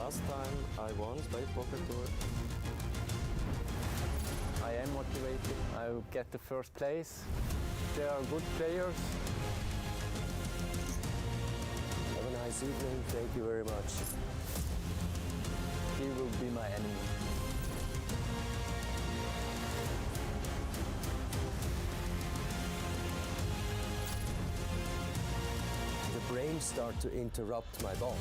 Last time I won SpadePoker Tour. I am motivated. I will get the first place. They are good players. Have a nice evening. Thank you very much. He will be my enemy. The brains start to interrupt my boss.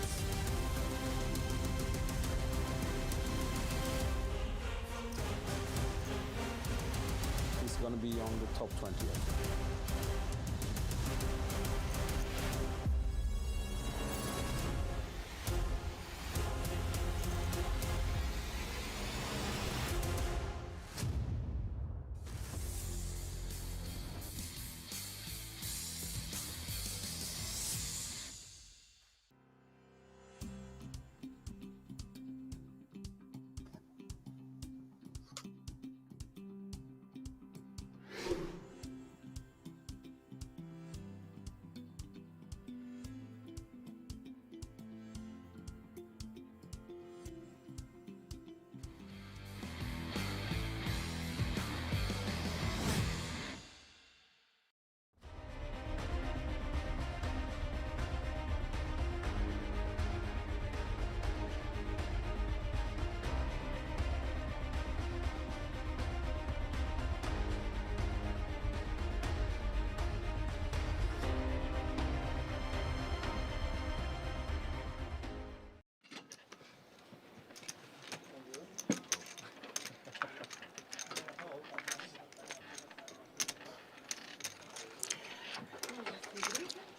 He's going to be on the top 20.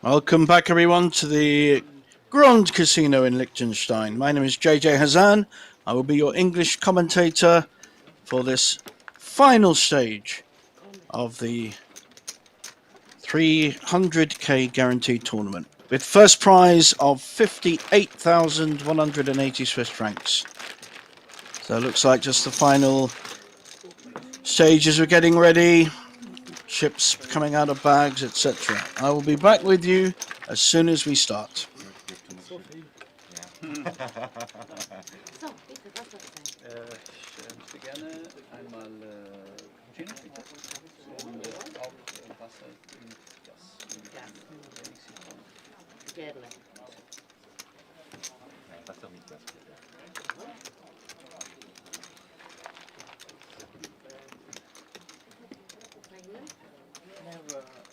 Welcome back, everyone, to the Grand Casino in Liechtenstein. My name is JJ Hazan. I will be your English commentator for this final stage of the 300k guaranteed tournament, with first prize of 58,180 Swiss francs. So it looks like just the final stages are getting ready. Chips coming out of bags, etc. I will be back with you as soon as we start.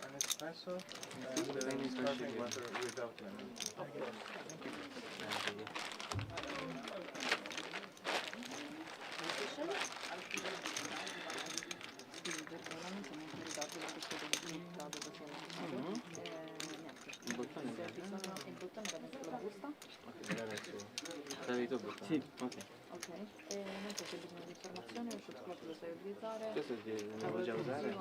An espresso and sparkling water without lemon. Thank you. Sì, ok. Ok, non so se hai bisogno di informazioni o il cioccolato lo sai utilizzare. Questo lo vuoi già usare?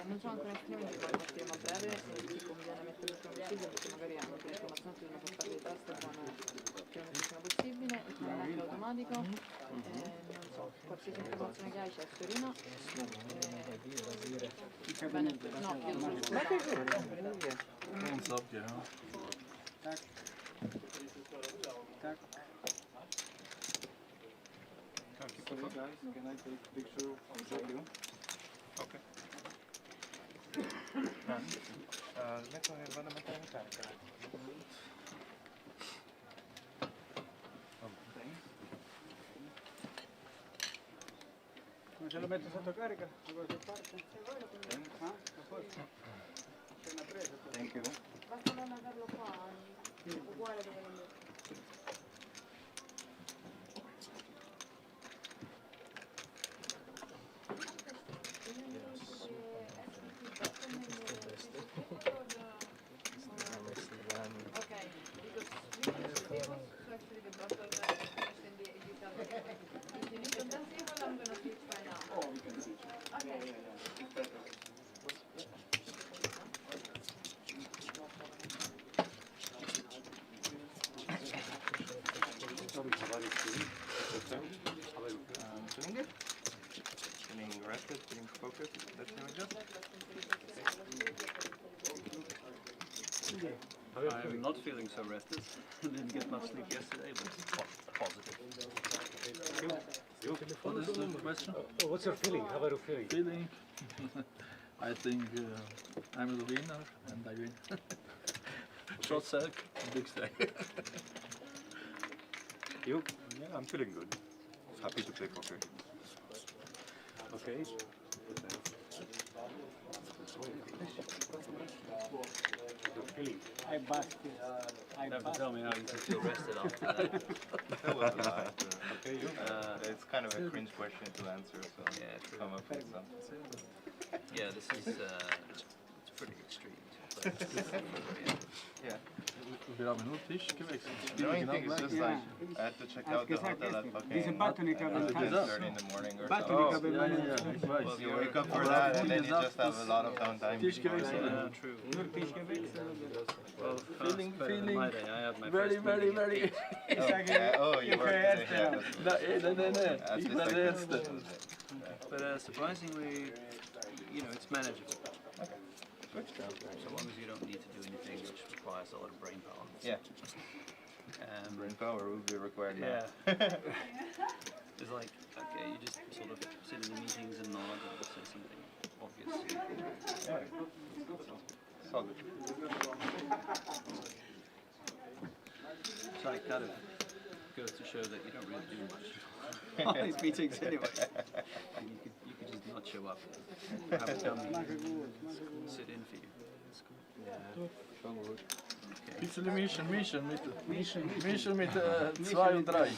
Non sono ancora esclusivamente, ma lo metteremo a breve, si conviene a mettere il prima possibile perché magari hanno delle informazioni che devono portare di testa prima il prima possibile, il pannello automatico, non so, qualsiasi informazione che hai c'è a Fiorina. Bene, no, io non so. Ma che non so più, no? Tac. Sorry guys, can I take a picture of you? Ok. Smetto che vado a mettere in carica. Ma se lo metto sotto carica? Da qualche parte? Ah, a posto. C'è una presa. Thank you. Basta non averlo qua, uguale dove lo metto. Getting rested, getting focused. Let's do it just. I'm not feeling so rested. I didn't get much sleep yesterday, but positive. What's your feeling? How are you feeling? Feeling? I think I'm the winner and I win. Short stack, big stack. You? Yeah, I'm feeling good. Happy to play poker. Okay. Feeling? I busted. Never tell me how you feel rested after that. Okay, it's kind of a cringe question to answer, so Yeah, true. come up with some. Yeah, this is it's pretty extreme. Yeah. Wir haben nur Tisch gewechselt. The only thing is just like I had to check out the hotel at fucking 10:30 in the morning or something. Ich weiß. So you wake up for that and then you just have a lot of downtime. Tisch gewechselt. Yeah, true. Well, Feeling my day. I had my very, first very, meeting. very. Oh, yeah. Oh, you were today. Yeah. Nee. Ich bin der Erste. But surprisingly, it's manageable. So long as you don't need to do anything which requires a lot of brain power. Yeah. Brain power will be required now. Yeah. It's like, okay, you just sort of sit in the meetings and nod or say something obvious. Solid. So it kind of goes to show that you don't really do much on these meetings anyway. And you could just not show up. Have a dummy sit in for you. Bisschen mischen mit 2 und 3.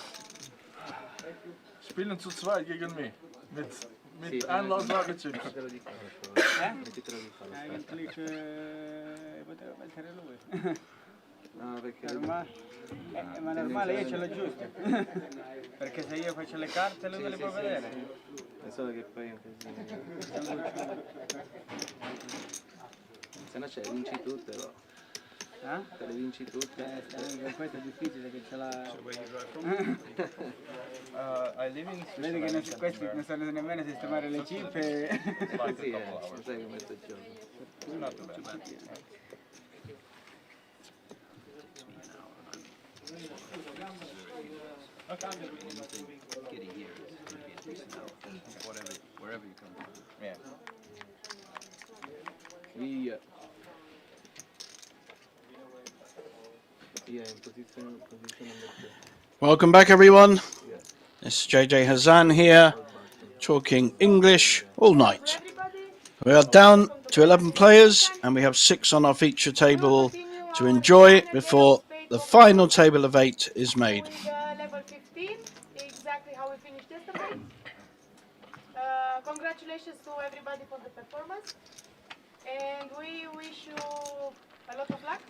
Spielen zu zweit gegen mich. Mit Einlasswagenzug. Poteva mettere lui. No, perché ma è normale, io ce l'ho giusto. Perché se io faccio le carte lui me le può vedere. È solo che poi è un casino. Se no vinci tutte, però. Te le vinci tutte. Questo è difficile che ce l'ha. I live in Vedi che questi non sanno nemmeno sistemare le chip e... Sì, sai come sto gioco. Not too bad. Getting here is going to be a decent hour, wherever you come from. Yeah. Via. Via in posizione number 2. Welcome back, everyone. This is JJ Hazan here, talking English all night. We are down to 11 players, and we have 6 on our feature table to enjoy before the final table of 8 is made. Level 15, exactly how we finished yesterday. Congratulations to everybody for the performance, and we wish you a lot of luck.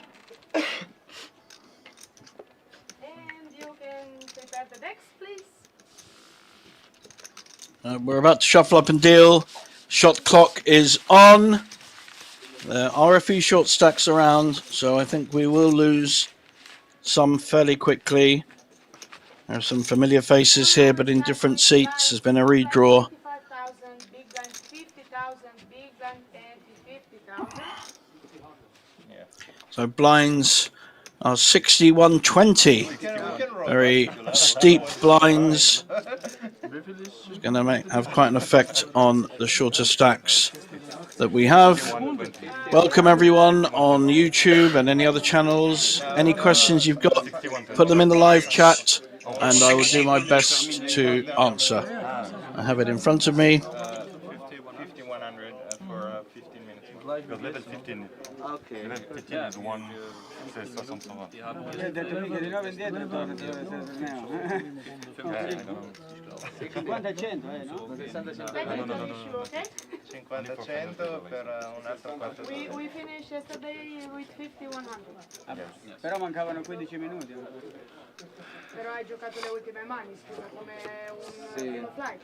And you can prepare the decks, please. We're about to shuffle up and deal. Shot clock is on. There are a few short stacks around, so I think we will lose some fairly quickly. There are some familiar faces here, but in different seats. There's been a redraw. 25,000, big gun 50,000, big gun and 50,000. So blinds are 61-20. Very steep blinds. It's going to have quite an effect on the shorter stacks that we have. Welcome everyone on YouTube and any other channels. Any questions you've got, put them in the live chat and I will do my best to answer. I have it in front of me. 5100 for 15 minutes. Because level 15. Ok. Level 15 is one. C'est 60 Io ho detto mica di 9 indietro torno dove torniamo. 50 e 100, no? 50-100 per un altro quarto d'ora. We finished yesterday with 50-100. Però mancavano 15 minuti. Però hai giocato le ultime mani, scusa, come uno flight.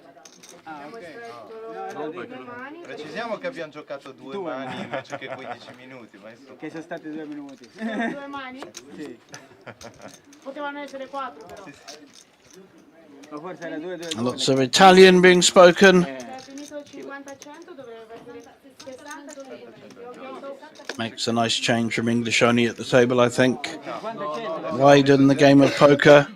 Abbiamo estratto le ultime mani. Precisiamo che abbiamo giocato 2 mani invece che 15 minuti. Ma Che sono stati 2 minuti. 2 mani? Sì. Potevano essere 4 però. Ma forse era 2. Lots of Italian being spoken. È finito il 50-100, doveva essere 60-100. Makes a nice change from English only at the table, I think. Widen the game of poker.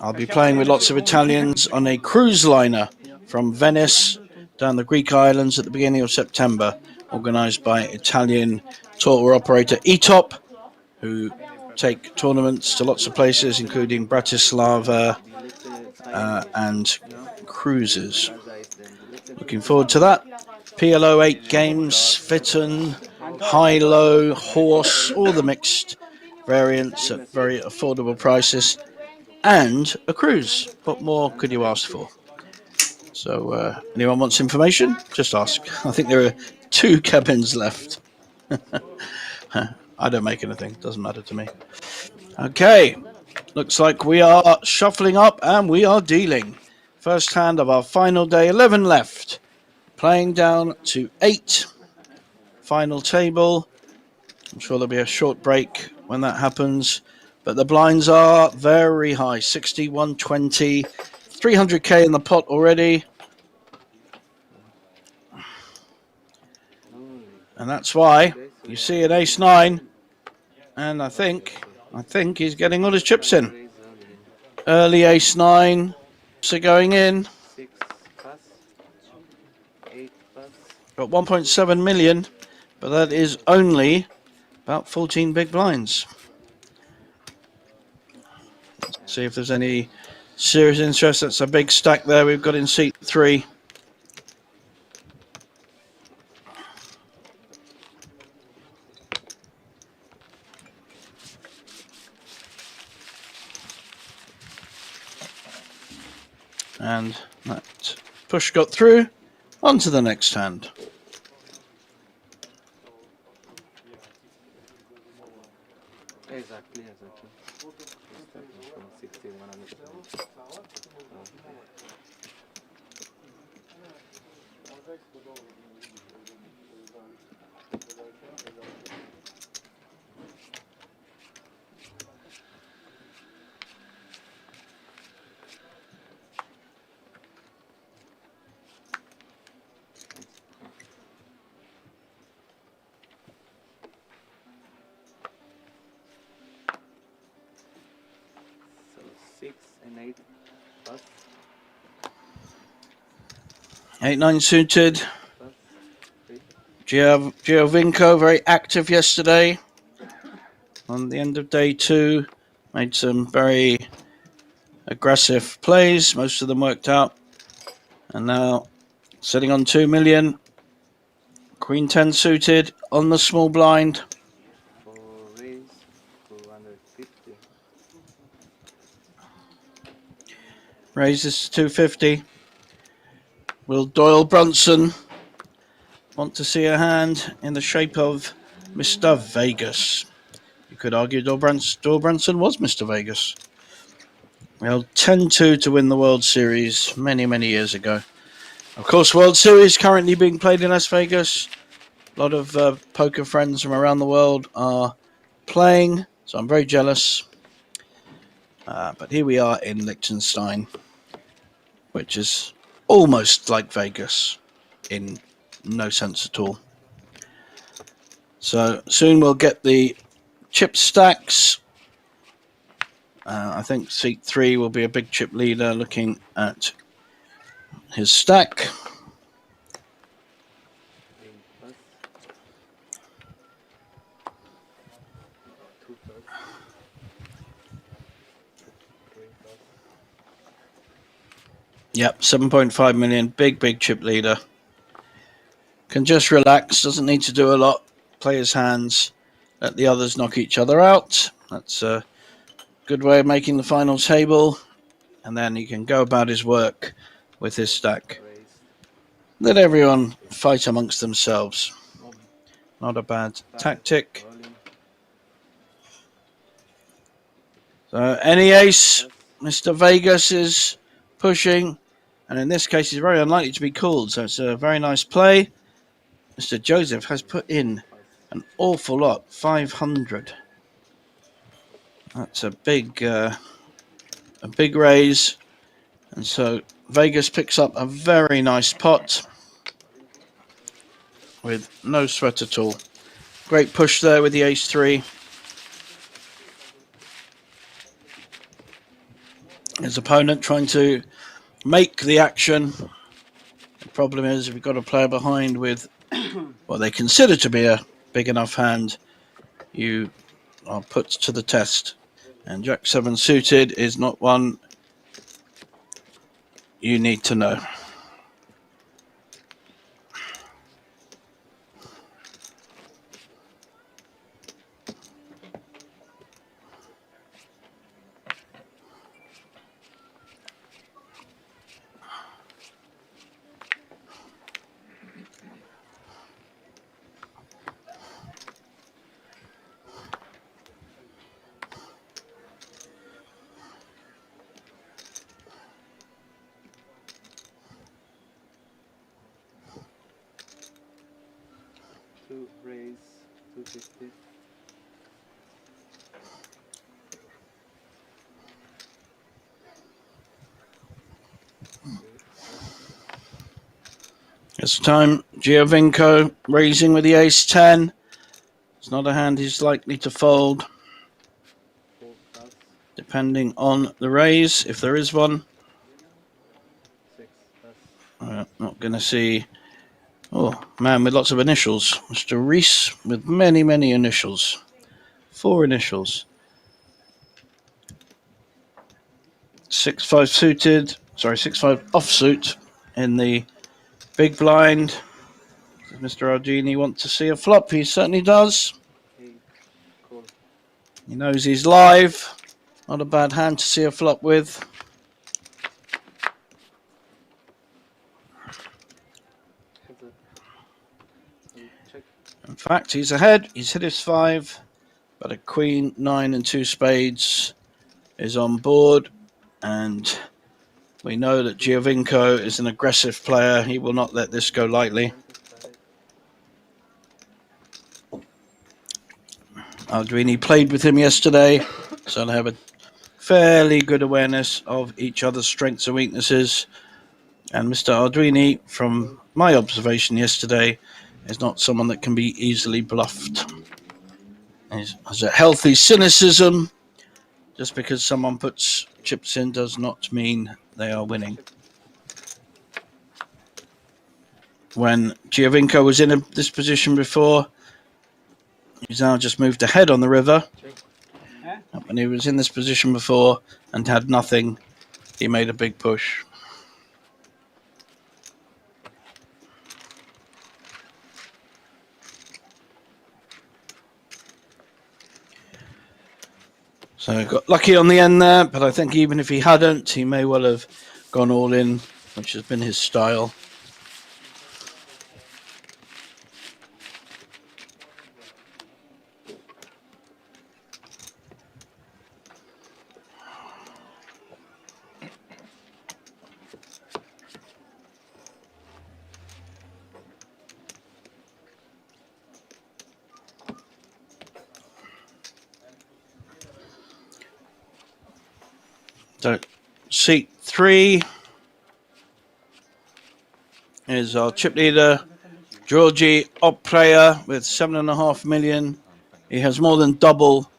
I'll be playing with lots of Italians on a cruise liner from Venice down the Greek islands at the beginning of September, organised by Italian tour operator ETOP, who take tournaments to lots of places, including Bratislava and cruises. Looking forward to that. PLO 8 games, Fitten, high-low, horse, all the mixed variants at very affordable prices, and a cruise. What more could you ask for? So anyone wants information, just ask. I think there are 2 cabins left. I don't make anything, doesn't matter to me. Okay, looks like we are shuffling up and we are dealing. First hand of our final day, 11 left. Playing down to 8. Final table. I'm sure there'll be a short break when that happens. But the blinds are very high. 60, 120, 300k in the pot already. And that's why you see an ace-9. And I think he's getting all his chips in. Early ace-9. So going in. Got 1.7 million. But that is only about 14 big blinds. Let's see if there's any serious interest. That's a big stack there we've got in seat 3. And that push got through. On to the next hand. Exactly. 60, 100. So 6 and 8 plus. 8-9 suited. Giovinco very active yesterday. On the end of day 2, made some very aggressive plays. Most of them worked out. And now sitting on 2 million. Queen 10 suited on the small blind. For raise 250. Raises to 250. Will Doyle Brunson want to see a hand in the shape of Mr. Vegas? You could argue Doyle Brunson was Mr. Vegas. Well, 10-2 to win the World Series many, many years ago. Of course, World Series currently being played in Las Vegas. A lot of poker friends from around the world are playing, so I'm very jealous. But here we are in Liechtenstein, which is almost like Vegas in no sense at all. So soon we'll get the chip stacks. I think seat 3 will be a big chip leader looking at his stack. Yep, 7.5 million, big chip leader. Can just relax, doesn't need to do a lot. Play his hands, let the others knock each other out. That's a good way of making the final table. And then he can go about his work with his stack. Let everyone fight amongst themselves. Not a bad tactic. So any ace, Mr. Vegas is pushing. And in this case, he's very unlikely to be called. So it's a very nice play. Mr. Joseph has put in an awful lot, 500. That's a big raise. And so Vegas picks up a very nice pot with no sweat at all. Great push there with the ace-3. His opponent trying to make the action. The problem is, if you've got a player behind with what they consider to be a big enough hand, you are put to the test. And Jack 7 suited is not one you need to know. Two raise, 250. This time, Giovinco raising with the ace-10. It's not a hand he's likely to fold, depending on the raise, if there is one. Not going to see... Oh, man with lots of initials. Mr. Reese with many, many initials. 4 initials. 6-5 suited. Sorry, 6-5 offsuit in the big blind. Does Mr. Ardini want to see a flop? He certainly does. He knows he's live. Not a bad hand to see a flop with. In fact, he's ahead. He's hit his 5, but a queen, 9 and 2 spades is on board. And we know that Giovinco is an aggressive player. He will not let this go lightly. Ardini played with him yesterday, so they have a fairly good awareness of each other's strengths and weaknesses. And Mr. Ardini, from my observation yesterday, is not someone that can be easily bluffed. He has a healthy cynicism. Just because someone puts chips in does not mean they are winning. When Giovinco was in this position before, he's now just moved ahead on the river. When he was in this position before and had nothing, he made a big push. So got lucky on the end there, but I think even if he hadn't, he may well have gone all in, which has been his style. So, seat 3 is our chip leader, Georgi Opreya, with 7.5 million. He has more than double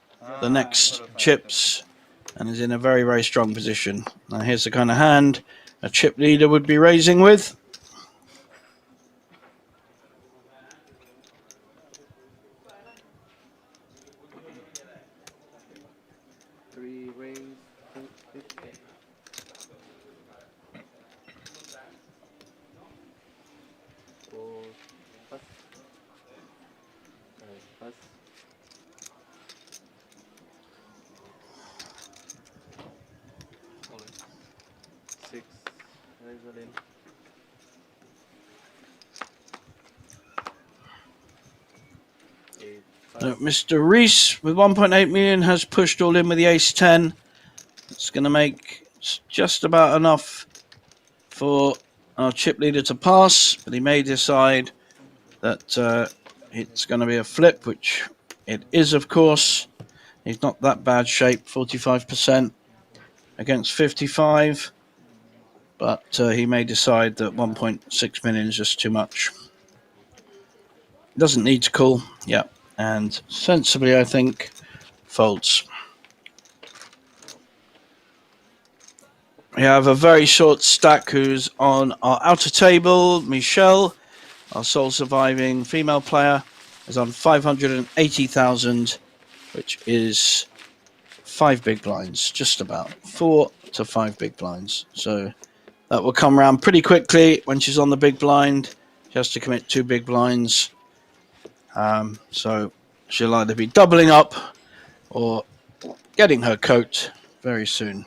the next chips and is in a very, very strong position. Now, here's the kind of hand a chip leader would be raising with. Mr. Reese with 1.8 million has pushed all in with the ace-10. It's going to make just about enough for our chip leader to pass, but he may decide that it's going to be a flip, which it is, of course. He's not that bad shape, 45% against 55, but he may decide that 1.6 million is just too much. Doesn't need to call, yeah, and sensibly, I think, folds. We have a very short stack who's on our outer table. Michelle, our sole surviving female player, is on 580,000, which is 5 big blinds, just about 4 to 5 big blinds. So that will come around pretty quickly. When she's on the big blind, she has to commit 2 big blinds. So she'll either be doubling up or getting her coat very soon.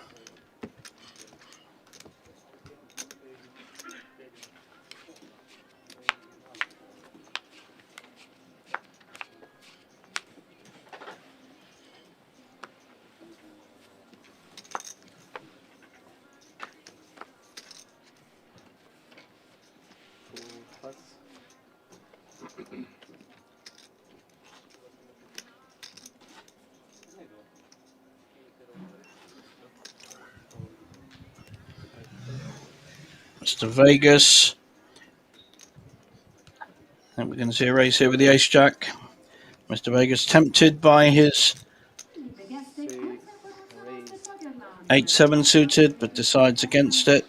Mr. Vegas. I think we're going to see a raise here with the ace-jack. Mr. Vegas tempted by his 8-7 suited, but decides against it.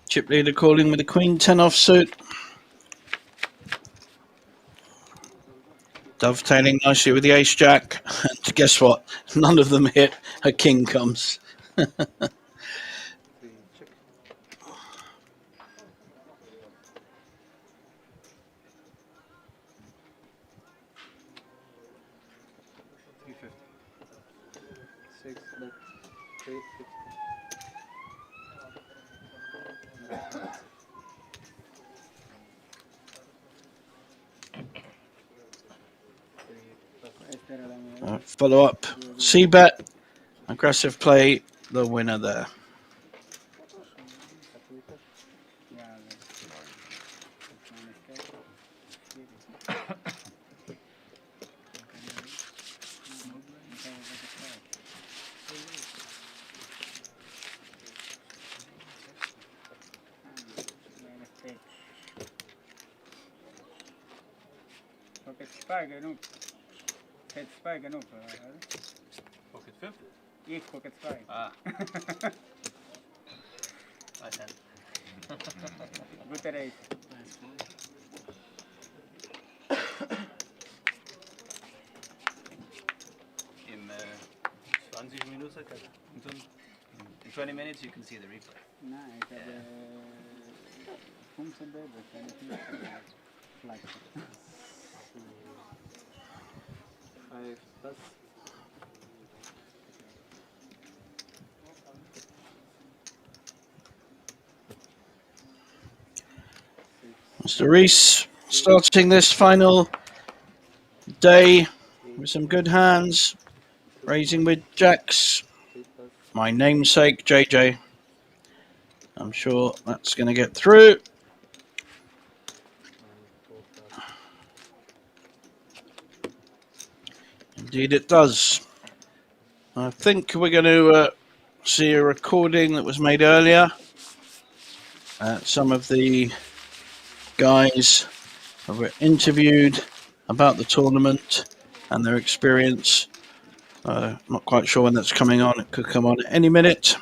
Chip leader calling with the Queen 10 offsuit. Dovetailing nicely with the ace-jack. And guess what? None of them hit. A king comes. Follow up, C-bet, aggressive play, the winner there. Pocket 50? Ich pocket 2. Ah. I 10. Gute Race. In 20 Minuten, in 20 minutes you can see the replay. Nein, ich habe 15 Bäder, keine 15 Flag. 5 plus. Mr. Reese starting this final day with some good hands, raising with jacks. My namesake, JJ. I'm sure that's going to get through. Indeed it does. I think we're going to see a recording that was made earlier. Some of the guys who were interviewed about the tournament and their experience. Not quite sure when that's coming on. It could come on at any minute.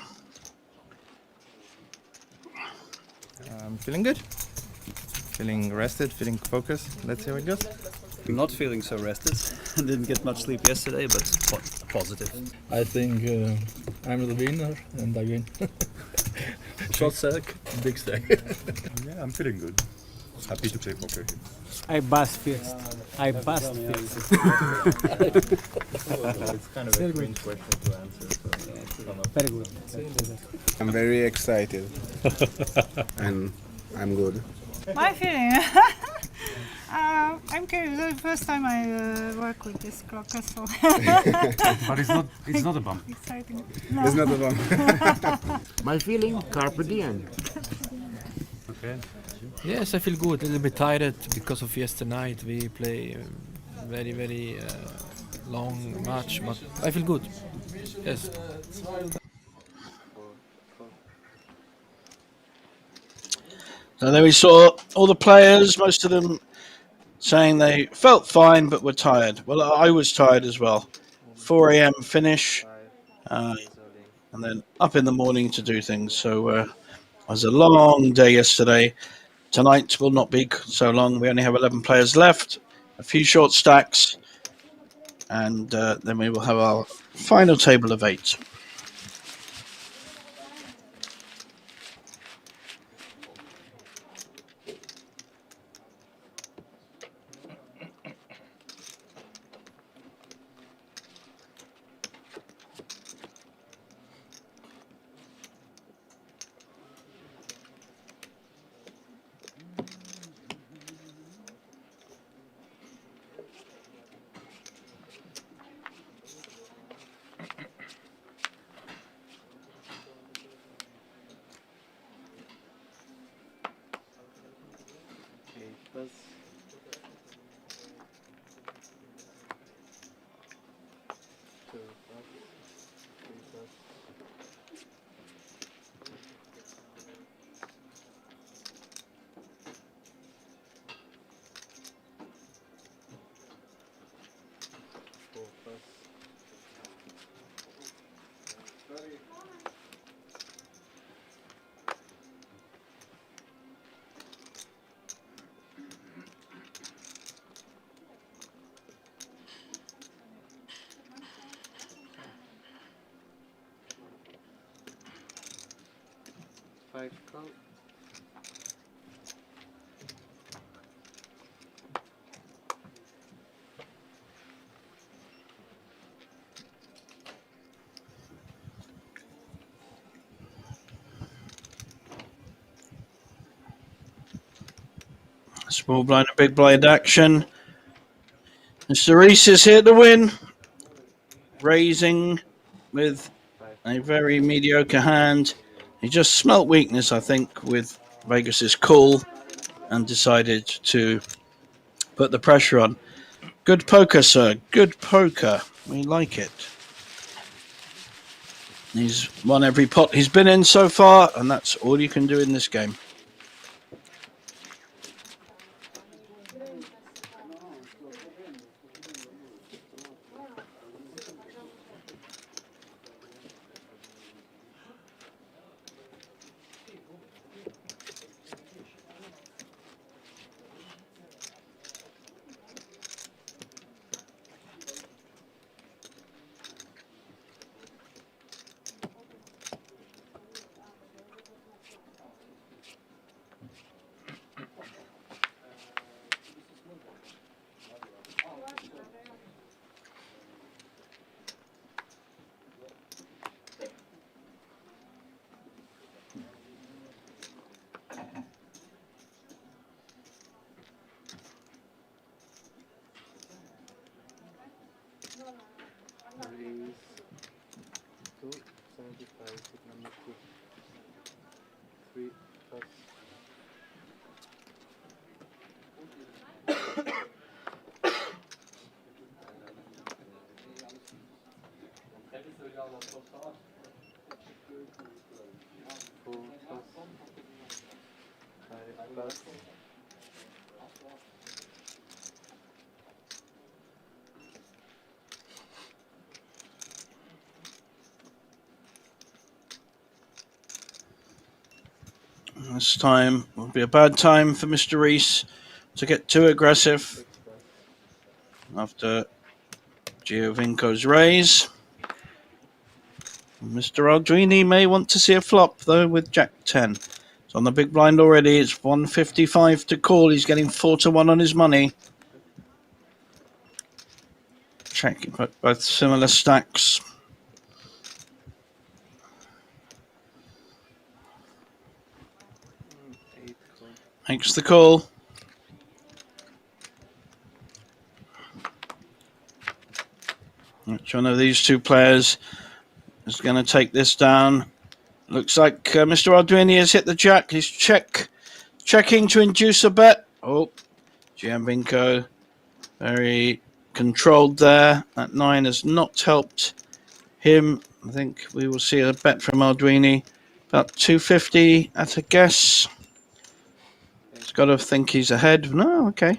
I'm feeling good. Feeling rested, feeling focused. Let's see how it goes. I'm not feeling so rested. I didn't get much sleep yesterday, but positive. I think I'm the winner and I win. Short stack, big stack. Yeah, I'm feeling good. Happy to play poker here. I bust first. I bust first. It's kind of a strange question to answer. So Very good. I'm very excited and I'm good. My feeling? I'm curious. The first time I work with this clocker, so. but it's not a bump. Exciting. No. It's not a bump. My feeling, carpe diem. Okay. Yes, I feel good. A little bit tired because of yesterday night. We play very long match, but I feel good. Yes. So there we saw all the players, most of them saying they felt fine but were tired. Well, I was tired as well. 4 a.m. finish, and then up in the morning to do things. So it was a long day yesterday. Tonight will not be so long. We only have 11 players left, a few short stacks, and then we will have our final table of 8. Small blind and big blind action. Mr. Reese is here to win. Raising with a very mediocre hand. He just smelt weakness, I think, with Vegas's call and decided to put the pressure on. Good poker, sir. Good poker. We like it. He's won every pot he's been in so far, and that's all you can do in this game. This time will be a bad time for Mr. Reese to get too aggressive after Giovinco's raise. Mr. Aldrini may want to see a flop, though, with Jack 10. It's on the big blind already. It's 155 to call. He's getting 4-1 on his money. Checking both similar stacks. Makes the call. Which one of these two players is going to take this down? Looks like Mr. Aldrini has hit the jack. His check checking to induce a bet. Oh, Giambinko very controlled there. That 9 has not helped him. I think we will see a bet from Arduini. About 250 at a guess. He's got to think he's ahead. No, okay.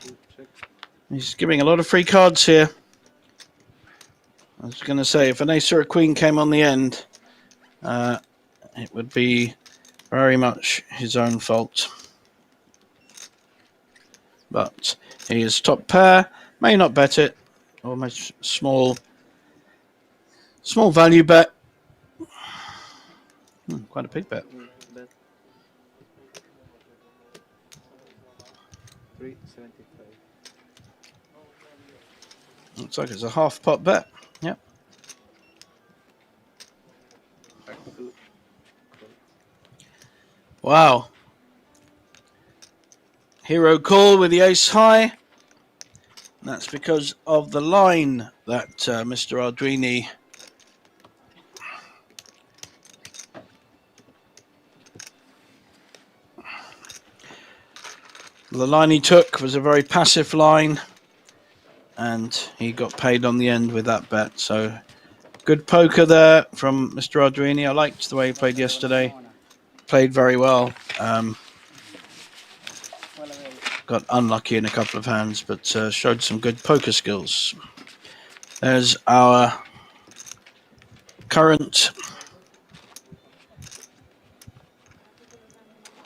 He's giving a lot of free cards here. I was going to say, if an ace or a queen came on the end, it would be very much his own fault. But he is top pair. May not bet it. Almost small value bet. Quite a big bet. Bet 375. Looks like it's a half pot bet. Yep. Wow. Hero call with the ace high. That's because of the line that Mr. Arduini the line he took was a very passive line, and he got paid on the end with that bet. So good poker there from Mr. Arduini. I liked the way he played yesterday. Played very well. Got unlucky in a couple of hands, but showed some good poker skills. There's our current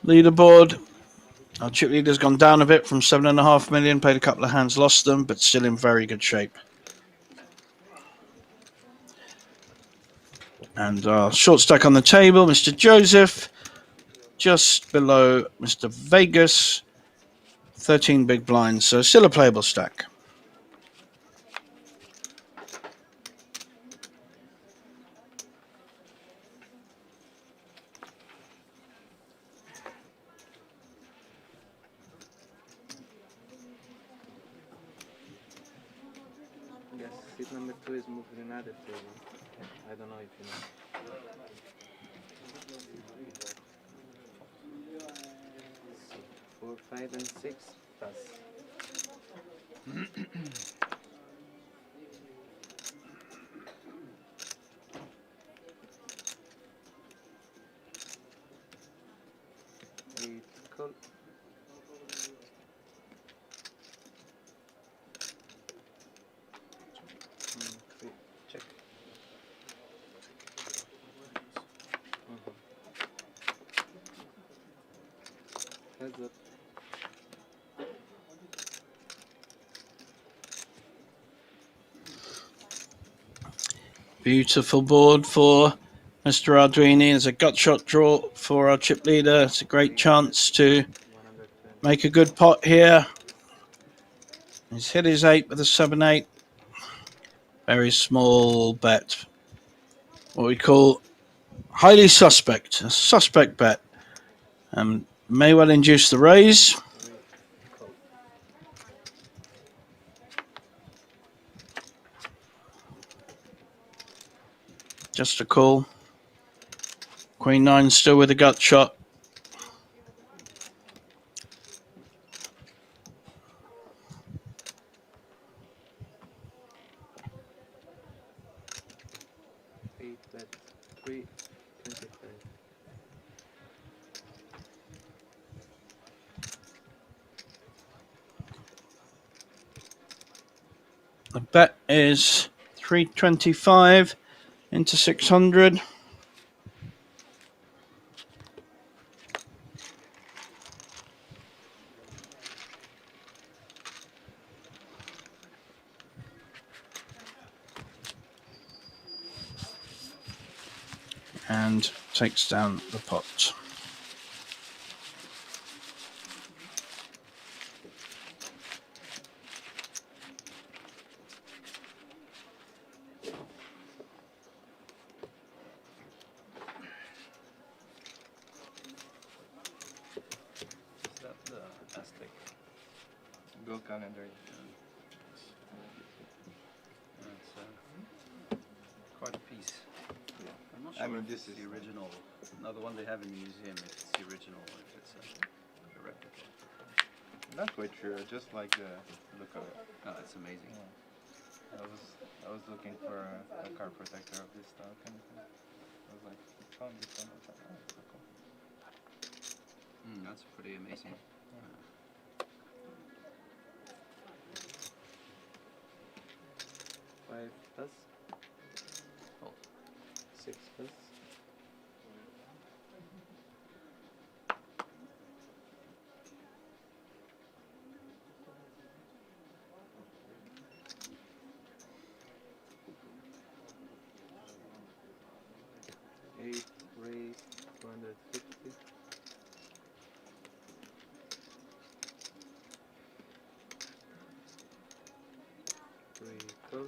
leaderboard. Our chip leader's gone down a bit from 7.5 million, played a couple of hands, lost them, but still in very good shape. And our short stack on the table, Mr. Joseph, just below Mr. Vegas, 13 big blinds, so still a playable stack. Yes, seat number 2 is moved to another table. I don't know if you know. So 4, 5, and 6 pass. Eight call. Three check. Heads up. Beautiful board for Mr. Arduini. There's a gut shot draw for our chip leader. It's a great chance to make a good pot here. He's hit his 8 with a 7-8. Very small bet. What we call highly suspect. A suspect bet. May well induce the raise. Just a call. Queen 9 still with a gut shot. Bet 3, 25. The bet is 325 into 600. And takes down the pot. Is that the Aztec Go calendar? That's quite a piece. I'm not sure if this is the original. No, the one they have in the museum, if it's the original or if it's a repertoire. Not quite sure. I just like the look of it. Oh, it's amazing. Yeah. I was looking for a card protector of this style kind of thing. I was like, found this one. I was like, oh, it's so cool. That's pretty amazing. Five plus. Oh. 6 plus. Eight raise 250. Three call.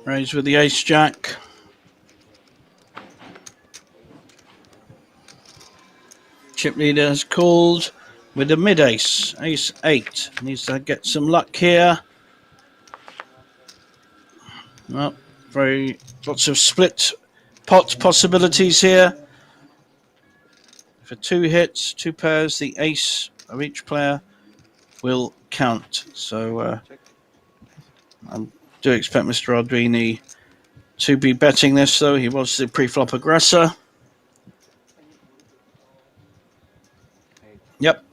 Raise with the ace jack. Chip leader has called with a mid ace, ace 8. Needs to get some luck here. Well, lots of split pot possibilities here. For 2 hits, 2 pairs, the ace of each player will count. So I do expect Mr. Ardrini to be betting this, though. He was the pre-flop aggressor. Yep.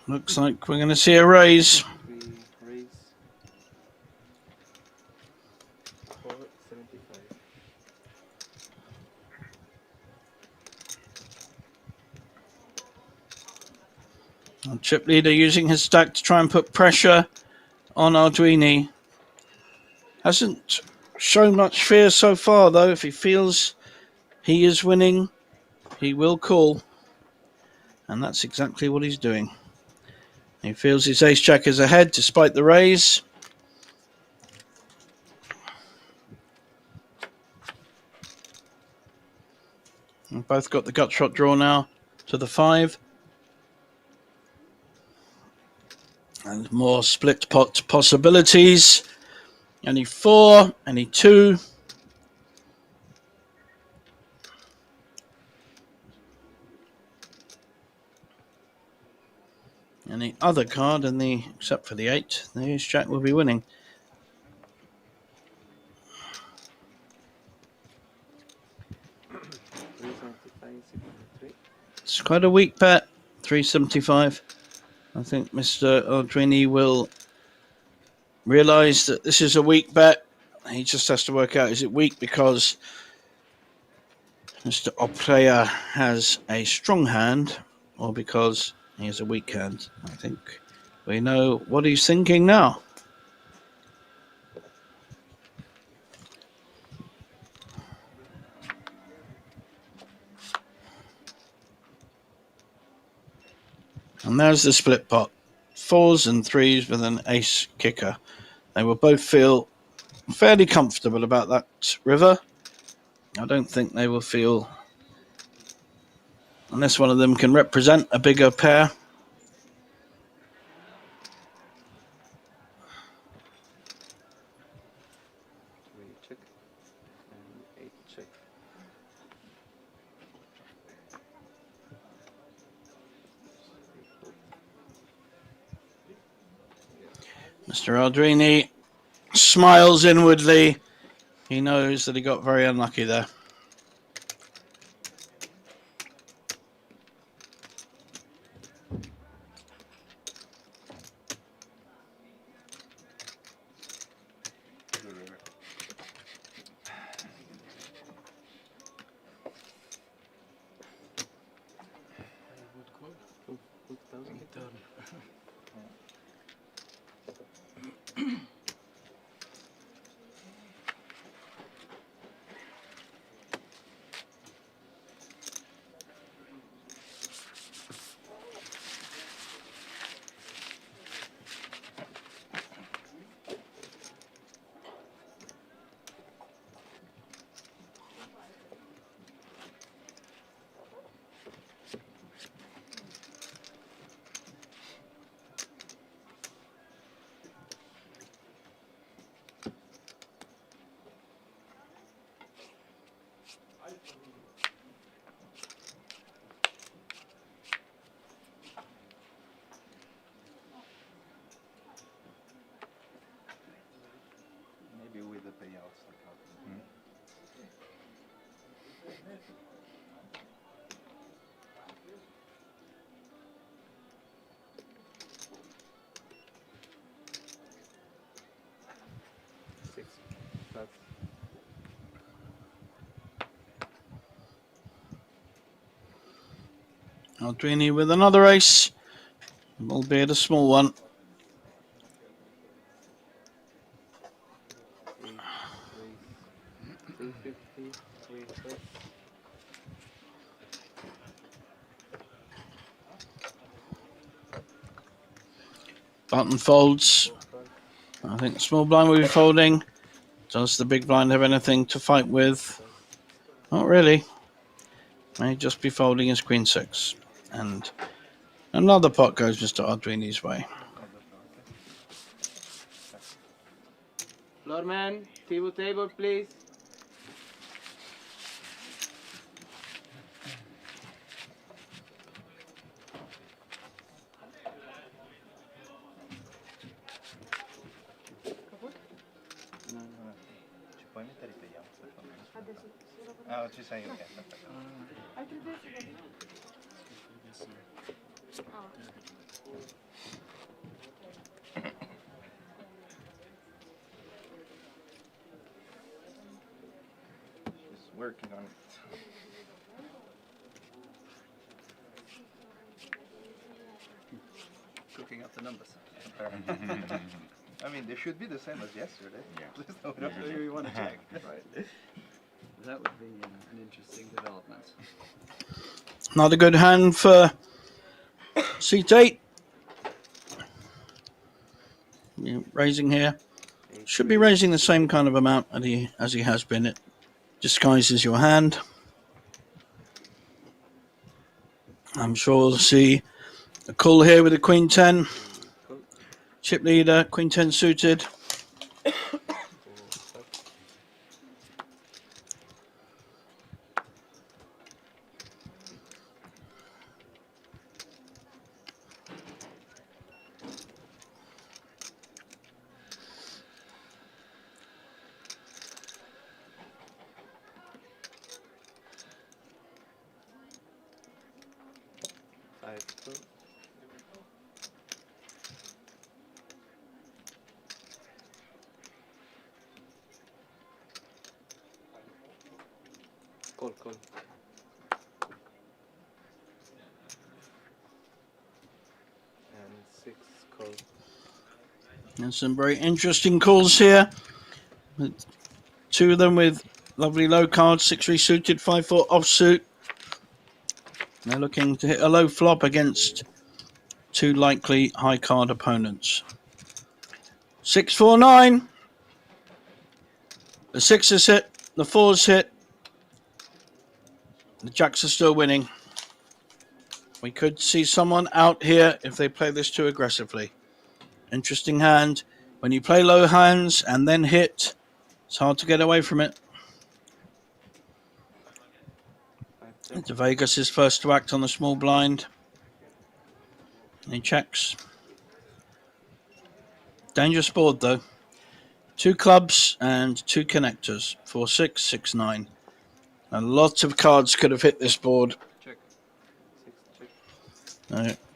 Looks like we're going to see a raise. 3 raise 475. And chip leader using his stack to try and put pressure on Ardrini. Hasn't shown much fear so far, though. If he feels he is winning, he will call. And that's exactly what he's doing. He feels his ace jack is ahead despite the raise. We've both got the gut shot draw now to the 5. And more split pot possibilities. Any 4, any 2. Any other card, except for the 8, the ace jack will be winning. It's quite a weak bet, 375. I think Mr. Ardrini will realise that this is a weak bet. He just has to work out, is it weak because Mr. Oplaya has a strong hand, or because he has a weak hand? I think we know what he's thinking now. And there's the split pot. 4s and 3s with an ace kicker. They will both feel fairly comfortable about that river. I don't think they will feel, unless one of them can represent a bigger pair. Check and 8 check. Mr. Ardrini smiles inwardly. He knows that he got very unlucky there. Aldrini with another ace, albeit a small one. Button folds. I think the small blind will be folding. Does the big blind have anything to fight with? Not really. May just be folding his queen six. And another pot goes Mr. Aldrini's way. Floor man, table, please. Ci puoi mettere i tagliamo per favore? Ah, ci sei, ok, perfetto. Just working on it. Cooking up the numbers. I mean, they should be the same as yesterday. Yeah. Please don't You want to check. Right. That would be an interesting development. Not a good hand for seat 8. Raising here. Should be raising the same kind of amount as he has been. It disguises your hand. I'm sure we'll see a call here with a queen 10. Chip leader, queen 10 suited. Call. And 6 call. And some very interesting calls here. Two of them with lovely low cards, 6-3 suited, 5-4 offsuit. They're looking to hit a low flop against two likely high card opponents. 6-4-9. The 6 is hit, the 4's hit. The jacks are still winning. We could see someone out here if they play this too aggressively. Interesting hand. When you play low hands and then hit, it's hard to get away from it. De Vegas is first to act on the small blind. He checks. Dangerous board though. 2 clubs and 2 connectors. 4-6, 6-9. And lots of cards could have hit this board. Check.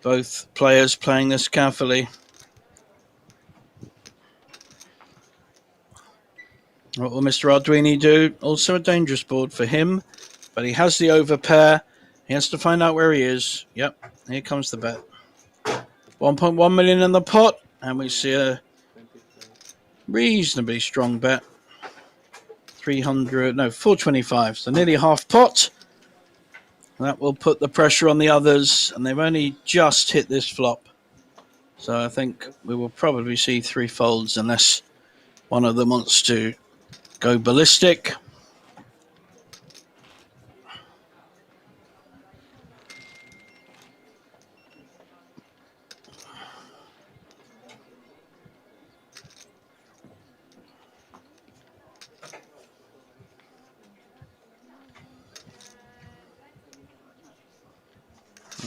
Both players playing this carefully. What will Mr. Aldrini do? Also a dangerous board for him, but he has the overpair. He has to find out where he is. Yep, here comes the bet. 1.1 million in the pot, and we see a reasonably strong bet. 425, so nearly half pot. That will put the pressure on the others, and they've only just hit this flop. So I think we will probably see 3 folds unless one of them wants to go ballistic.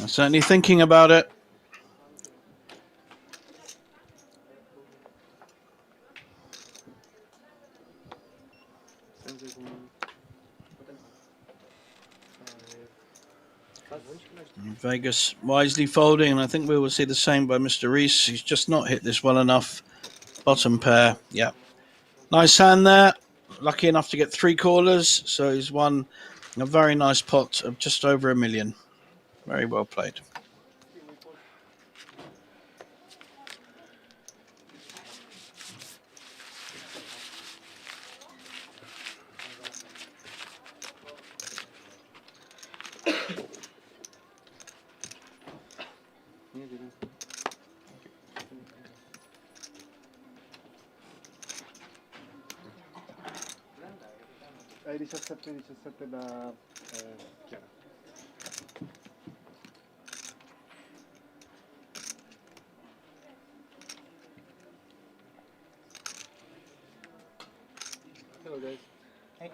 I'm certainly thinking about it. Vegas wisely folding, and I think we will see the same by Mr. Reese. He's just not hit this well enough. Bottom pair, yeah. Nice hand there. Lucky enough to get 3 callers, so he's won a very nice pot of just over $1 million. Very well played. È 17-17 da Chiara. Hello guys. Hey.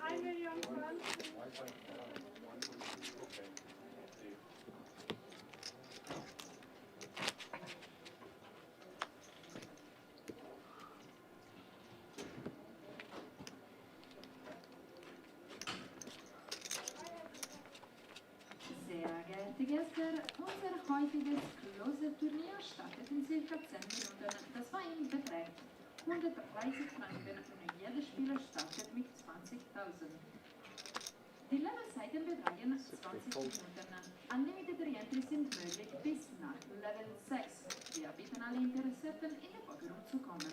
I'm a young man. Sehr geehrte Gäste, unser heutiges Closet-Turnier startet in circa 10 Minuten. Das Verein beträgt 130 Franken und jeder Spieler startet mit 20.000. Die Levelzeiten betragen 20 Minuten. Unlimited Reentry sind möglich bis nach Level 6. Wir bitten alle Interessierten in den Pokerroom zu kommen.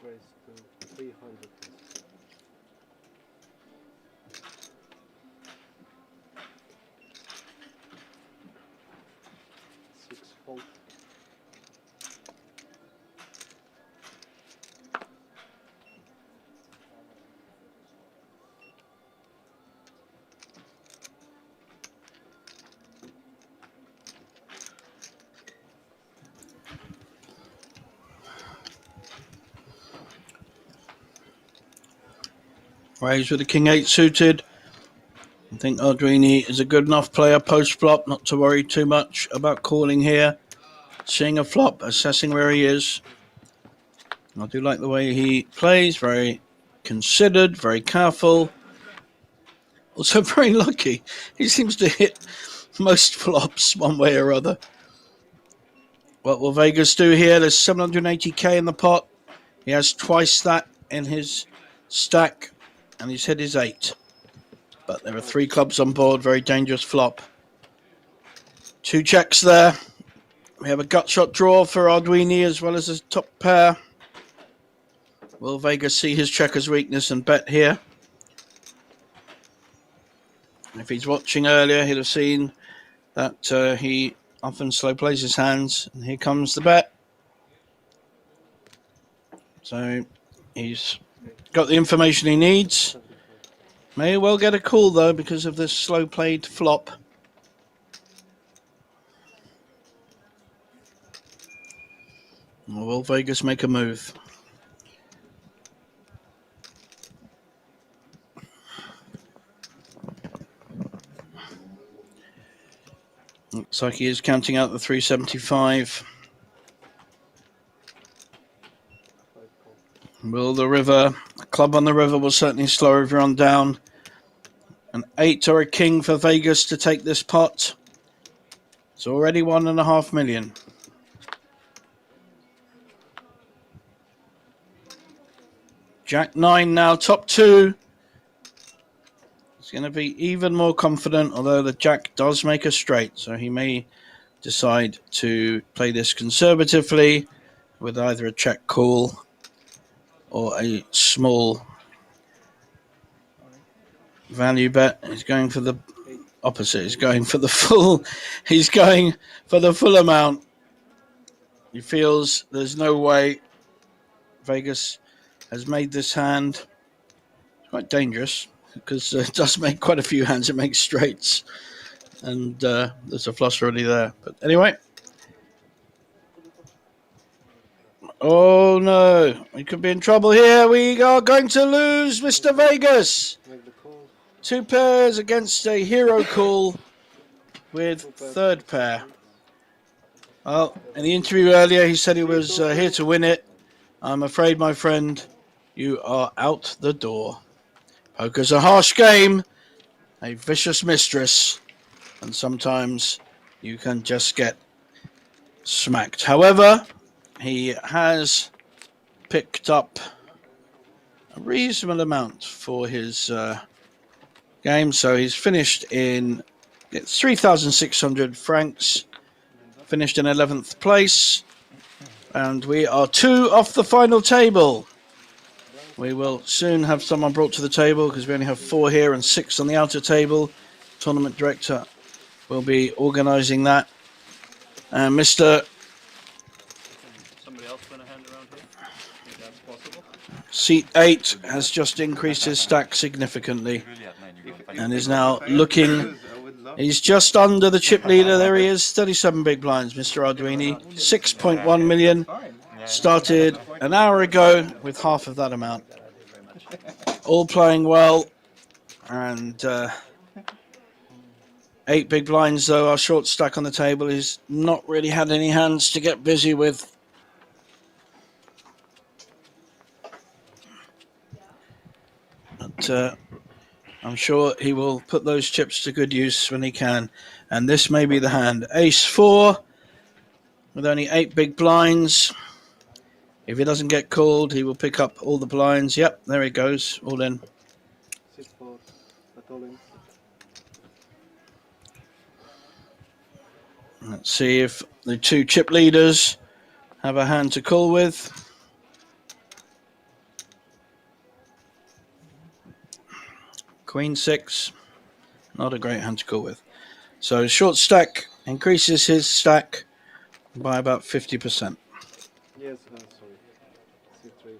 Raise to 300. 6 fold. Raise with the King 8 suited. I think Ardrini is a good enough player post-flop not to worry too much about calling here. Seeing a flop, assessing where he is. I do like the way he plays. Very considered, very careful. Also very lucky. He seems to hit most flops one way or other. What will Vegas do here? There's 780k in the pot. He has twice that in his stack, and he's hit his 8. But there are 3 clubs on board. Very dangerous flop. 2 checks there. We have a gut shot draw for Ardrini as well as a top pair. Will Vegas see his checker's weakness and bet here? If he's watching earlier, he'll have seen that he often slow plays his hands. And here comes the bet. So he's got the information he needs. May well get a call, though, because of this slow played flop. Or will Vegas make a move? Looks like he is counting out the 375. Will the river, a club on the river will certainly slow everyone down. An 8 or a king for Vegas to take this pot. It's already 1.5 million. Jack 9 now, top 2. He's going to be even more confident, although the Jack does make a straight, so he may decide to play this conservatively with either a check call or a small value bet. He's going for the opposite. He's going for the full. He's going for the full amount. He feels there's no way Vegas has made this hand. It's quite dangerous because it does make quite a few hands. It makes straights, and there's a flush already there. But anyway, Oh no, we could be in trouble here. We are going to lose Mr. Vegas. 2 pairs against a hero call with third pair. Well, in the interview earlier, he said he was here to win it. I'm afraid, my friend, you are out the door. Poker's a harsh game, a vicious mistress, and sometimes you can just get smacked. However, he has picked up a reasonable amount for his game, so he's finished in 3,600 francs, finished in 11th place, and we are 2 off the final table. We will soon have someone brought to the table because we only have 4 here and 6 on the outer table. Tournament director will be organising that. And Mr. Somebody else win a hand around here? Think that's possible? Seat 8 has just increased his stack significantly and is now looking. He's just under the chip leader. There he is, 37 big blinds, Mr. Arduini. 6.1 million. Started an hour ago with half of that amount. All playing well. And 8 big blinds, though, our short stack on the table. He's not really had any hands to get busy with. But I'm sure he will put those chips to good use when he can. And this may be the hand. Ace 4 with only 8 big blinds. If he doesn't get called, he will pick up all the blinds. Yep, there he goes, all in. 6-4, but all in. Let's see if the 2 chip leaders have a hand to call with. Queen 6, not a great hand to call with. So short stack increases his stack by about 50%. Yes, sorry. C3.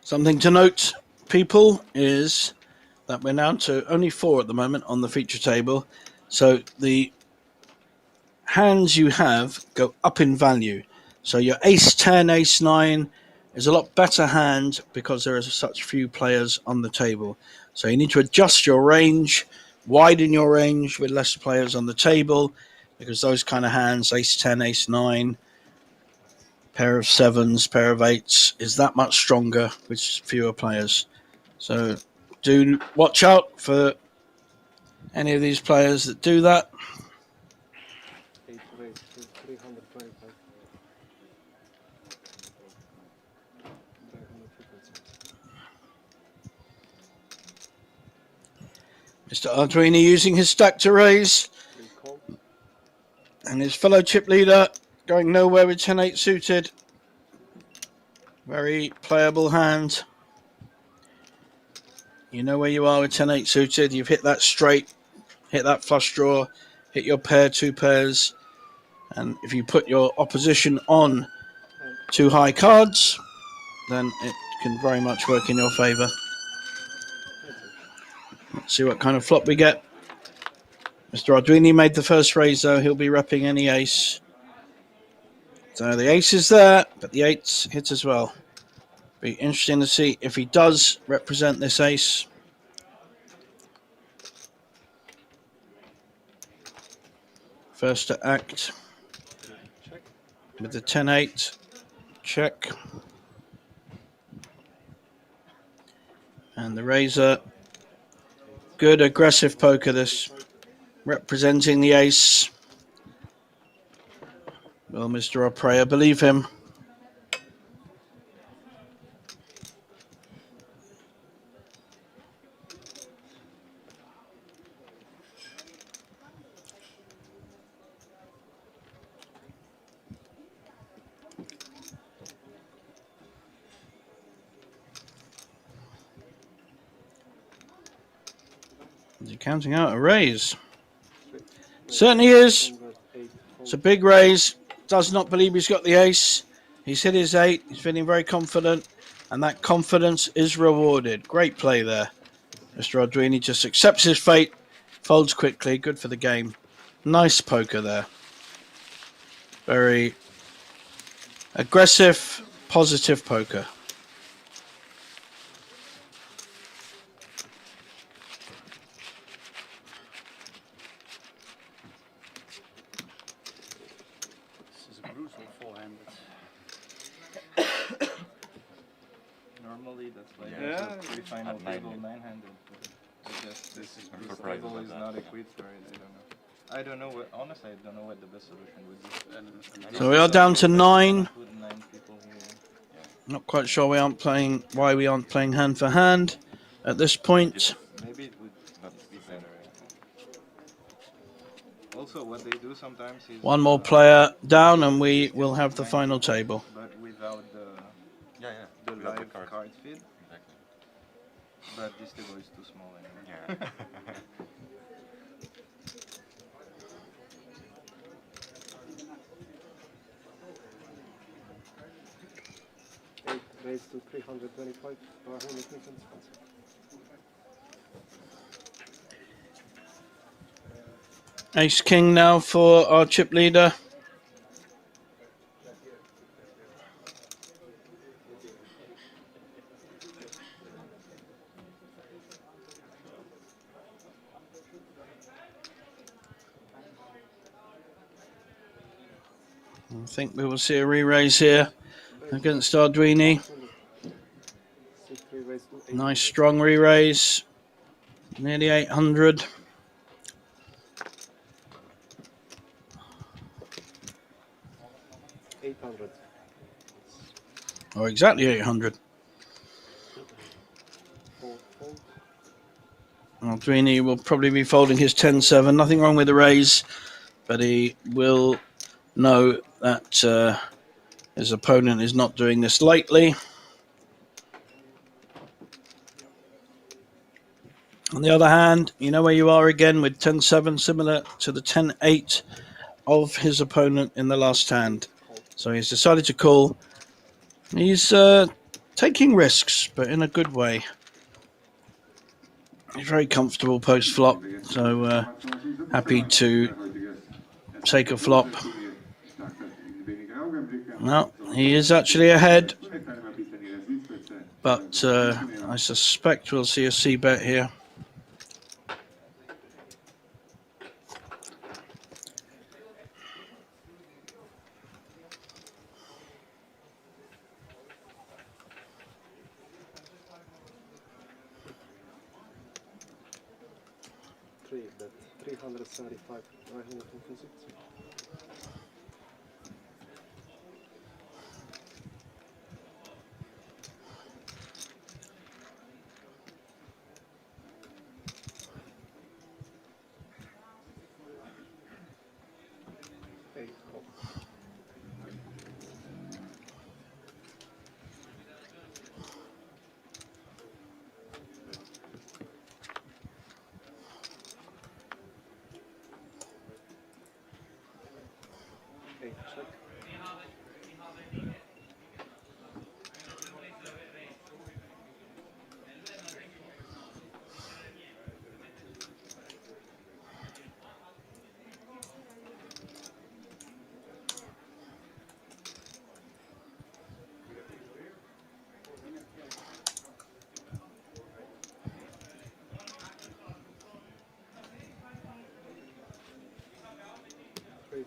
Something to note, people, is that we're down to only 4 at the moment on the feature table. So the hands you have go up in value. So your ace 10, ace 9 is a lot better hand because there are such few players on the table. So you need to adjust your range, widen your range with less players on the table, because those kind of hands, ace 10, ace 9, pair of 7s, pair of 8s, is that much stronger with fewer players. So do watch out for any of these players that do that. 8 raise to 325. 350. Mr. Arduini using his stack to raise. And his fellow chip leader going nowhere with 10-8 suited. Very playable hand. You know where you are with 10-8 suited. You've hit that straight, hit that flush draw, hit your pair, 2 pairs. And if you put your opposition on 2 high cards, then it can very much work in your favour. Let's see what kind of flop we get. Mr. Arduini made the first raise, though. He'll be repping any ace. So the ace is there, but the 8's hit as well. Be interesting to see if he does represent this ace. First to act with the 10-8. Check. And the raiser. Good aggressive poker, this. Representing the ace. Will Mr. Opraya believe him? counting out a raise? Certainly is. It's a big raise. Does not believe he's got the ace. He's hit his 8. He's feeling very confident. And that confidence is rewarded. Great play there. Mr. Ardwini just accepts his fate. Folds quickly. Good for the game. Nice poker there. Very aggressive, positive poker. This is a brutal 400. Normally that's like Yeah. a pre-final At table 900. 900. But this prices table like is that, not yeah. equipped for it. I don't know what, honestly, I don't know what the best solution would be. So we are down to 9. Put 9 people here. Not quite sure why we aren't playing hand for hand at this point. Maybe it would not be better. Also, what they do sometimes is One more player down and we will have the final table. but without the the without the live card. card feed. Exactly. But this table is too small anyway. Yeah. Raised to 325. Ace King now for our chip leader. I think we will see a re-raise here against Ardwini. Nice strong re-raise. Nearly 800. Or exactly 800. Ardwini will probably be folding his 10-7. Nothing wrong with the raise, but he will know that his opponent is not doing this lightly. On the other hand, you know where you are again with 10-7, similar to the 10-8 of his opponent in the last hand. So he's decided to call. He's taking risks, but in a good way. He's very comfortable post-flop, so happy to take a flop. Well, he is actually ahead, but I suspect we'll see a c-bet here. Bet 375. 926.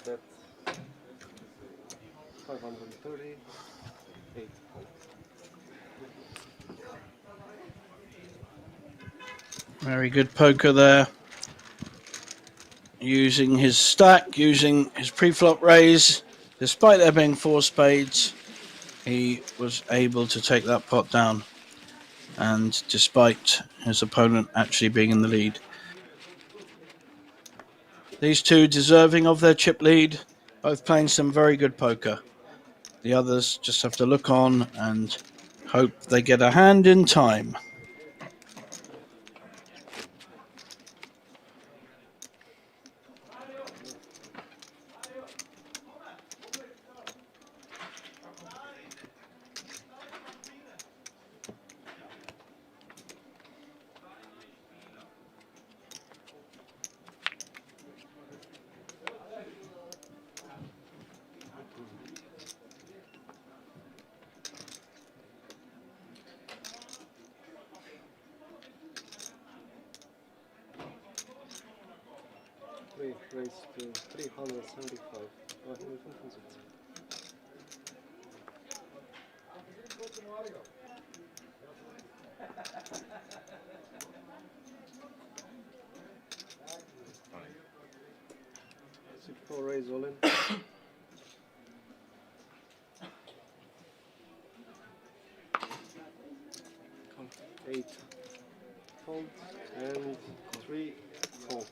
Bet 530. 8. Very good poker there. Using his stack, using his pre-flop raise. Despite there being 4 spades, he was able to take that pot down. And despite his opponent actually being in the lead. These two deserving of their chip lead, both playing some very good poker. The others just have to look on and hope they get a hand in time. raised to 375, 375. Sit for raise all in. 8 fold and 3 fold.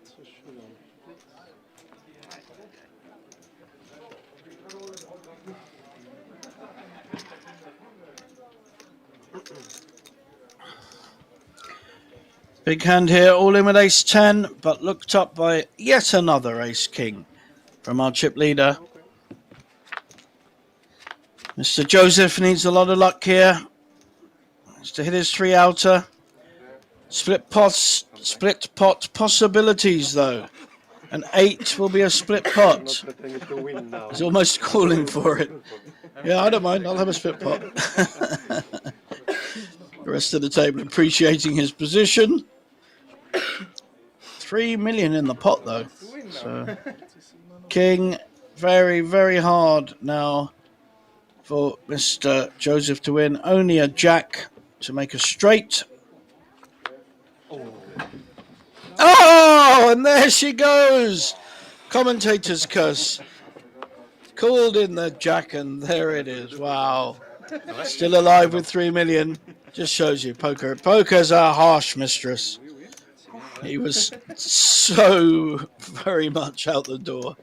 So should Big hand here, all in with ace 10, but looked up by yet another ace king from our chip leader. Mr. Joseph needs a lot of luck here. Has to hit his 3 outer. Split pot possibilities though. An 8 will be a split pot. He's almost calling for it. Yeah, I don't mind. I'll have a split pot. The rest of the table appreciating his position. 3 million in the pot though. So king, very, very hard now for Mr. Joseph to win. Only a jack to make a straight. Oh, and there she goes. Commentator's curse. Called in the jack, and there it is. Wow. Still alive with 3 million. Just shows you poker. Poker's a harsh mistress. He was so very much out the door.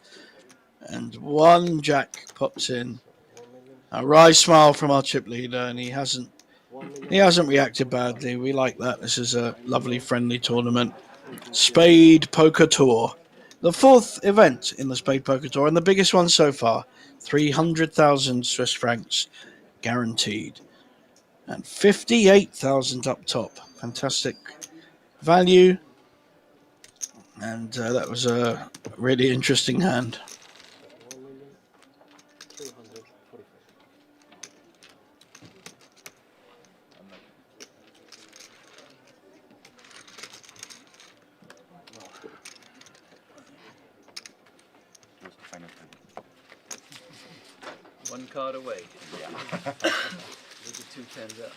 And one jack pops in. A wry smile from our chip leader, and he hasn't reacted badly. We like that. This is a lovely, friendly tournament. Spade Poker Tour. The 4th event in the Spade Poker Tour, and the biggest one so far. 300,000 Swiss francs guaranteed. And 58,000 up top. Fantastic value. And that was a really interesting hand. One card away. Yeah. With the 2 10s out.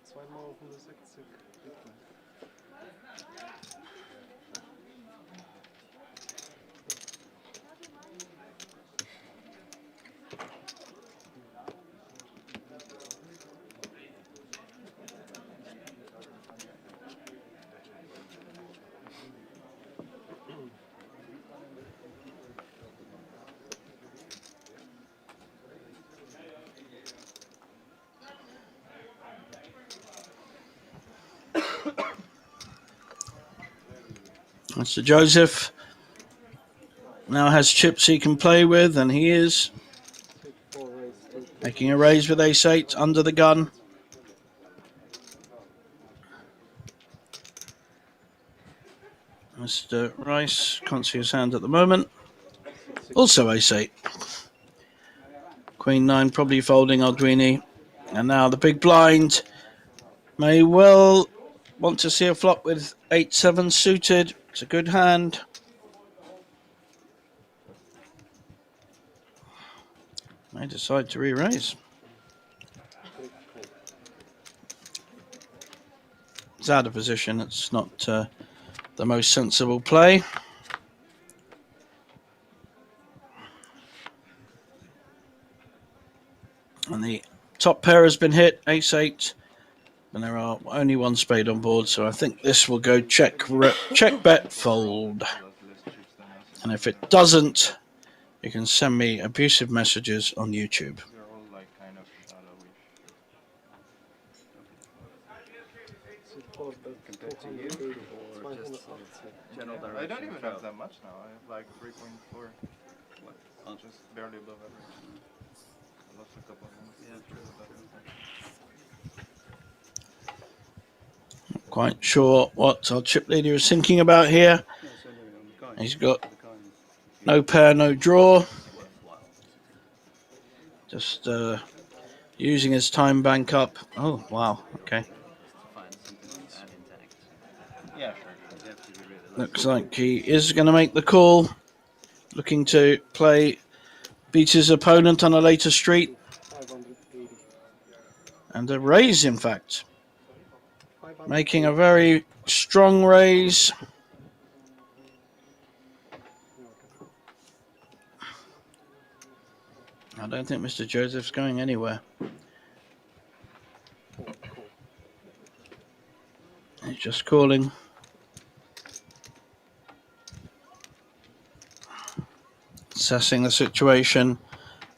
Zweimal auf 160. Mr. Joseph now has chips he can play with, and he is making a raise with ace 8 under the gun. Mr. Rice can't see his hand at the moment. Also ace 8. Queen 9 probably folding Aldrini. And now the big blind may well want to see a flop with 8-7 suited. It's a good hand. May decide to re-raise. It's out of position. It's not the most sensible play. And the top pair has been hit, ace 8. And there are only one spade on board, so I think this will go check bet, fold. And if it doesn't, you can send me abusive messages on YouTube. just general direction. I don't even felt. have that much now. I have like 3.4. Just barely above average. I lost a couple of minutes. Yeah, true. Quite sure what our chip leader is thinking about here. He's got no pair, no draw. Just using his time bank up. Oh, wow. Okay. Yeah, Looks like he is going to make the call. Looking to beat his opponent on a later street. 580. And a raise, in fact. Making a very strong raise. I don't think Mr. Joseph's going anywhere. He's just calling. Assessing the situation,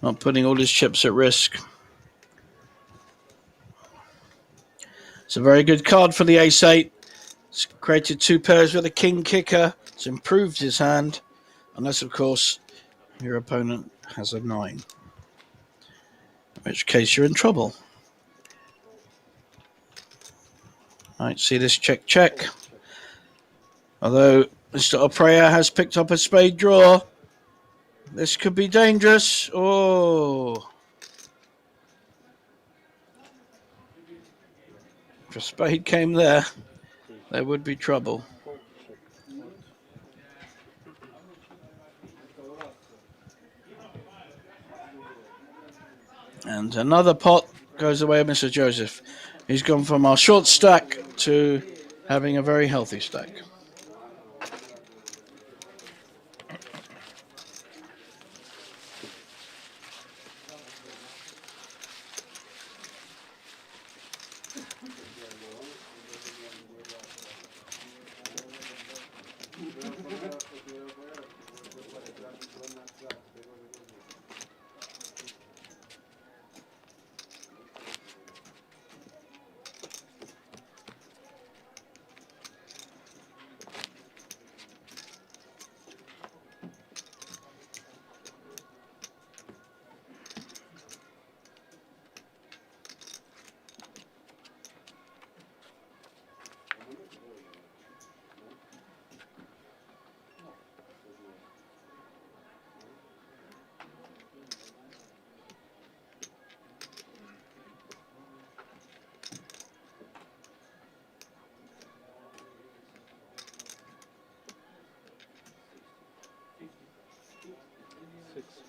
not putting all his chips at risk. It's a very good card for the ace-8. It's created two pairs with a king kicker. It's improved his hand, unless, of course, your opponent has a 9. In which case, you're in trouble. Right, see this check. Although Mr. Oprea has picked up a spade draw, this could be dangerous. Oh. If a spade came there would be trouble. And another pot goes away with Mr. Joseph. He's gone from our short stack to having a very healthy stack.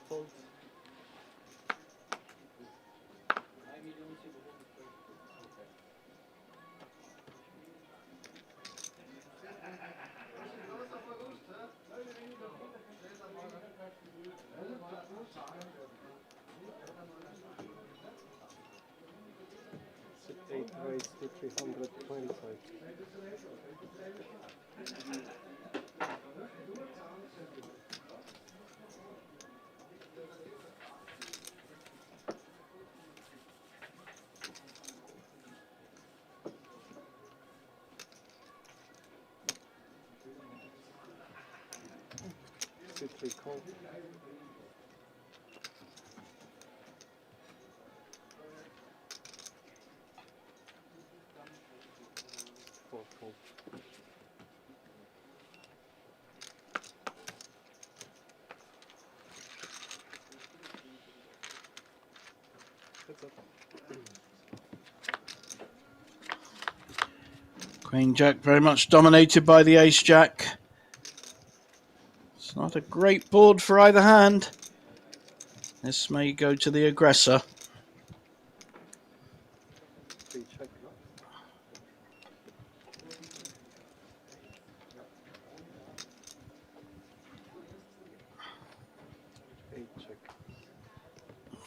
Folds. Eight raised to 325. Three call. Four call. Queen Jack very much dominated by the Ace Jack. It's not a great board for either hand. This may go to the aggressor. Three check. Eight check.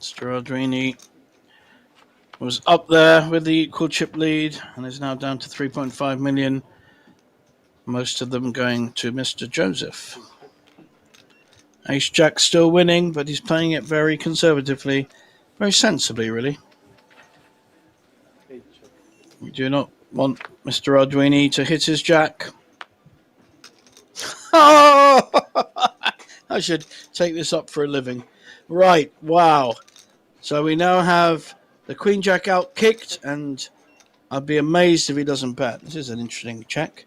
Mr. Ardrini was up there with the equal chip lead and is now down to 3.5 million. Most of them going to Mr. Joseph. Ace Jack still winning, but he's playing it very conservatively, very sensibly, really. We do not want Mr. Ardrini to hit his jack. Oh! I should take this up for a living. Right, wow. So we now have the Queen Jack out kicked, and I'd be amazed if he doesn't bet. This is an interesting check.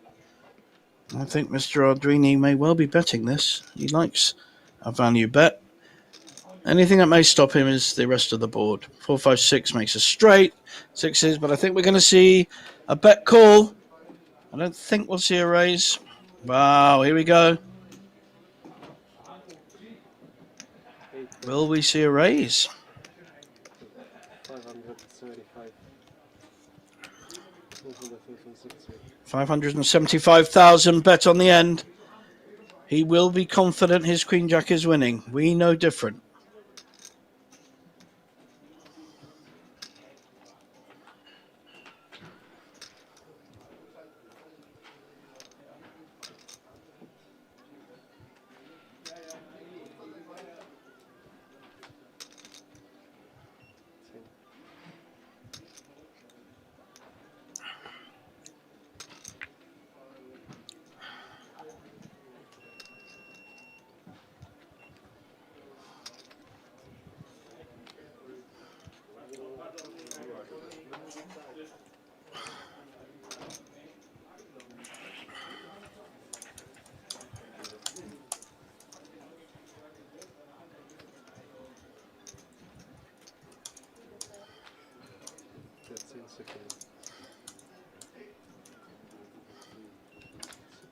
I think Mr. Ardrini may well be betting this. He likes a value bet. Anything that may stop him is the rest of the board. 4, 5, 6 makes a straight. Sixes, but I think we're going to see a bet call. I don't think we'll see a raise. Wow, here we go. Will we see a raise? 575. 575,000 bet on the end. He will be confident his Queen Jack is winning. We know different.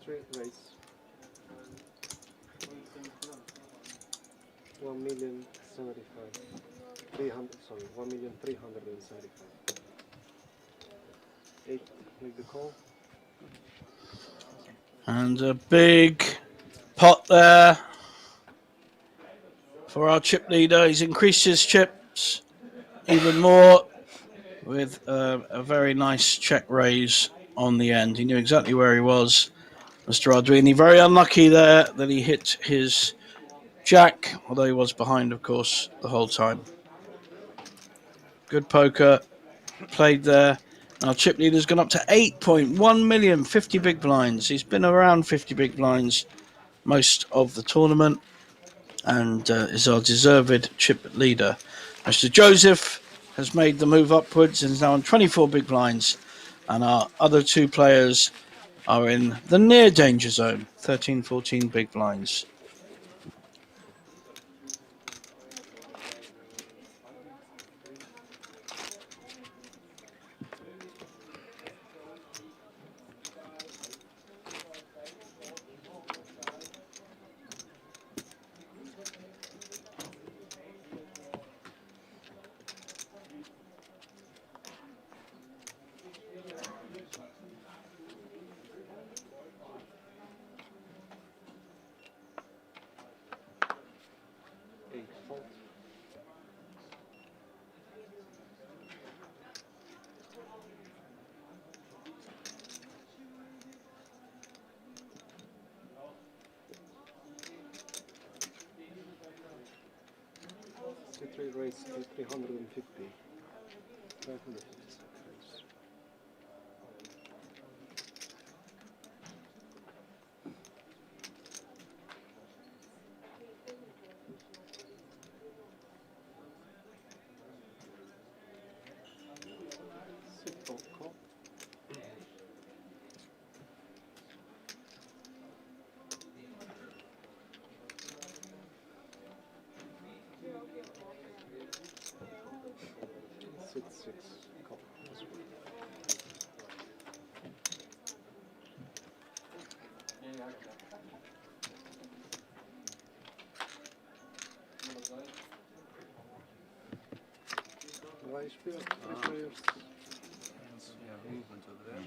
Straight raise. 1,075,000. 1,375,000. 8, make the call. And a big pot there for our chip leader. He's increased his chips even more with a very nice check raise on the end. He knew exactly where he was, Mr. Ardrini. Very unlucky there that he hit his jack, although he was behind, of course, the whole time. Good poker played there. Our chip leader's gone up to 8.1 million, 50 big blinds. He's been around 50 big blinds most of the tournament and is our deserved chip leader. Mr. Joseph has made the move upwards and is now on 24 big blinds. And our other two players are in the near danger zone, 13, 14 big blinds. Straight raise 350. 550 seconds. 6 call. Six call. Why spiel? Players. Yeah, movement over there.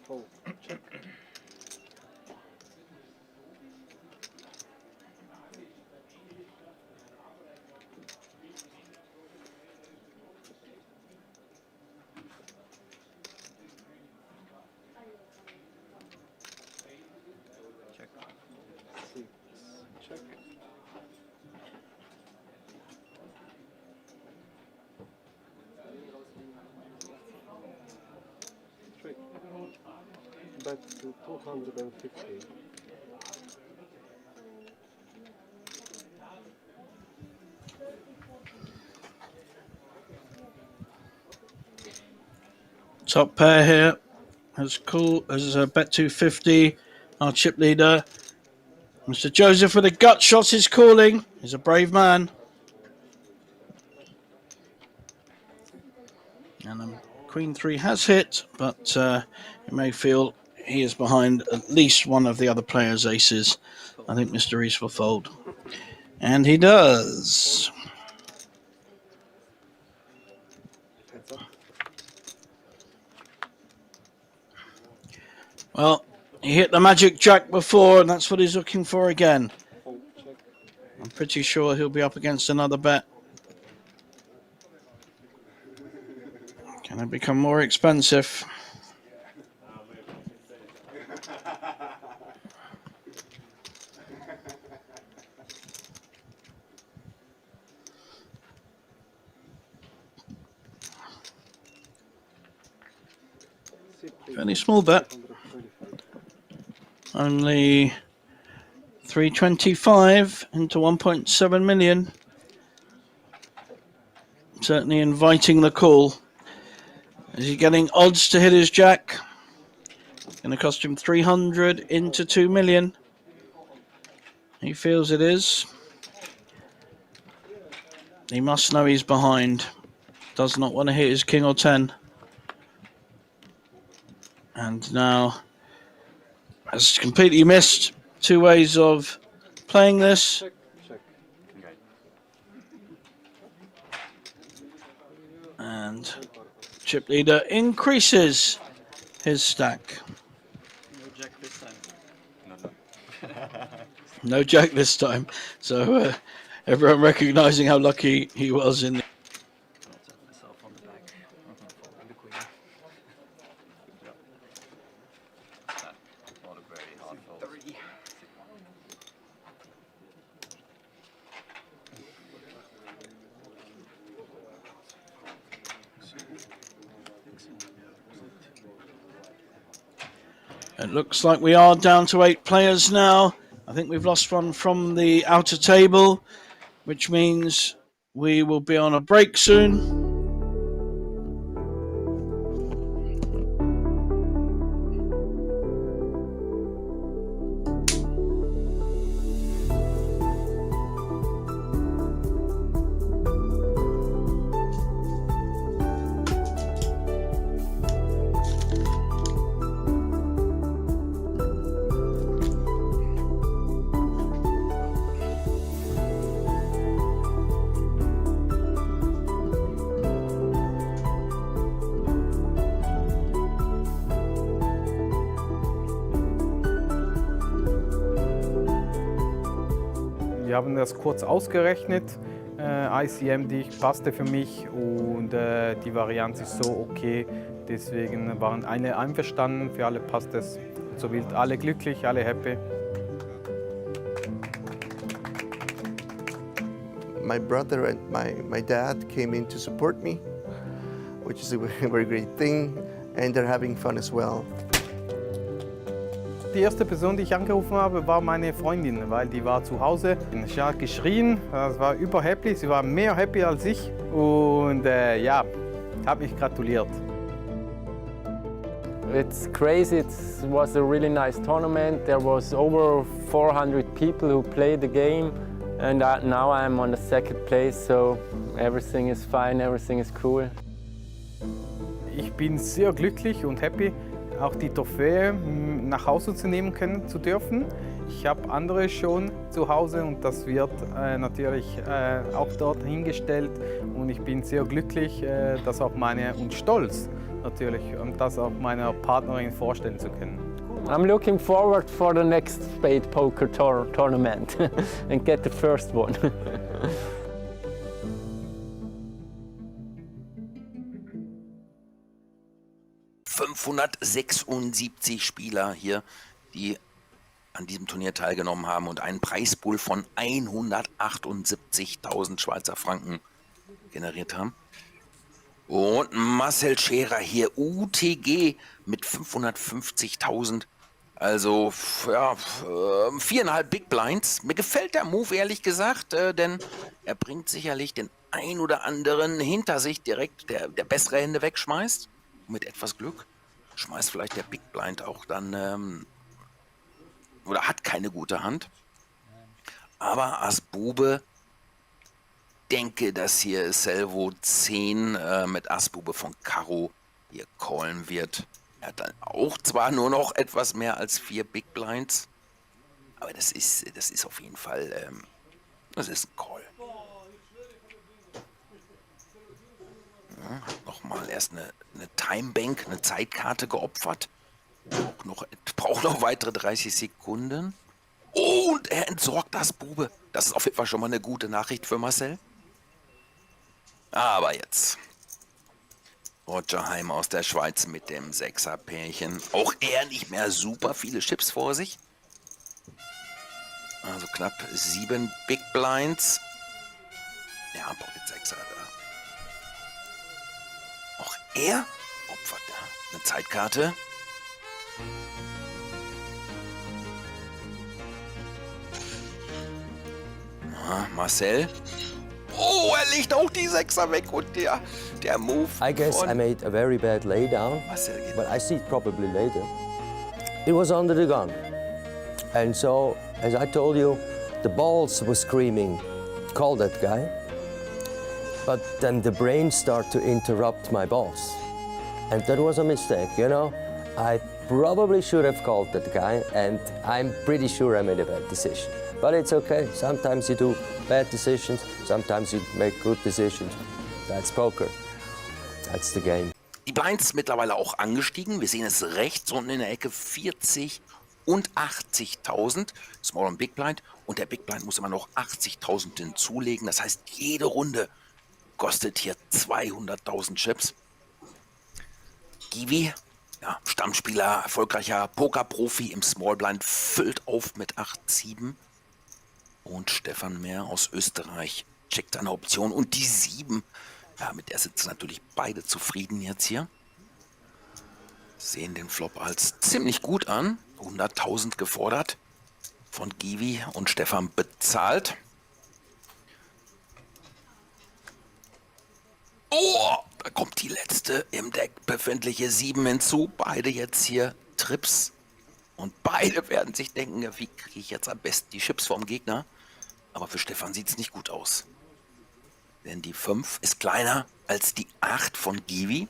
Fold. Check. Check. bet to 250. Top pair here has bet 250. Our chip leader, Mr. Joseph, with a gut shot is calling. He's a brave man. And Queen 3 has hit, but you may feel he is behind at least one of the other players' aces. I think Mr. Reese will fold. And he does. Well, he hit the magic jack before, and that's what he's looking for again. I'm pretty sure he'll be up against another bet. Can it become more expensive? Fairly small bet. Only 325 into 1.7 million. Certainly inviting the call. Is he getting odds to hit his jack? Going to cost him 300 into 2 million. He feels it is. He must know he's behind. Does not want to hit his king or 10. And now has completely missed 2 ways of playing this. And chip leader increases his stack. No jack this time. No jack this time. So everyone recognizing how lucky he was in the... Myself on the back. Folding the queen. Not a very hard fold. 3. It looks like we are down to 8 players now. I think we've lost one from the outer table, which means we will be on a break soon. Wir haben das kurz ausgerechnet. ICM passte für mich und die Varianz ist so okay. Deswegen waren alle einverstanden, für alle passt es. So wird alle glücklich, alle happy. My brother and my dad came in to support me, which is a very great thing, and they're having fun as well. Die erste Person, die ich angerufen habe, war meine Freundin, weil die war zu Hause. Sie hat geschrien, das war überhappy, sie war mehr happy als ich und ja, hat mich gratuliert. It's crazy, it was a really nice tournament. There was over 400 people who played the game and now I'm on the second place, so everything is fine, everything is cool. Ich bin sehr glücklich und happy, auch die Trophäe nach Hause zu nehmen zu dürfen. Ich habe andere schon zu Hause und das wird natürlich auch dort hingestellt und ich bin sehr glücklich, das auch und stolz natürlich, und das auch meiner Partnerin vorstellen zu können. I'm looking forward for the next SpadePoker tournament and get the first one. 576 Spieler hier, die an diesem Turnier teilgenommen haben und einen Preispool von 178.000 Schweizer Franken generiert haben. Und Marcel Scherer hier, UTG mit 550.000. Also, ja, 4,5 Big Blinds. Mir gefällt der Move, ehrlich gesagt, denn er bringt sicherlich den ein oder anderen hinter sich direkt, der bessere Hände wegschmeißt. Und mit etwas Glück schmeißt vielleicht der Big Blind auch dann, oder hat keine gute Hand. Aber Ass Bube, denke, dass hier Selvo 10 mit Ass Bube von Karo hier callen wird. Er hat dann auch zwar nur noch etwas mehr als 4 Big Blinds, aber das ist auf jeden Fall, das ist ein Call. Ja, nochmal erst eine Timebank, eine Zeitkarte geopfert. Braucht noch weitere 30 Sekunden. Oh, und er entsorgt das Bube. Das ist auf jeden Fall schon mal eine gute Nachricht für Marcel. Aber jetzt Roger Heim aus der Schweiz mit dem 6er-Pärchen. Auch er nicht mehr super viele Chips vor sich. Also knapp 7 Big Blinds. Ja, Pocket 6er da. Auch er opfert da eine Zeitkarte. Ja, Marcel. Oh, er legt auch die 6er weg und der Move. I guess I made a very bad laydown, but I see it probably later. It was under the gun. And so, as I told you, the balls were screaming, call that guy. But then the brain started to interrupt my balls. And that was a mistake, you know? I probably should have called that guy, and I'm pretty sure I made a bad decision. But it's okay. Sometimes you do bad decisions, sometimes you make good decisions. That's poker. That's the game. Die Blinds mittlerweile auch angestiegen. Wir sehen es rechts unten in der Ecke 40 und 80.000. Small und Big Blind. Und der Big Blind muss immer noch 80.000 hinzulegen. Das heißt, jede Runde kostet hier 200.000 Chips. Givi, ja, Stammspieler, erfolgreicher Pokerprofi im Small Blind, füllt auf mit 8-7. Und Stefan Mehr aus Österreich checkt eine Option. Und die 7, ja, mit der sitzen natürlich beide zufrieden jetzt hier. Sehen den Flop als ziemlich gut an. 100.000 gefordert von Givi und Stefan bezahlt. Oh, da kommt die letzte im Deck befindliche 7 hinzu. Beide jetzt hier Trips. Und beide werden sich denken, wie kriege ich jetzt am besten die Chips vom Gegner. Aber für Stefan sieht es nicht gut aus. Denn die 5 ist kleiner als die 8 von Givi.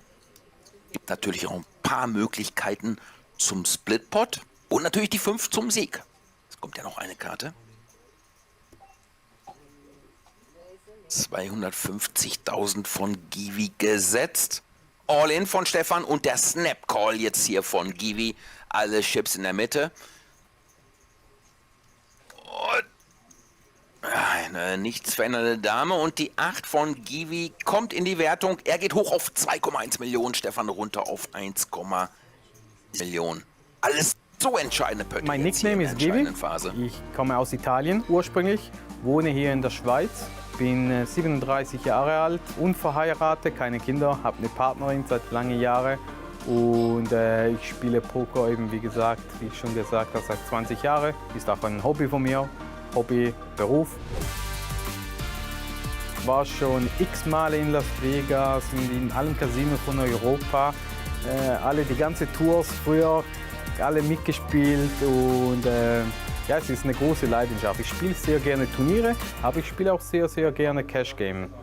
Gibt natürlich auch ein paar Möglichkeiten zum Splitpot. Und natürlich die 5 zum Sieg. Es kommt ja noch eine Karte. 250.000 von Givi gesetzt. All-in von Stefan und der Snap-Call jetzt hier von Givi. Alle Chips in der Mitte. Und eine nichts verändernde Dame. Und die 8 von Givi kommt in die Wertung. Er geht hoch auf 2,1 Millionen. Stefan runter auf 1,1 Millionen. Alles so entscheidende Pötte. Mein Nickname ist Givi. Ich komme aus Italien ursprünglich, wohne hier in der Schweiz. Bin 37 Jahre alt, unverheiratet, keine Kinder, habe eine Partnerin seit langen Jahren und ich spiele Poker eben, wie gesagt, wie ich schon gesagt habe, seit 20 Jahren. Ist auch ein Hobby von mir, Hobby, Beruf. Ich war schon x-mal in Las Vegas, in allen Casinos von Europa, die ganze Tours früher, alle mitgespielt und ja, es ist eine große Leidenschaft. Ich spiele sehr gerne Turniere, aber ich spiele auch sehr, sehr gerne Cash Game.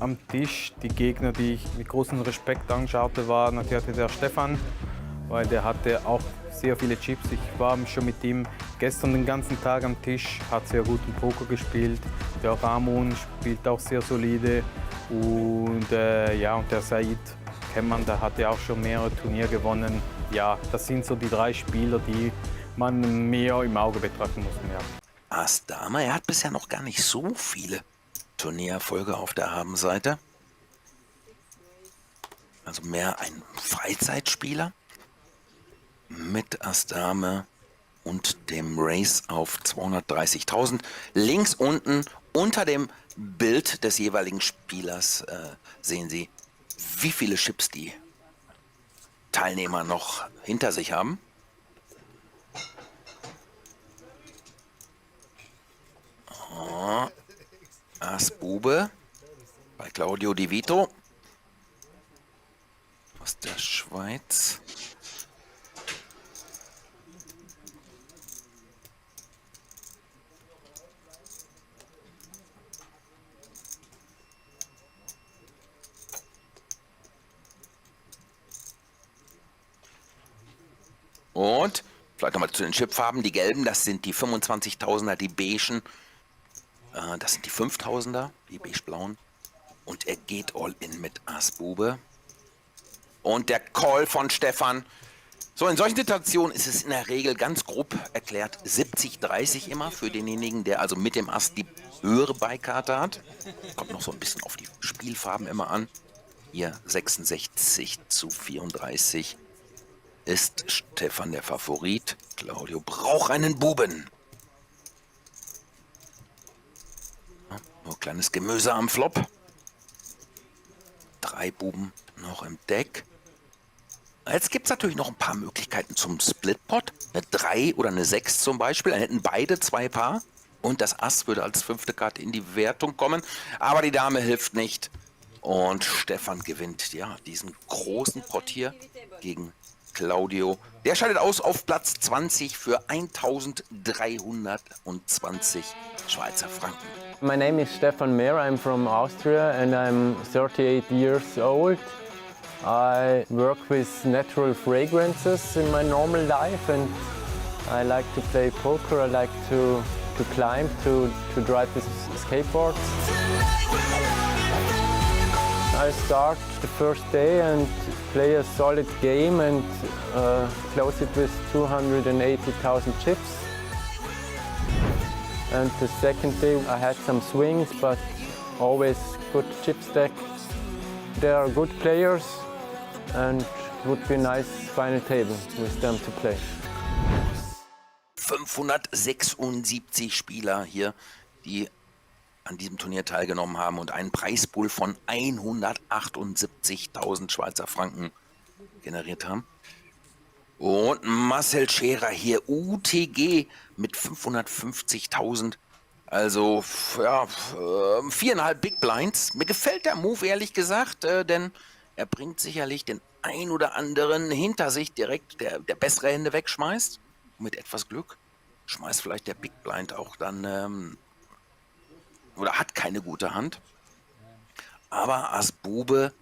Am Tisch die Gegner, die ich mit großem Respekt anschaute, war natürlich der Stefan, weil der hatte auch sehr viele Chips. Ich war schon mit ihm gestern den ganzen Tag am Tisch, hat sehr guten Poker gespielt. Der Ramon spielt auch sehr solide und ja, und der Said kennt man, der hatte auch schon mehrere Turniere gewonnen. Ja, das sind so die 3 Spieler, die man mehr im Auge betrachten muss. Ja. Ass Dame, er hat bisher noch gar nicht so viele Turniererfolge auf der Habenseite. Also mehr ein Freizeitspieler mit Ass Dame und dem Race auf 230.000. Links unten Unter dem Bild des jeweiligen Spielers sehen Sie, wie viele Chips die Teilnehmer noch hinter sich haben. Oh, Ass Bube bei Claudio Di Vito aus der Schweiz. Und vielleicht nochmal zu den Chipfarben. Die gelben, das sind die 25.000er, die beigen, das sind die 5.000er, die beige-blauen. Und er geht all in mit Ass Bube. Und der Call von Stefan. So, in solchen Situationen ist es in der Regel ganz grob erklärt 70-30 immer für denjenigen, der also mit dem Ass die höhere Beikarte hat. Kommt noch so ein bisschen auf die Spielfarben immer an. Hier 66-34 ist Stefan der Favorit. Claudio braucht einen Buben. Nur kleines Gemüse am Flop. 3 Buben noch im Deck. Jetzt gibt es natürlich noch ein paar Möglichkeiten zum Splitpot. Eine 3 oder eine 6 zum Beispiel. Dann hätten beide 2 Paar. Und das Ass würde als 5. Karte in die Wertung kommen. Aber die Dame hilft nicht. Und Stefan gewinnt ja diesen großen Pot hier gegen Claudio. Der scheidet aus auf Platz 20 für 1.320 Schweizer Franken. My name is Stefan Mehr. I'm from Austria and I'm 38 years old. I work with natural fragrances in my normal life and I like to play poker. I like to climb, to drive with skateboards. I start the first day and play a solid game and close it with 280,000 chips. And the second day I had some swings, but always good chip stack. They are good players and would be a nice final table with them to play. 576 Spieler hier, die an diesem Turnier teilgenommen haben und einen Preispool von 178.000 Schweizer Franken generiert haben. Und Marcel Scherer hier, UTG mit 550.000. Also ja, 4,5 Big Blinds. Mir gefällt der Move ehrlich gesagt, denn er bringt sicherlich den ein oder anderen hinter sich direkt, der bessere Hände wegschmeißt. Mit etwas Glück schmeißt vielleicht der Big Blind auch dann oder hat keine gute Hand. Aber Ass Bube,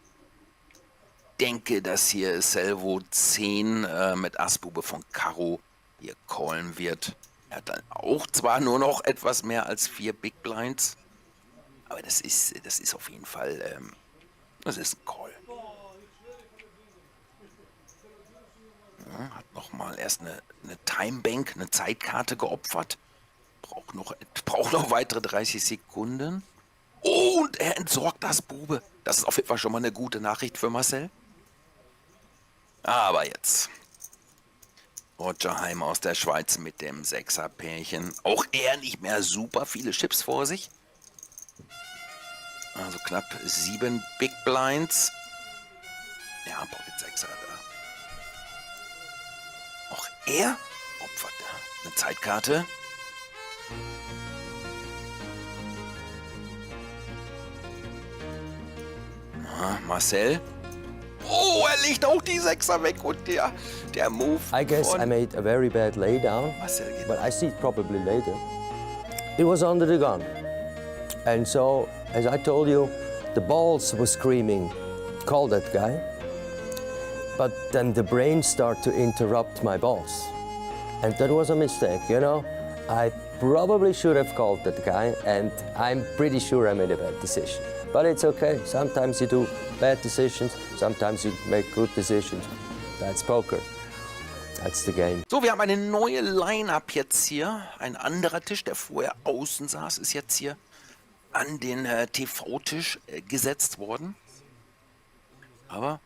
denke, dass hier Selvo 10 mit Ass Bube von Karo hier callen wird. Er hat dann auch zwar nur noch etwas mehr als 4 Big Blinds, aber das ist auf jeden Fall, das ist ein Call. Ja, hat nochmal erst eine Timebank, eine Zeitkarte geopfert. Braucht noch weitere 30 Sekunden. Und er entsorgt Ass Bube. Das ist auf jeden Fall schon mal eine gute Nachricht für Marcel. Aber jetzt Roger Heim aus der Schweiz mit dem 6er-Pärchen. Auch er nicht mehr super viele Chips vor sich. Also knapp 7 Big Blinds. Ja, Pocket 6er da. Auch er opfert eine Zeitkarte. Na, Marcel. Oh, er legt auch die 6er weg und der Move. I guess I made a very bad laydown, but I see it probably later. It was under the gun. And so, as I told you, the balls were screaming, call that guy. But then the brain started to interrupt my balls. And that was a mistake, you know. I probably should have called that guy, and I'm pretty sure I made a bad decision. But it's okay. Sometimes you do bad decisions, sometimes you make good decisions. That's poker. That's the game. So, wir haben eine neue Line-Up jetzt hier. Ein anderer Tisch, der vorher außen saß, ist jetzt hier an den TV-Tisch gesetzt worden. Aber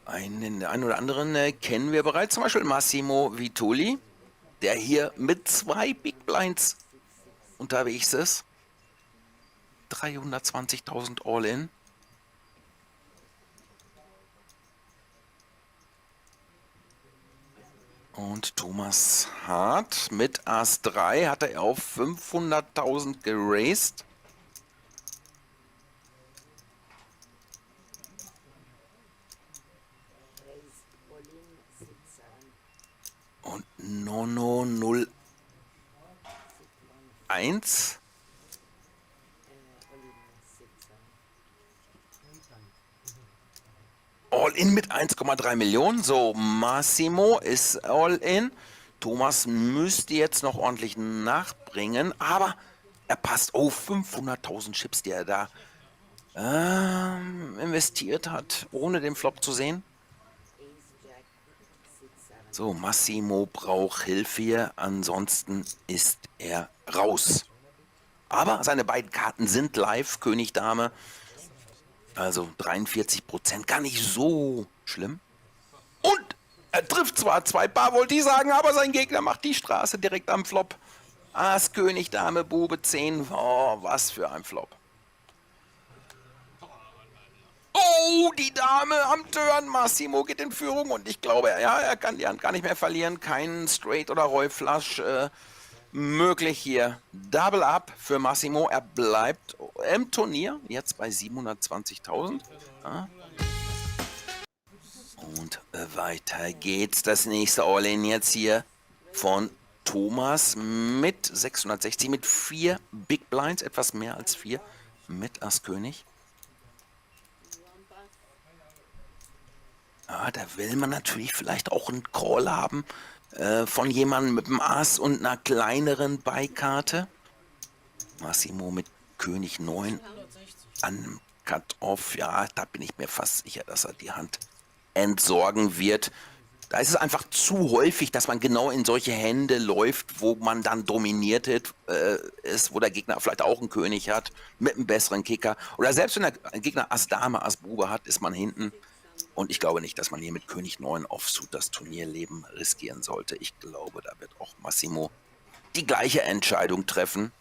einen oder anderen kennen wir bereits. Zum Beispiel Massimo Vitoli, der hier mit 2 Big Blinds unterwegs ist. 320.000 All-In. Und Thomas Hart mit Ass 3 hat er auf 500.000 geraced. Und Nono 01. All-in mit 1,3 Millionen. So, Massimo ist All-in. Thomas müsste jetzt noch ordentlich nachbringen, aber er passt auf 500.000 Chips, die er da investiert hat, ohne den Flop zu sehen. So, Massimo braucht Hilfe hier, ansonsten ist er raus. Aber seine beiden Karten sind live, König, Dame. Also 43%, gar nicht so schlimm. Und er trifft zwar 2 Paar, wollte ich sagen, aber sein Gegner macht die Straße direkt am Flop. Ass, König, Dame, Bube, 10. Oh, was für ein Flop. Oh, die Dame am Turn. Massimo geht in Führung und ich glaube, ja, er kann die Hand gar nicht mehr verlieren. Kein Straight oder Rollflush möglich hier. Double Up für Massimo. Er bleibt im Turnier jetzt bei 720.000. Ja. Und weiter geht's. Das nächste All-In jetzt hier von Thomas mit 660, mit 4 Big Blinds, etwas mehr als 4 mit Ass König. Ja, da will man natürlich vielleicht auch einen Call haben von jemandem mit dem Ass und einer kleineren Beikarte. Massimo mit König 9 an Cut-Off. Ja, da bin ich mir fast sicher, dass er die Hand entsorgen wird. Da ist es einfach zu häufig, dass man genau in solche Hände läuft, wo man dann dominiert ist, wo der Gegner vielleicht auch einen König hat, mit einem besseren Kicker. Oder selbst wenn der Gegner Ass Dame, Ass Bube hat, ist man hinten. Und ich glaube nicht, dass man hier mit König 9 Offsuit das Turnierleben riskieren sollte. Ich glaube, da wird auch Massimo die gleiche Entscheidung treffen.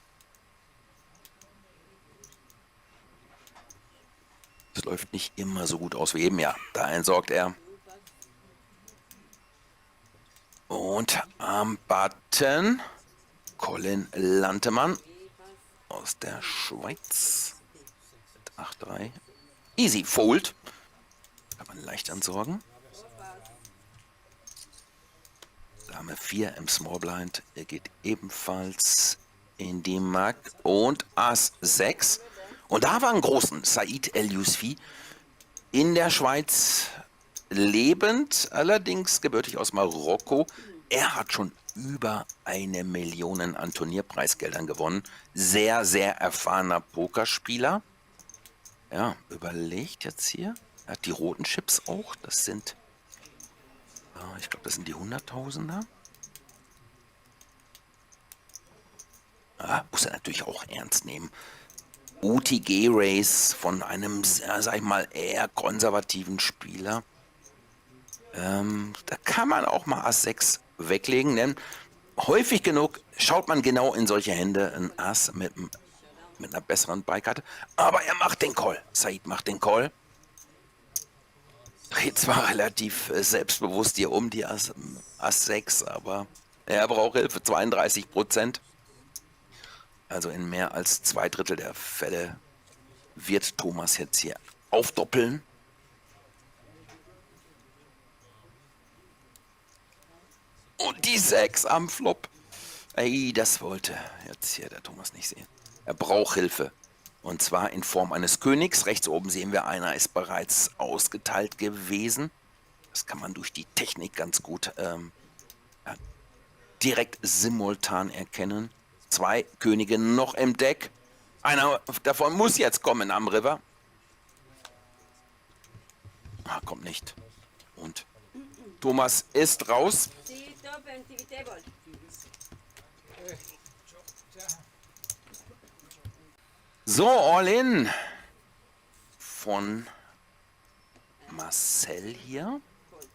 Es läuft nicht immer so gut aus wie eben. Ja, da entsorgt er. Und am Button Colin Lantemann aus der Schweiz. Mit 8-3. Easy Fold. Kann man leicht entsorgen. Dame 4 im Small Blind. Er geht ebenfalls in die Mark. Und Ass 6. Und da war ein großen Said El-Yousfi in der Schweiz lebend, allerdings gebürtig aus Marokko. Er hat schon über 1 Million an Turnierpreisgeldern gewonnen. Sehr, sehr erfahrener Pokerspieler. Ja, überlegt jetzt hier. Er hat die roten Chips auch. Das sind, ich glaube, das sind die 100.000er. Muss er natürlich auch ernst nehmen. UTG-Race von einem, sag ich mal, eher konservativen Spieler. Da kann man auch mal Ass 6 weglegen, denn häufig genug schaut man genau in solche Hände, ein Ass mit einer besseren Beikarte. Aber er macht den Call. Said macht den Call. Dreht zwar relativ selbstbewusst hier um die Ass 6, aber er braucht Hilfe, 32%. Also in mehr als 2/3 der Fälle wird Thomas jetzt hier aufdoppeln. Und die 6 am Flop. Ey, das wollte jetzt hier der Thomas nicht sehen. Er braucht Hilfe. Und zwar in Form eines Königs. Rechts oben sehen wir, einer ist bereits ausgeteilt gewesen. Das kann man durch die Technik ganz gut direkt simultan erkennen. 2 Könige noch im Deck. Einer davon muss jetzt kommen am River. Kommt nicht. Und Thomas ist raus. So, All-In von Marcel hier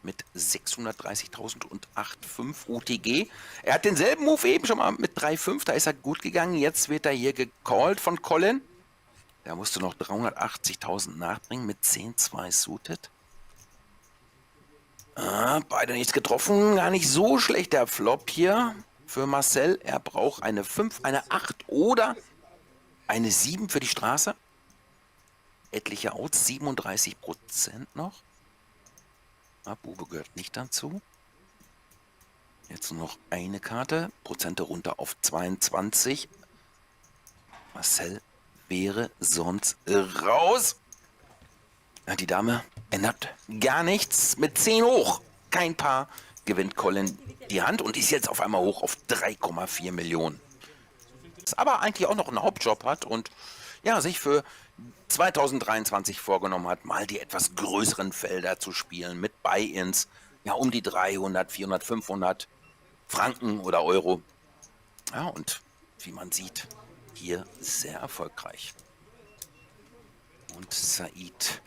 mit 630.000 und 8,5 UTG. Er hat denselben Move eben schon mal mit 3,5, da ist er gut gegangen. Jetzt wird er hier gecallt von Colin. Da musst du noch 380.000 nachbringen mit 10-2 suited. Beide nichts getroffen. Gar nicht so schlecht der Flop hier für Marcel. Er braucht eine 5, eine 8 oder eine 7 für die Straße. Etliche Outs, 37% noch. Bube gehört nicht dazu. Jetzt nur noch eine Karte. Prozente runter auf 22. Marcel wäre sonst raus. Ja, die Dame ändert gar nichts. Mit 10 hoch. Kein Paar. Gewinnt Colin die Hand und ist jetzt auf einmal hoch auf 3,4 Millionen. Das aber eigentlich auch noch einen Hauptjob hat und ja, sich für 2023 vorgenommen hat, mal die etwas größeren Felder zu spielen mit Buy-ins. Ja, um die 300, 400, 500 Franken oder Euro. Ja, und wie man sieht, hier sehr erfolgreich. Und Said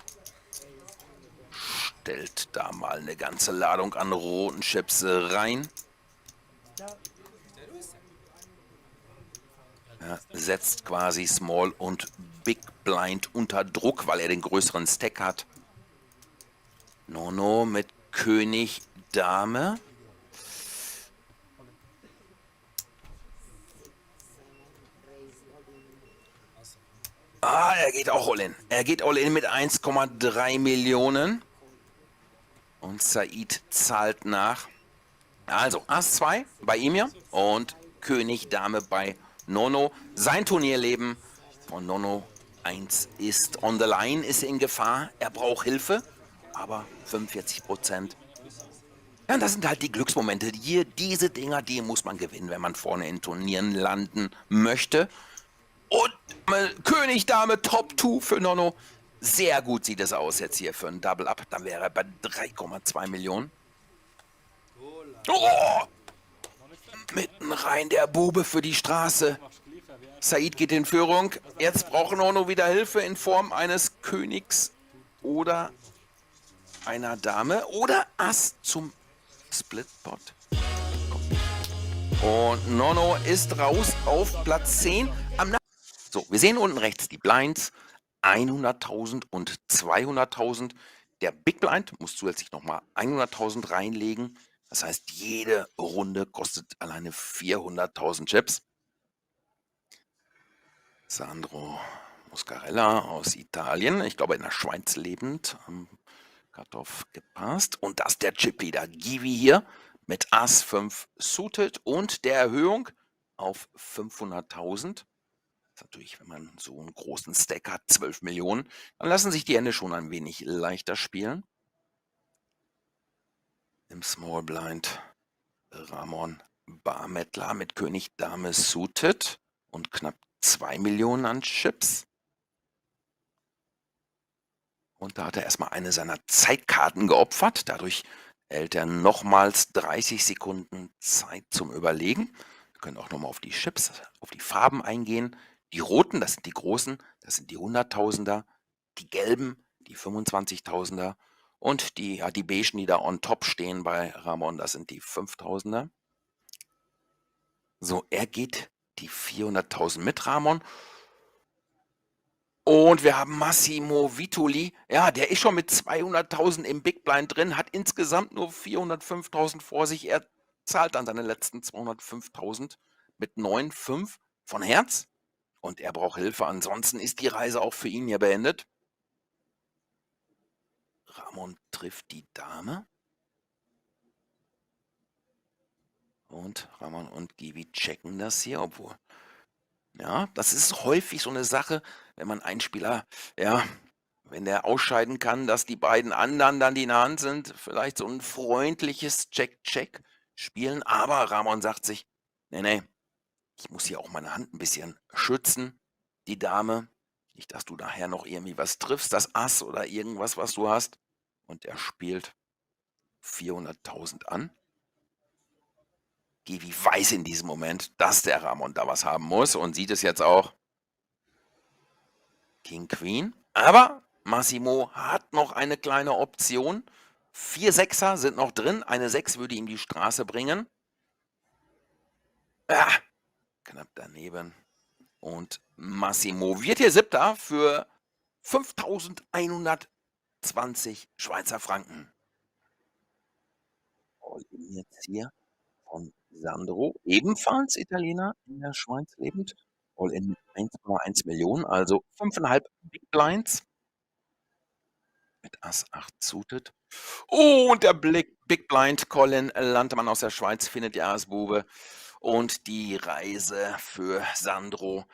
stellt da mal eine ganze Ladung an roten Chips rein. Er setzt quasi Small und Big Blind unter Druck, weil er den größeren Stack hat. Nono mit König, Dame. Er geht auch all in. Er geht all in mit 1,3 Millionen. Und Said zahlt nach. Also Ass 2 bei ihm ja und König, Dame bei Nono. Sein Turnierleben von Nono 1 ist on the line, ist in Gefahr. Er braucht Hilfe, aber 45%. Ja, das sind halt die Glücksmomente. Hier, diese Dinger, die muss man gewinnen, wenn man vorne in Turnieren landen möchte. Und König, Dame, Top 2 für Nono. Sehr gut sieht es aus jetzt hier für ein Double-Up. Dann wäre er bei 3,2 Millionen. Oh! Mitten rein der Bube für die Straße. Said geht in Führung. Jetzt braucht Nono wieder Hilfe in Form eines Königs oder einer Dame oder Ass zum Splitpot. Und Nono ist raus auf Platz 10. So, wir sehen unten rechts die Blinds. 100.000 und 200.000. Der Big Blind muss zusätzlich nochmal 100.000 reinlegen. Das heißt, jede Runde kostet alleine 400.000 Chips. Sandro Muscarella aus Italien, ich glaube in der Schweiz lebend, Cut-off gepasst. Und das der Chip wieder. Givi hier mit Ass 5 suited und der Erhöhung auf 500.000. Natürlich, wenn man so einen großen Stack hat, 12 Millionen, dann lassen sich die Hände schon ein wenig leichter spielen. Im Small Blind Ramon Barmettler mit König Dame suited und knapp 2 Millionen an Chips. Und da hat er erstmal eine seiner Zeitkarten geopfert. Dadurch erhält er nochmals 30 Sekunden Zeit zum Überlegen. Wir können auch nochmal auf die Chips, auf die Farben eingehen. Die roten, das sind die großen, das sind die 100.000er. Die gelben, die 25.000er. Und die beigen, die da on top stehen bei Ramon, das sind die 5.000er. So, er geht die 400.000 mit Ramon. Und wir haben Massimo Vitoli. Ja, der ist schon mit 200.000 im Big Blind drin, hat insgesamt nur 405.000 vor sich. Er zahlt dann seine letzten 205.000 mit 9,5 von Herz. Und er braucht Hilfe, ansonsten ist die Reise auch für ihn hier beendet. Ramon trifft die Dame. Und Ramon und Givi checken das hier, obwohl... Ja, das ist häufig so eine Sache, wenn man einen Spieler, ja, wenn der ausscheiden kann, dass die beiden anderen dann die in der Hand sind, vielleicht so ein freundliches Check-Check spielen. Aber Ramon sagt sich, nee, ich muss hier auch meine Hand ein bisschen schützen, die Dame. Nicht, dass du nachher noch irgendwie was triffst, das Ass oder irgendwas, was du hast. Und er spielt 400.000 an. Givi weiß in diesem Moment, dass der Ramon da was haben muss und sieht es jetzt auch. King Queen. Aber Massimo hat noch eine kleine Option. 4 Sechser sind noch drin. Eine 6 würde ihm die Straße bringen. Knapp daneben. Und Massimo wird hier Siebter für 5.120 Schweizer Franken. All-in jetzt hier von Sandro, ebenfalls Italiener in der Schweiz lebend. All-in 1,1 Millionen, also 5,5 Big Blinds. Mit Ass 8 suited. Oh, und der Big Blind Colin Landemann aus der Schweiz findet die Aasbube. Und die Reise für Sandro,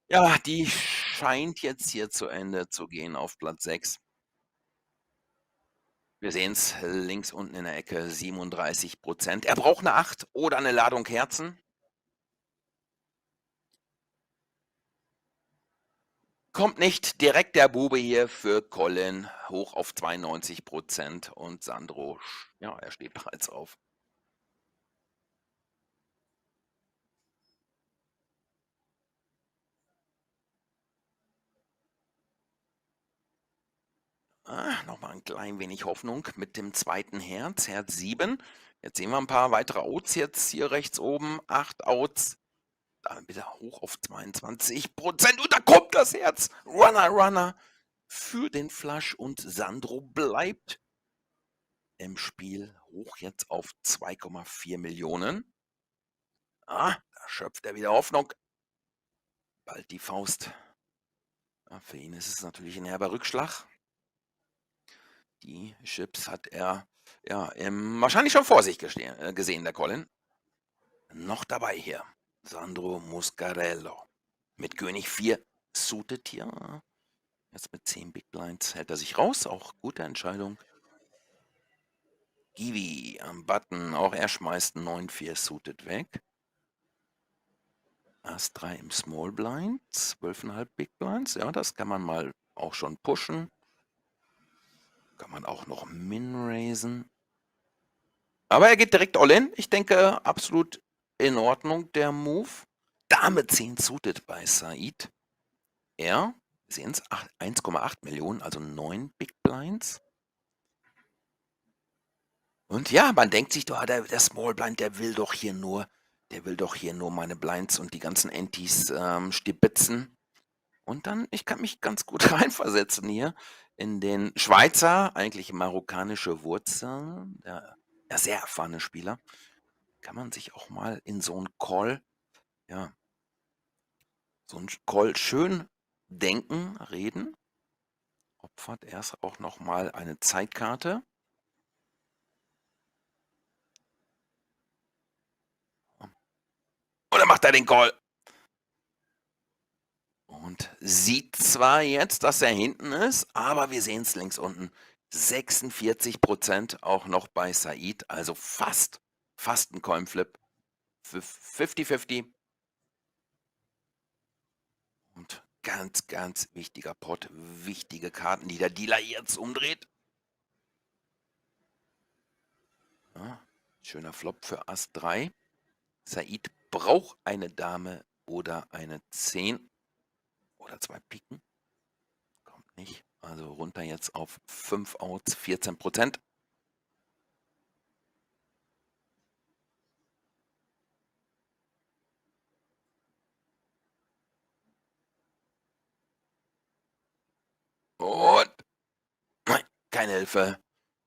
ja, die scheint jetzt hier zu Ende zu gehen auf Platz 6. Wir sehen es links unten in der Ecke, 37%. Er braucht eine 8 oder eine Ladung Herzen. Kommt nicht direkt der Bube hier für Colin hoch auf 92% und Sandro, ja, er steht bereits auf. Nochmal ein klein wenig Hoffnung mit dem zweiten Herz, Herz 7. Jetzt sehen wir ein paar weitere Outs jetzt hier rechts oben. 8 Outs. Dann bitte hoch auf 22%. Und da kommt das Herz. Runner für den Flush und Sandro bleibt im Spiel hoch jetzt auf 2,4 Millionen. Da schöpft er wieder Hoffnung. Bald die Faust. Ja, für ihn ist es natürlich ein herber Rückschlag. Die Chips hat er ja wahrscheinlich schon vor sich gesehen, der Colin. Noch dabei hier. Sandro Muscarello. Mit König 4 suited hier. Jetzt mit 10 Big Blinds hält er sich raus. Auch gute Entscheidung. Givi am Button. Auch er schmeißt 9-4 suited weg. Ass 3 im Small Blind. 12,5 Big Blinds. Ja, das kann man mal auch schon pushen. Kann man auch noch min-raisen. Aber er geht direkt all in. Ich denke, absolut in Ordnung, der Move. Dame 10 suited bei Said. Er, wir sehen es, 1,8 Millionen, also 9 Big Blinds. Und ja, man denkt sich doch, der Small Blind, der will doch hier nur meine Blinds und die ganzen Antis stibitzen. Und dann, ich kann mich ganz gut reinversetzen hier in den Schweizer, eigentlich marokkanische Wurzeln, der sehr erfahrene Spieler. Kann man sich auch mal in so einen Call, ja, schön denken, reden. Opfert erst auch nochmal eine Zeitkarte. Oder macht er den Call? Und sieht zwar jetzt, dass er hinten ist, aber wir sehen es links unten. 46% auch noch bei Said, also fast ein Coinflip. Für 50-50. Und ganz, ganz wichtiger Pot, wichtige Karten, die der Dealer jetzt umdreht. Ja, schöner Flop für Ass 3. Said braucht eine Dame oder eine 10 oder 2 Piken. Kommt nicht. Also runter jetzt auf 5 Outs, 14%. Und nein, keine Hilfe.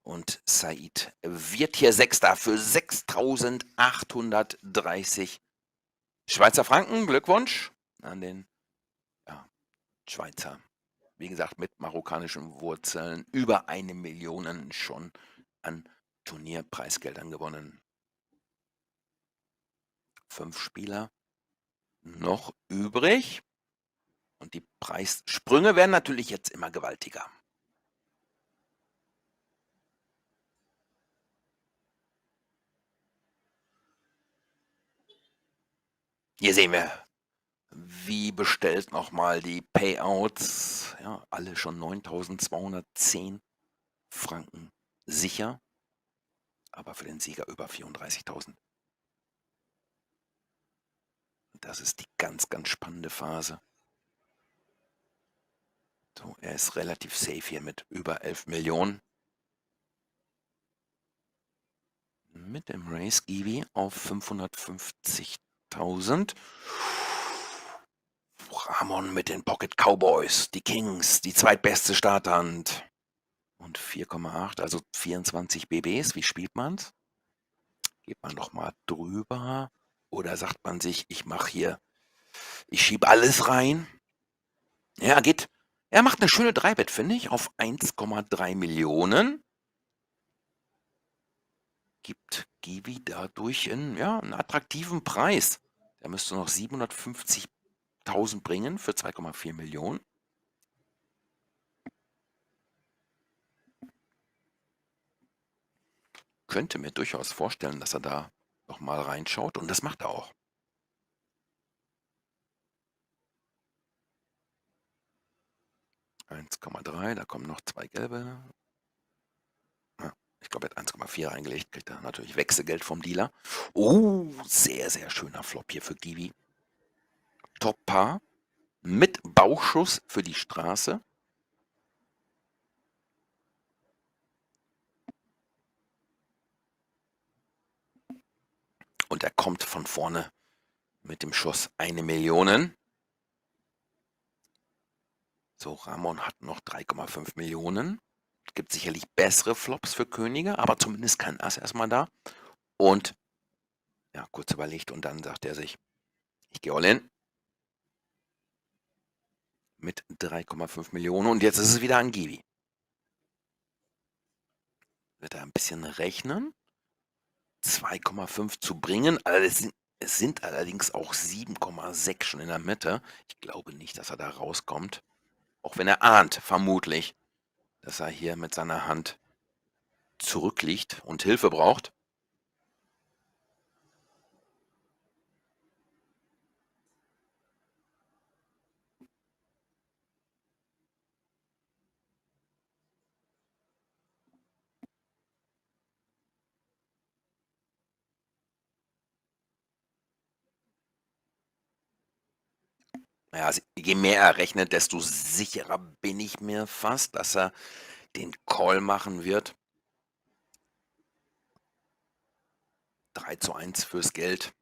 Und Said wird hier Sechster für 6.830 Schweizer Franken. Glückwunsch an den Schweizer. Wie gesagt, mit marokkanischen Wurzeln. Über 1 Million schon an Turnierpreisgeldern gewonnen. 5 Spieler noch übrig. Und die Preissprünge werden natürlich jetzt immer gewaltiger. Hier sehen wir, wie bestellt nochmal die Payouts. Ja, alle schon 9.210 Franken sicher. Aber für den Sieger über 34.000. Das ist die ganz, ganz spannende Phase. So, er ist relativ safe hier mit über 11 Millionen. Mit dem Race Givi auf 550.000. Ramon mit den Pocket Cowboys, die Kings, die zweitbeste Starthand. Und 4,8, also 24 BBs. Wie spielt man's? Geht man noch mal drüber? Oder sagt man sich, ich schiebe alles rein? Ja, geht. Er macht eine schöne 3-Bet, finde ich, auf 1,3 Millionen. Gibt Givi dadurch einen attraktiven Preis. Der müsste noch 750.000 bringen für 2,4 Millionen. Könnte mir durchaus vorstellen, dass er da noch mal reinschaut, und das macht er auch. $1,3, da kommen noch 2 gelbe. Ja, ich glaube, er hat 1,4 reingelegt, kriegt er natürlich Wechselgeld vom Dealer. Oh, sehr, sehr schöner Flop hier für Givi. Top-Paar mit Bauchschuss für die Straße. Und er kommt von vorne mit dem Schuss 1 Million. So, Ramon hat noch 3,5 Millionen. Gibt sicherlich bessere Flops für Könige, aber zumindest kein Ass erstmal da. Und ja, kurz überlegt, und dann sagt er sich, ich gehe all in. Mit 3,5 Millionen. Und jetzt ist es wieder an Givi. Wird er ein bisschen rechnen. 2,5 zu bringen. Es sind allerdings auch 7,6 schon in der Mitte. Ich glaube nicht, dass er da rauskommt. Auch wenn er ahnt, vermutlich, dass er hier mit seiner Hand zurückliegt und Hilfe braucht. Ja, also je mehr er rechnet, desto sicherer bin ich mir fast, dass er den Call machen wird. 3:1 fürs Geld.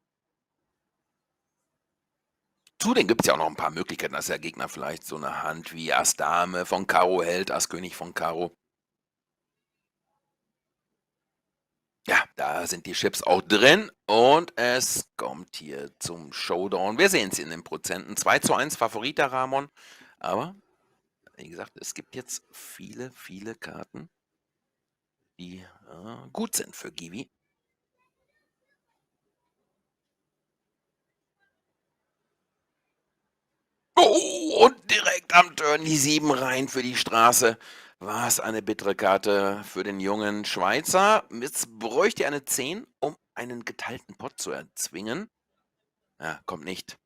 Zudem gibt es ja auch noch ein paar Möglichkeiten, dass der Gegner vielleicht so eine Hand wie Ass Dame von Karo hält, Ass König von Karo. Ja, da sind die Chips auch drin und es kommt hier zum Showdown. Wir sehen es in den Prozenten. 2:1 Favorit der Ramon, aber wie gesagt, es gibt jetzt viele, viele Karten, die gut sind für Givi. Oh, und direkt am Turn die 7 rein für die Straße. Was eine bittere Karte für den jungen Schweizer. Jetzt bräuchte er eine 10, um einen geteilten Pot zu erzwingen. Ja, kommt nicht.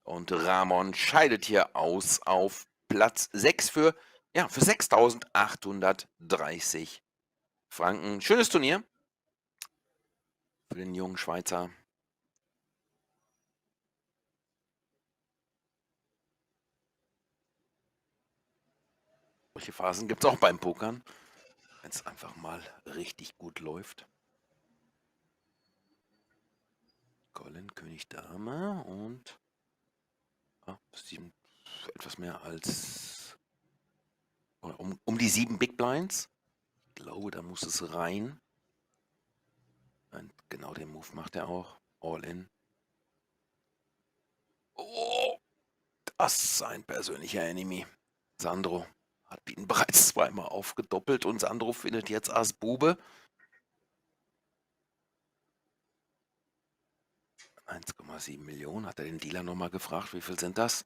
Und Ramon scheidet hier aus auf Platz 6 für 6.830 Franken. Schönes Turnier für den jungen Schweizer. Solche Phasen gibt es auch beim Pokern, wenn es einfach mal richtig gut läuft. Colin, König, Dame und etwas mehr als um die 7 Big Blinds. Ich glaube, da muss es rein. Und genau den Move macht er auch. All in. Oh, das ist sein persönlicher Enemy. Sandro hat ihn bereits zweimal aufgedoppelt und Sandro findet jetzt Ass Bube. 1,7 Millionen. Hat er den Dealer nochmal gefragt, wie viel sind das?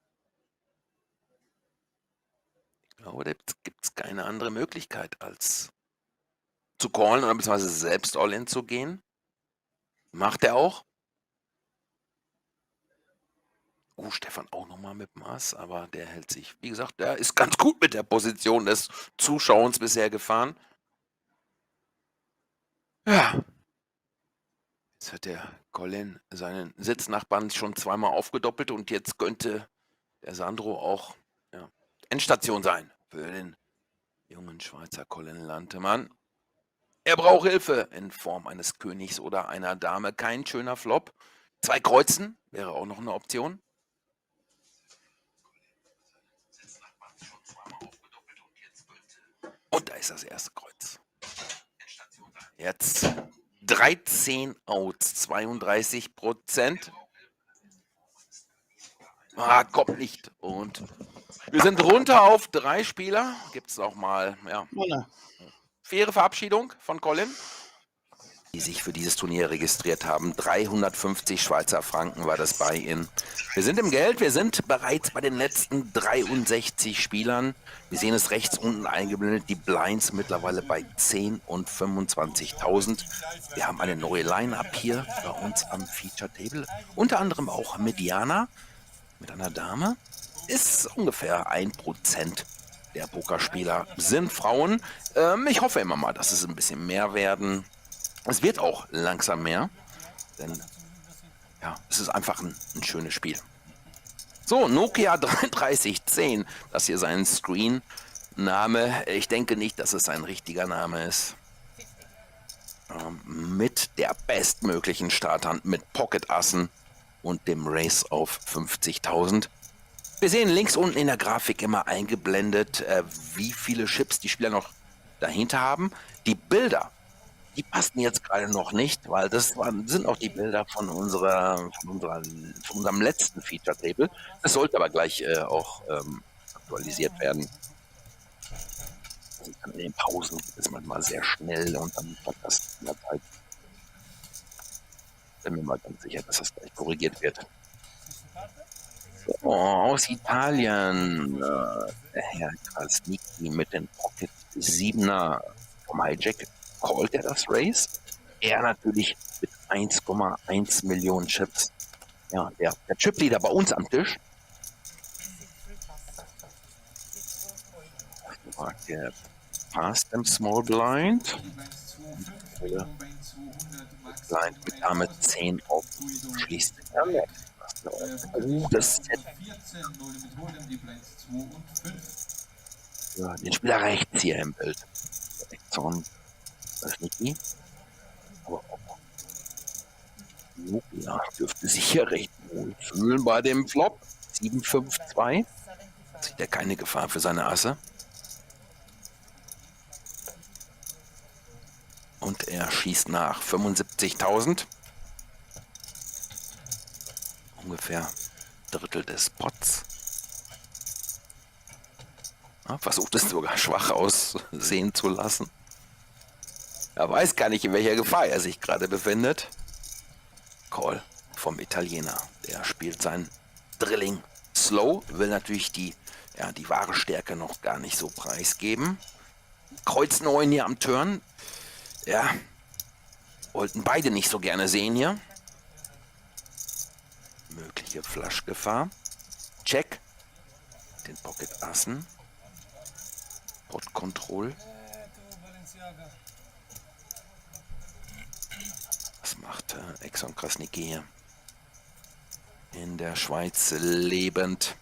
Ich glaube, da gibt es keine andere Möglichkeit, als zu callen oder beziehungsweise selbst All-In zu gehen. Macht er auch. Stefan auch nochmal mit dem Ass, aber der hält sich, wie gesagt, der ist ganz gut mit der Position des Zuschauens bisher gefahren. Ja. Jetzt hat der Colin seinen Sitznachbarn schon zweimal aufgedoppelt und jetzt könnte der Sandro auch Endstation sein für den jungen Schweizer Colin Lantemann. Er braucht Hilfe in Form eines Königs oder einer Dame. Kein schöner Flop. 2 Kreuzen wäre auch noch eine Option. Und da ist das erste Kreuz. Jetzt 13 Outs, 32%. Ah, kommt nicht. Und wir sind runter auf 3 Spieler. Gibt es auch mal, ja, faire Verabschiedung von Colin, die sich für dieses Turnier registriert haben. 350 Schweizer Franken war das Buy-in. Wir sind im Geld, wir sind bereits bei den letzten 63 Spielern. Wir sehen es rechts unten eingeblendet, die Blinds mittlerweile bei 10 und 25.000. Wir haben eine neue Line-Up hier bei uns am Feature Table. Unter anderem auch Mediana mit einer Dame. Ist ungefähr 1% der Pokerspieler sind Frauen. Ich hoffe immer mal, dass es ein bisschen mehr werden. Es wird auch langsam mehr, denn ja, es ist einfach ein schönes Spiel. So, Nokia 3310, das hier sein Screen-Name. Ich denke nicht, dass es ein richtiger Name ist. Mit der bestmöglichen Starthand mit Pocket-Assen und dem Race auf 50.000. Wir sehen links unten in der Grafik immer eingeblendet, wie viele Chips die Spieler noch dahinter haben. Die Bilder, die passen jetzt gerade noch nicht, weil das sind auch die Bilder von unserem letzten Feature Table. Das sollte aber gleich auch aktualisiert werden. In den Pausen geht es manchmal sehr schnell und dann klappt das in der Zeit. Bin mir mal ganz sicher, dass das gleich korrigiert wird. So, aus Italien, Herr Krasnicki mit den Pocket 7er vom Hijack. Callt er das Race? Er natürlich mit 1,1 Millionen Chips. Ja, der Chip-Leader bei uns am Tisch. Der Fast im Small Blind. Blind mit Dame 10 auf schließt. Das Set. Ja, den Spieler rechts hier im Bild. Das ist nicht die. Aber auch Nokia dürfte sich hier recht wohl fühlen bei dem Flop. 7-5-2. Sieht er keine Gefahr für seine Asse. Und er schießt nach 75.000. Ungefähr Drittel des Pots. Ja, versucht es sogar schwach aussehen zu lassen. Er weiß gar nicht, in welcher Gefahr er sich gerade befindet. Call vom Italiener. Der spielt sein Drilling slow, will natürlich die wahre Stärke noch gar nicht so preisgeben. Kreuz 9 hier am Turn. Ja, wollten beide nicht so gerne sehen hier. Mögliche Flush-Gefahr. Check. Den Pocket Assen. Pot Control. Was macht Exxon Krasnicki hier? In der Schweiz lebend.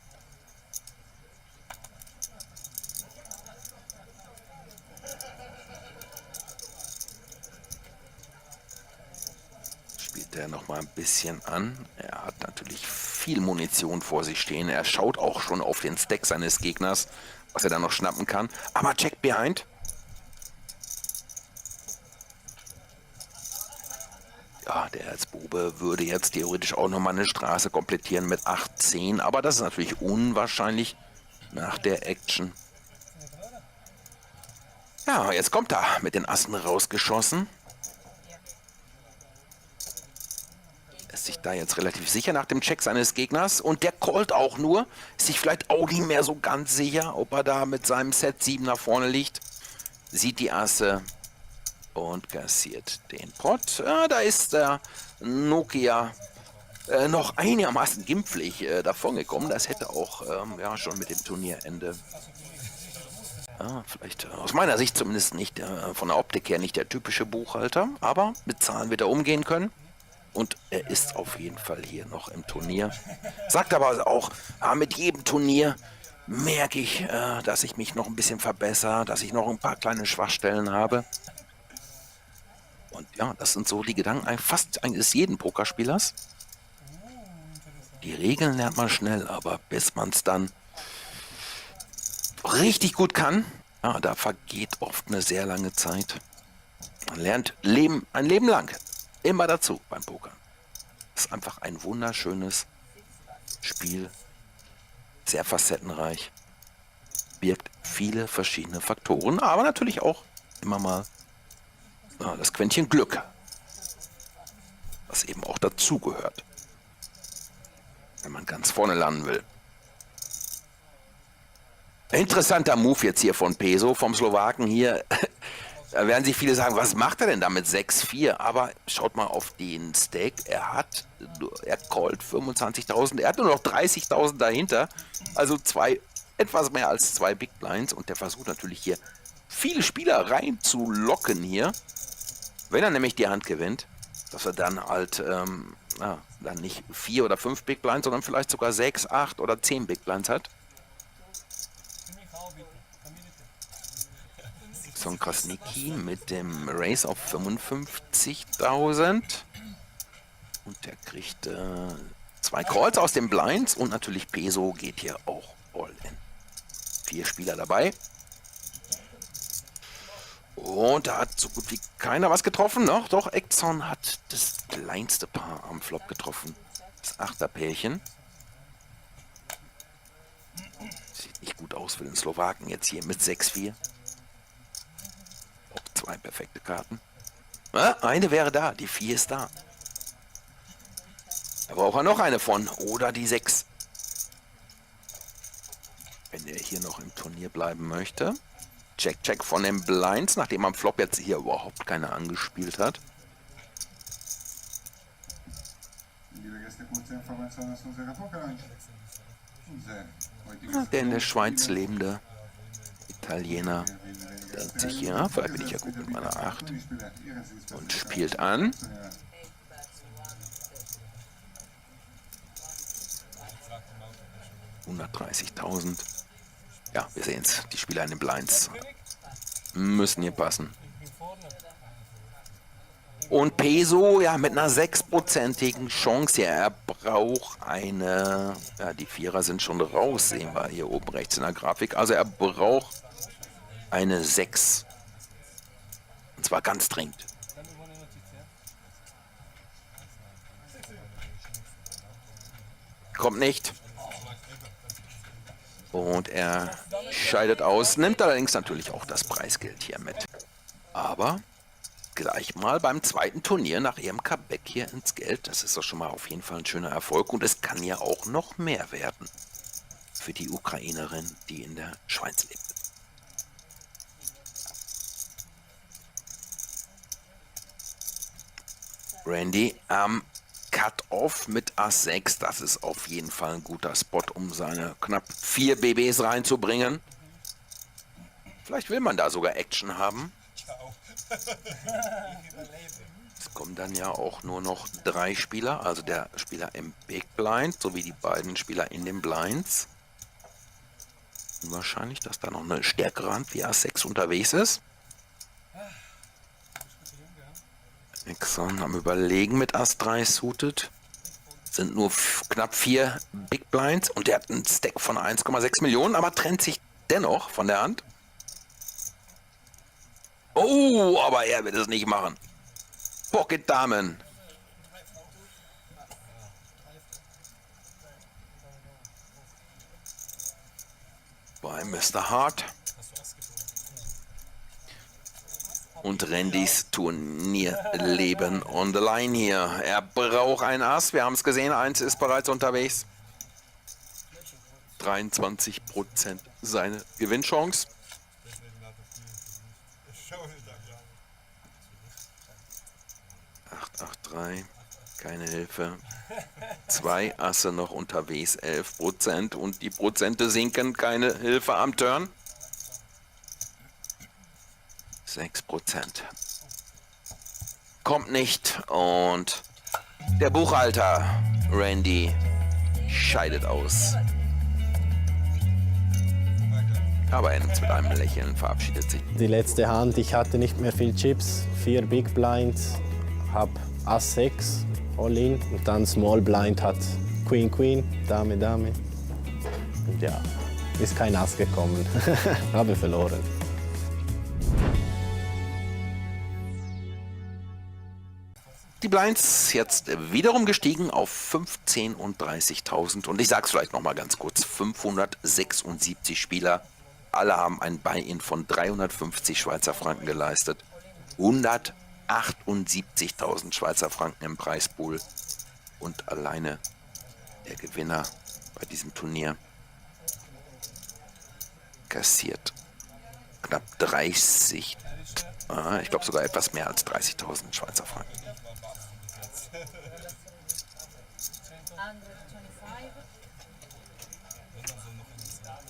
Spielt er noch mal ein bisschen an. Er hat natürlich viel Munition vor sich stehen. Er schaut auch schon auf den Stack seines Gegners, was er da noch schnappen kann. Aber check behind. Ja, der Erzbube würde jetzt theoretisch auch nochmal eine Straße komplettieren mit 8-10. Aber das ist natürlich unwahrscheinlich nach der Action. Ja, jetzt kommt er mit den Assen rausgeschossen. Ist sich da jetzt relativ sicher nach dem Check seines Gegners. Und der callt auch nur. Ist sich vielleicht auch nicht mehr so ganz sicher, ob er da mit seinem Set 7 nach vorne liegt. Sieht die Asse und kassiert den Pot. Da ist der Nokia noch einigermaßen gimpflich davongekommen. Das hätte auch schon mit dem Turnierende vielleicht aus meiner Sicht zumindest nicht von der Optik her nicht der typische Buchhalter, aber mit Zahlen wird er umgehen können. Und er ist auf jeden Fall hier noch im Turnier. Sagt aber auch, mit jedem Turnier merke ich, dass ich mich noch ein bisschen verbessere, dass ich noch ein paar kleine Schwachstellen habe. Und ja, das sind so die Gedanken fast eines jeden Pokerspielers. Die Regeln lernt man schnell, aber bis man es dann richtig gut kann, Ja, da vergeht oft eine sehr lange Zeit. Man lernt ein Leben lang immer dazu beim Pokern. Es ist einfach ein wunderschönes Spiel, sehr facettenreich, birgt viele verschiedene Faktoren, aber natürlich auch immer mal das Quäntchen Glück, was eben auch dazugehört, wenn man ganz vorne landen will. Interessanter Move jetzt hier von Peso, vom Slowaken hier. Da werden sich viele sagen, was macht er denn da mit 6-4? Aber schaut mal auf den Stake. Er callt 25.000. Er hat nur noch 30.000 dahinter. Also etwas mehr als 2 Big Blinds. Und der versucht natürlich hier viele Spieler reinzulocken hier. Wenn er nämlich die Hand gewinnt, dass er dann halt dann nicht 4 oder 5 Big Blinds, sondern vielleicht sogar 6, 8 oder 10 Big Blinds hat. Son Krasnicki mit dem Race auf 55.000. Und der kriegt 2 Calls aus den Blinds. Und natürlich Peso geht hier auch all in. 4 Spieler dabei. Und da hat so gut wie keiner was getroffen. Doch, Exxon hat das kleinste Paar am Flop getroffen. Das 8er-Pärchen. Sieht nicht gut aus für den Slowaken jetzt hier mit 6-4. Auch 2 perfekte Karten. Eine wäre da, die 4 ist da. Da braucht er noch eine von. Oder die 6. Wenn er hier noch im Turnier bleiben möchte. Check von den Blinds, nachdem am Flop jetzt hier überhaupt keiner angespielt hat. Der in der Schweiz lebende Italiener denkt sich hier, vielleicht bin ich ja gut mit meiner 8 und spielt an. $130.000. Ja, wir sehen es. Die Spieler in den Blinds müssen hier passen. Und Peso, ja, mit einer 6%igen Chance hier. Er braucht eine, ja, die Vierer sind schon raus, sehen wir hier oben rechts in der Grafik. Also er braucht eine 6. Und zwar ganz dringend. Kommt nicht. Und er scheidet aus, nimmt allerdings natürlich auch das Preisgeld hier mit. Aber gleich mal beim zweiten Turnier nach ihrem Comeback hier ins Geld. Das ist doch schon mal auf jeden Fall ein schöner Erfolg. Und es kann ja auch noch mehr werden für die Ukrainerin, die in der Schweiz lebt. Randy am Cut-Off mit Ass 6. Das ist auf jeden Fall ein guter Spot, um seine knapp 4 BBs reinzubringen. Vielleicht will man da sogar Action haben. Es kommen dann ja auch nur noch 3 Spieler, also der Spieler im Big Blind sowie die beiden Spieler in den Blinds. Wahrscheinlich, dass da noch eine stärkere Hand wie Ass 6 unterwegs ist. Exxon am Überlegen mit Ass 3 suited. Sind nur knapp 4 Big Blinds und der hat einen Stack von 1,6 Millionen, aber trennt sich dennoch von der Hand. Oh, aber er wird es nicht machen. Pocket Damen. Bei Mr. Hart. Und Randys Turnierleben on the line hier. Er braucht ein Ass. Wir haben es gesehen. 1 ist bereits unterwegs. 23% seine Gewinnchance. (883). Keine Hilfe. 2 Asse noch unterwegs. 11%. Und die Prozente sinken. Keine Hilfe am Turn. 6%. Kommt nicht und der Buchhalter Randy scheidet aus. Aber er mit einem Lächeln verabschiedet sich. Die letzte Hand, ich hatte nicht mehr viel Chips, 4 Big Blinds, hab Ass 6 all in und dann Small Blind hat Queen Queen, Dame Dame. Und ja, ist kein Ass gekommen, habe verloren. Die Blinds jetzt wiederum gestiegen auf 15 und 30.000. Und ich sage es vielleicht nochmal ganz kurz, 576 Spieler. Alle haben ein Buy-in von 350 Schweizer Franken geleistet. 178.000 Schweizer Franken im Preispool. Und alleine der Gewinner bei diesem Turnier kassiert knapp 30, ich glaube sogar etwas mehr als 30.000 Schweizer Franken.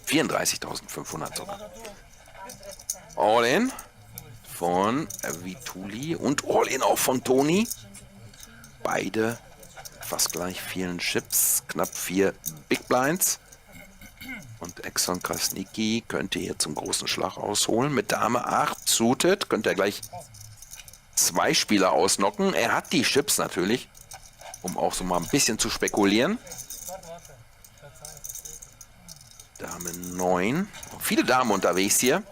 34.500 sogar. All in von Vituli und All in auch von Toni. Beide fast gleich vielen Chips, knapp 4 Big Blinds. Und Exxon Krasnicki könnte hier zum großen Schlag ausholen. Mit Dame 8 suited könnte er gleich 2 Spieler ausnocken. Er hat die Chips natürlich, um auch so mal ein bisschen zu spekulieren. Dame 9. Viele Damen unterwegs hier.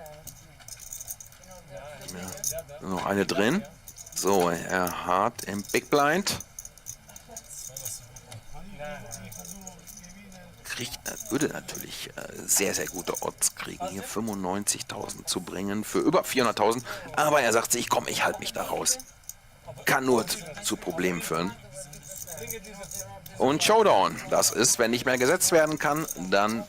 Ja, noch eine drin. So, er hat im Big Blind. Würde natürlich sehr, sehr gute Odds kriegen, hier 95.000 zu bringen für über 400.000. Aber er sagt sich, komm, ich halte mich da raus. Kann nur zu Problemen führen. Und Showdown, das ist, wenn nicht mehr gesetzt werden kann, dann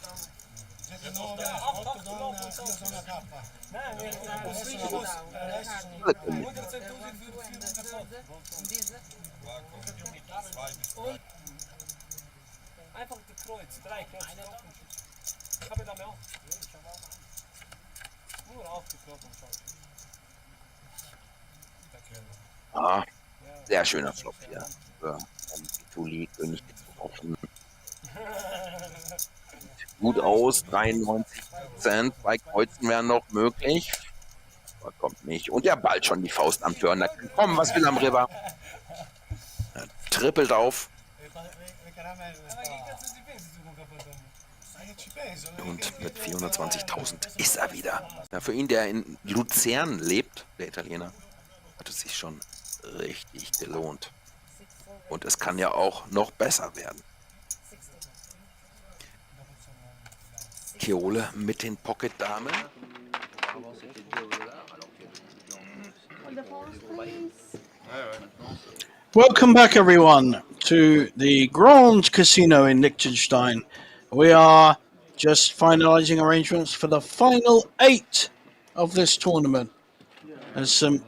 Einfach die Kreuz, 3 Kreuz. Ich habe da auch. Nur aufgeklopft und schaut. sehr schöner Flop hier. Für Vituli, König offen. Gut aus, 93%. 2 Kreuzen wären noch möglich. Aber kommt nicht. Und er ballt schon die Faust am Turn. Komm, was will am River? Er trippelt auf. Und mit 420.000 ist er wieder. Ja, für ihn, der in Luzern lebt, der Italiener, hat es sich schon richtig gelohnt. Und es kann ja auch noch besser werden. Keole mit den Pocket-Damen. Welcome back, everyone, to the Grand Casino in Liechtenstein. We are just finalizing arrangements for the final 8 of this tournament. There's some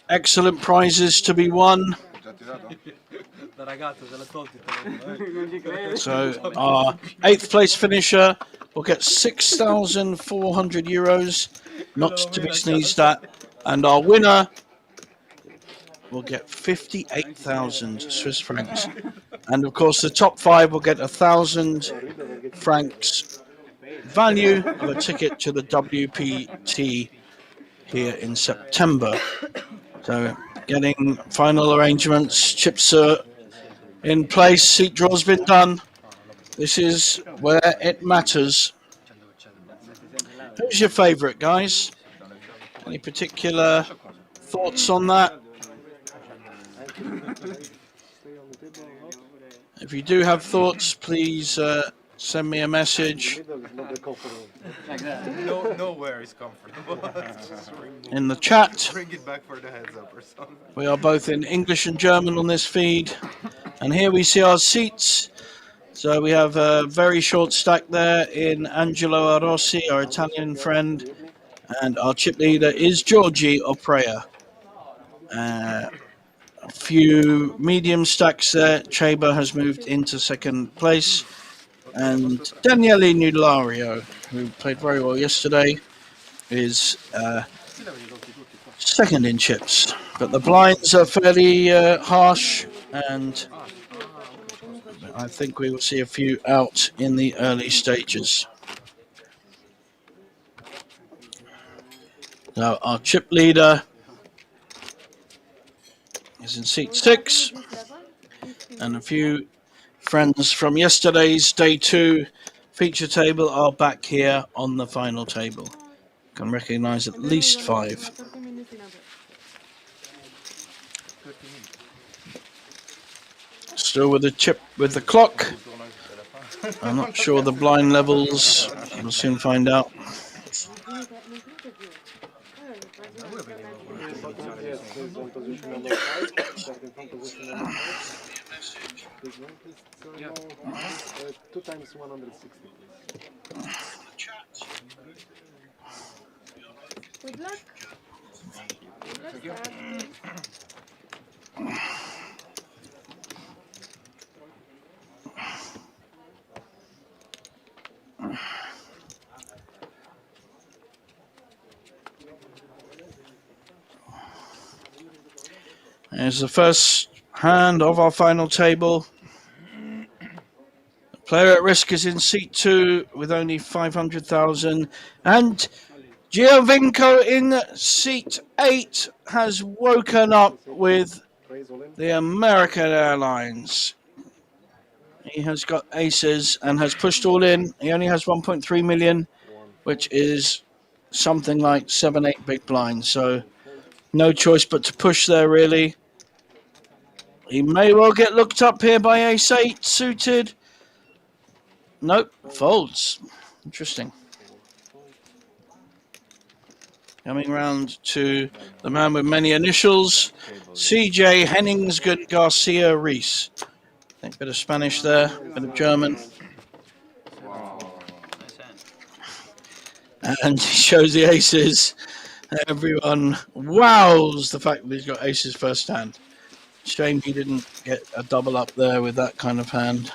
excellent prizes to be won. So our 8th place finisher will get 6,400 euros, not to be sneezed at, and our winner will get 58,000 Swiss francs. And of course the top 5 will get 1,000 francs value of a ticket to the WPT here in September. So getting final arrangements, chips are in place, seat draw's been done. This is where it matters. Who's your favourite, guys? Any particular thoughts on that? If you do have thoughts, please send me a message Nowhere is comfortable. in the chat. Bring it back for the heads up or something. We are both in English and German on this feed. And here we see our seats. So we have a very short stack there in Angelo Arossi, our Italian friend. And our chip leader is Giorgi Oprea. A few medium stacks there. Chaba has moved into second place. And Daniele Nulario, who played very well yesterday, is second in chips. But the blinds are fairly harsh, and I think we will see a few out in the early stages. Now our chip leader is in seat 6, and a few friends from yesterday's day 2 feature table are back here on the final table. Can recognize at least 5. Still with the chip with the clock. I'm not sure the blind levels. We'll soon find out. Yes, he's in position number 5. Starting from position number 5. Big one, please. So Yeah. 2 times 160, please. Good luck. Thank you. There's the first hand of our final table. The player at risk is in seat 2 with only 500,000. And Giovinco in seat 8 has woken up with the American Airlines. He has got aces and has pushed all in. He only has 1.3 million, which is something like 7-8 big blinds. So no choice but to push there, really. He may well get looked up here by ace-8 suited. Nope, folds. Interesting. Coming round to the man with many initials, CJ Henningsgen Garcia Reese. I think a bit of Spanish there, a bit of German. And he shows the aces. Everyone wows the fact that he's got aces first hand. Shame he didn't get a double up there with that kind of hand.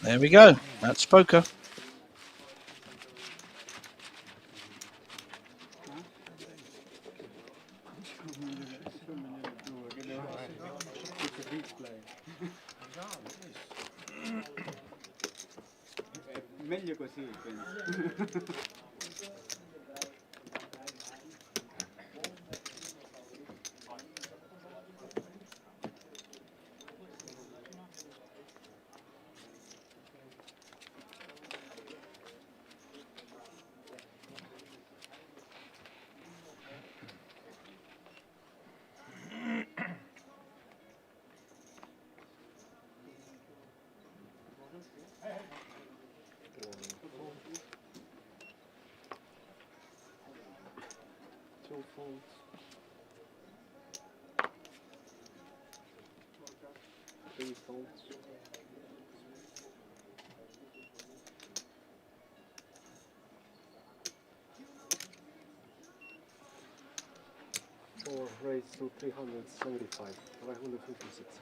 There we go. That's poker. Meglio così, penso. Four raised to 375, 556.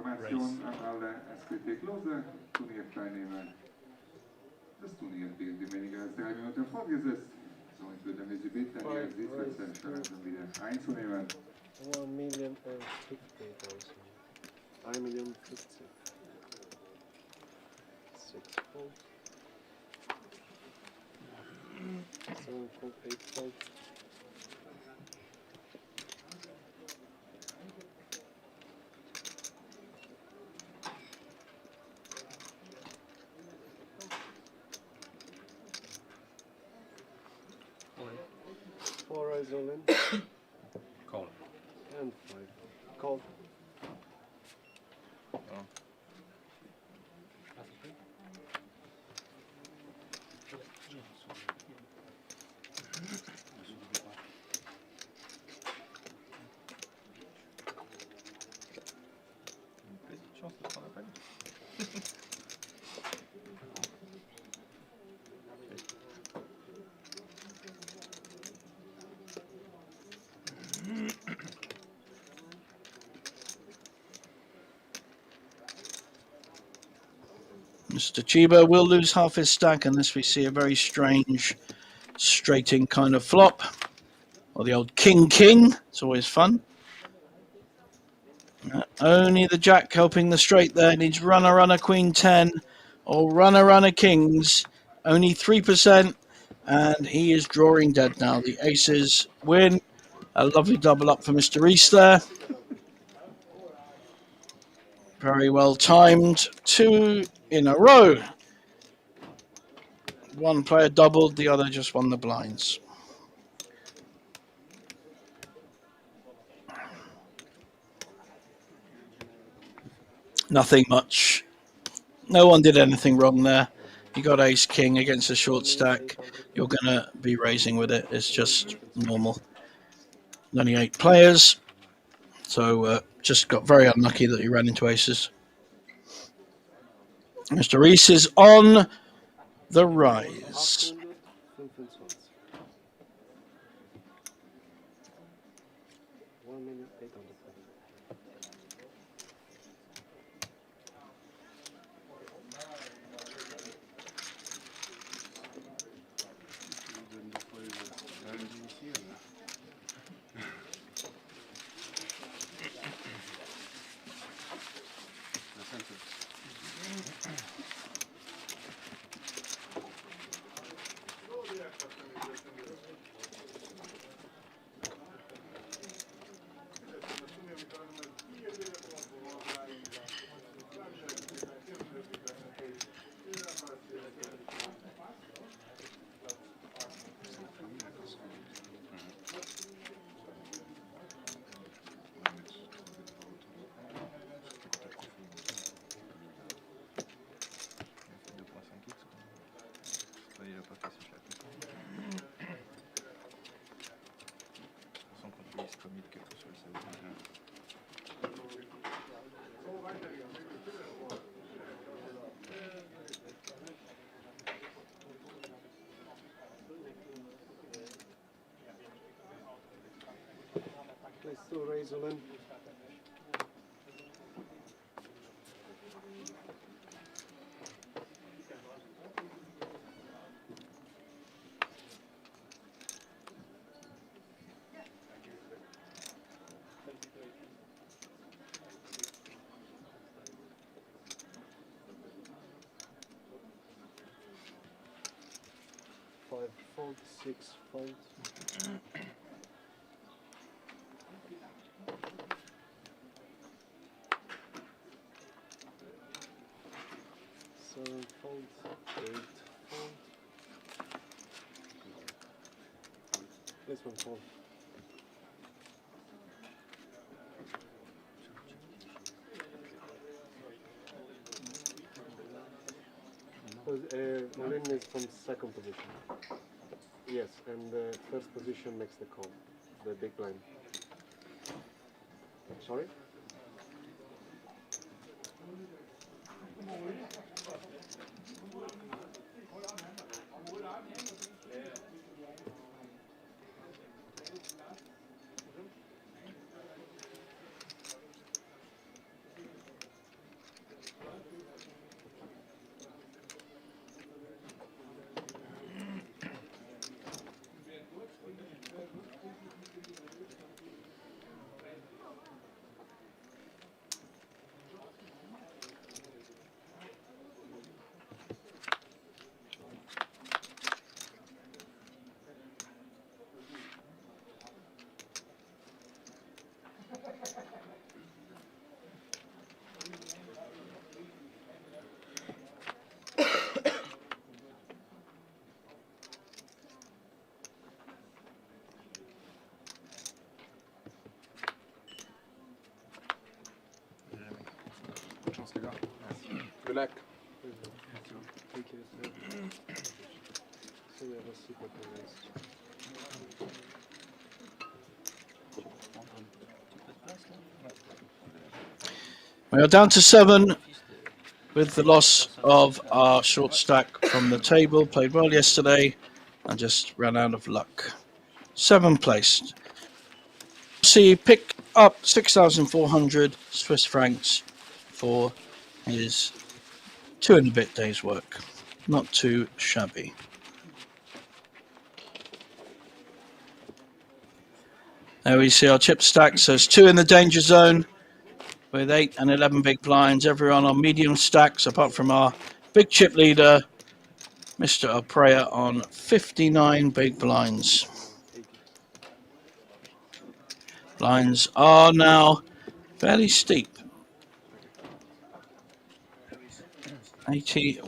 Information an alle SPT-Klose, Turnierteilnehmer. Das Turnier beginnt in weniger als 3 Minuten fortgesetzt. Somit würden wir Sie bitten, Ihre Sitzplätze wieder einzunehmen. 1,050,000. 1,050,000. 6 fold. 7 fold, 8 fold. Four eyes all in. Call. And 5. Call. Oh. Mr. Chiba will lose half his stack unless we see a very strange straighting kind of flop. Or the old king. It's always fun. Only the jack helping the straight there. Needs runner, queen 10. Or runner, kings. only 3%, and he is drawing dead now. The aces win. A lovely double up for Mr. Reese there. Very well timed. 2 in a row. One player doubled, the other just won the blinds. Nothing much. No one did anything wrong there. You got ace king against a short stack. You're going to be raising with it. It's just normal. Only 8 players. So just got very unlucky that you ran into aces. Mr. Reese is on the rise. Let's do raise all in. Five fold, 6 fold. Seven fold, 8 fold. This one fold. All-in is from second position. Yes, and the first position makes the call, the big blind. Sorry? Good luck. Thank you. So we have a super race. We are down to 7 with the loss of our short stack from the table. Played well yesterday and just ran out of luck. 7 placed. See, pick up 6,400 Swiss francs for his 2 and a bit days work. Not too shabby. There we see our chip stacks. There's 2 in the danger zone with 8 and 11 big blinds. Everyone on medium stacks apart from our big chip leader Mr. Oprea on 59 big blinds. Blinds are now fairly steep. 80.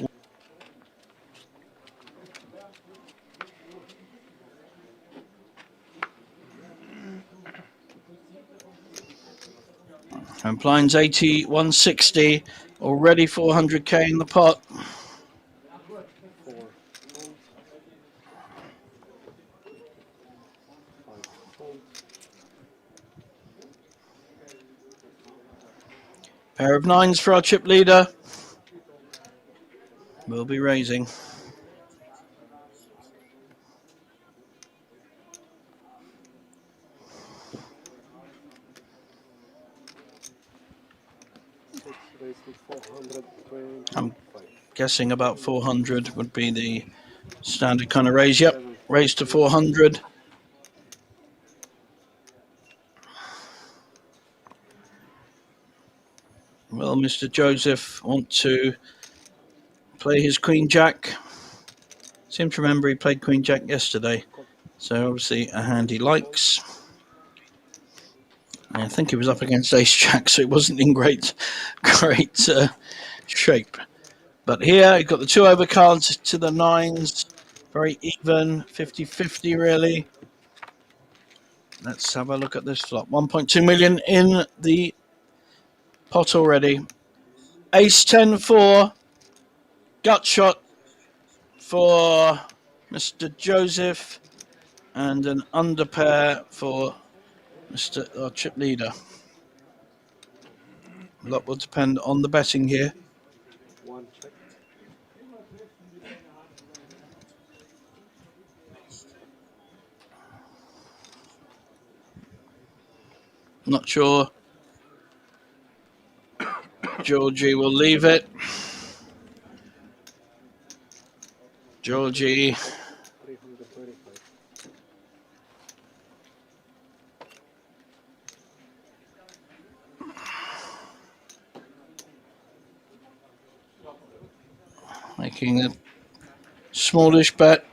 And blinds 80, 160, already 400k in the pot. Pair of nines for our chip leader. We'll be raising. I'm guessing about 400 would be the standard kind of raise. Yep, raise to 400. Will Mr. Joseph want to play his Queen Jack? Seem to remember he played Queen Jack yesterday, so obviously a hand he likes. I think he was up against Ace Jack, so it wasn't in great shape. But here you've got the 2 overcards to the nines, very even, 50-50 really. Let's have a look at this flop. 1.2 million in the pot already. Ace 10-4, gut shot for Mr. Joseph, and an under pair for Mr. Chip Leader. A lot will depend on the betting here. One check. Not sure Georgie will leave it. Georgie. 325. Making a smallish bet.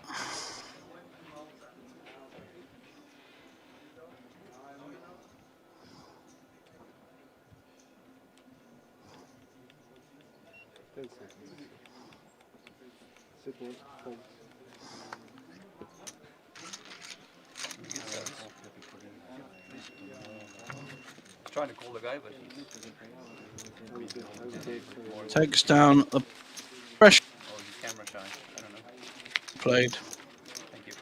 Trying to call the guy, but Takes down the pressure. or he's camera shy. I don't know. Played. Thank you.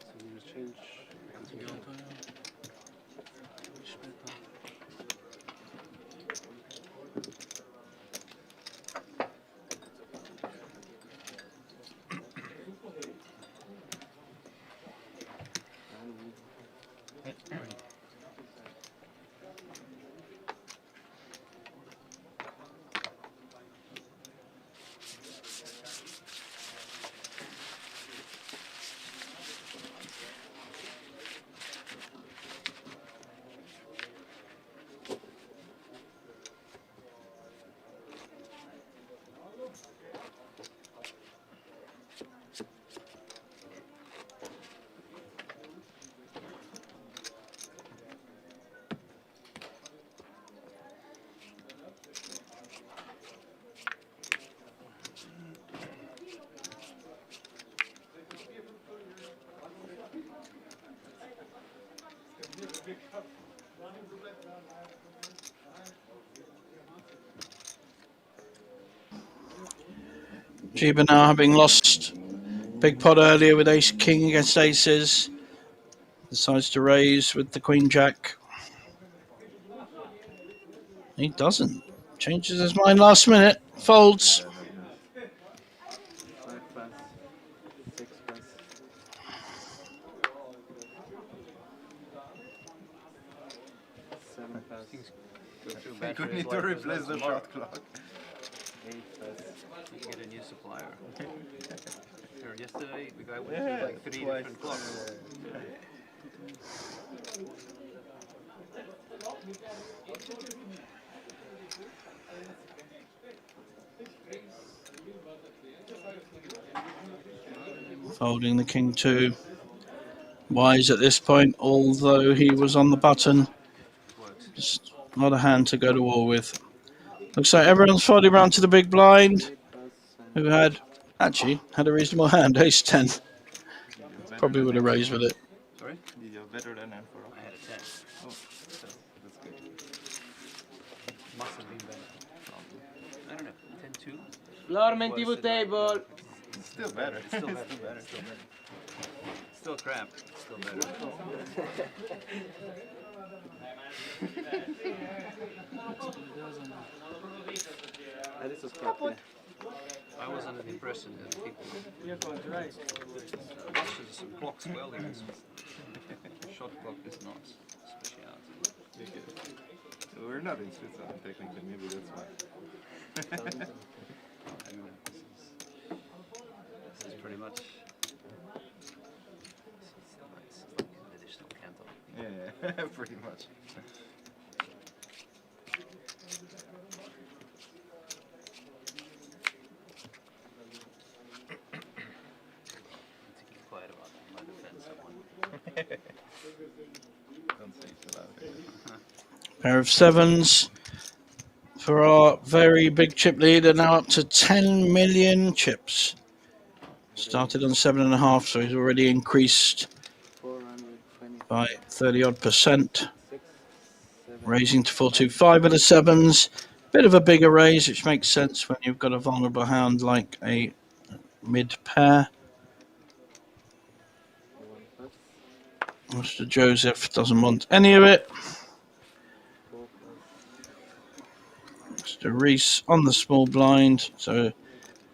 So we change. Jeeba now having lost big pot earlier with ace king against aces. Decides to raise with the Queen Jack. He doesn't. Changes his mind last minute. Folds. 5 pass. 6 pass. Seven pass. You could need to replace the shot clock. 8 pass. You get a new supplier. Yesterday, the guy went through like 3 different blocks. Folding the king two. Wise at this point, although he was on the button. Just not a hand to go to war with. Looks like everyone's folding around to the big blind, who actually had a reasonable hand, ace 10. Probably would have raised with it. Sorry? Did you have better than M for all? I had a 10. Oh, that's good. Must have been better. I don't know, 10-2? Lorman TV table. It's still better. It's still better. Still better. Still better. Still crap. Still better. This is crap, yeah. I was under the impression that people watches some blocks well in this. Shot block is not speciality. We're not in Switzerland technically, maybe that's why. This is pretty much it's like an additional canton. Yeah, pretty much. Quiet about that. My defense, I won. Don't say so loud. Pair of sevens for our very big chip leader, now up to 10 million chips. Started on 7.5, so he's already increased by 30 odd %. Raising to 425 with the sevens. Bit of a bigger raise, which makes sense when you've got a vulnerable hand like a mid pair. Mr. Joseph doesn't want any of it. Mr. Reese on the small blind. So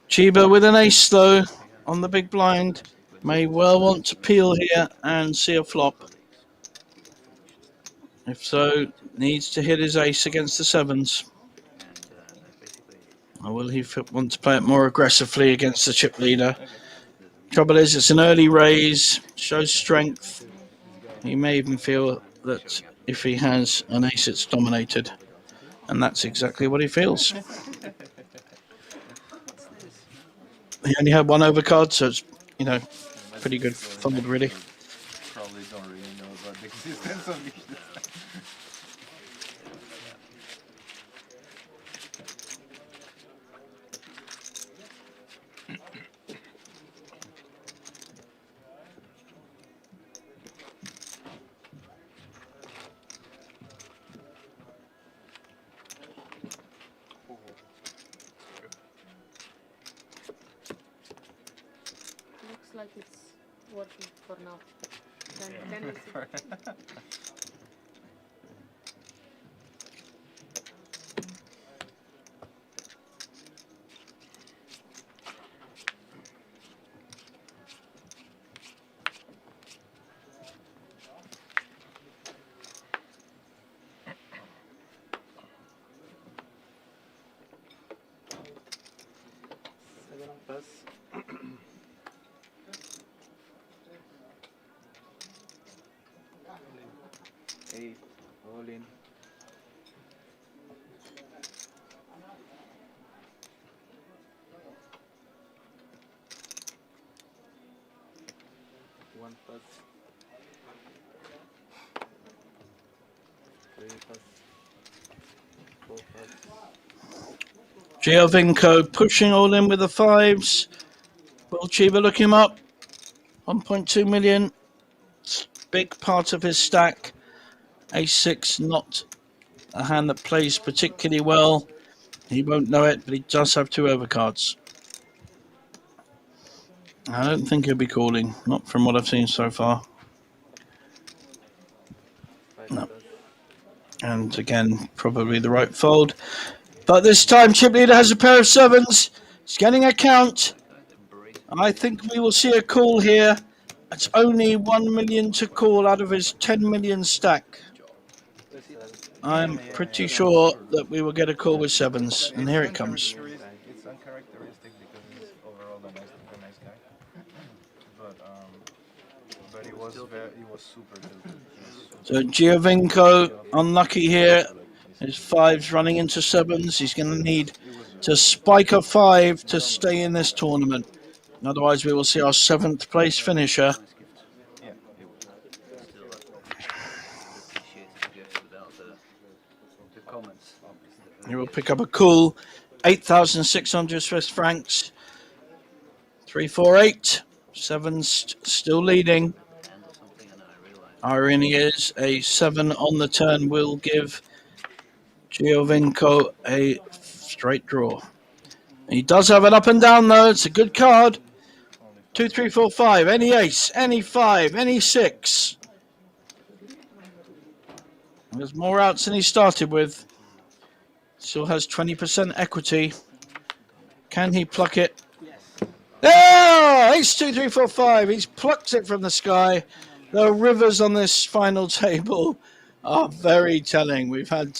Chiba with an ace though on the big blind. May well want to peel here and see a flop. If so, needs to hit his ace against the sevens. Or will he want to play it more aggressively against the chip leader? Trouble is, it's an early raise, shows strength. He may even feel that if he has an ace, it's dominated. And that's exactly what he feels. He only had one overcard, so it's, pretty good fold, really. Probably don't really know about the existence of Liechtenstein. Looks like it's working for now. Then we see. Eight, all in. One plus. Three plus. Four plus. Giovinco pushing all in with the fives. Will Chiba look him up? 1.2 million. Big part of his stack. Ace-6, not a hand that plays particularly well. He won't know it, but he does have two overcards. I don't think he'll be calling, not from what I've seen so far. No. And again, probably the right fold. But this time, chip leader has a pair of sevens. He's getting a count. I think we will see a call here. It's only 1 million to call out of his 10 million stack. I'm pretty sure that we will get a call with sevens, and here it comes. It's uncharacteristic because he's overall a nice guy. but he was super tilted. So Giovinco unlucky here. His fives running into sevens. He's going to need to spike a 5 to stay in this tournament. Otherwise, we will see our 7th place finisher. Yeah, it would. Still, I'd appreciate it if you go without the comments. He will pick up a cool 8,600 Swiss francs. 348. Sevens still leading. Irony is a 7 on the turn will give Giovinco a straight draw. He does have an up and down though. It's a good card. 2, 3, 4, 5. Any ace, any 5, any 6. There's more outs than he started with. Still has 20% equity. Can he pluck it? Oh, ace 2, 3, 4, 5. He's plucked it from the sky. The rivers on this final table are very telling. We've had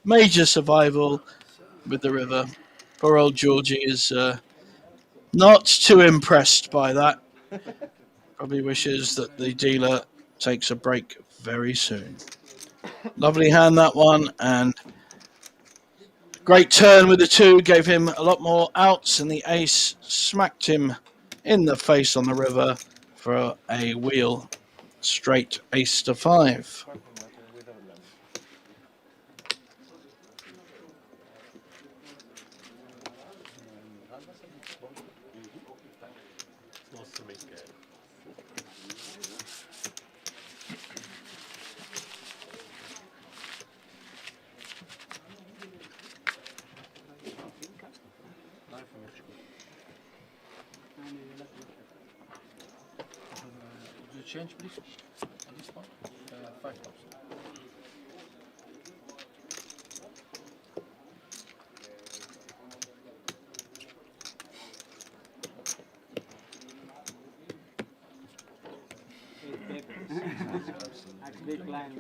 major survival with the river. Poor old Georgie is not too impressed by that. Probably wishes that the dealer takes a break very soon. Lovely hand, that one, and great turn with the 2. Gave him a lot more outs, and the ace smacked him in the face on the river for a wheel straight ace to 5. You change, please, on this one. 5,000. Big blind.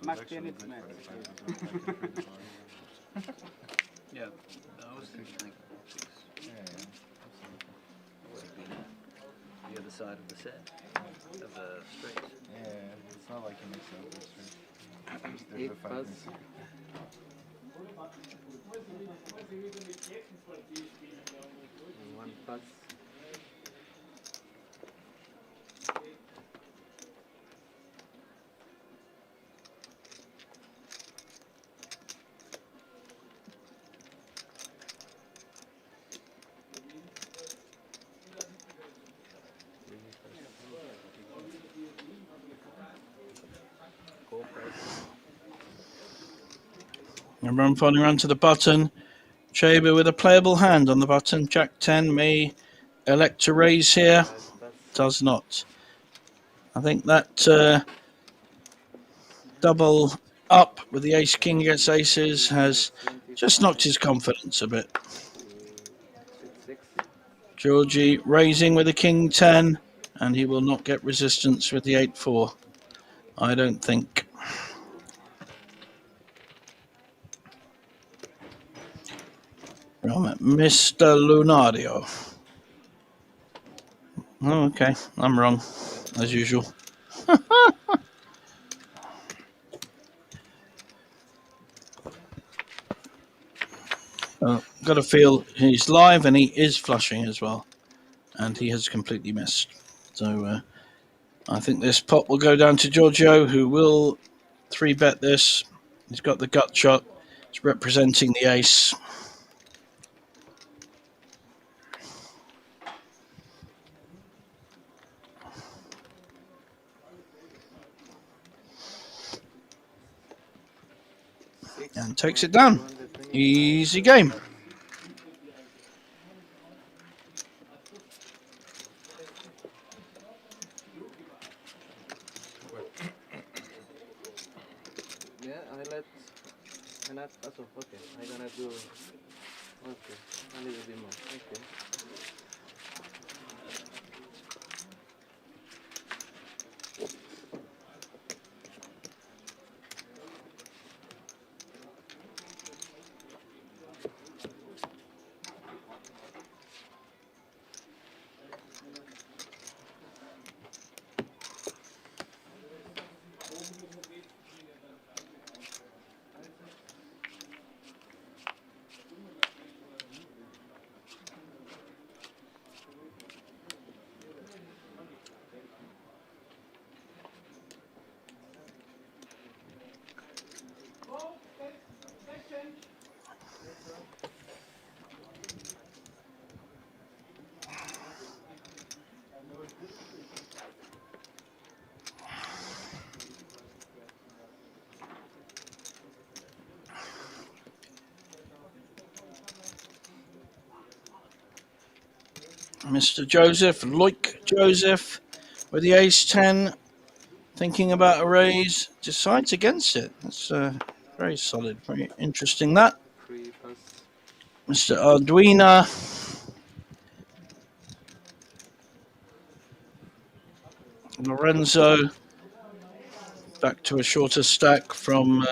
Max 10 it's max. Yeah, I was thinking like 6. Yeah, would have been the other side of the set, of the straight. Yeah, it's not like he makes it up the straight. There's 8 a 5 buzz. and 6. And 1 buzz. Everyone finding around to the button. Chaber with a playable hand on the button. Jack 10 may elect to raise here. Does not. I think that double up with the ace king against aces has just knocked his confidence a bit. Georgie raising with the king 10, and he will not get resistance with the 8-4. I don't think. From Mr. Lunario. Oh, okay, I'm wrong, as usual. Got to feel he's live, and he is flushing as well, and he has completely missed. So I think this pot will go down to Giorgio, who will 3-bet this. He's got the gut shot. It's representing the ace. And takes it down. Easy game. Yeah, okay, I'm gonna do, okay, a little bit more, okay. Mr. Joseph, Loic Joseph, with the ace-10, thinking about a raise, decides against it. That's very solid, very interesting that. Mr. Arduina, Lorenzo, back to a shorter stack from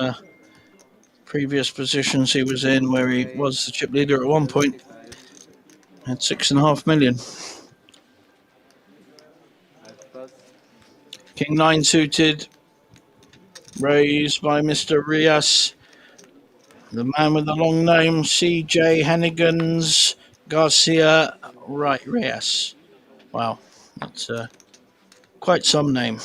previous positions he was in, where he was the chip leader at one point. Had 6.5 million. King 9 suited, raised by Mr. Rias, the man with the long name, CJ Hannigans Garcia Rias. Wow, that's quite some name.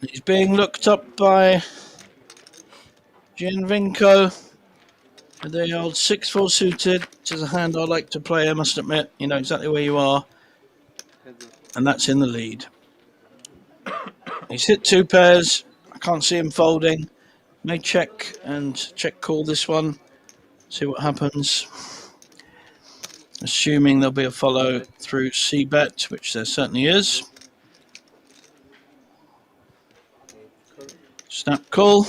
He's being looked up by Gianvinco with the old 6-4 suited, which is a hand I like to play, I must admit. You know exactly where you are, and that's in the lead. He's hit 2 pairs. I can't see him folding. May check and check call this one, see what happens. Assuming there'll be a follow through C-bet, which there certainly is. Snap call.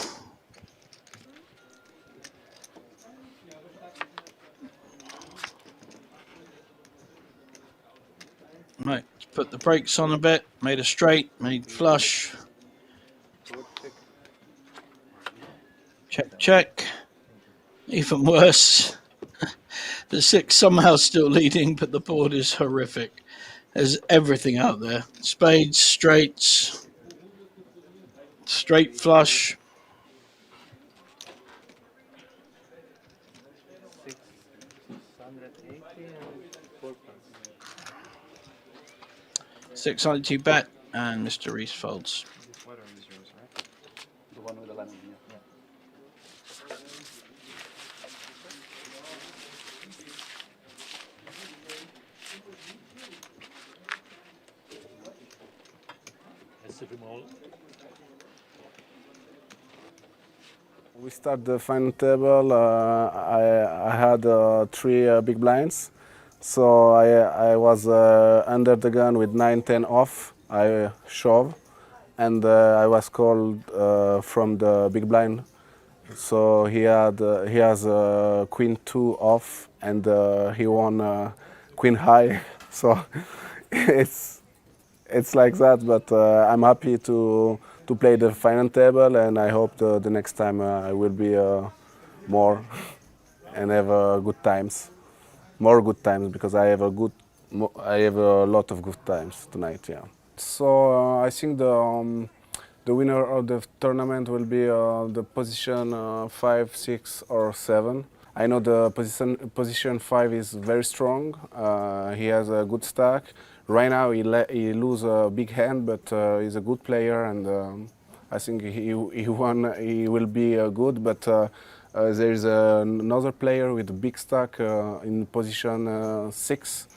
Right, let's put the brakes on a bit. Made a straight, made flush. Check, check. Even worse. The 6 somehow still leading, but the board is horrific. There's everything out there. Spades, straights, straight flush. 692 bet, and Mr. Reese folds. The one with the lemon, yeah. We start the final table. I had 3 big blinds, so I was under the gun with 9-10 off. I shove, and I was called from the big blind. So he has queen 2 off, and he won queen high. So it's like that, but I'm happy to play the final table, and I hope the next time I will be more and have good times, more good times, because I have a lot of good times tonight. Yeah. So I think the winner of the tournament will be the position 5, 6, or 7. I know the position 5 is very strong. He has a good stack. Right now he lose a big hand, but he's a good player, and I think he will be good. But there is another player with a big stack in position 6.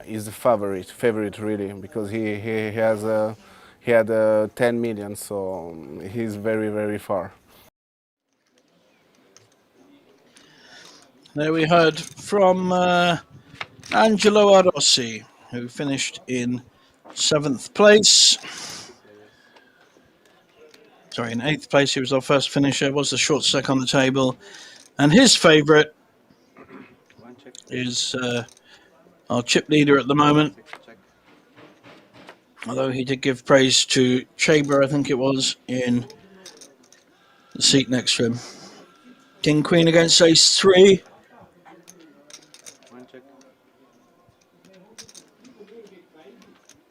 He's the favorite really, because he had 10 million, so he's very, very far. There we heard from Angelo Arossi, who finished in 7th place. Sorry, in 8th place. He was our first finisher, was the short stack on the table. And his favourite is our chip leader at the moment. Although he did give praise to Chaber, I think it was, in the seat next to him. King Queen against Ace 3.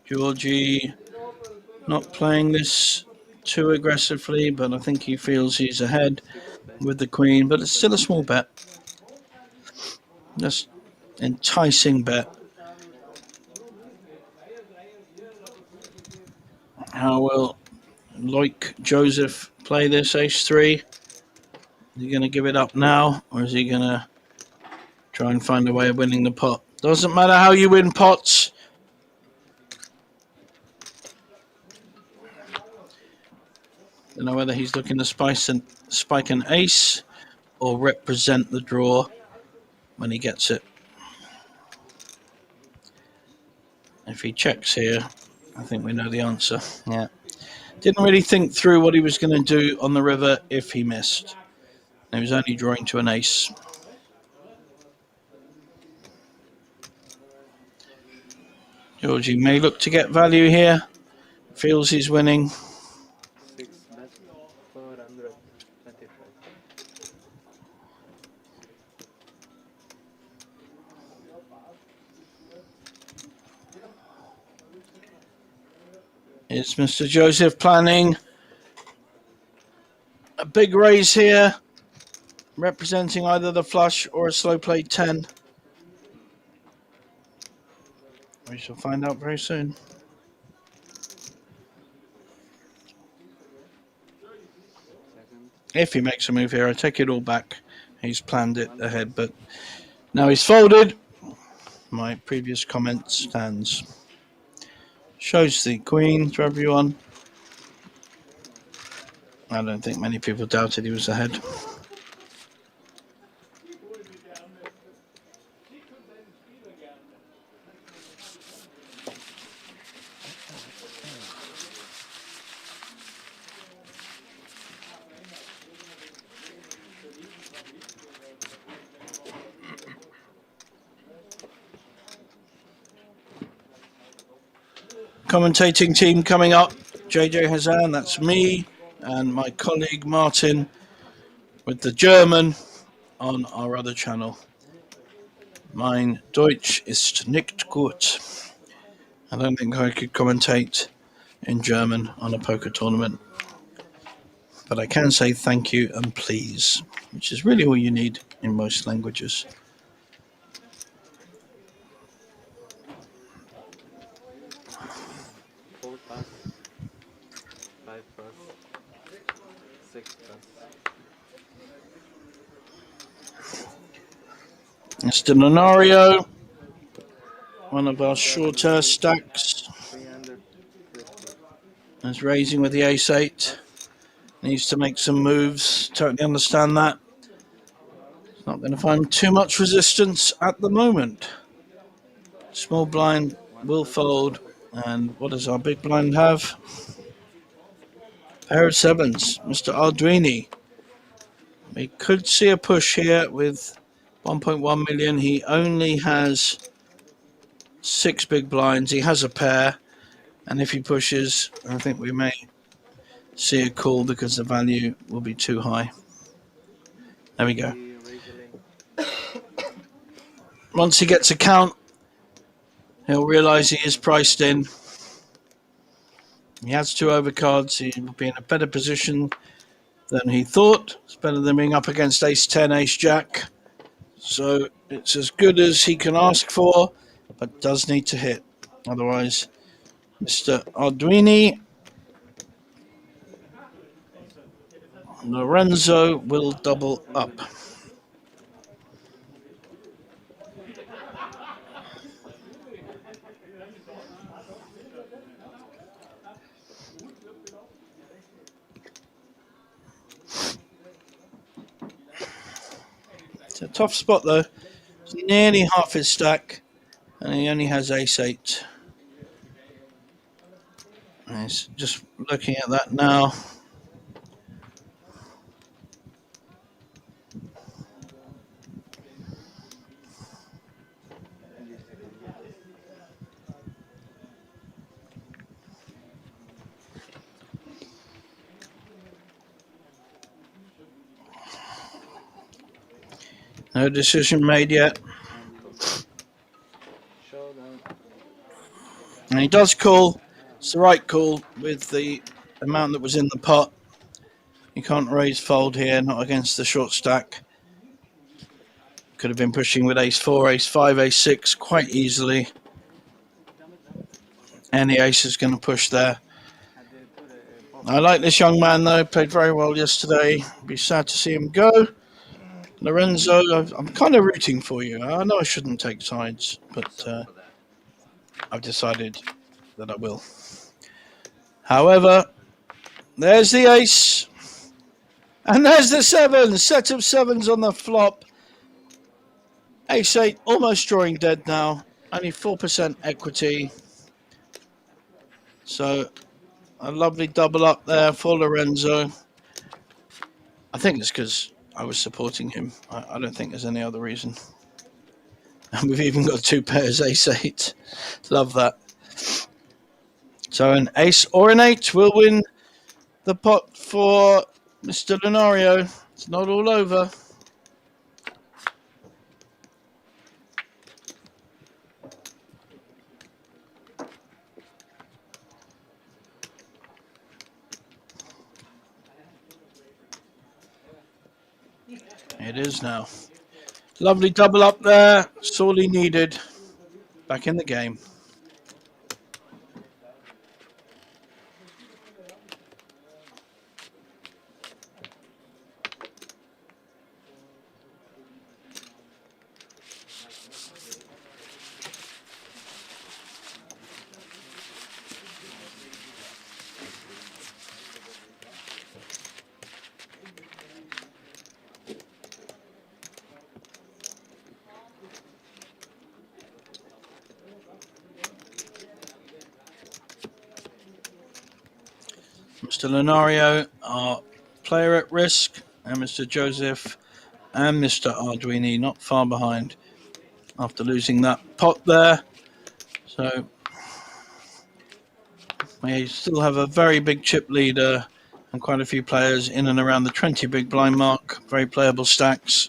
Georgie not playing this too aggressively, but I think he feels he's ahead with the Queen, but it's still a small bet. Just enticing bet. How will Loic Joseph play this Ace 3? Is he going to give it up now, or is he going to try and find a way of winning the pot? Doesn't matter how you win pots. Don't know whether he's looking to spike an ace or represent the draw when he gets it. If he checks here, I think we know the answer. Yeah. Didn't really think through what he was going to do on the river if he missed. He was only drawing to an ace. Georgie may look to get value here. Feels he's winning. 6 bet 425. It's Mr. Joseph planning a big raise here, representing either the flush or a slow play 10. We shall find out very soon. If he makes a move here, I take it all back. He's planned it ahead, but now he's folded. My previous comment stands. Shows the queen to everyone. I don't think many people doubted he was ahead. Commentating team coming up. JJ Hazan, that's me, and my colleague Martin with the German on our other channel. Mein Deutsch ist nicht gut. I don't think I could commentate in German on a poker tournament. But I can say thank you and please, which is really all you need in most languages. Four pass, 5 pass, 6 pass. Mr. Nonario, one of our shorter stacks, is raising with the ace-8. Needs to make some moves. Totally understand that. He's not going to find too much resistance at the moment. Small blind will fold. And what does our big blind have? Pair of sevens. Mr. Arduini. We could see a push here with 1.1 million. He only has 6 big blinds. He has a pair. And if he pushes, I think we may see a call because the value will be too high. There we go. Once he gets a count, he'll realize he is priced in. He has 2 overcards. He will be in a better position than he thought. It's better than being up against ace-10, ace-jack. So it's as good as he can ask for, but does need to hit. Otherwise, Mr. Arduini, Lorenzo will double up. It's a tough spot though. It's nearly half his stack, and he only has ace-8. He's just looking at that now. No decision made yet. And he does call. It's the right call with the amount that was in the pot. You can't raise fold here, not against the short stack. Could have been pushing with ace-4, ace-5, ace-6 quite easily. Any ace is going to push there. I like this young man though, played very well yesterday. Be sad to see him go. Lorenzo, I'm kind of rooting for you. I know I shouldn't take sides, but I've decided that I will. However, there's the ace. And there's the 7, set of 7s on the flop. Ace-8 almost drawing dead now, only 4% equity. So a lovely double up there for Lorenzo. I think it's because I was supporting him. I don't think there's any other reason. And we've even got 2 pairs Ace-8. Love that. So an ace or an 8 will win the pot for Mr. Lunario. It's not all over. It is now. Lovely double up there. Sorely needed. Back in the game. Mr. Lunario, our player at risk, and Mr. Joseph and Mr. Arduini not far behind after losing that pot there. So we still have a very big chip leader and quite a few players in and around the 20 big blind mark. Very playable stacks.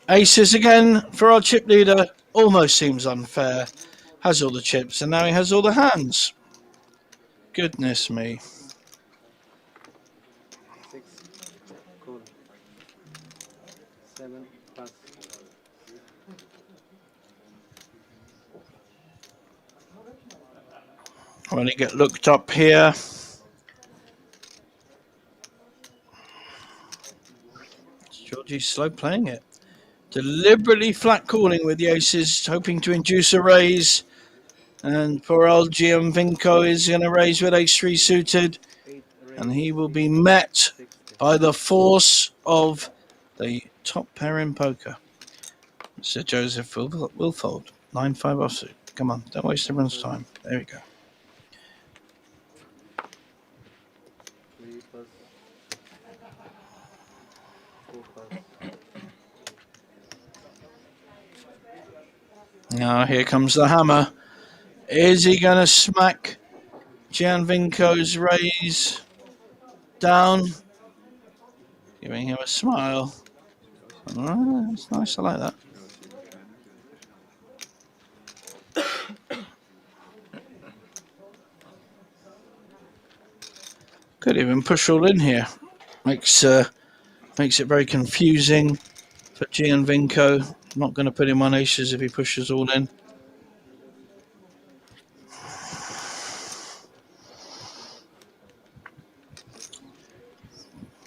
Aces again for our chip leader. Almost seems unfair. Has all the chips and now he has all the hands. Goodness me. 6, call. 7, pass. When you get looked up here. Georgie's slow playing it. Deliberately flat calling with the aces, hoping to induce a raise. And poor old Gianvinco is going to raise with ace-3 suited. And he will be met by the force of the top pair in poker. Mr. Joseph will fold. 9-5 offsuit. Come on, don't waste everyone's time. There we go. 3 pass. 4 pass. Now here comes the hammer. Is he going to smack Gianvinco's raise down? Giving him a smile. Oh, it's nice, I like that. Could even push all in here. Makes it very confusing for Gianvinco. Not going to put him on aces if he pushes all in.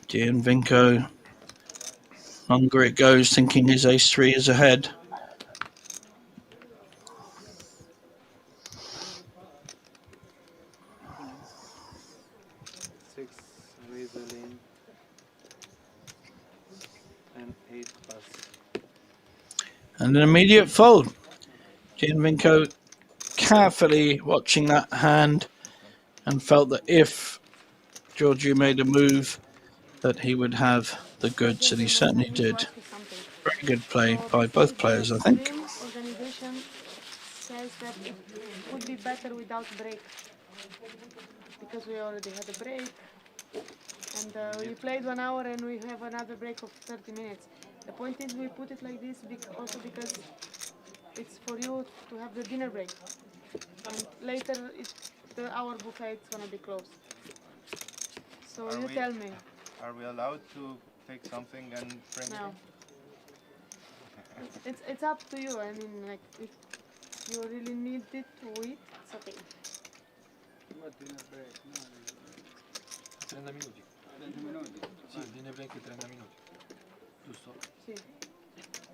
Gianvinco, longer it goes, thinking his ace-3 is ahead. And 8 pass. And an immediate fold. Gianvinco carefully watching that hand and felt that if Giorgio made a move that he would have the goods, and he certainly did. Very good play by both players, I think. Organization says that it would be better without break because we already had a break and we played 1 hour and we have another break of 30 minutes. The point is we put it like this also because it's for you to have the dinner break and later the hour buffet is gonna be closed. So you tell me. Are we allowed to take something and bring No. it? It's up to you. I mean, like, if you really need it to eat, it's okay. 30 minuti. 30 minuti? Sì, dinner break 30 minuti. Giusto? Sì.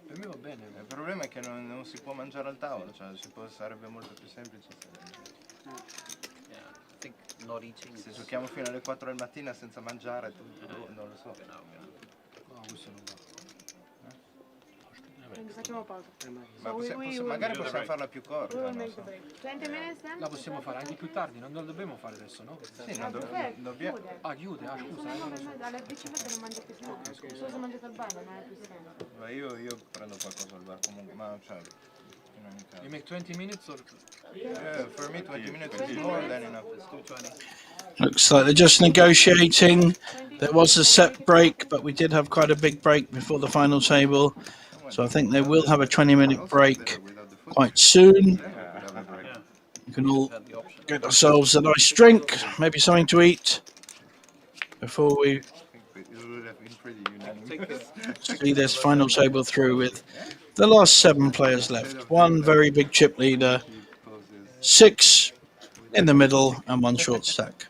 Per me va bene. Il problema è che non si può mangiare al tavolo, cioè sarebbe molto più semplice. not eating. Se giochiamo fino alle 4 del mattino senza mangiare, non lo so. No, questo non va. Quindi facciamo pausa. Ma magari possiamo farla più corta. We will Non make so. the break. 20 minutes then? La possiamo fare anche più tardi, non lo dobbiamo fare adesso, no? Sì, non dobbiamo. Ah, chiude, ah scusa. Sono le 9 e mezza, alle 10 e mezza non mangio più nulla. Solo se mangiate al bar non è più senso. Ma io prendo qualcosa al bar comunque, ma cioè, in ogni caso. You make 20 minutes or? Yeah, for me 20 minutes is more than enough. Looks like they're just negotiating. There was a set break, but we did have quite a big break before the final table. So I think they will have a 20-minute break quite soon. You can all get yourselves a nice drink, maybe something to eat, before we see this final table through with the last 7 players left. 1 very big chip leader, 6 in the middle, and 1 short stack.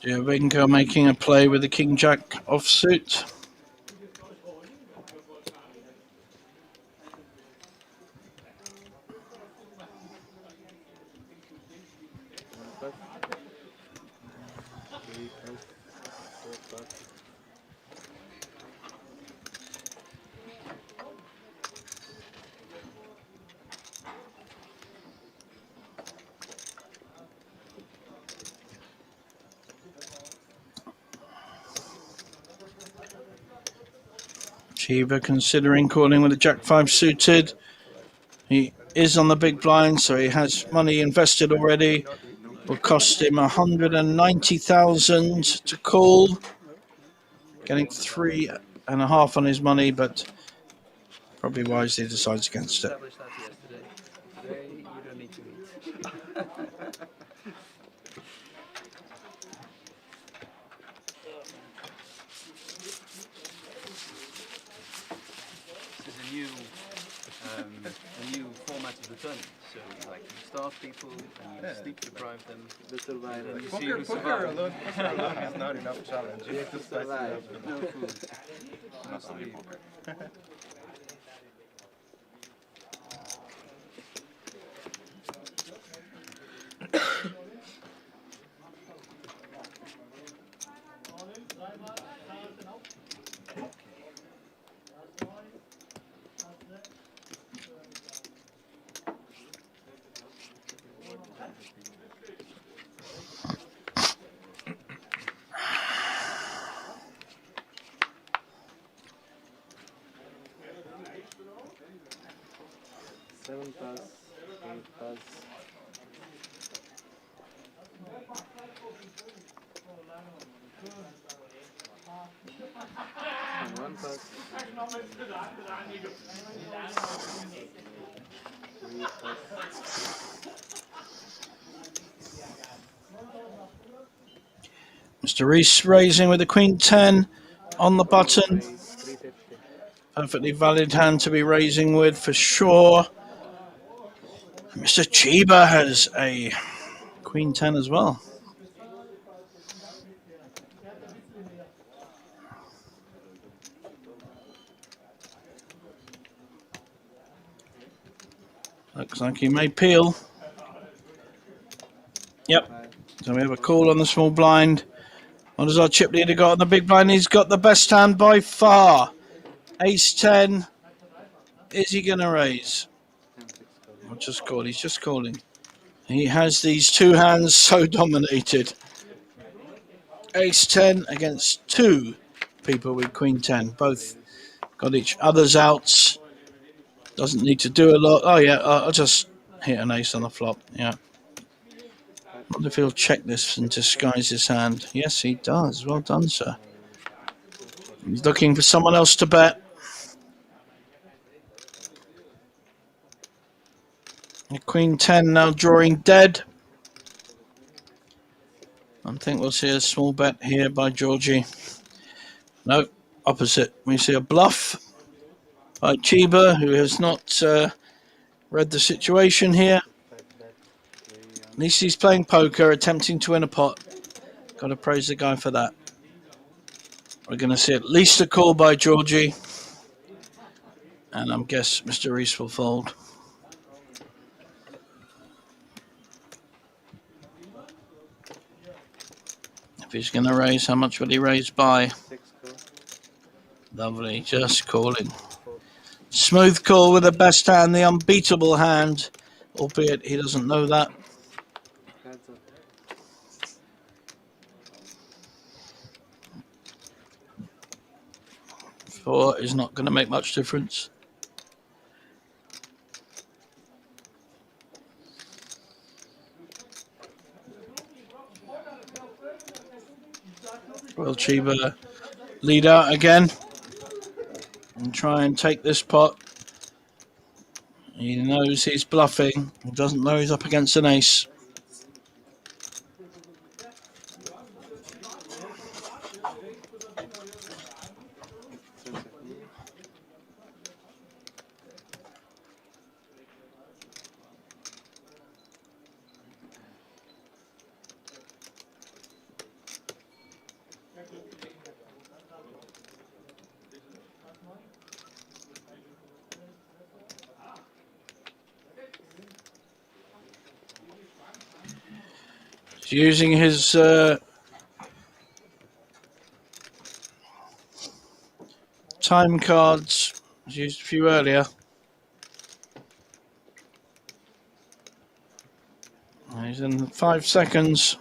Giovinco making a play with the King Jack offsuit. Chiba considering calling with a Jack 5 suited. He is on the big blind, so he has money invested already. Will cost him 190,000 to call. Getting 3.5 on his money, but probably wisely decides against it. Established that yesterday. Today you don't need to eat. There's a new format of the tournament. So like you starve people and you sleep deprive them. They survive. And you see who Poker survives. alone is not enough challenge. You have to survive. No food. Not only poker. Seven pass, 8 pass. And 1 pass. 3 pass. Mr. Reese raising with the Queen 10 on the button. 350. Perfectly valid hand to be raising with for sure. Mr. Chiba has a Queen 10 as well. Looks like he may peel. Yep. So we have a call on the small blind. What has our chip leader got on the big blind? He's got the best hand by far. Ace 10. Is he going to raise? Or just call? He's just calling. He has these 2 hands so dominated. Ace 10 against 2 people with Queen 10. Both got each other's outs. Doesn't need to do a lot. Oh yeah, I'll just hit an ace on the flop. Yeah. I wonder if he'll check this and disguise his hand. Yes, he does. Well done, sir. He's looking for someone else to bet. The Queen 10 now drawing dead. I think we'll see a small bet here by Georgie. No, opposite. We see a bluff by Chiba, who has not read the situation here. At least he's playing poker, attempting to win a pot. Got to praise the guy for that. We're going to see at least a call by Georgie. And I guess Mr. Rees will fold. If he's going to raise, how much will he raise by? 6 call. Lovely, just calling. Smooth call with the best hand, the unbeatable hand, albeit he doesn't know that. Heads up. 4 is not going to make much difference. Will Chiba lead out again and try and take this pot? He knows he's bluffing. He doesn't know he's up against an ace. He's using his time cards. He's used a few earlier. He's in 5 seconds.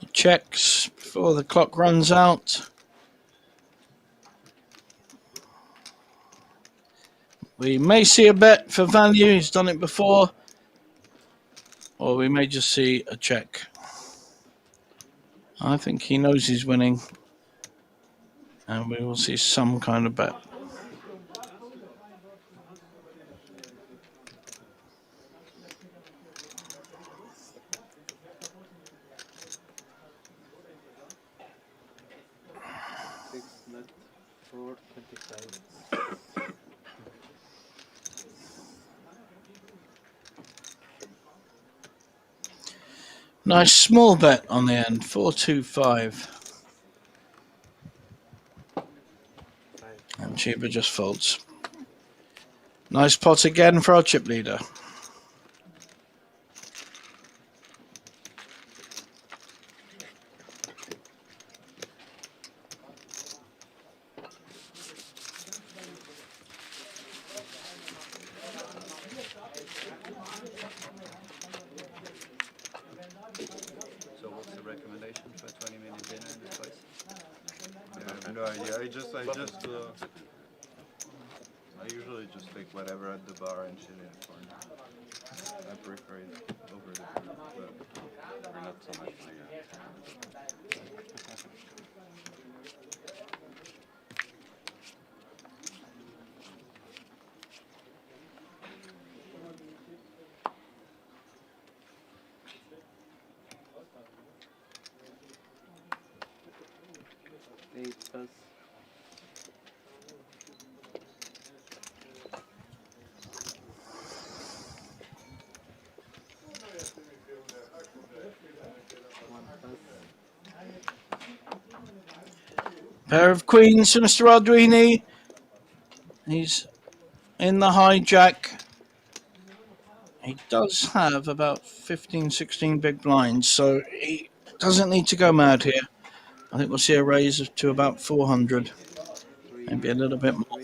He checks before the clock runs out. We may see a bet for value. He's done it before. Or we may just see a check. I think he knows he's winning. And we will see some kind of bet. Nice small bet on the end, 4-2-5. And Chiba just folds. Nice pot again for our chip leader. So what's the recommendation for a 20-minute dinner in this place? I have no idea. I usually just take whatever at the bar and chill in the corner. I prefer it over the food, but we're not so much like that. 8 plus. Pair of queens for Mr. Arduini. He's in the hijack. He does have about 15, 16 big blinds, so he doesn't need to go mad here. I think we'll see a raise to about 400. Maybe a little bit more.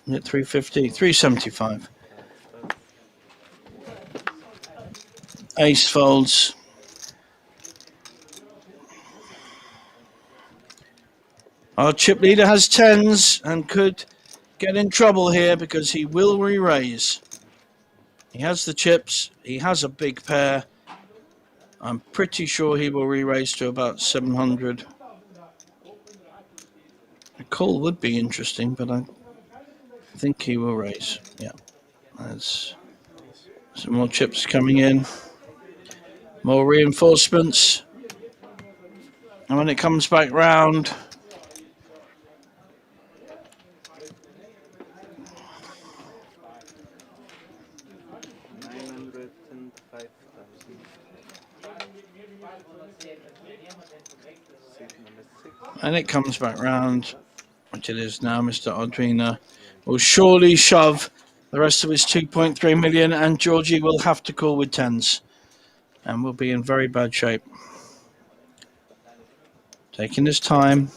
350, 375. Ace folds. Our chip leader has 10s and could get in trouble here because he will re-raise. He has the chips. He has a big pair. I'm pretty sure he will re-raise to about 700. A call would be interesting, but I think he will raise. Yeah. There's some more chips coming in. More reinforcements. And when it comes back round, And it comes back round, which it is now. Mr. Odrina will surely shove the rest of his 2.3 million, and Georgie will have to call with tens and will be in very bad shape. Taking his time.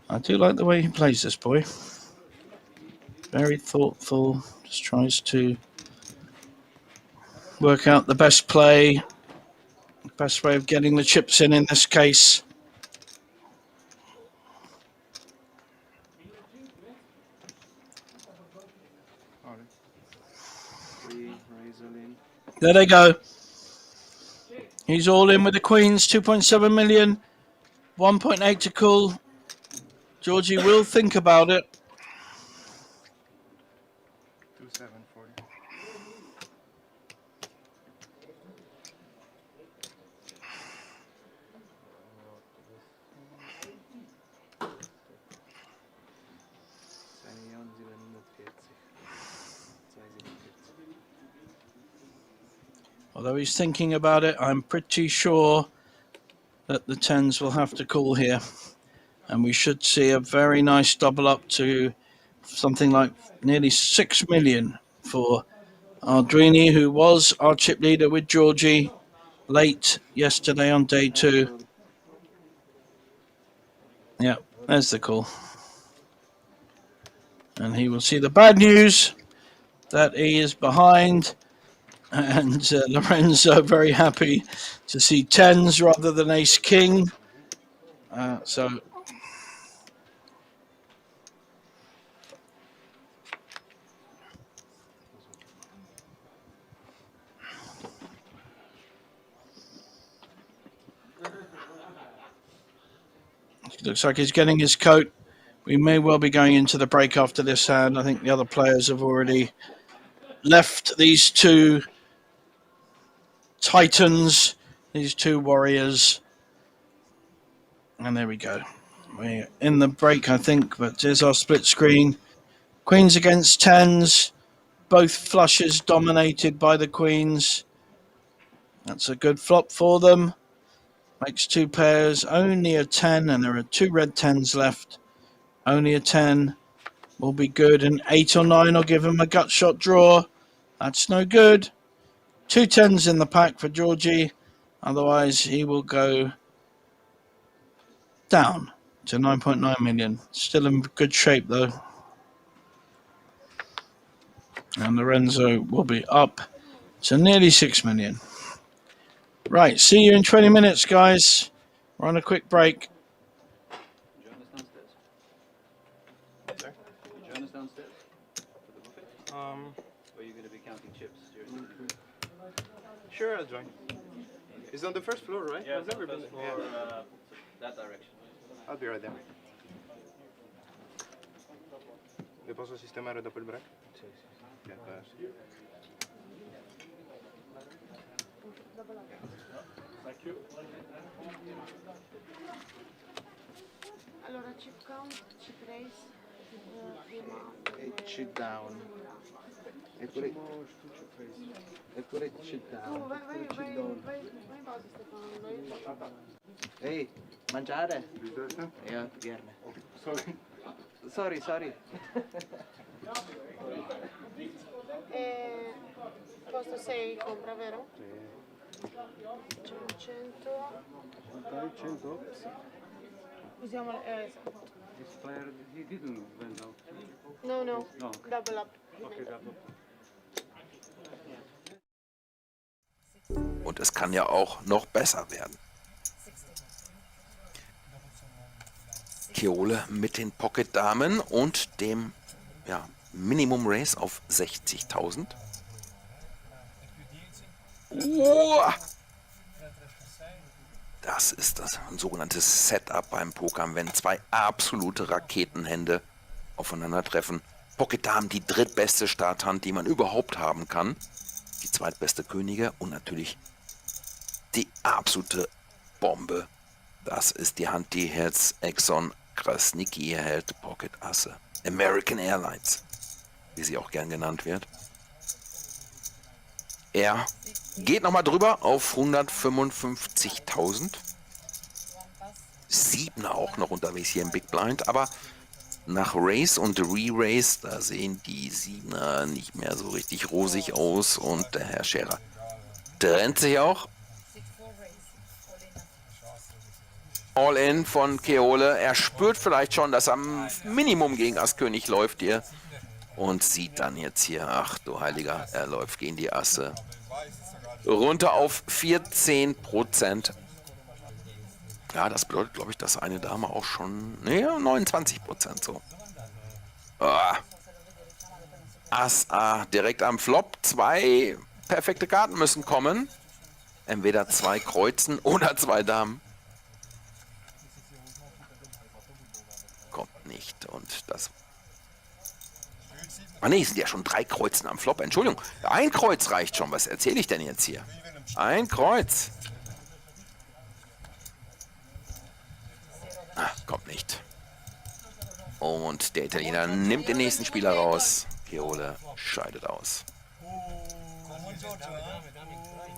I do like the way he plays this boy. Very thoughtful. Just tries to work out the best play, the best way of getting the chips in this case. There they go. He's all in with the queens, 2.7 million, 1.8 to call. Georgie will think about it. 2740. Although he's thinking about it, I'm pretty sure that the tens will have to call here. And we should see a very nice double up to something like nearly 6 million for Ardrini, who was our chip leader with Georgie late yesterday on day 2. Yeah, there's the call. And he will see the bad news that he is behind. And Lorenzo very happy to see tens rather than ace king. So looks like he's getting his coat. We may well be going into the break after this hand. I think the other players have already left these two titans, these two warriors. And there we go. We're in the break, I think, but there's our split screen. Queens against tens. Both flushes dominated by the queens. That's a good flop for them. Makes 2 pairs. Only a 10, and there are 2 red tens left. Only a 10 will be good, and 8 or 9 will give him a gut shot draw. That's no good. 2 tens in the pack for Georgie. Otherwise, he will go down to 9.9 million. Still in good shape, though. And Lorenzo will be up to nearly 6 million. Right, see you in 20 minutes, guys. We're on a quick break. Join us downstairs for the buffet? Or are you going to be counting chips? Sure, I'll join. It's on the first floor, right? Yeah, I've never been for that direction. I'll be right there. ¿Le posso sistemare dopo il break? Sì, sì. Yeah, Thank you. Allora, chip count, chip raise, prima... Chip down. E pure chip down. Oh, vai in pausa, Stefano. Ehi, mangiare? Io, vierne. Sorry. Posto 6 compra, vero? Sì. 100. 100? Sì. Usiamo esatto. This player, he didn't went out. No. No, okay. Double up. Okay, double. Und es kann ja auch noch besser werden. Keole mit den Pocket-Damen und dem Minimum Race auf 60.000. Das ist ein sogenanntes Setup beim Pokern, wenn 2 absolute Raketenhände aufeinandertreffen. Pocket-Damen, die drittbeste Starthand, die man überhaupt haben kann. Die zweitbeste Könige und natürlich die absolute Bombe. Das ist die Hand, die jetzt Exxon Krasnicki hält, Pocket Asse. American Airlines, wie sie auch gern genannt wird. Er geht nochmal drüber auf 155.000. 7 auch noch unterwegs hier im Big Blind, aber nach Race und Re-Race, da sehen die 7er nicht mehr so richtig rosig aus und der Herr Scherer trennt sich auch. All-in von Keole. Er spürt vielleicht schon, dass am Minimum gegen Ass König läuft hier und sieht dann jetzt hier, ach du Heiliger, er läuft gegen die Asse. Runter auf 14%. Ja, das bedeutet, glaube ich, dass eine Dame auch schon, ne, 29% so. Ah. Ass A direkt am Flop. 2 perfekte Karten müssen kommen. Entweder 2 Kreuzen oder 2 Damen. Kommt nicht und das... Ah ne, es sind ja schon 3 Kreuzen am Flop. Entschuldigung, ein Kreuz reicht schon. Was erzähle ich denn jetzt hier? Ein Kreuz. Ah, kommt nicht. Und der Italiener nimmt den nächsten Spieler raus. Keole scheidet aus.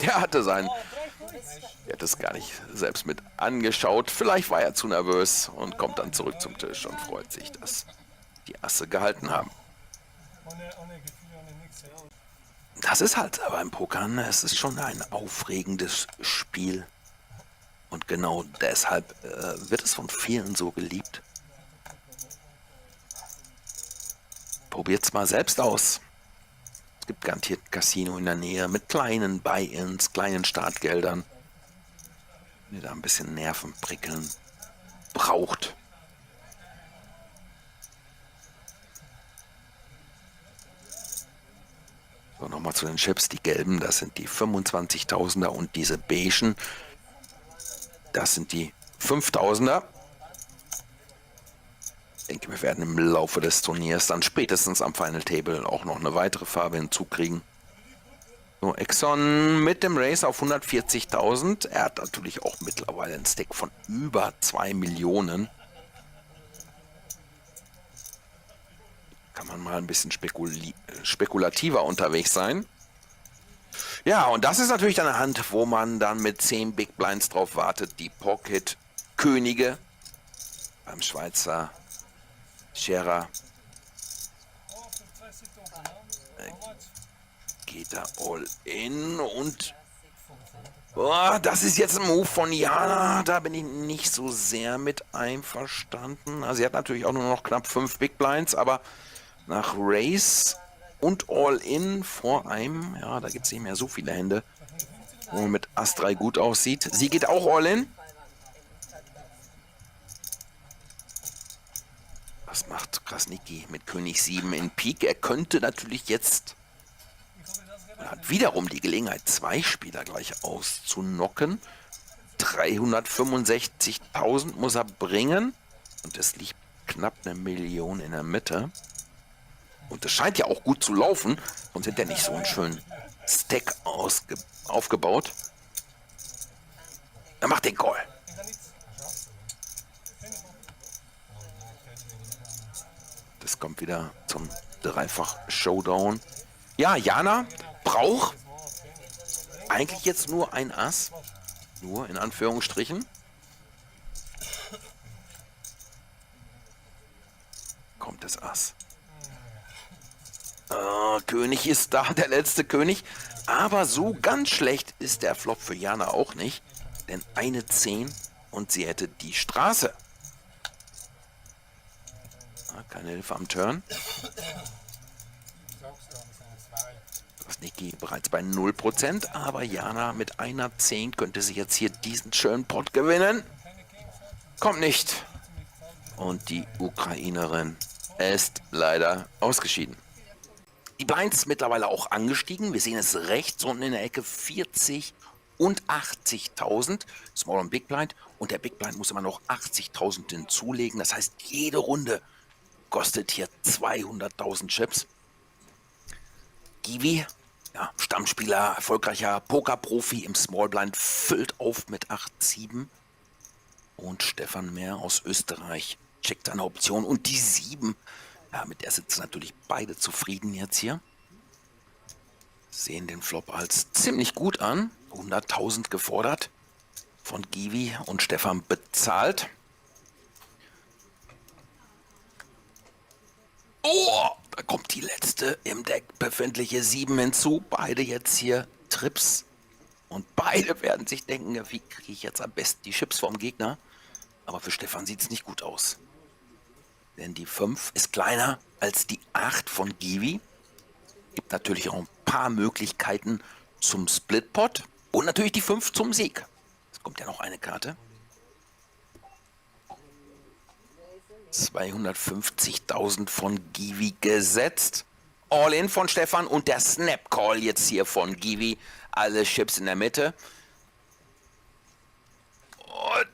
Der hatte sein... Er hat es gar nicht selbst mit angeschaut. Vielleicht war er zu nervös und kommt dann zurück zum Tisch und freut sich, dass die Asse gehalten haben. Das ist halt aber im Pokern, es ist schon ein aufregendes Spiel. Und genau deshalb wird es von vielen so geliebt. Probiert's mal selbst aus. Es gibt garantiert ein Casino in der Nähe mit kleinen Buy-ins, kleinen Startgeldern. Wenn ihr da ein bisschen Nerven prickeln braucht. So, nochmal zu den Chips. Die gelben, das sind die 25.000er und diese beigen, das sind die 5.000er. Ich denke, wir werden im Laufe des Turniers dann spätestens am Final Table auch noch eine weitere Farbe hinzukriegen. So, Exxon mit dem Race auf 140.000. Er hat natürlich auch mittlerweile einen Stack von über 2 Millionen. Kann man mal ein bisschen spekulativer unterwegs sein. Ja, und das ist natürlich eine Hand, wo man dann mit 10 Big Blinds drauf wartet. Die Pocket Könige beim Schweizer Scherer. Geht da all in und das ist jetzt ein Move von Jana, da bin ich nicht so sehr mit einverstanden. Also sie hat natürlich auch nur noch knapp 5 Big Blinds, aber nach Race und all in vor einem, ja, da gibt es nicht mehr so viele Hände, wo man mit Ass 3 gut aussieht. Sie geht auch all in. Was macht Krasnicki mit König 7 in Pik? Er könnte natürlich jetzt... Er hat wiederum die Gelegenheit, 2 Spieler gleich auszunocken. 365.000 muss er bringen. Und es liegt knapp 1 Million in der Mitte. Und es scheint ja auch gut zu laufen. Sonst hätte er nicht so einen schönen Stack aufgebaut. Er macht den Call. Das kommt wieder zum Dreifach-Showdown. Ja, Jana braucht eigentlich jetzt nur ein Ass. Nur in Anführungsstrichen. Kommt das Ass. König ist da, der letzte König. Aber so ganz schlecht ist der Flop für Jana auch nicht. Denn eine 10 und sie hätte die Straße. Keine Hilfe am Turn. Niki bereits bei 0%, aber Jana mit einer 10 könnte sie jetzt hier diesen schönen Pot gewinnen. Kommt nicht. Und die Ukrainerin ist leider ausgeschieden. Die Blinds mittlerweile auch angestiegen. Wir sehen es rechts unten in der Ecke 40 und 80.000. Small und Big Blind. Und der Big Blind muss immer noch 80.000 hinzulegen. Das heißt, jede Runde kostet hier 200.000 Chips. Givi, ja, Stammspieler, erfolgreicher Pokerprofi im Small Blind, füllt auf mit 8-7. Und Stefan Mehr aus Österreich checkt eine Option. Und die 7, ja, mit der sitzen natürlich beide zufrieden jetzt hier. sehen den Flop als ziemlich gut an. 100.000 gefordert von Givi und Stefan bezahlt. Oh, da kommt die letzte im Deck befindliche 7 hinzu. Beide jetzt hier Trips. Und beide werden sich denken, ja, wie kriege ich jetzt am besten die Chips vom Gegner? Aber für Stefan sieht es nicht gut aus. Denn die 5 ist kleiner als die 8 von Givi. Gibt natürlich auch ein paar Möglichkeiten zum Splitpot. Und natürlich die 5 zum Sieg. Es kommt ja noch eine Karte. 250.000 von Givi gesetzt. All-in von Stefan und der Snap-Call jetzt hier von Givi. Alle Chips in der Mitte. Und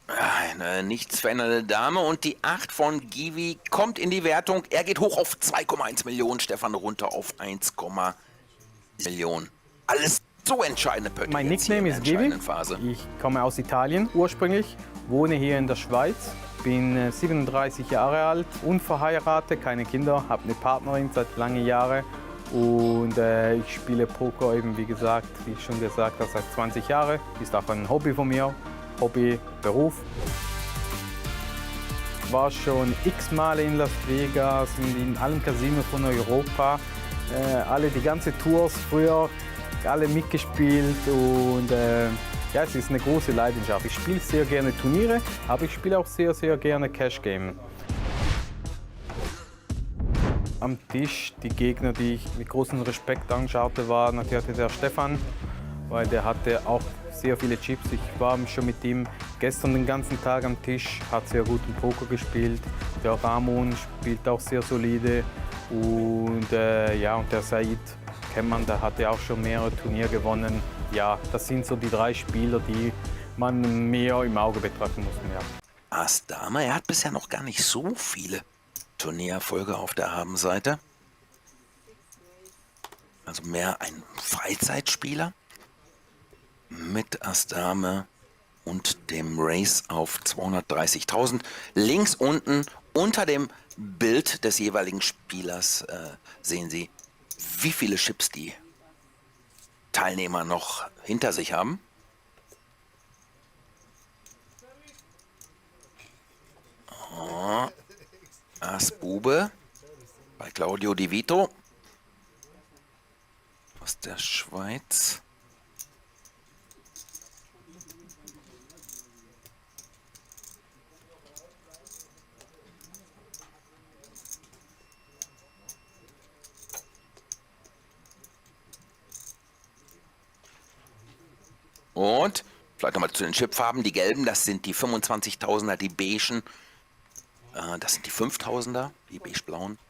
eine nichts verändernde Dame. Und die 8 von Givi kommt in die Wertung. Er geht hoch auf 2,1 Millionen. Stefan runter auf 1, Millionen. Alles so entscheidende Pötte. Mein Nickname ist Givi. Ich komme aus Italien ursprünglich, wohne hier in der Schweiz. Bin 37 Jahre alt, unverheiratet, keine Kinder, habe eine Partnerin seit langen Jahren und ich spiele Poker eben, wie gesagt, wie ich schon gesagt habe, seit 20 Jahren. Ist auch ein Hobby von mir, Hobby, Beruf. Ich war schon x-mal in Las Vegas, in allen Casinos von Europa, die ganzen Tours früher, alle mitgespielt und ja, es ist eine große Leidenschaft. Ich spiele sehr gerne Turniere, aber ich spiele auch sehr, sehr gerne Cash Game. Am Tisch die Gegner, die ich mit großem Respekt anschaute, war natürlich der Stefan, weil der hatte auch sehr viele Chips. Ich war schon mit ihm gestern den ganzen Tag am Tisch, hat sehr guten Poker gespielt. Der Ramon spielt auch sehr solide und ja, und der Said kennt man, der hatte auch schon mehrere Turniere gewonnen. Ja, das sind so die 3 Spieler, die man mehr im Auge betrachten muss. Ja. Ass Dame, er hat bisher noch gar nicht so viele Turniererfolge auf der Habenseite. Also mehr ein Freizeitspieler mit Ass Dame und dem Race auf 230.000. Links unten unter dem Bild des jeweiligen Spielers sehen Sie, wie viele Chips die Teilnehmer noch hinter sich haben. Oh, Ass Bube bei Claudio Di Vito aus der Schweiz. Und vielleicht nochmal zu den Chipfarben. Die gelben, das sind die 25.000er, die beigen. Das sind die 5.000er, die beige-blauen.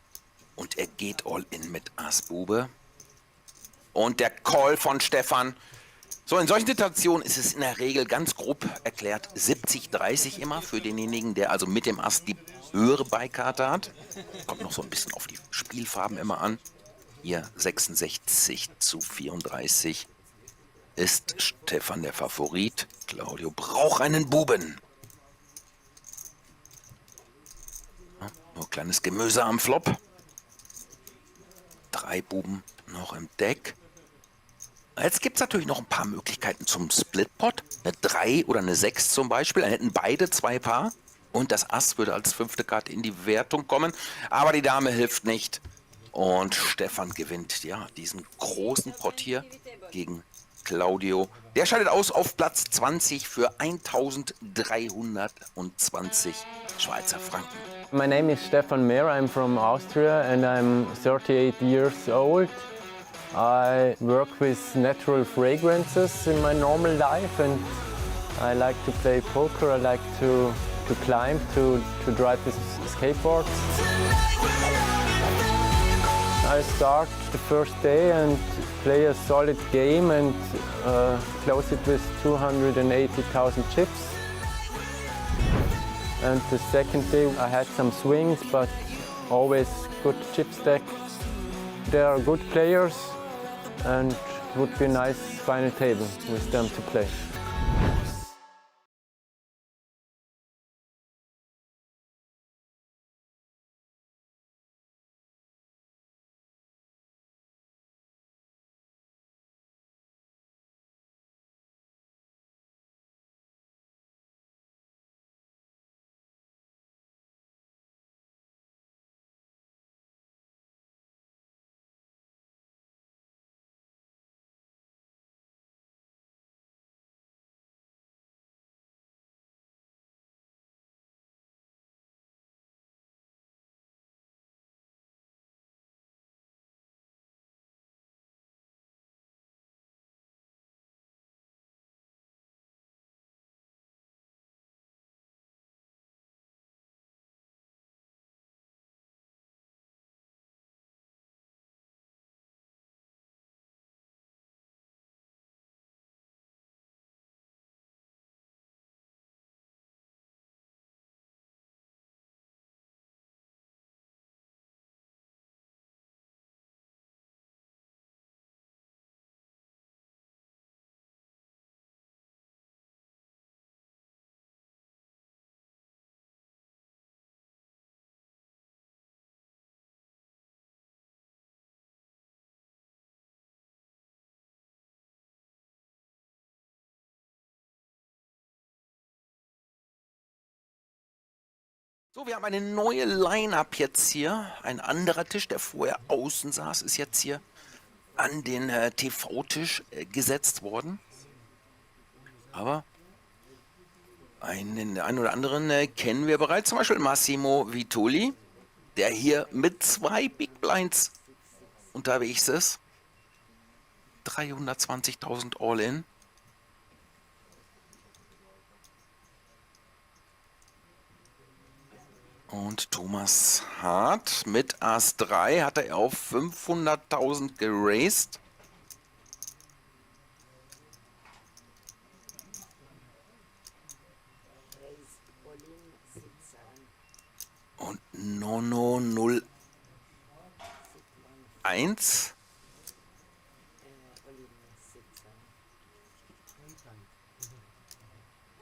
Und er geht all in mit Ass Bube. Und der Call von Stefan. So, in solchen Situationen ist es in der Regel ganz grob erklärt 70-30 immer für denjenigen, der also mit dem Ass die höhere Beikarte hat. Kommt noch so ein bisschen auf die Spielfarben immer an. Hier 66-34 ist Stefan der Favorit. Claudio braucht einen Buben. Nur kleines Gemüse am Flop. 3 Buben noch im Deck. Jetzt gibt es natürlich noch ein paar Möglichkeiten zum Splitpot. Eine 3 oder eine 6 zum Beispiel. Dann hätten beide 2 Paar. Und das Ass würde als 5. Karte in die Wertung kommen. Aber die Dame hilft nicht. Und Stefan gewinnt ja diesen großen Pot hier gegen Claudio. Der scheidet aus auf Platz 20 für 1.320 Schweizer Franken. My name is Stefan Mehr. I'm from Austria and I'm 38 years old. I work with natural fragrances in my normal life and I like to play poker. I like to climb, to drive with skateboards. I start the first day and play a solid game and close it with 280,000 chips. And the second day I had some swings, but always good chip stack. They are good players and it would be a nice final table with them to play. So, wir haben eine neue Line-Up jetzt hier. Ein anderer Tisch, der vorher außen saß, ist jetzt hier an den TV-Tisch gesetzt worden. Aber den einen oder anderen kennen wir bereits, zum Beispiel Massimo Vitoli, der hier mit 2 Big Blinds unterwegs ist. 320.000 All-In. Und Thomas Hart mit Ass 3 hat er auf 500.000 geraced. Und Nono 01.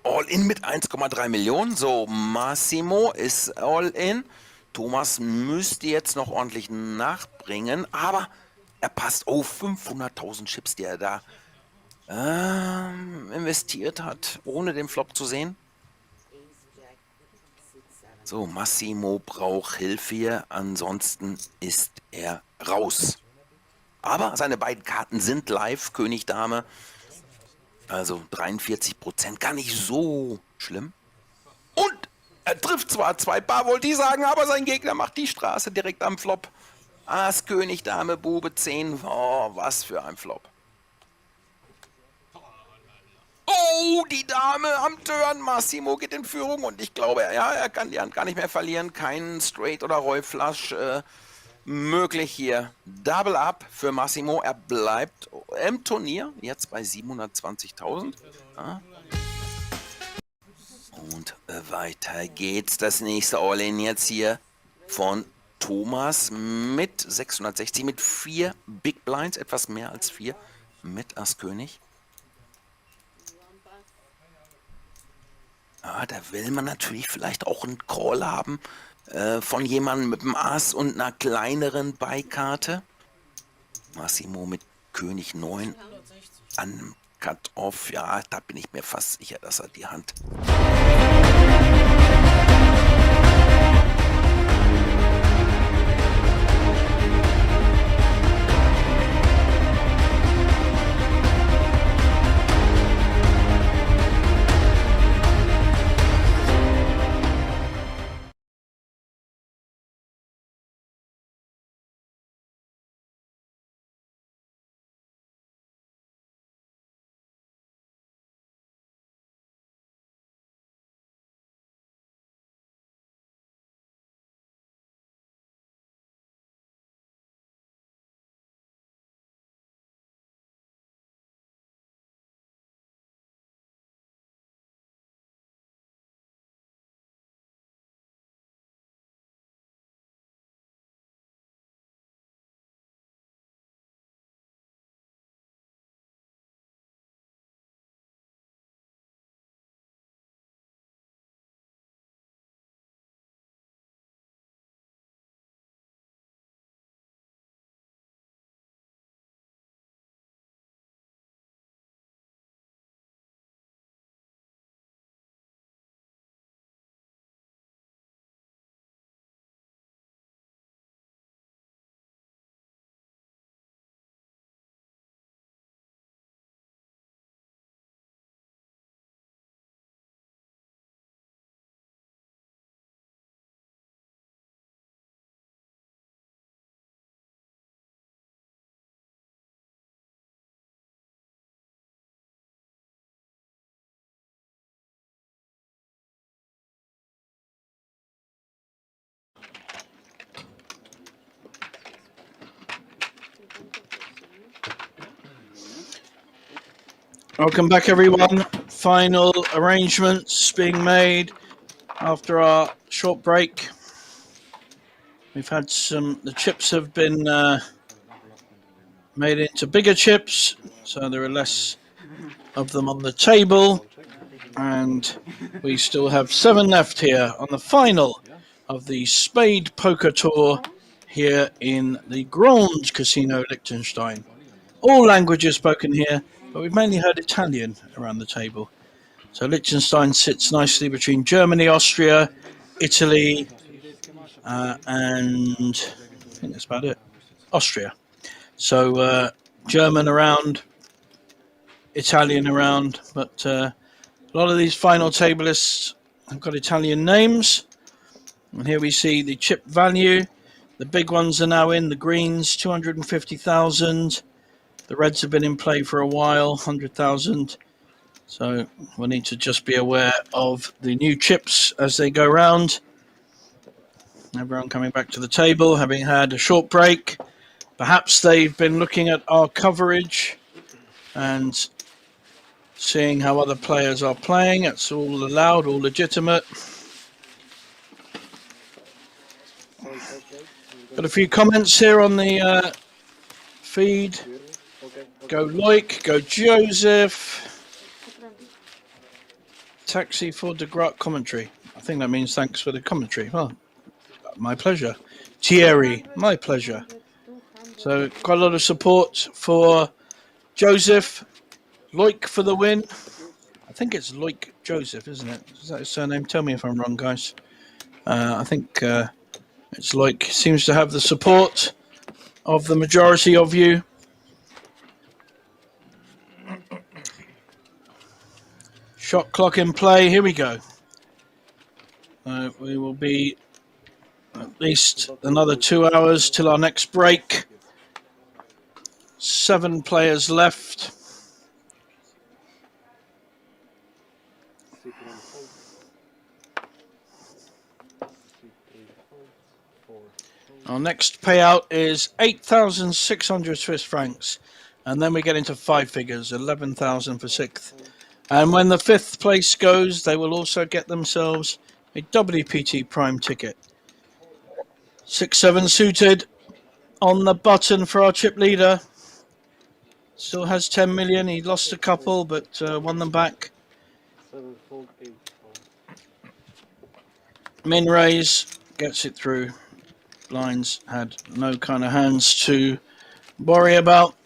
All-in mit 1,3 Millionen. So, Massimo ist All-in. Thomas müsste jetzt noch ordentlich nachbringen, aber er passt auf 500.000 Chips, die er da investiert hat, ohne den Flop zu sehen. So, Massimo braucht Hilfe hier, ansonsten ist er raus. Aber seine beiden Karten sind live, König, Dame. Also 43%, gar nicht so schlimm. Und er trifft zwar 2 Paar, wollte ich sagen, aber sein Gegner macht die Straße direkt am Flop. Ass, König, Dame, Bube, 10. Oh, was für ein Flop. Oh, die Dame am Turn. Massimo geht in Führung und ich glaube, ja, er kann die Hand gar nicht mehr verlieren. Kein Straight oder Roy Flush möglich hier. Double Up für Massimo. Er bleibt im Turnier jetzt bei 720.000. Ja. Und weiter geht's. Das nächste All-In jetzt hier von Thomas mit 660, mit 4 Big Blinds, etwas mehr als 4 mit Ass König. Ja, da will man natürlich vielleicht auch einen Call haben von jemandem mit dem Ass und einer kleineren Beikarte. Massimo mit König 9 an Cut-Off. Ja, da bin ich mir fast sicher, dass er die Hand... Welcome back, everyone. Final arrangements being made after our short break. We've had the chips have been made into bigger chips, so there are less of them on the table. And we still have 7 left here on the final of the SpadePoker Tour here in the Grand Casino Liechtenstein. All languages spoken here, but we've mainly heard Italian around the table. So Liechtenstein sits nicely between Germany, Austria, Italy, and I think that's about it. Austria. So German around, Italian around, but a lot of these final table lists have got Italian names. And here we see the chip value. The big ones are now in, the greens, 250,000. The reds have been in play for a while, 100,000. So we'll need to just be aware of the new chips as they go round. Everyone coming back to the table, having had a short break. Perhaps they've been looking at our coverage and seeing how other players are playing. It's all allowed, all legitimate. Got a few comments here on the feed. Go Loic, go Joseph. Taxi for de Grat commentary. I think that means thanks for the commentary. Well, my pleasure. Thierry, my pleasure. So quite a lot of support for Joseph. Loic for the win. I think it's Loic Joseph, isn't it? Is that his surname? Tell me if I'm wrong, guys. I think it's Loic. Seems to have the support of the majority of you. Shot clock in play. Here we go. We will be at least another 2 hours till our next break. 7 players left. Our next payout is 8,600 Swiss francs. And then we get into 5 figures, 11,000 for 6th. And when the 5th place goes, they will also get themselves a WPT Prime ticket. 6-7 suited on the button for our chip leader. Still has 10 million. He lost a couple, but won them back. Min raise gets it through. Blinds had no kind of hands to worry about.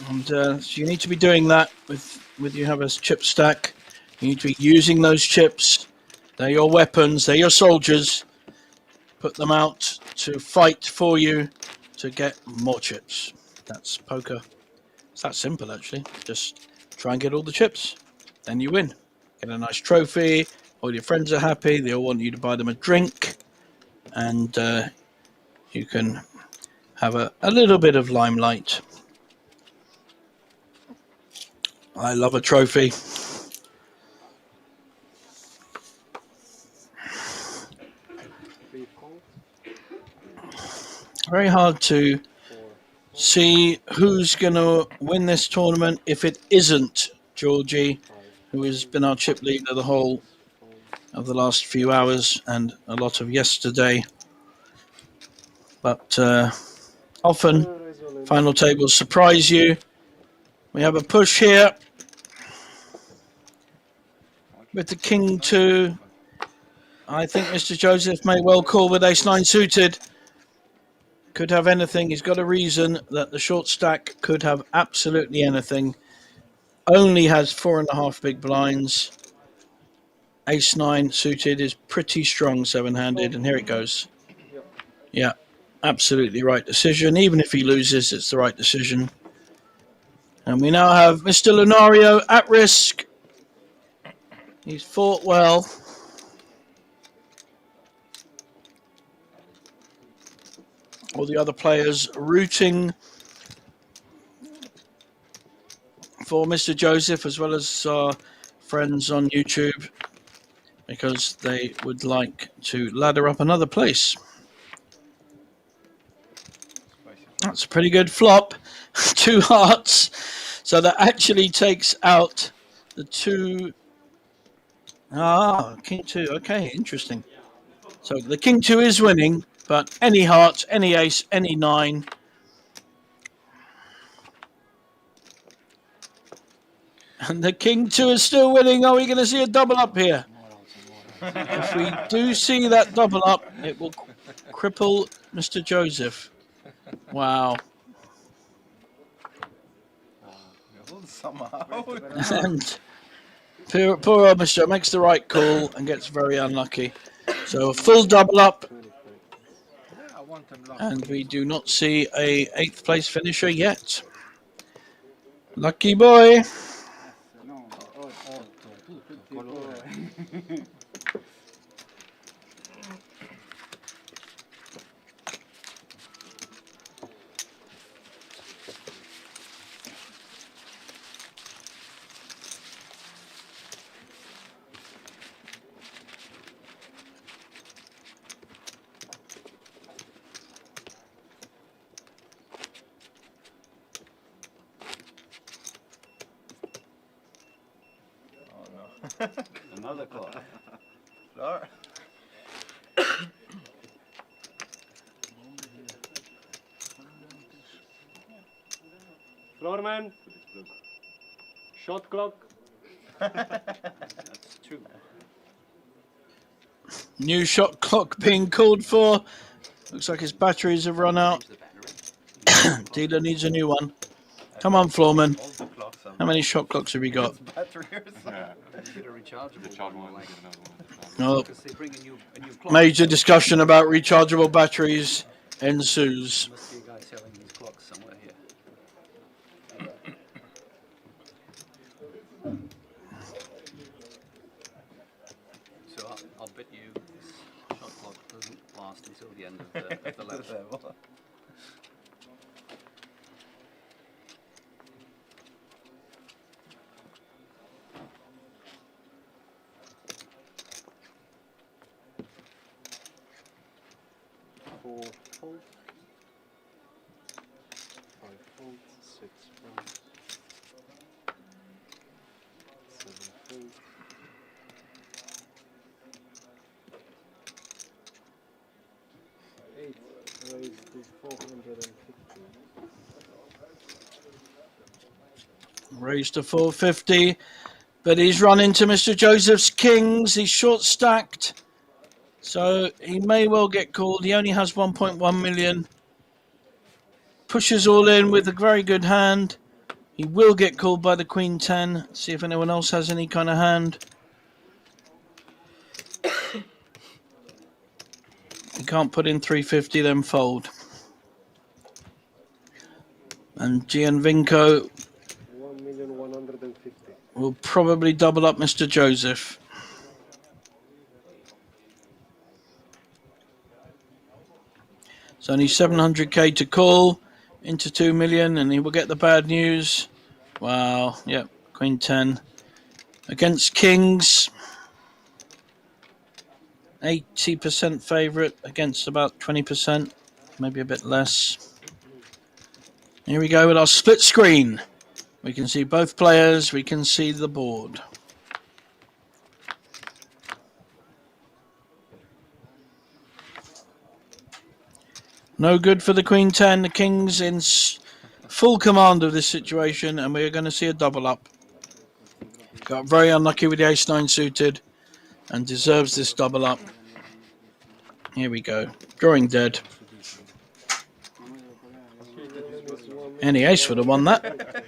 And so you need to be doing that with you have a chip stack. You need to be using those chips. They're your weapons. They're your soldiers. Put them out to fight for you to get more chips. That's poker. It's that simple, actually. Just try and get all the chips. Then you win. Get a nice trophy. All your friends are happy. They all want you to buy them a drink. And you can have a little bit of limelight. I love a trophy. Very hard to see who's going to win this tournament if it isn't Georgie, who has been our chip leader the whole of the last few hours and a lot of yesterday. But often final tables surprise you. We have a push here with the King 2. I think Mr. Joseph may well call with ace-9 suited. Could have anything. He's got a reason that the short stack could have absolutely anything. Only has 4.5 big blinds. Ace-9 suited is pretty strong 7-handed, and here it goes. Yeah, absolutely right decision. Even if he loses, it's the right decision. And we now have Mr. Lunario at risk. He's fought well. All the other players rooting for Mr. Joseph, as well as our friends on YouTube, because they would like to ladder up another place. That's a pretty good flop. 2 hearts. So that actually takes out the 2. King 2. Okay, interesting. So the King 2 is winning, but any heart, any ace, any 9. And the King 2 is still winning. Are we going to see a double up here? If we do see that double up, it will cripple Mr. Joseph. Wow. Somehow. And Poor old Mr. makes the right call and gets very unlucky. So a full double up, and we do not see a 8th place finisher yet. Lucky boy. Another clock. Floor. Floorman. Shot clock. That's true. New shot clock being called for. Looks like his batteries have run out. Dealer needs a new one. Come on, Floorman. How many shot clocks have you got? Oh, major discussion about rechargeable batteries ensues. Must be a guy selling these clocks somewhere here. So I'll bet you this shot clock doesn't last until the end of the level. 4 fold, 5 fold, 6 fold, 7 fold, 8 raised to 450. Raised to 450, but he's run into Mr. Joseph's kings. He's short stacked, so he may well get called. He only has 1.1 million. Pushes all in with a very good hand. He will get called by the Queen 10. See if anyone else has any kind of hand. He can't put in 350, then fold. And Gianvinco 1,150,000. will probably double up Mr. Joseph. It's only 700k to call into 2 million, and he will get the bad news. Wow, yep, Queen 10 against Kings. 80% favourite against about 20%, maybe a bit less. Here we go with our split screen. We can see both players, we can see the board. No good for the Queen 10. The King's in full command of this situation, and we're going to see a double up. Got very unlucky with the ace-9 suited and deserves this double up. Here we go. Drawing dead. Any ace would have won that.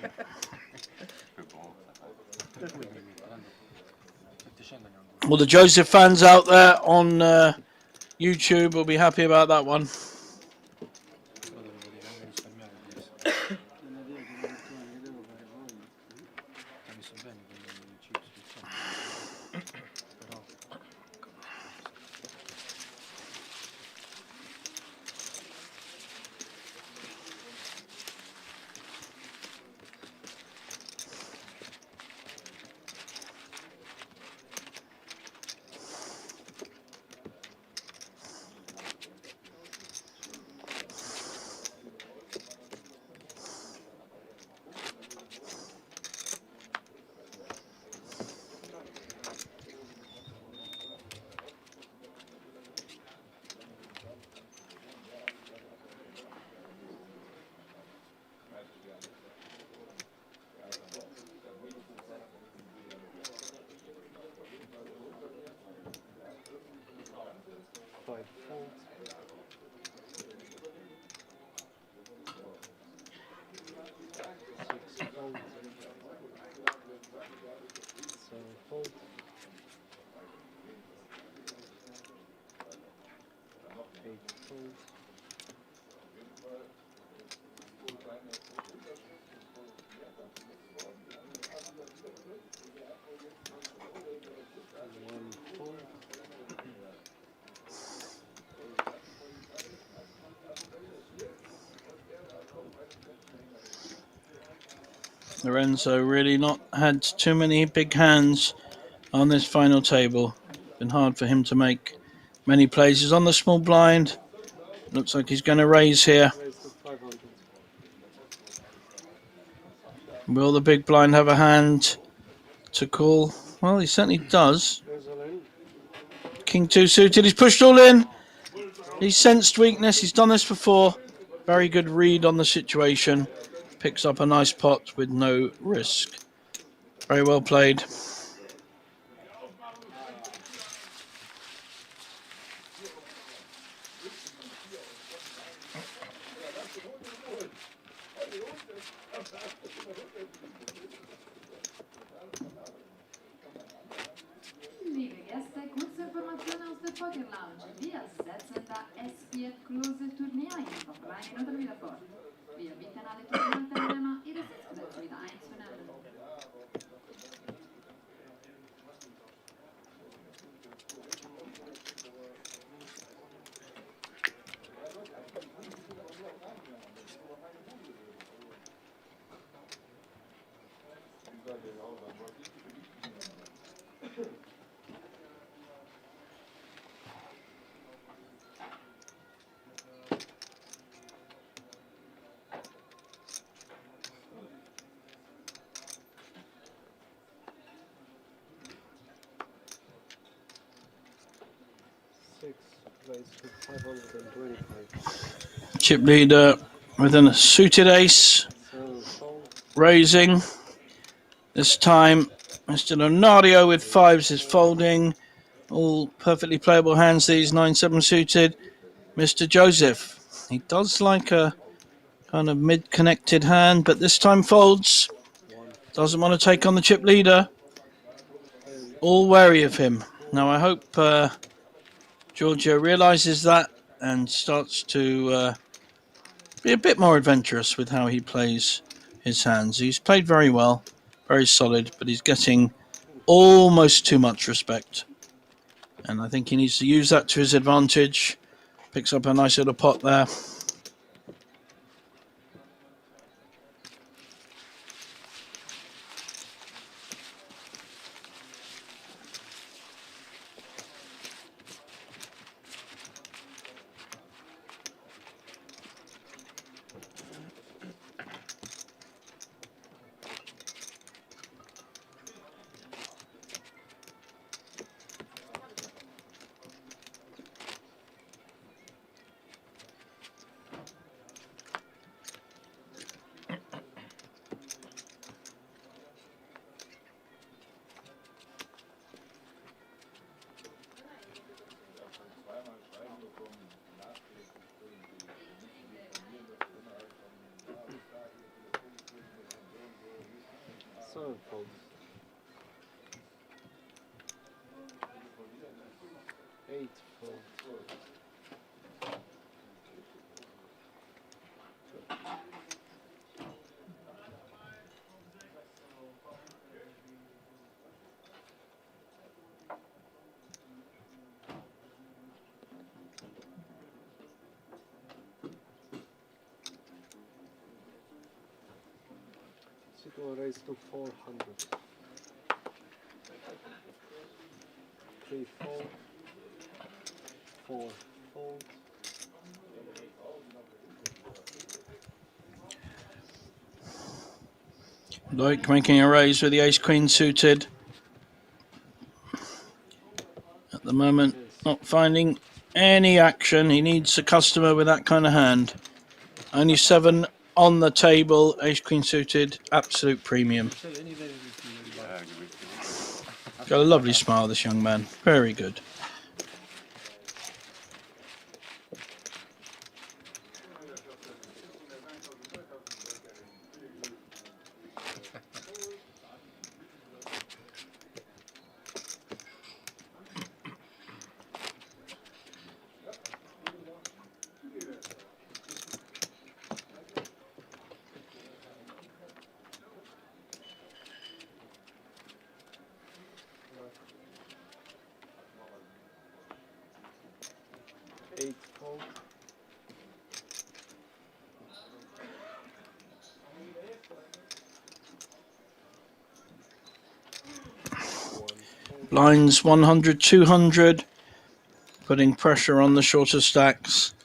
All the Joseph fans out there on YouTube will be happy about that one. So fold. Eight fold. One fold. Lorenzo really not had too many big hands on this final table. Been hard for him to make many plays. He's on the small blind. Looks like he's going to raise here. Raise to 500. Will the big blind have a hand to call? Well, he certainly does. Goes all in. King 2 suited. He's pushed all in. He's sensed weakness. He's done this before. Very good read on the situation. Picks up a nice pot with no risk. Very well played. Liebe Gäste, kurze Information aus der Poker Lounge. Wir setzen da SpadePoker Turnier in noch 3 Minuten wieder fort. Wir bitten alle Turnierteilnehmer, ihre Sitzplätze wieder einzunehmen. Six. Raise to 525. Chip leader with a suited ace. Raising. This time, Mr. Leonardo with fives is folding. All perfectly playable hands, these 9-7 suited. Mr. Joseph. He does like a kind of mid-connected hand, but this time folds. Doesn't want to take on the chip leader. All wary of him. Now I hope Giorgio realizes that and starts to be a bit more adventurous with how he plays his hands. He's played very well, very solid, but he's getting almost too much respect. And I think he needs to use that to his advantage. Picks up a nice little pot there. Seven folds. Eight folds. Will raise to 400. 3 fold. 4 fold. Loic making a raise with the ace-queen suited. At the moment, not finding any action. He needs a customer with that kind of hand. Only 7 on the table, ace-queen suited, absolute premium. Got a lovely smile, this young man. Very good. Blinds 100, 200, putting pressure on the shorter stacks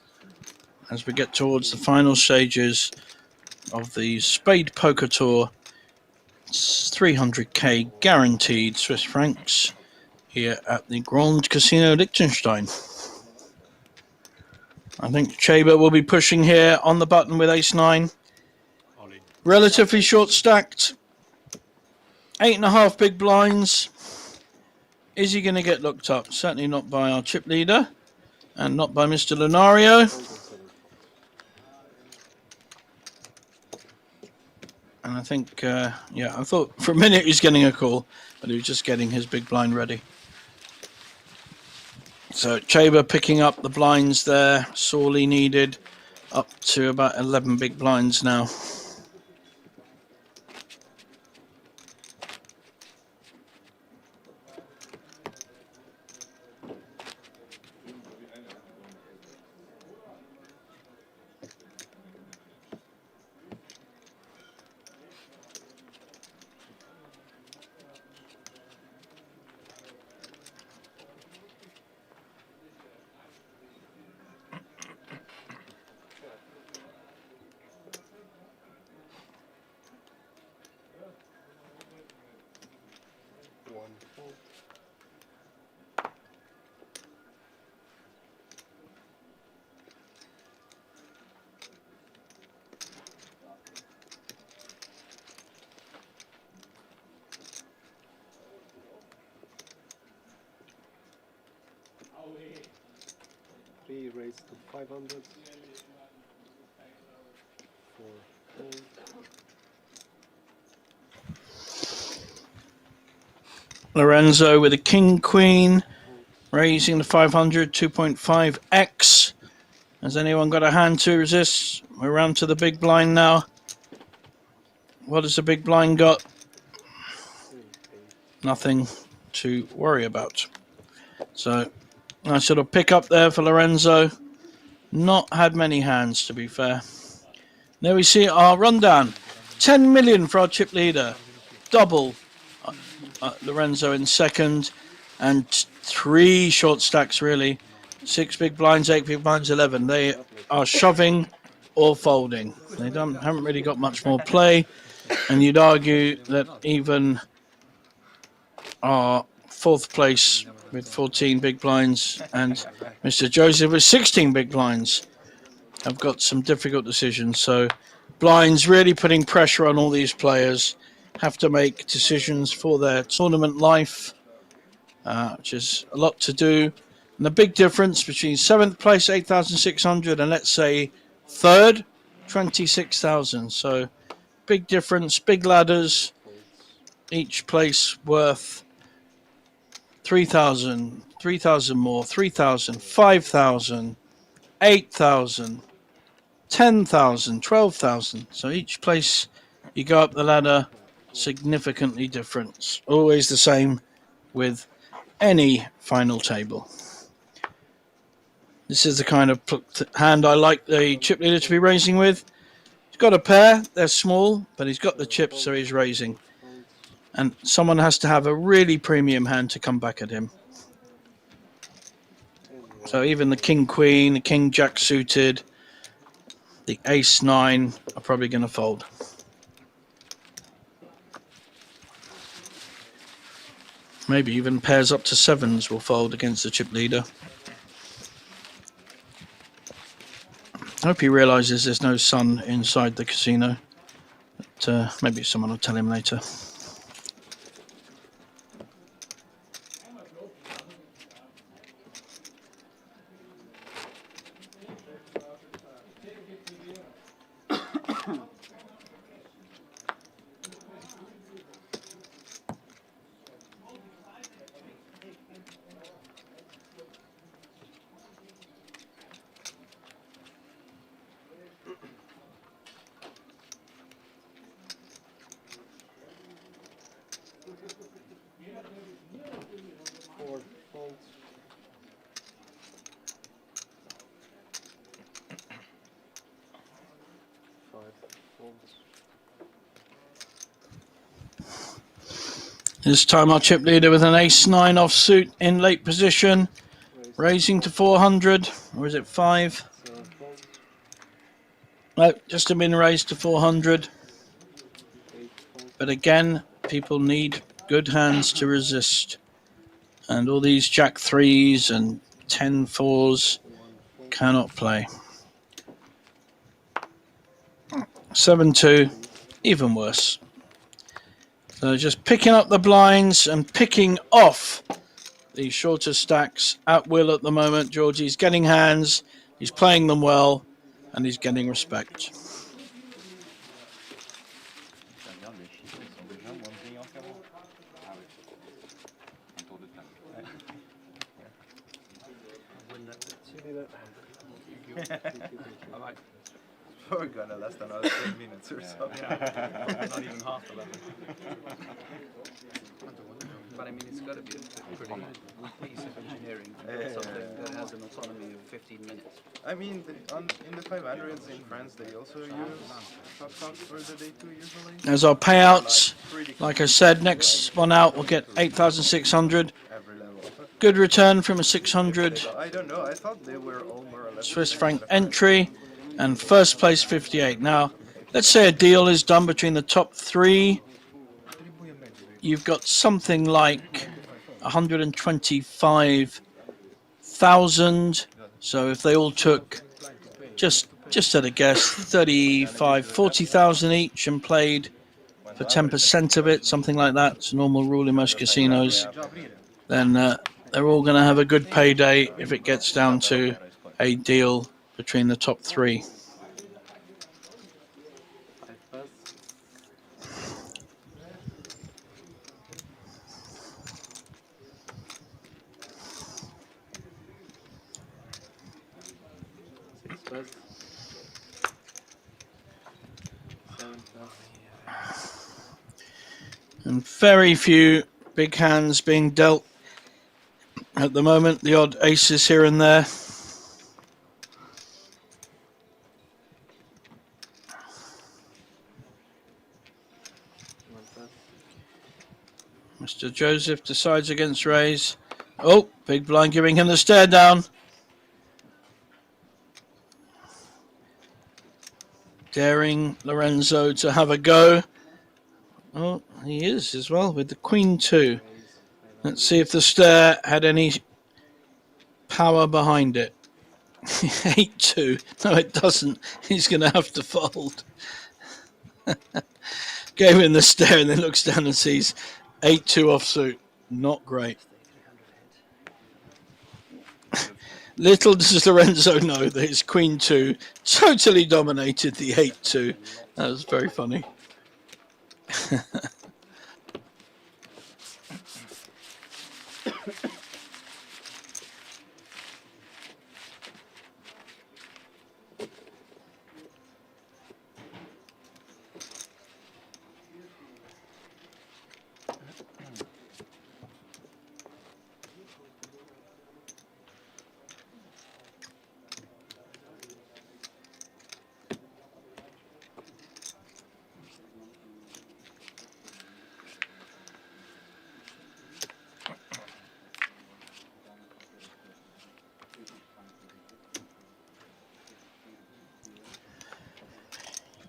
as we get towards the final stages of the SpadePoker Tour. It's 300k guaranteed Swiss francs here at the Grand Casino Liechtenstein. I think Chaber will be pushing here on the button with ace-9. Relatively short stacked. 8.5 big blinds. Is he going to get looked up? Certainly not by our chip leader and not by Mr. Lunario. And I think, yeah, I thought for a minute he was getting a call, but he was just getting his big blind ready. So Chaber picking up the blinds there, sorely needed, up to about 11 big blinds now. Three raised to 500. 4 fold. Lorenzo with a king queen, raising the 500, 2.5x. Has anyone got a hand to resist? We're round to the big blind now. What has the big blind got? Nothing to worry about. So, nice sort of pick up there for Lorenzo. Not had many hands, to be fair. There we see our rundown. 10 million for our chip leader. Double Lorenzo in second. And 3 short stacks, really. 6 big blinds, 8 big blinds, 11. They are shoving or folding. They haven't really got much more play. And you'd argue that even our 4th place with 14 big blinds and Mr. Joseph with 16 big blinds have got some difficult decisions. So blinds really putting pressure on all these players, have to make decisions for their tournament life, which is a lot to do. And the big difference between 7th place, 8,600, and let's say 3rd, 26,000. So big difference, big ladders, each place worth 3,000, 3,000 more, 3,000, 5,000, 8,000, 10,000, 12,000. So each place you go up the ladder, significantly different. Always the same with any final table. This is the kind of hand I like the chip leader to be raising with. He's got a pair, they're small, but he's got the chips, so he's raising. And someone has to have a really premium hand to come back at him. So even the king queen, the king jack suited, the ace 9 are probably going to fold. Maybe even pairs up to 7s will fold against the chip leader. I hope he realizes there's no sun inside the casino. But, maybe someone will tell him later. This time our chip leader with an ace-9 offsuit in late position, raising to 400, or is it 5? No, just a min raise to 400. But again, people need good hands to resist. And all these jack 3s and 10 4s cannot play. 7-2, even worse. So just picking up the blinds and picking off the shorter stacks at will at the moment. Georgie's getting hands, he's playing them well, and he's getting respect. We're gonna last another 10 minutes or so. Not even half 11. But I mean, it's got to be a pretty piece of engineering for something that has an autonomy of 15 minutes. I mean, in the 500s in France, they also use top for the day 2 usually. There's our payouts. Like I said, next one out will get 8,600. Good return from a 600 I don't know, I thought they were all more or less Swiss franc entry, and first place 58. Now, let's say a deal is done between the top 3. You've got something like 125,000. So if they all took just at a guess 35, 40,000 each and played for 10% of it, something like that. It's a normal rule in most casinos. Then they're all going to have a good payday if it gets down to a deal between the top 3. And very few big hands being dealt at the moment. The odd aces here and there. Mr. Joseph decides against raise. Oh, big blind giving him the stare down. Daring Lorenzo to have a go. Oh, he is as well with the Queen 2. Let's see if the stare had any power behind it. 8-2. No, it doesn't. He's going to have to fold. Gave him the stare and then looks down and sees 8-2 offsuit. Not great. Little does Lorenzo know that his Queen 2 totally dominated the 8-2. That was very funny.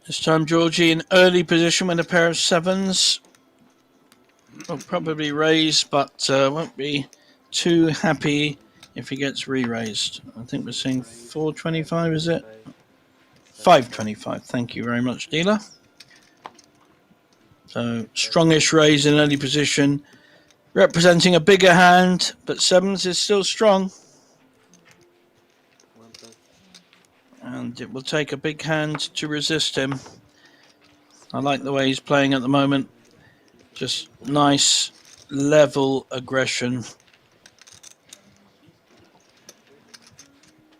This time Georgie in early position with a pair of 7s. Will probably raise, but won't be too happy if he gets re-raised. I think we're seeing 425, is it? 525, thank you very much, dealer. So, strongish raise in early position, representing a bigger hand, but 7s is still strong. And it will take a big hand to resist him. I like the way he's playing at the moment. Just nice, level aggression.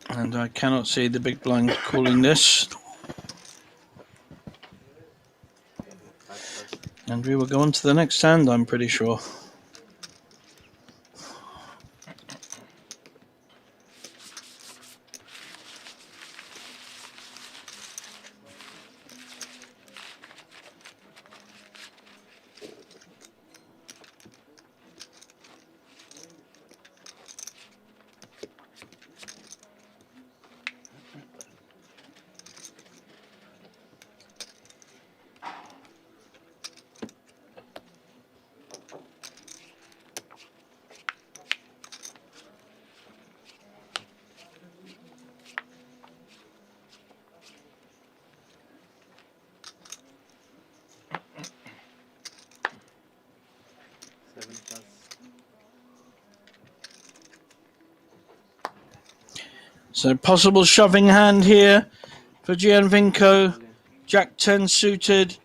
And I cannot see the big blind calling this. And we will go on to the next hand, I'm pretty sure. So possible shoving hand here for Gianvinco. Jack 10 suited.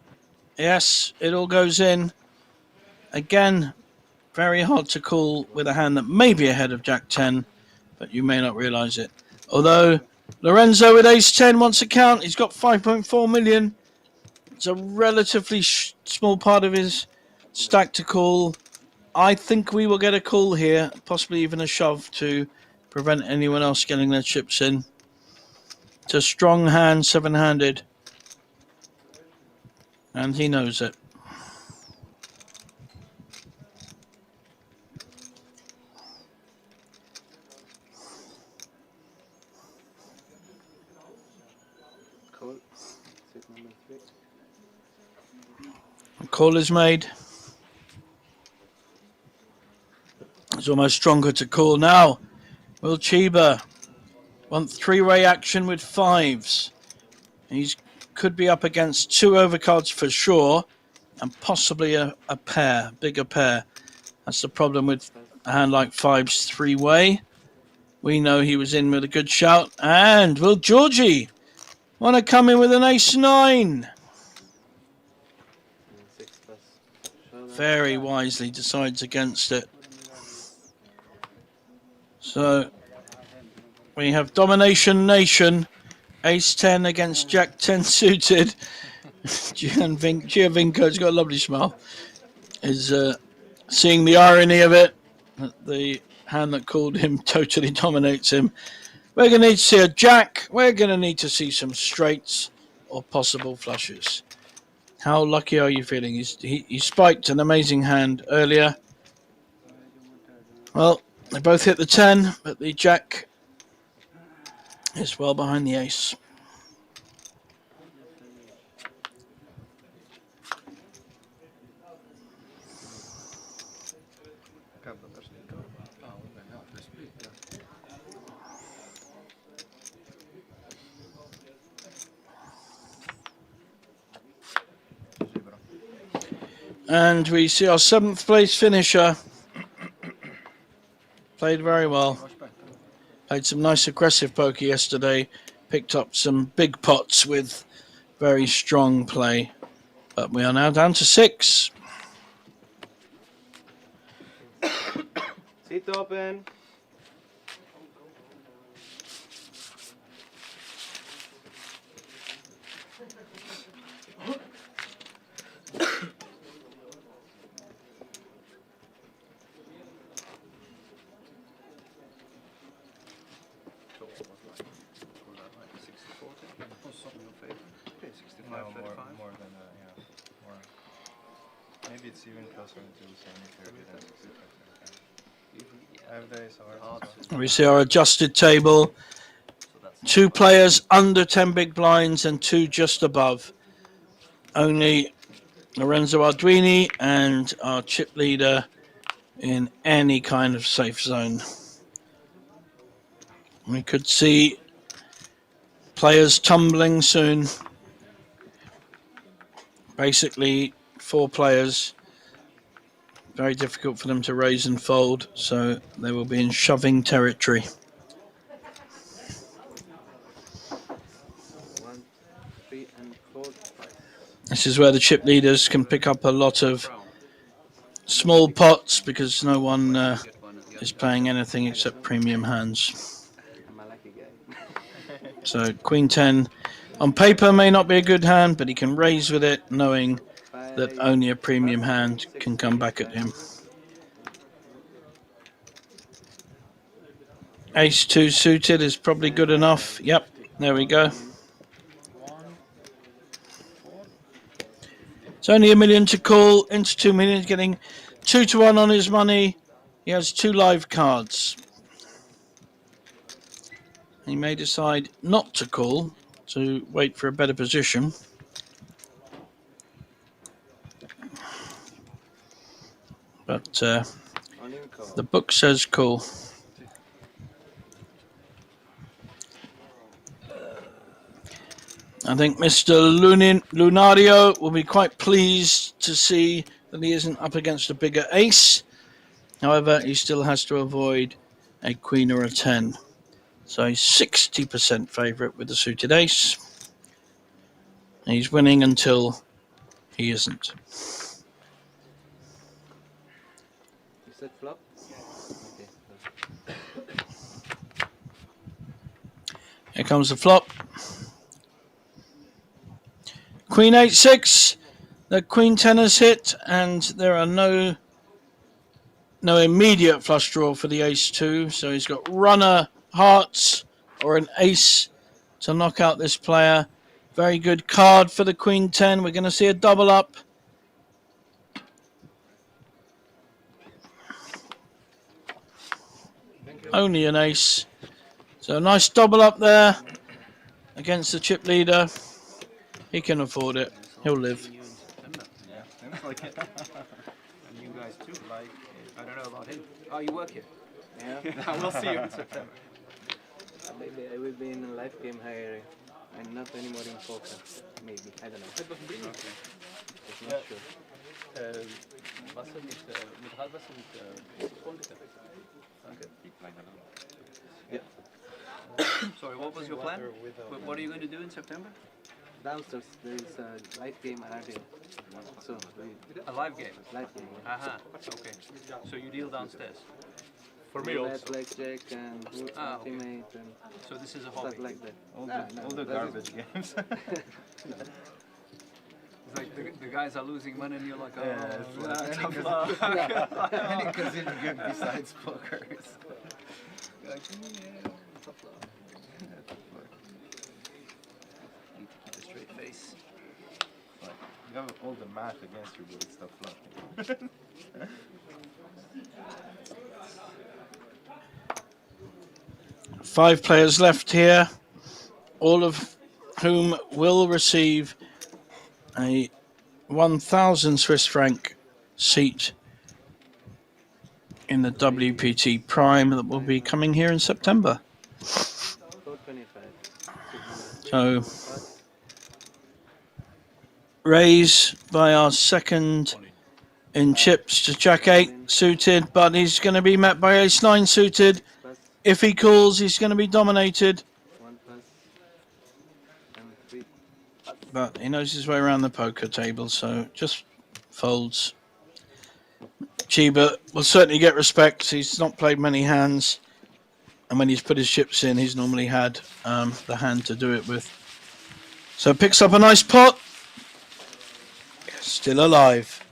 Yes, it all goes in. Again, very hard to call with a hand that may be ahead of Jack 10, but you may not realise it. Although Lorenzo with ace 10 wants to count. He's got 5.4 million. It's a relatively small part of his stack to call. I think we will get a call here, possibly even a shove to prevent anyone else getting their chips in. It's a strong hand, seven-handed. And he knows it. Call. Sit number 3. A call is made. It's almost stronger to call now. Will Chiba want three-way action with fives? He could be up against two overcards for sure, and possibly a pair, bigger pair. That's the problem with a hand like fives three-way. We know he was in with a good shout. And will Georgie want to come in with an ace-9? Very wisely decides against it. So we have Domination Nation, ace 10 against Jack 10 suited. Gianvinco's got a lovely smile. Is seeing the irony of it. The hand that called him totally dominates him. We're going to need to see a jack. We're going to need to see some straights or possible flushes. How lucky are you feeling? He spiked an amazing hand earlier. Well, they both hit the 10, but the jack is well behind the ace. And we see our 7th place finisher. Played very well. Played some nice aggressive poker yesterday. Picked up some big pots with very strong play. But we are now down to 6. Seat open. Maybe it's even closer to the same if you're getting We see our adjusted table. 2 players under 10 big blinds and 2 just above. Only Lorenzo Arduini and our chip leader in any kind of safe zone. We could see players tumbling soon. Basically 4 players. Very difficult for them to raise and fold, so they will be in shoving territory. 1, 3, and 4. This is where the chip leaders can pick up a lot of small pots because no one is playing anything except premium hands. So Queen 10 on paper may not be a good hand, but he can raise with it knowing that only a premium hand can come back at him. Ace 2 suited is probably good enough. Yep, there we go. It's only $1 million to call, into 2 million, getting 2-1 on his money. He has 2 live cards. He may decide not to call, to wait for a better position. But the book says call. I think Mr. Lunario will be quite pleased to see that he isn't up against a bigger ace. However, he still has to avoid a queen or a 10. So he's 60% favourite with the suited ace. He's winning until he isn't. You said flop? Okay. Here comes the flop. Queen 8-6. The Queen 10 has hit, and there are no immediate flush draw for the ace 2. So he's got runner, hearts, or an ace to knock out this player. Very good card for the Queen 10. We're going to see a double up. Only an ace. So a nice double up there against the chip leader. He can afford it. He'll live. Yeah, seems like it. And you guys too, like, I don't know about him. Oh, you work here? Yeah. We'll see you in September. Maybe I will be in a live game higher and not anymore in poker. Maybe, I don't know. Okay. It's not sure. Wasser mit Halbwasser und Grundwasser. Danke. Yeah. Sorry, what was your plan? What are you going to do in September? Downstairs there is a live game RDL. So a live game? Live game. Yeah. Aha, okay. So you deal downstairs? For me also. Blackjack and ultimate and so this is a hobby. Stuff like that. All the garbage games. It's like the guys are losing money and you're like, oh, any casino game besides poker. Like, yeah, tough luck. Need to keep a straight face. You have all the math against you, but it's tough luck. 5 players left here, all of whom will receive a 1,000 Swiss franc seat in the WPT Prime that will be coming here in September. So, raise by our second in chips to Jack 8 suited, but he's going to be met by Ace 9 suited. If he calls, he's going to be dominated. But he knows his way around the poker table, so just folds. Chiba will certainly get respect. He's not played many hands. And when he's put his chips in, he's normally had the hand to do it with. So picks up a nice pot. Still alive.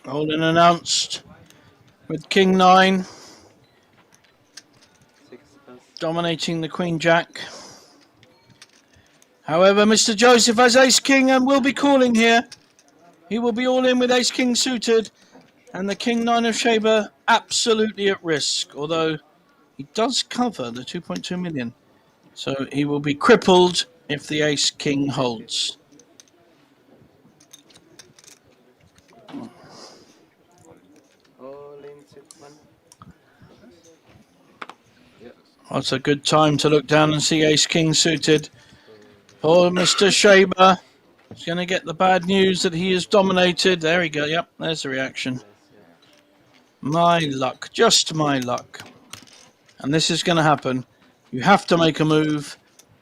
All in announced with King 9 dominating the Queen Jack. However, Mr. Joseph has Ace King and will be calling here. He will be all in with Ace King suited, and the King 9 of Shaber absolutely at risk, although he does cover the 2.2 million. So he will be crippled if the Ace King holds. What's a good time to look down and see Ace King suited. Poor Mr. Shaber is going to get the bad news that he is dominated. There we go. Yep, there's the reaction. My luck, just my luck. And this is going to happen. You have to make a move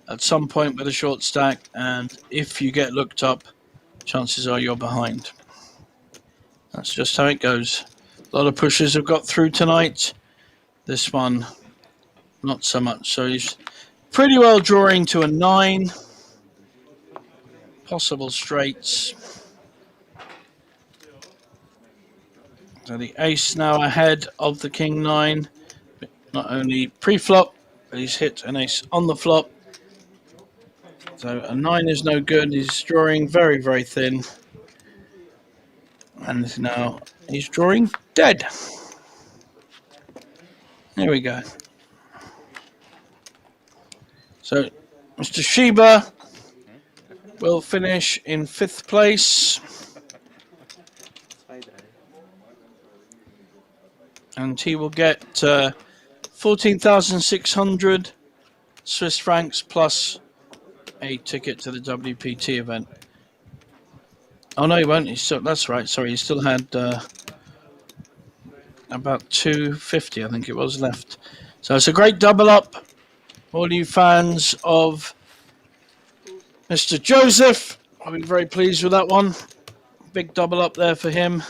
at some point with a short stack, and if you get looked up, chances are you're behind. That's just how it goes. A lot of pushers have got through tonight. This one not so much. So he's pretty well drawing to a 9. Possible straights. So the ace now ahead of the king 9. Not only pre-flop, but he's hit an ace on the flop. So a 9 is no good. He's drawing very, very thin. And now he's drawing dead. There we go. So Mr. Sheba will finish in 5th place. And he will get 14,600 Swiss francs plus a ticket to the WPT event. Oh no, he won't. He's still, that's right. Sorry, he still had about 250, I think it was, left. So it's a great double up. All you fans of Mr. Joseph, I'll be very pleased with that one. Big double up there for him.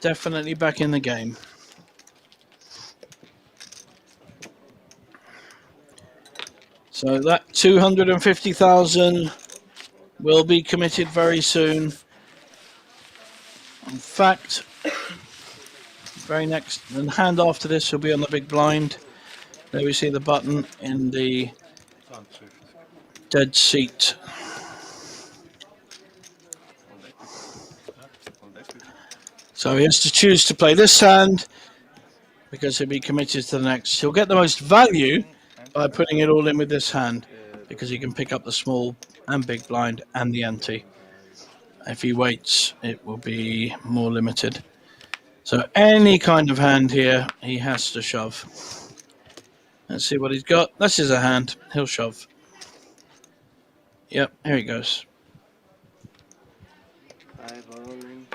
Definitely back in the game. So that 250,000 will be committed very soon. In fact, very next and hand after this will be on the big blind. There we see the button in the dead seat. So he has to choose to play this hand because he'll be committed to the next. He'll get the most value by putting it all in with this hand because he can pick up the small and big blind and the ante. If he waits, it will be more limited. So any kind of hand here, he has to shove. Let's see what he's got. This is a hand. He'll shove. Yep, here he goes. 5 all in.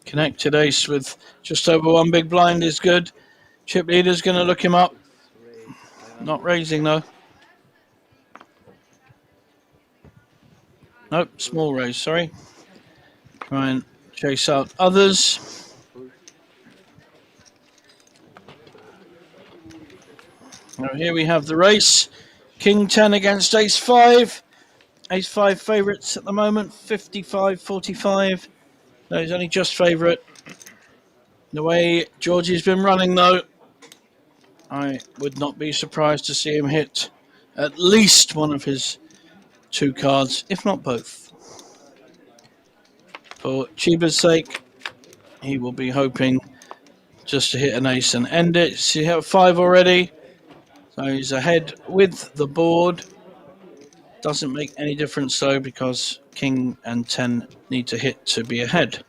Connected ace with just over 1 big blind is good. Chip leader's going to look him up. Not raising though. Nope, small raise, sorry. Try and chase out others. Now here we have the race. King 10 against ace 5. Ace 5 favourites at the moment, 55-45. No, he's only just favourite. The way Georgie's been running though, I would not be surprised to see him hit at least one of his 2 cards, if not both. For Chiba's sake, he will be hoping just to hit an ace and end it. See, he have 5 already. So he's ahead with the board. Doesn't make any difference though because King and 10 need to hit to be ahead.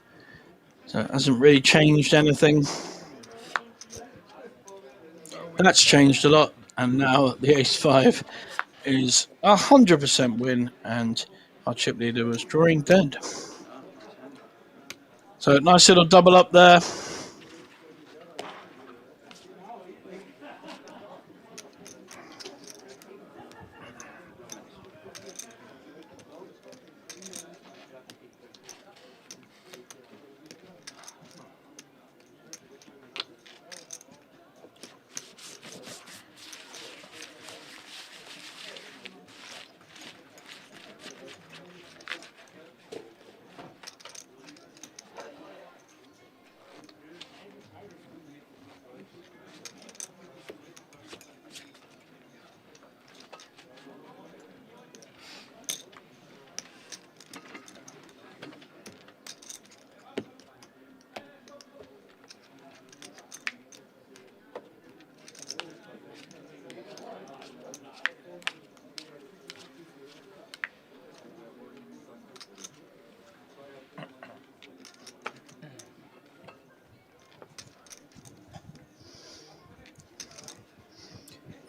So it hasn't really changed anything. That's changed a lot. And now the ace 5 is 100% win and our chip leader was drawing dead. So nice little double up there.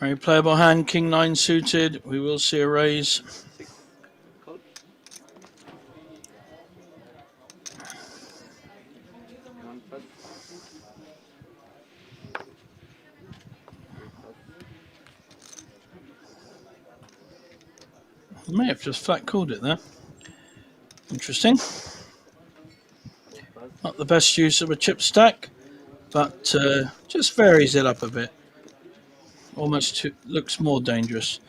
Very playable hand, King 9 suited. We will see a raise. May have just flat called it there. Interesting. Not the best use of a chip stack, but just varies it up a bit. Almost looks more dangerous.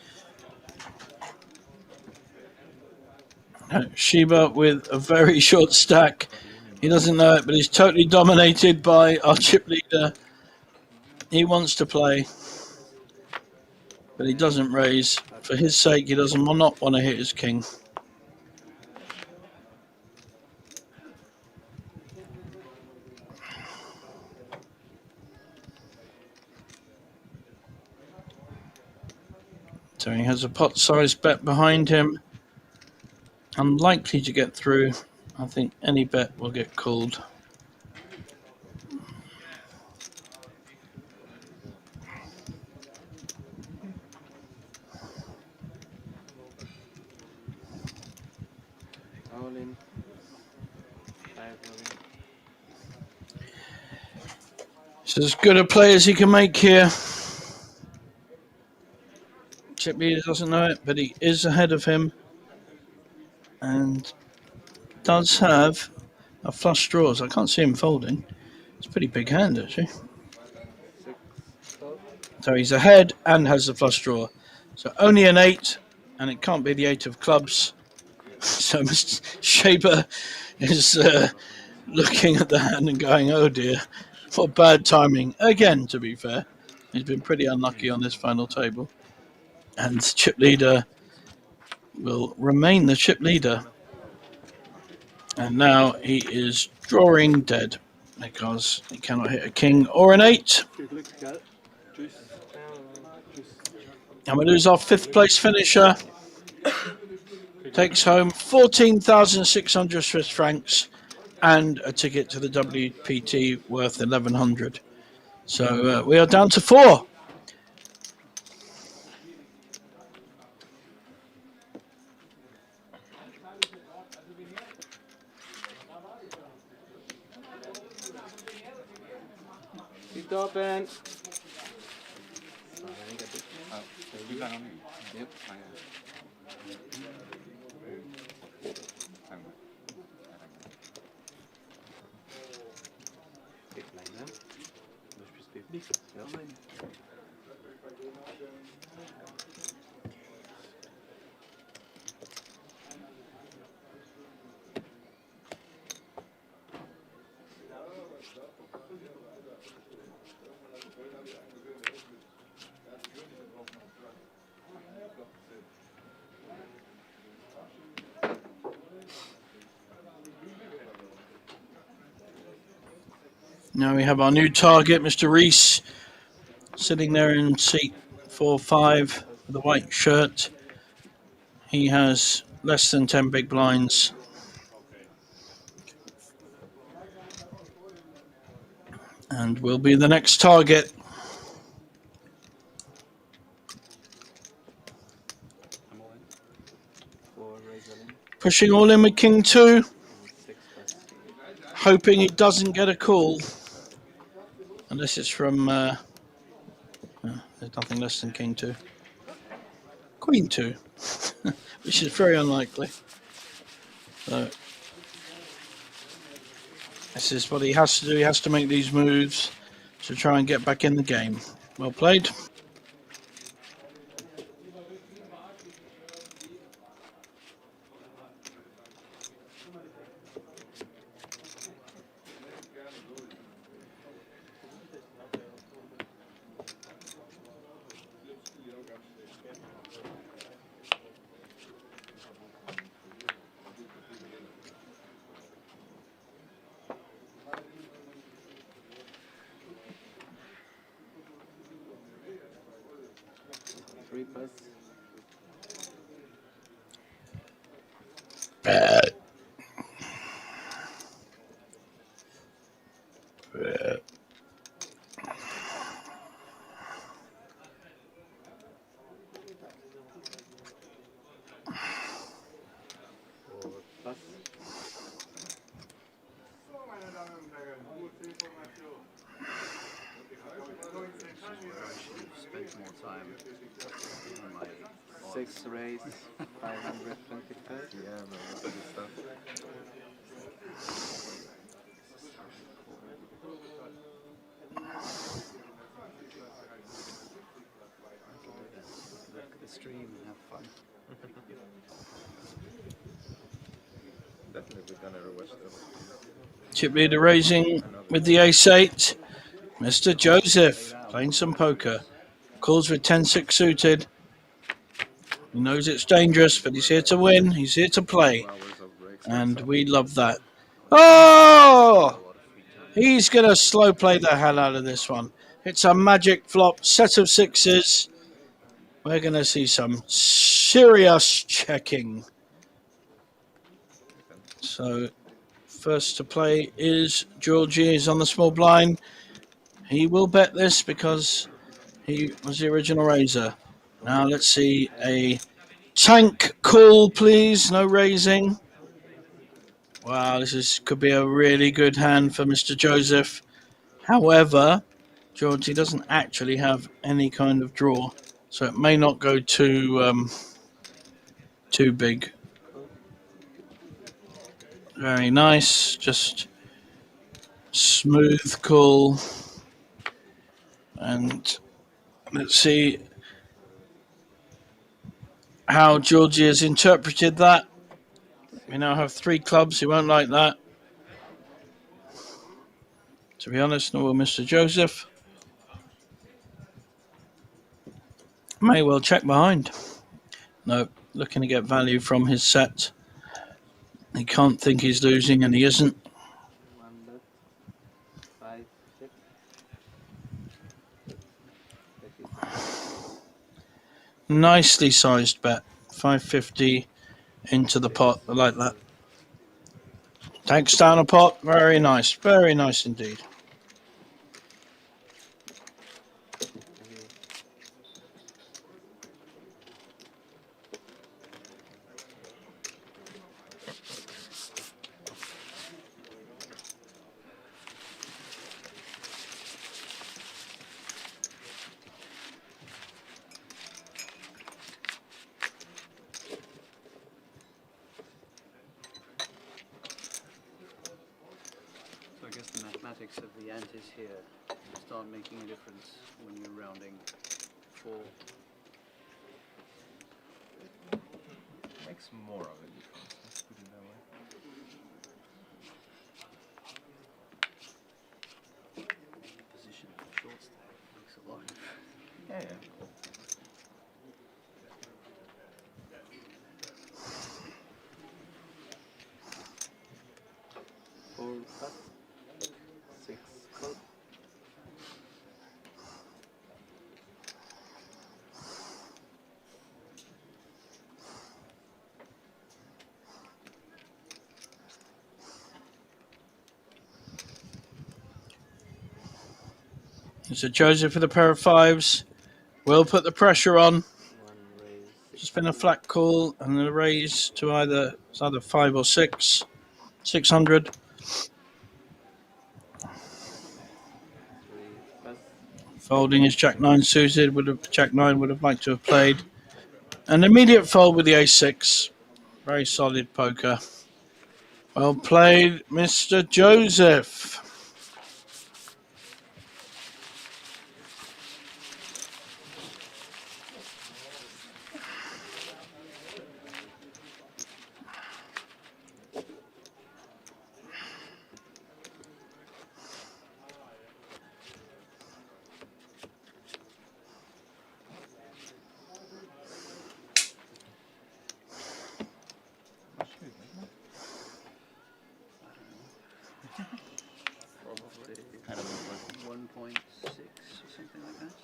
Shiba with a very short stack. He doesn't know it, but he's totally dominated by our chip leader. He wants to play, but he doesn't raise. For his sake, he does not want to hit his king. So he has a pot-sized bet behind him. Unlikely to get through. I think any bet will get called. All in. 5 all in. It's as good a play as he can make here. Chip leader doesn't know it, but he is ahead of him. And does have a flush draws. I can't see him folding. It's a pretty big hand, actually. So he's ahead and has the flush draw. So only an 8, and it can't be the 8 of clubs. So Mr. Shaber is looking at the hand and going, oh dear, what bad timing. Again, to be fair, he's been pretty unlucky on this final table. And the chip leader will remain the chip leader. And now he is drawing dead because he cannot hit a king or an 8. And we lose our 5th place finisher. Takes home 14,600 Swiss francs and a ticket to the WPT worth 1,100. So we are down to 4. It's open. You got on me? Yep, I am. Big blind, huh? 2 plus 50. Ja. Now we have our new target, Mr. Reese, sitting there in seat 4-5 with a white shirt. He has less than 10 big blinds. And will be the next target. Pushing all in with King 2. Hoping he doesn't get a call. Unless it's from... there's nothing less than King 2. Queen 2. Which is very unlikely. So, this is what he has to do. He has to make these moves to try and get back in the game. Well played. Six raise. 525. Yeah, but that's good stuff. Look at the stream and have fun. Definitely we're gonna rewatch them. Chip leader raising with the ace-8. Mr. Joseph playing some poker. Calls with 10-6 suited. He knows it's dangerous, but he's here to win. He's here to play. And we love that. Oh! He's going to slow play the hell out of this one. It's a magic flop, set of sixes. We're going to see some serious checking. So, first to play is Georgie. He's on the small blind. He will bet this because he was the original raiser. Now let's see a tank call, please. No raising. Wow, this could be a really good hand for Mr. Joseph. However, Georgie doesn't actually have any kind of draw, so it may not go too big. Very nice, just smooth call. And let's see how Georgie has interpreted that. We now have 3 clubs. He won't like that. To be honest, nor will Mr. Joseph. May well check behind. No, looking to get value from his set. He can't think he's losing, and he isn't. 5, 6. Nicely sized bet. 550 into the pot. I like that. Takes down a pot. Very nice. Very nice indeed. So I guess the mathematics of the antes here start making a difference when you're rounding 4. Makes more of a difference, let's put it that way. Position of the short stack makes a lot of difference. Yeah. So Joseph with a pair of 5s. Will put the pressure on. Just been a flat call and a raise to either 5 or 6. 600. Folding his Jack-9 suited. Jack-9 would have liked to have played. An immediate fold with the ace-6. Very solid poker. Well played, Mr. Joseph. Probably 1.6 or something like that.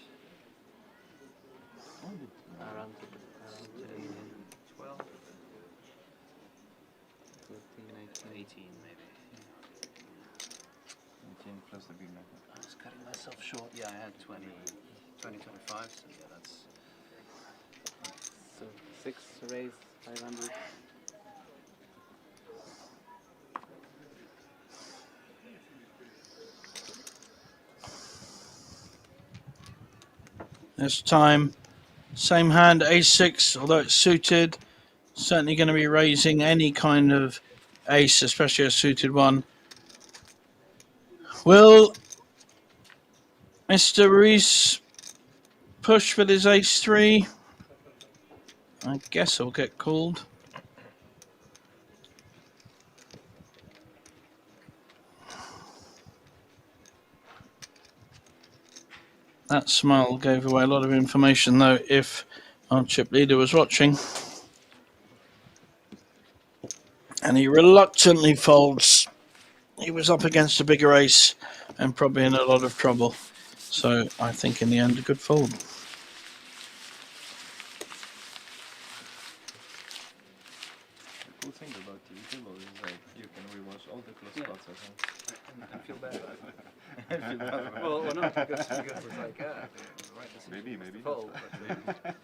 Around 12, 13, 18 maybe. 18 plus the big man. I was cutting myself short. Yeah, I had 20, 25, so yeah, that's... So 6 raise, 500. This time, same hand, ace-6, although it's suited. Certainly going to be raising any kind of ace, especially a suited one. Will Mr. Reese push with his ace-3? I guess he'll get called. That smile gave away a lot of information, though, if our chip leader was watching. And he reluctantly folds. He was up against a bigger ace and probably in a lot of trouble. So I think in the end, a good fold. The cool thing about the table is like you can rewatch all the close spots at home. And feel bad. I feel bad. Well, no, because it's like, right decision. Maybe. Fold, but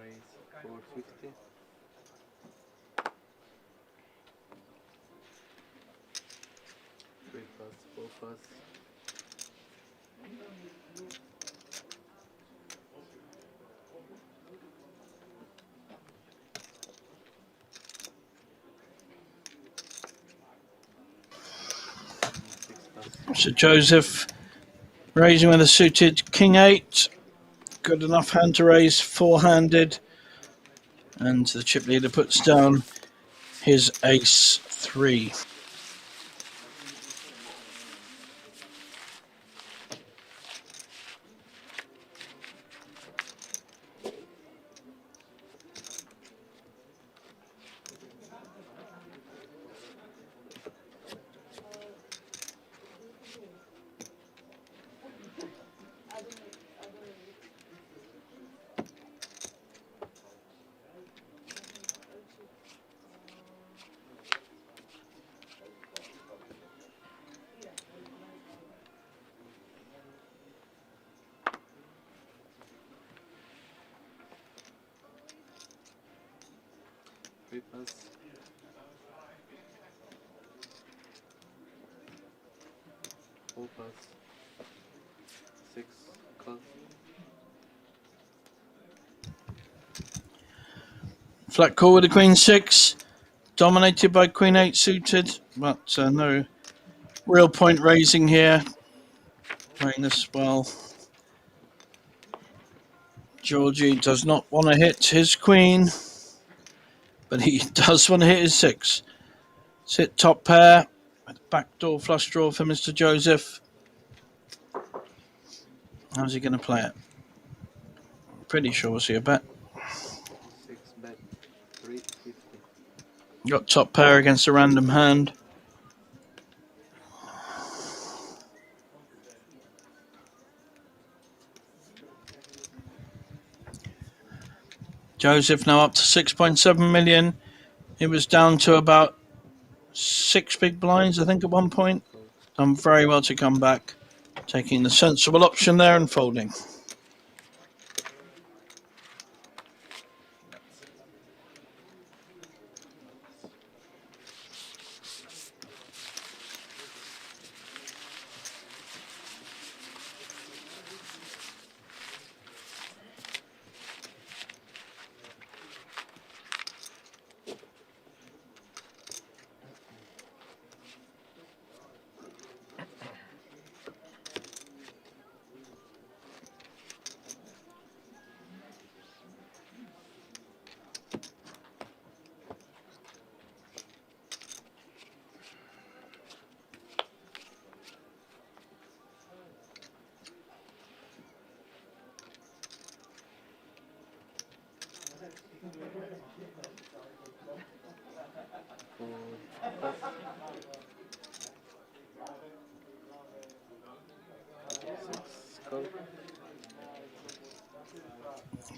raise 450. Three plus, 4 plus. So Joseph raising with a suited king-8. Good enough hand to raise four-handed. And the chip leader puts down his ace-3. Three plus. 4 plus. 6 close. Flat call with a queen-6. Dominated by queen-8 suited. But no real point raising here. Playing this well. Georgie does not want to hit his queen, but he does want to hit his 6. Let's hit top pair. Backdoor flush draw for Mr. Joseph. How's he going to play it? Pretty sure we'll see a bet. 6 bet. 350. Got top pair against a random hand. Joseph now up to 6.7 million. It was down to about 6 big blinds, I think, at one point. Done very well to come back. Taking the sensible option there and folding.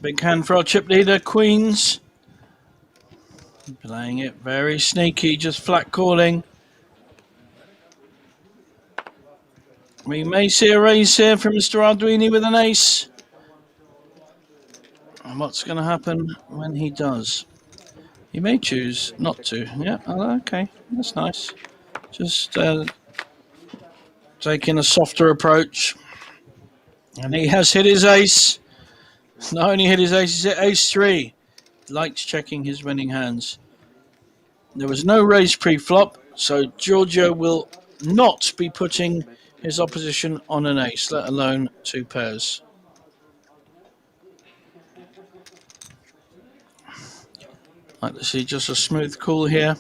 Big hand for our chip leader, Queens. Playing it very sneaky, just flat calling. We may see a raise here from Mr. Arduini with an ace. And what's going to happen when he does? He may choose not to. Yeah, okay, that's nice. Just taking a softer approach. And he has hit his ace. Not only hit his ace, he's hit ace 3. Likes checking his winning hands. There was no raise pre-flop, so Giorgio will not be putting his opposition on an ace, let alone 2 pairs. Like to see just a smooth call here.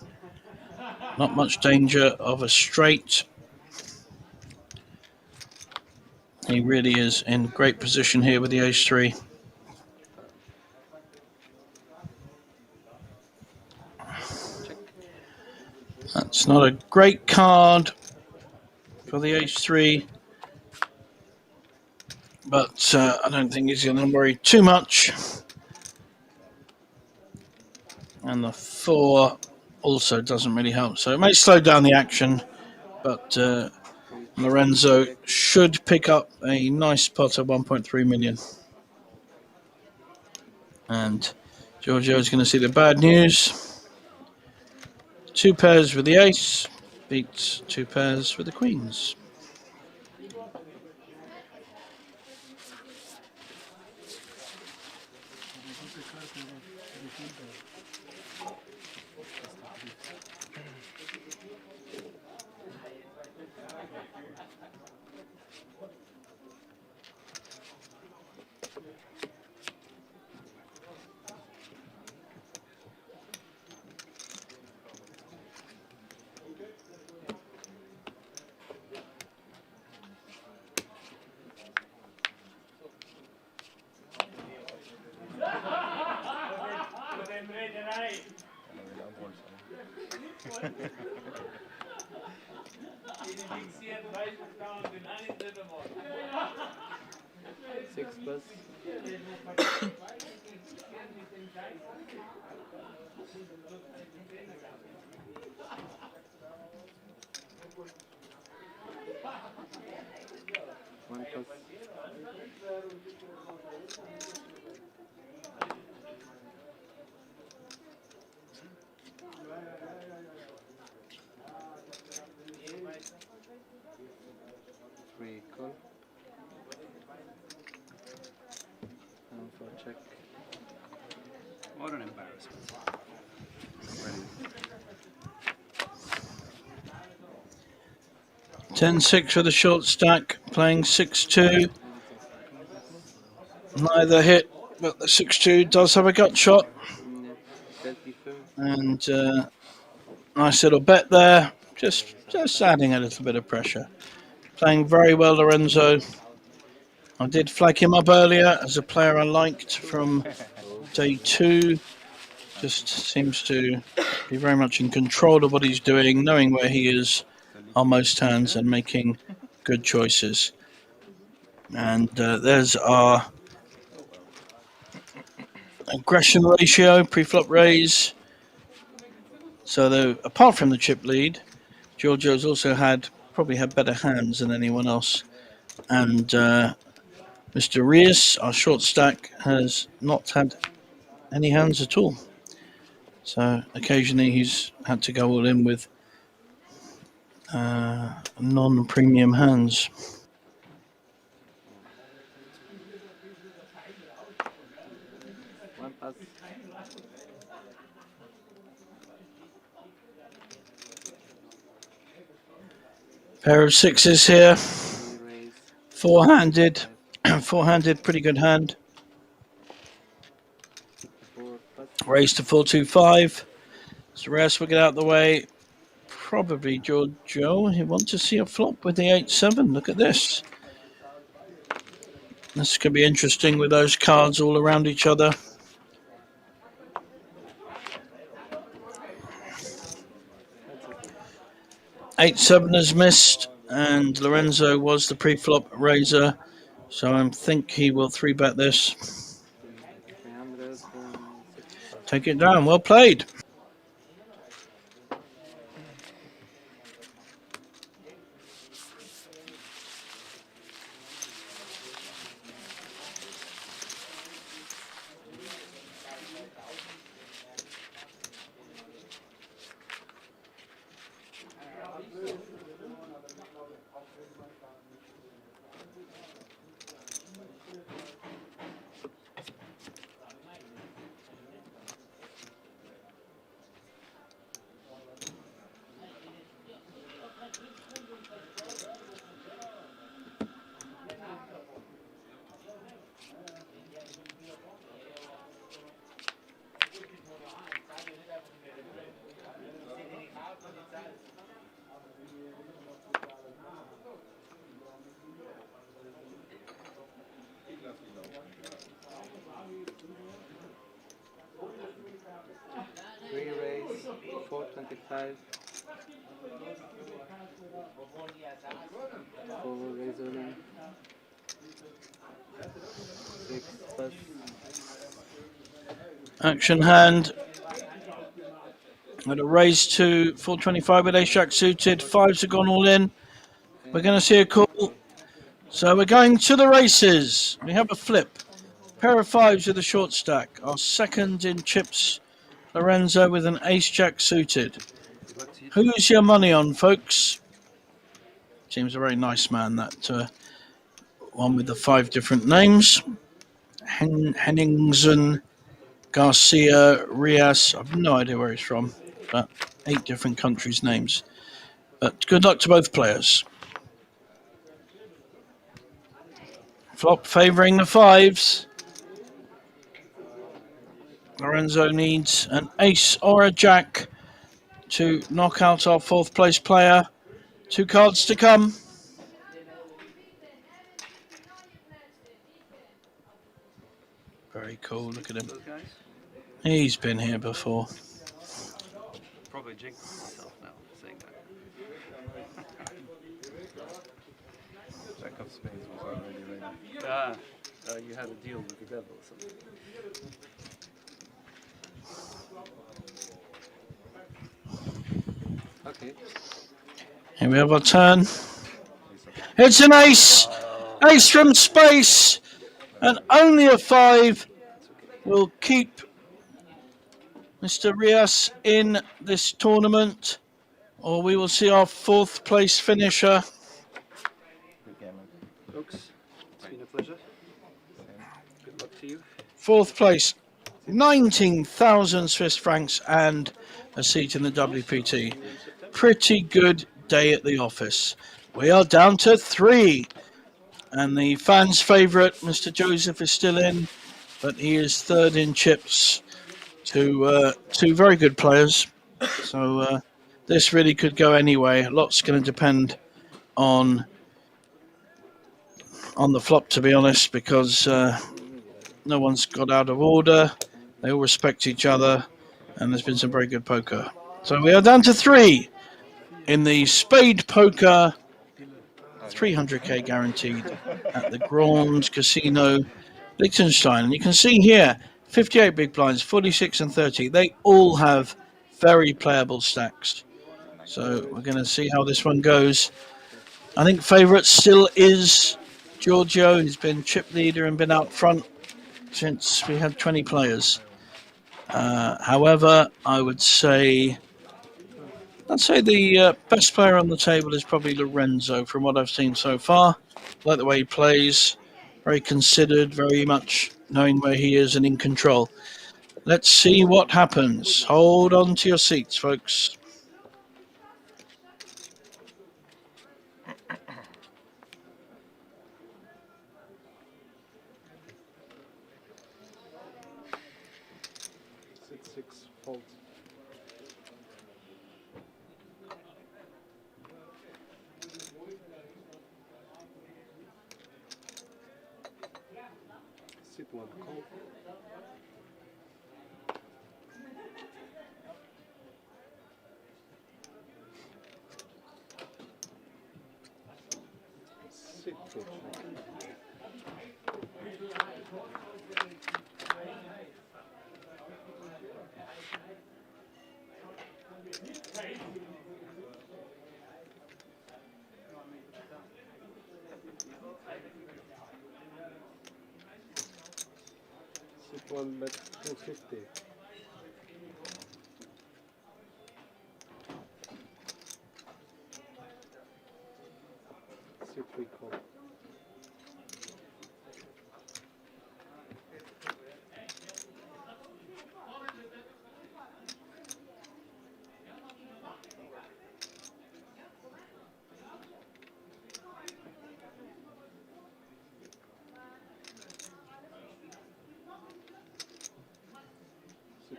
Not much danger of a straight. He really is in great position here with the ace 3. That's not a great card for the ace 3, but I don't think he's going to worry too much. And the 4 also doesn't really help, so it may slow down the action, but Lorenzo should pick up a nice pot of 1.3 million. And Giorgio is going to see the bad news. 2 pairs with the ace beats 2 pairs with the queens. Six plus. One plus. Three call. And for check. What an embarrassment. 10-6 for the short stack, playing 6-2. Neither hit, but the 6-2 does have a gut shot. And nice little bet there, just adding a little bit of pressure. Playing very well, Lorenzo. I did flag him up earlier as a player I liked from day 2. Just seems to be very much in control of what he's doing, knowing where he is on most hands and making good choices. And there's our aggression ratio, pre-flop raise. So though, apart from the chip lead, Giorgio's also probably had better hands than anyone else. And Mr. Reus, our short stack, has not had any hands at all. So occasionally he's had to go all in with non-premium hands. One plus. Pair of 6s here. Four-handed. Four-handed, pretty good hand. Raise to 4-2-5. So Reus will get out of the way. Probably Giorgio. He wants to see a flop with the 8-7. Look at this. This could be interesting with those cards all around each other. Eight 7 has missed, and Lorenzo was the pre-flop raiser, So I think he will 3-bet this. 365. Take it down. Well played. Three raise, 425. 4 raise early. 6 plus. Action hand. With a raise to 425 with ace-jack suited. Fives have gone all in. We're going to see a call. So we're going to the races. We have a flip. Pair of fives with a short stack. Our second in chips, Lorenzo with an ace-jack suited. Who's your money on, folks? Seems a very nice man, that one with the 5 different names. Henningsen, Garcia, Rias. I've no idea where he's from, but 8 different countries' names. But good luck to both players. Flop favouring the 5s. Lorenzo needs an ace or a jack to knock out our 4th place player. 2 cards to come. Very cool, look at him. He's been here before. Probably jinxing myself now saying that. Jack of spades was already ready. You had a deal with the devil or something. Okay. Here we have our turn. It's an ace! Ace from space! And only a 5 will keep Mr. Rias in this tournament, or we will see our 4th place finisher. Folks, it's been a pleasure. Good luck to you. 4th place, 19,000 Swiss francs and a seat in the WPT. Pretty good day at the office. We are down to 3. And the fans' favourite, Mr. Joseph, is still in, but he is 3rd in chips to 2 very good players. So this really could go anyway. A lot's going to depend on the flop, to be honest, because no one's got out of order. They all respect each other, and there's been some very good poker. So we are down to 3 in the SpadePoker 300k guaranteed at the Grand Casino Liechtenstein. And you can see here 58 big blinds, 46 and 30. They all have very playable stacks. So we're going to see how this one goes. I think favourite still is Giorgio. He's been chip leader and been out front since we had 20 players. However, I'd say the best player on the table is probably Lorenzo from what I've seen so far. I like the way he plays, very considered, very much knowing where he is and in control. Let's see what happens. Hold on to your seats, folks. Six fold. Sit one call. Sit two. one bet 250. C3 call.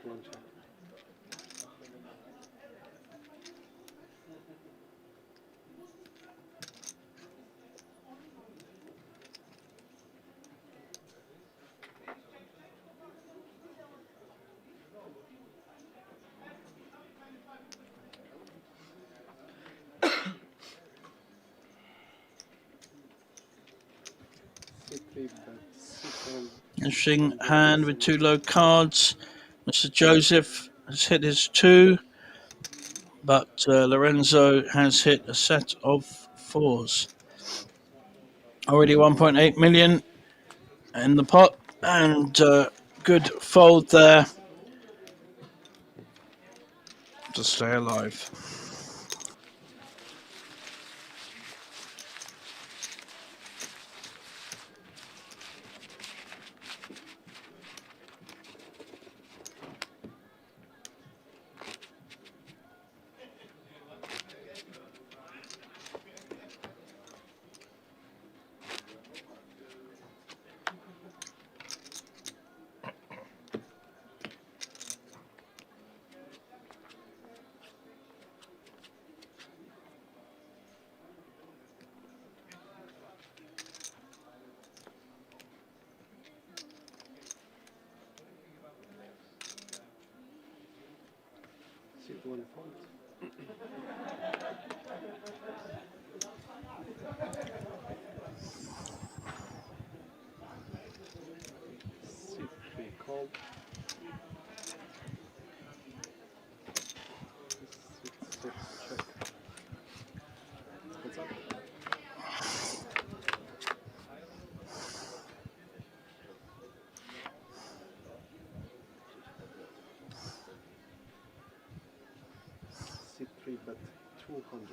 C1 check. C3 bet C7. Interesting hand with 2 low cards. Mr. Joseph has hit his 2, but Lorenzo has hit a set of 4s. Already 1.8 million in the pot, and good fold there to stay alive. C1 fold. C3 call. C6 check. What's up? C3 bet 200.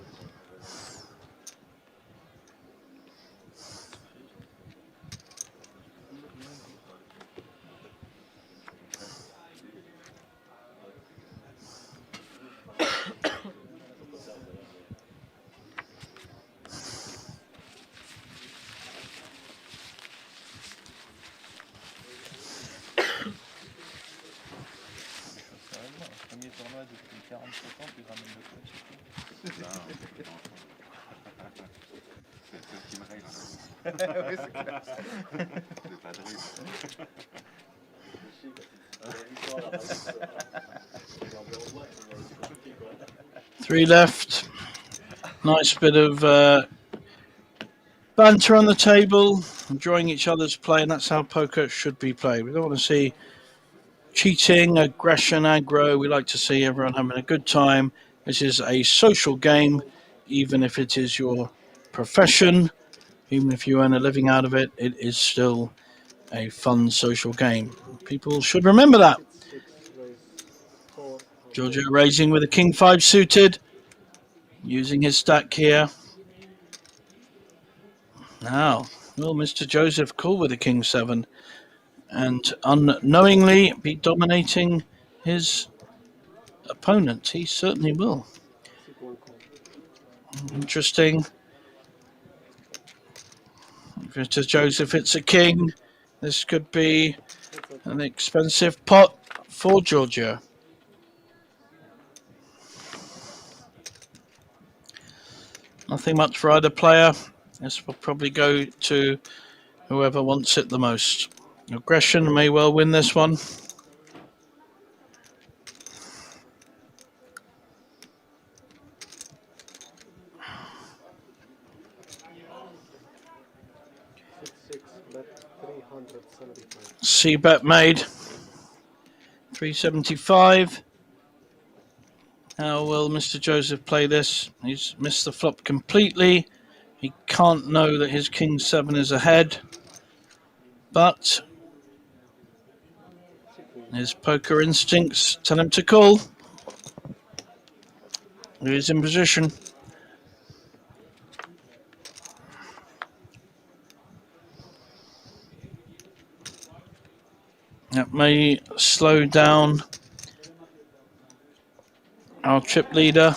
Premier tournoi depuis 47 ans, tu ramènes le coach. C'est ce qui me règle. Oui, c'est clair. C'est pas de 3 left. Nice bit of banter on the table, enjoying each other's play, and that's how poker should be played. We don't want to see cheating, aggression, aggro. We like to see everyone having a good time. This is a social game, even if it is your profession, even if you earn a living out of it, it is still a fun social game. People should remember that. Giorgio raising with a king 5 suited, using his stack here. Now, will Mr. Joseph call with a king 7 and unknowingly be dominating his opponent? He certainly will. Interesting. If Mr. Joseph hits a king, this could be an expensive pot for Giorgio. Nothing much for either player. This will probably go to whoever wants it the most. Aggression may well win this one. C-bet made. 375. How will Mr. Joseph play this? He's missed the flop completely. He can't know that his king 7 is ahead. But His poker instincts tell him to call. He's in position. That may slow down our chip leader.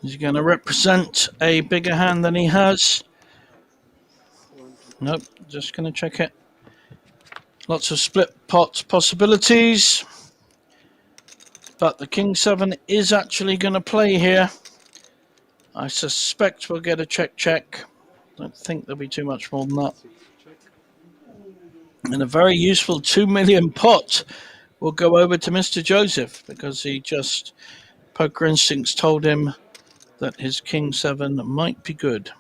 He's going to represent a bigger hand than he has. Nope, just going to check it. Lots of split pot possibilities. But the King 7 is actually going to play here. I suspect we'll get a check. Don't think there'll be too much more than that. And a very useful 2 million pot will go over to Mr. Joseph because he just, poker instincts told him that his King 7 might be good.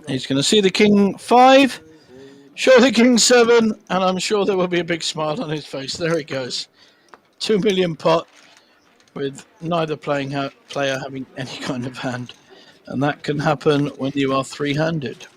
He's going to see the King 5, show the King 7, and I'm sure there will be a big smile on his face. There he goes. 2 million pot with neither player having any kind of hand. And that can happen when you are three-handed.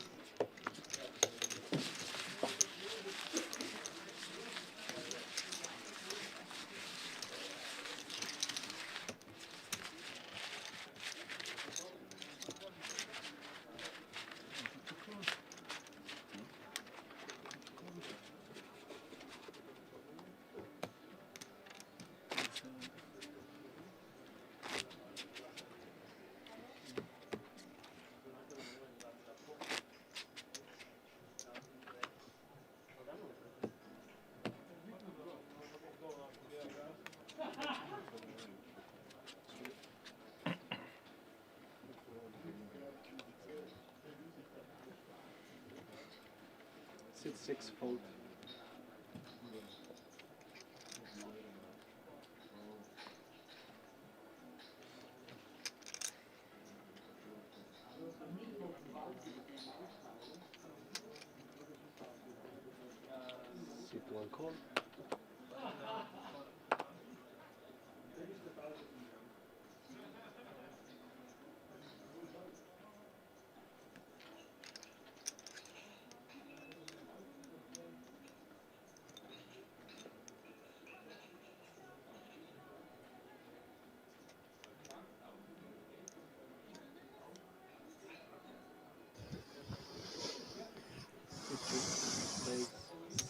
Sit 6 fold. Sit 1 call.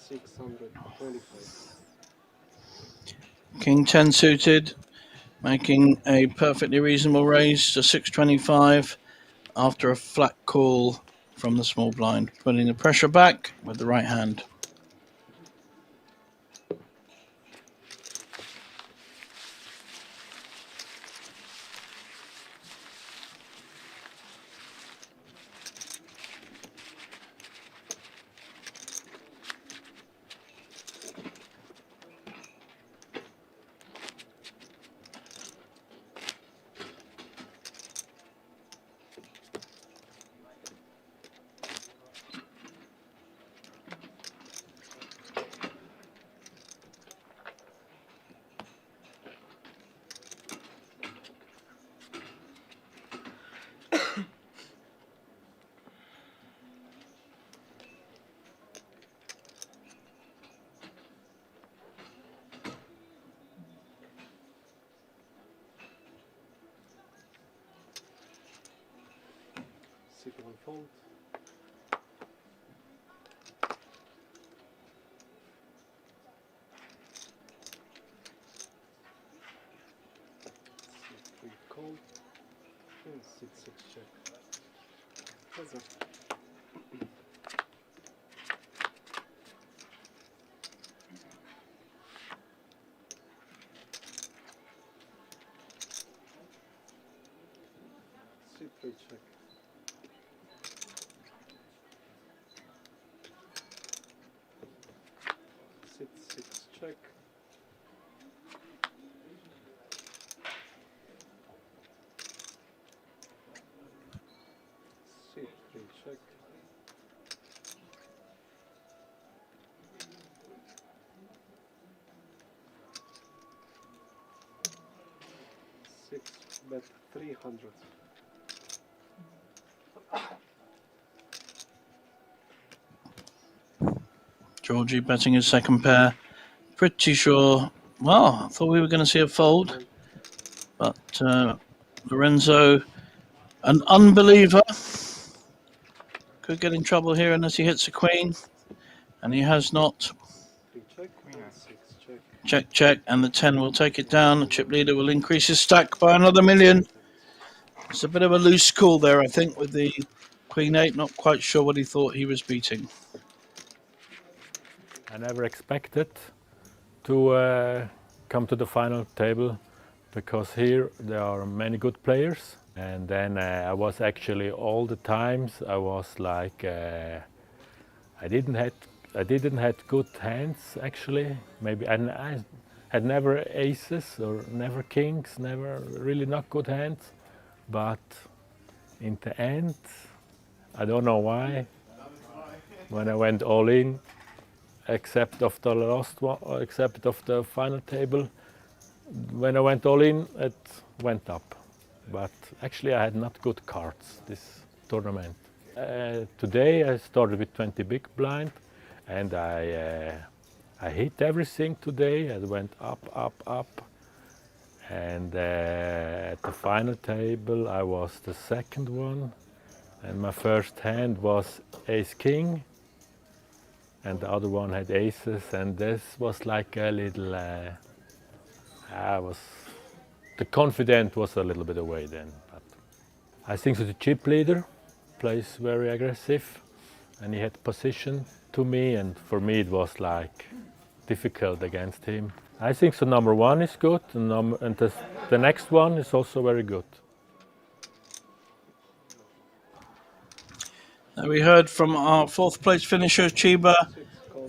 Sit 625. King 10 suited, making a perfectly reasonable raise to 625 after a flat call from the small blind, putting the pressure back with the right hand. Sit 1 fold. Sit 3 call. And sit 6 check. That's it. Sit 3 check. Sit 6 check. check. Six bet 300. Georgie betting his second pair. Pretty sure. Well, I thought we were going to see a fold, but Lorenzo, an unbeliever, could get in trouble here unless he hits a queen, and he has not. Three check. Six check. Check, check, and the 10 will take it down. The chip leader will increase his stack by another million. It's a bit of a loose call there, I think, with the queen 8. Not quite sure what he thought he was beating. I never expected to come to the final table, because here there are many good players, and then I was actually all the times I was like I didn't had good hands actually. Maybe I had never aces or never kings, never really not good hands, but in the end I don't know why, when I went all in, except of the last one, except of the final table. When I went all in, it went up. But actually I had not good cards this tournament. Today I started with 20 big blind, and I hit everything today. I went up, up, up. And at the final table I was the second one, and my first hand was ace king, and the other one had aces, and this was like a little, the confidence was a little bit away then. But I think that the chip leader plays very aggressive, and he had position to me, and for me it was like difficult against him. I think the number one is good, and the next one is also very good. We heard from our fourth place finisher, Chiba,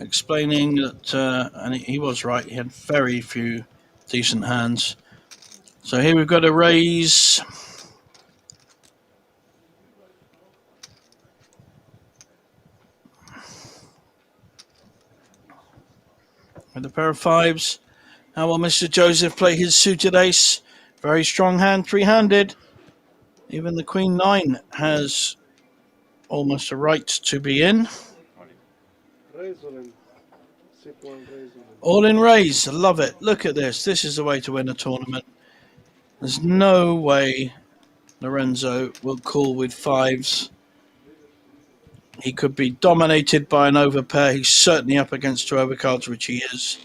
explaining that, and he was right, he had very few decent hands. So here we've got a raise. With a pair of fives. How will Mr. Joseph play his suited ace? Very strong hand, three-handed. Even the queen 9 has almost a right to be in. All in raise, I love it. Look at this. This is the way to win a tournament. There's no way Lorenzo will call with fives. He could be dominated by an overpair. He's certainly up against two overcards, which he is.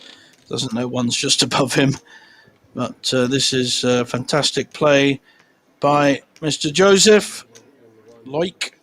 Doesn't know one's just above him. But this is a fantastic play by Mr. Joseph. Like.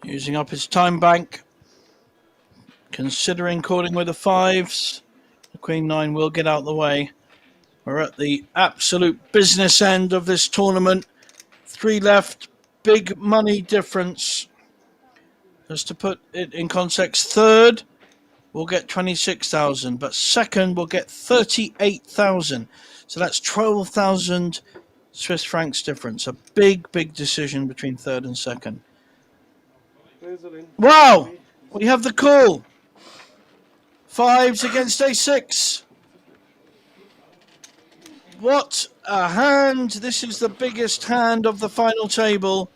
Using up his time bank. Considering calling with the fives. The queen 9 will get out the way. We're at the absolute business end of this tournament. 3 left. Big money difference. Just to put it in context, third will get 26,000, but second will get 38,000. So that's 12,000 Swiss francs difference. A big, big decision between third and second. Wow! We have the call. Fives against a6. What a hand. This is the biggest hand of the final table.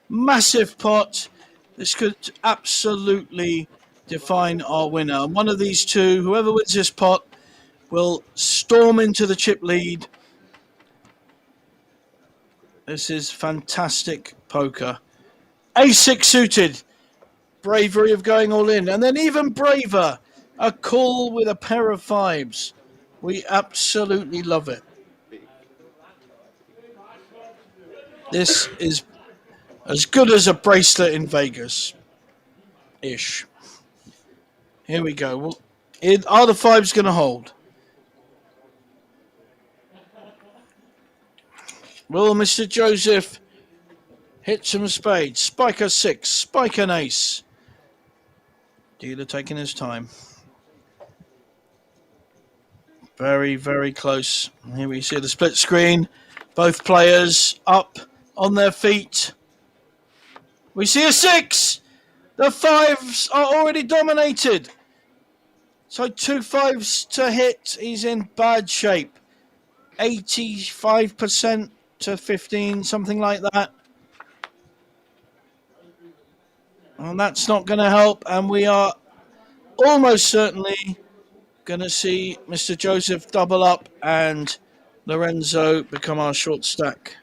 Massive pot. This could absolutely define our winner. One of these two, whoever wins this pot, will storm into the chip lead. This is fantastic poker. Ace-6 suited. Bravery of going all in. And then even braver, a call with a pair of fives. We absolutely love it. This is as good as a bracelet in Vegas-ish. Here we go. Well, are the fives going to hold? Will Mr. Joseph hit some spades? Spike a 6, spike an ace. Dealer taking his time. Very, very close. Here we see the split screen. Both players up on their feet. We see a 6. The fives are already dominated. So 2 fives to hit. He's in bad shape. 85% to 15, something like that. And that's not going to help. And we are almost certainly going to see Mr. Joseph double up and Lorenzo become our short stack.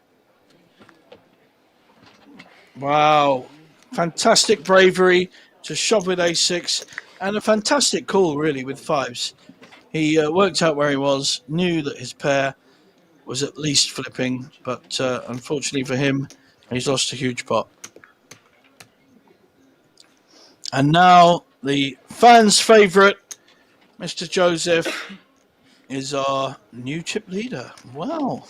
Wow. Fantastic bravery to shove with ace-6 and a fantastic call, really, with fives. He worked out where he was, knew that his pair was at least flipping, but unfortunately for him, he's lost a huge pot. And now the fans' favourite, Mr. Joseph, is our new chip leader. Wow.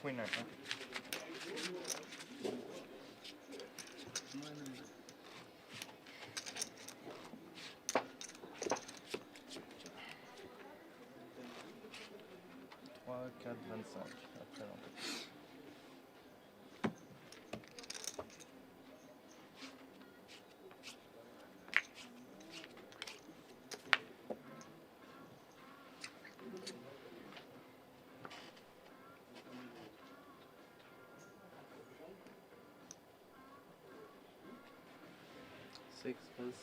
Queen nine, huh? Six plus.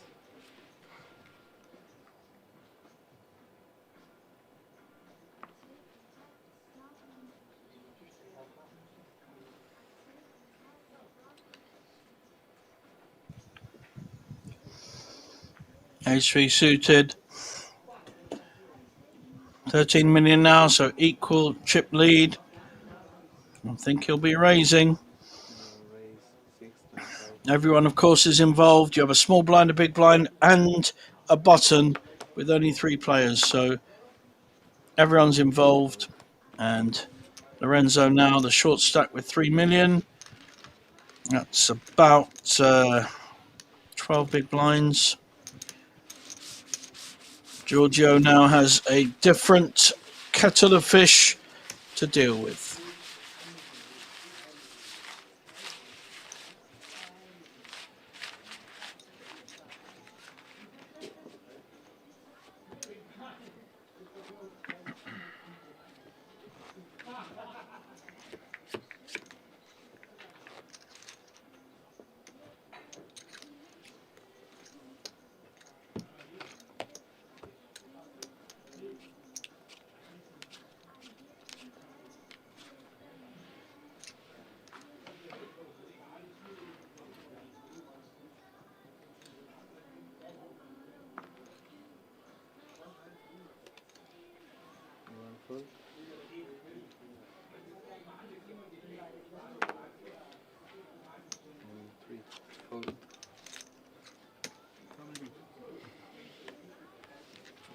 Ace-3 suited. 13 million now, so equal chip lead. I think he'll be raising. Everyone, of course, is involved. You have a small blind, a big blind, and a button with only 3 players. So everyone's involved. And Lorenzo now, the short stack with 3 million. That's about 12 big blinds. Giorgio now has a different kettle of fish to deal with.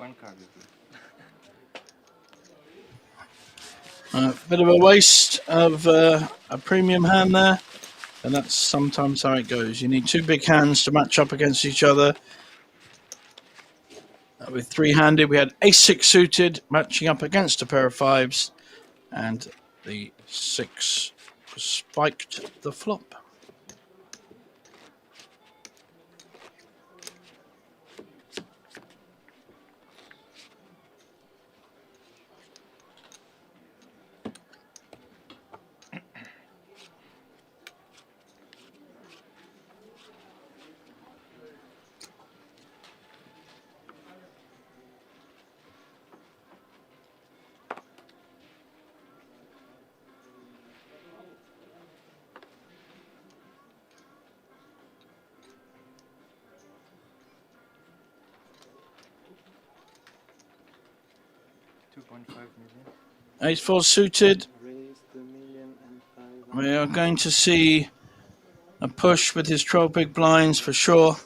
one card is good. Bit of a waste of a premium hand there, and that's sometimes how it goes. You need two big hands to match up against each other. With three-handed, we had ace-6 suited matching up against a pair of fives, and the 6 spiked the flop. Ace-4 suited. We are going to see a push with his 12 big blinds for sure.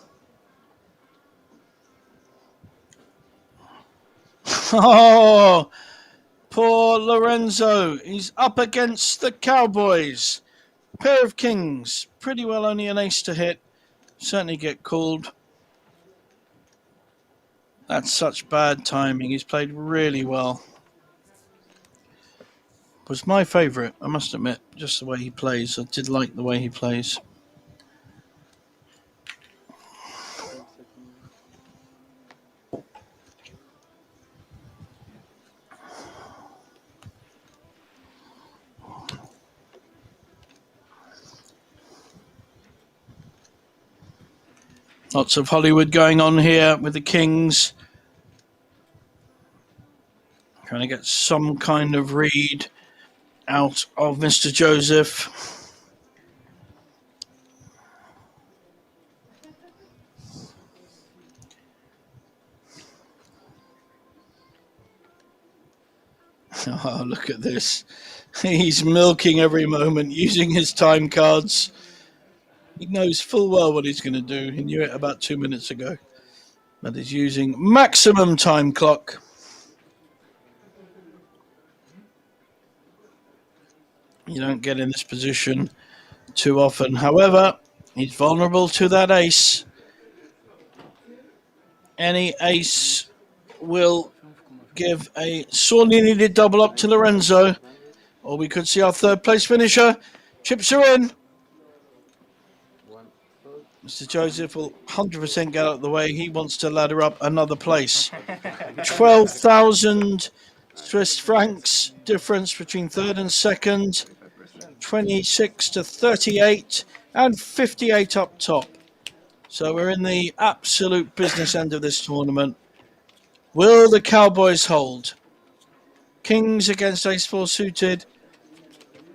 Oh, poor Lorenzo. He's up against the Cowboys. Pair of kings. Pretty well only an ace to hit. Certainly get called. That's such bad timing. He's played really well. Was my favourite, I must admit, just the way he plays. I did like the way he plays. Lots of Hollywood going on here with the kings. Trying to get some kind of read out of Mr. Joseph. Oh, look at this. He's milking every moment, using his time cards. He knows full well what he's going to do. He knew it about 2 minutes ago. But he's using maximum time clock. You don't get in this position too often. However, he's vulnerable to that ace. Any ace will give a sorely needed double up to Lorenzo. Or we could see our third place finisher. Chips are in. Mr. Joseph will 100% get out of the way. He wants to ladder up another place. 12,000 Swiss francs difference between third and second. 26 to 38 and 58 up top. So we're in the absolute business end of this tournament. Will the Cowboys hold? Kings against ace-4 suited.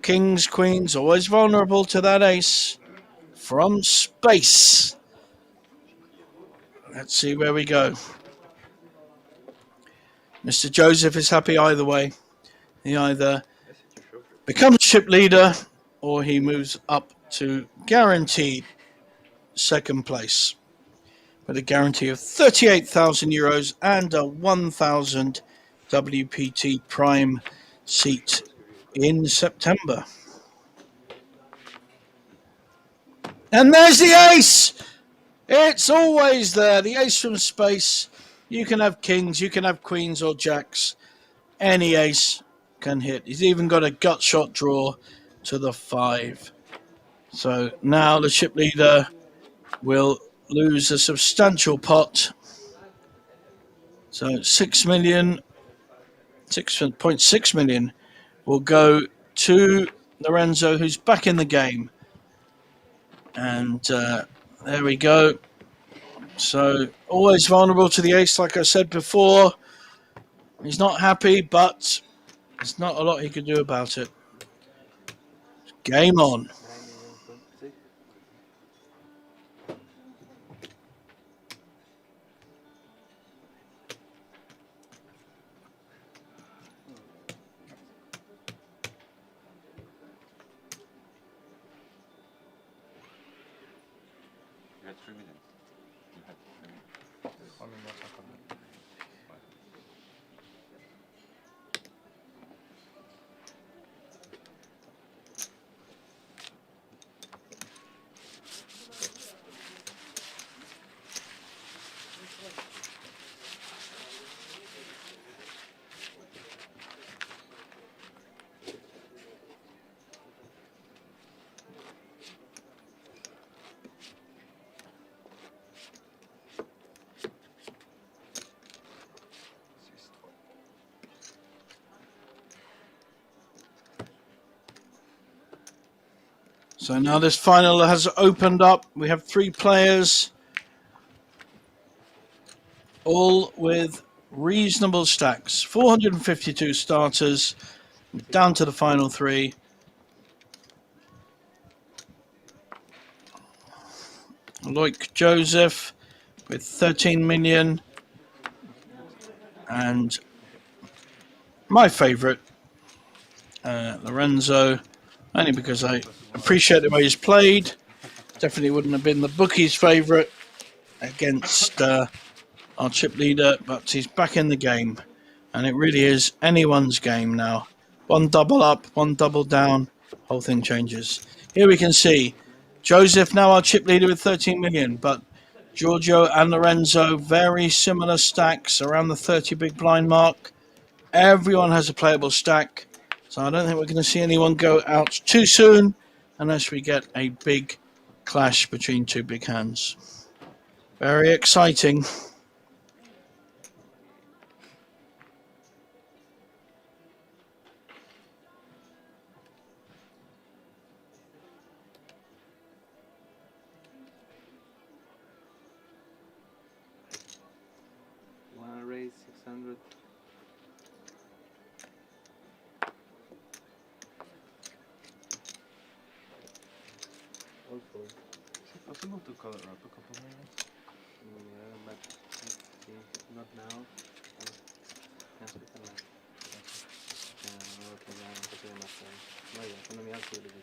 Kings, queens, always vulnerable to that ace. From space. Let's see where we go. Mr. Joseph is happy either way. He either becomes chip leader or he moves up to guaranteed second place with a guarantee of 38,000 euros and a 1,000 WPT Prime seat in September. And there's the ace! It's always there, the ace from space. You can have kings, you can have queens or jacks. Any ace can hit. He's even got a gut shot draw to the 5. So now the chip leader will lose a substantial pot. So 6 million, 6.6 million will go to Lorenzo, who's back in the game. And there we go. So always vulnerable to the ace, like I said before. He's not happy, but there's not a lot he can do about it. Game on. You had 3 minutes. You had 3 minutes. So now this final has opened up. We have 3 players, all with reasonable stacks. 452 starters, down to the final 3. Loic Joseph with 13 million. And my favourite, Lorenzo, only because I appreciate the way he's played. Definitely wouldn't have been the bookie's favourite against our chip leader, but he's back in the game. And it really is anyone's game now. 1 double up, 1 double down, whole thing changes. Here we can see Joseph now our chip leader with 13 million, but Giorgio and Lorenzo, very similar stacks, around the 30 big blind mark. Everyone has a playable stack, so I don't think we're going to see anyone go out too soon unless we get a big clash between 2 big hands. Very exciting. Wanna raise 600? Is it possible to call it up a couple minutes? Yeah, but let's see. Not now. Aspetta un attimo. No, lo chiamiamo così ma vai, quando mi alzo lo dico.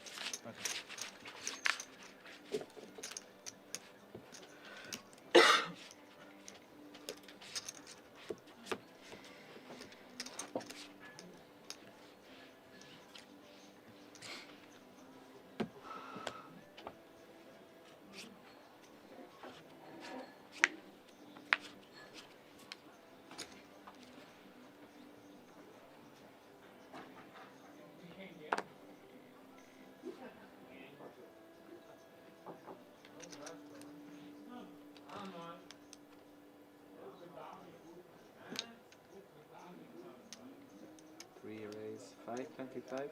Raise 525.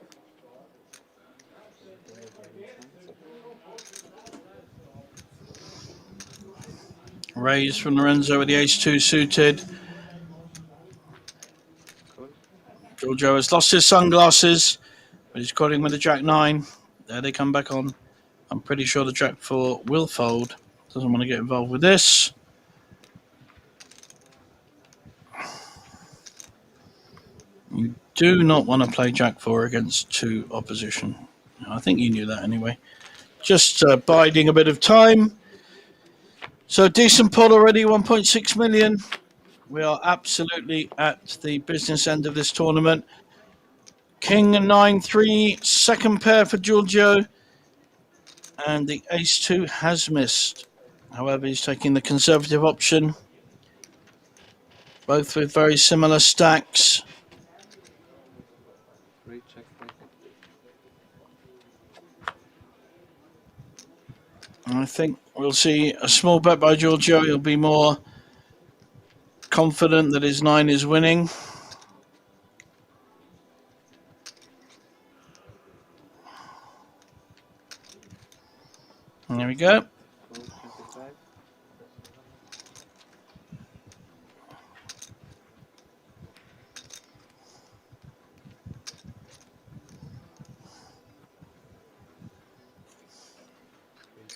Raise from Lorenzo with the ace-2 suited. Giorgio has lost his sunglasses, but he's calling with the jack-9. There they come back on. I'm pretty sure the jack-4 will fold. Doesn't want to get involved with this. You do not want to play jack-4 against 2 opposition. I think you knew that anyway. Just biding a bit of time. So decent pot already, 1.6 million. We are absolutely at the business end of this tournament. King 9-3, second pair for Giorgio. And the ace-2 has missed. However, he's taking the conservative option. Both with very similar stacks. Free check. And I think we'll see a small bet by Giorgio. He'll be more confident that his 9 is winning. And there we go. 425.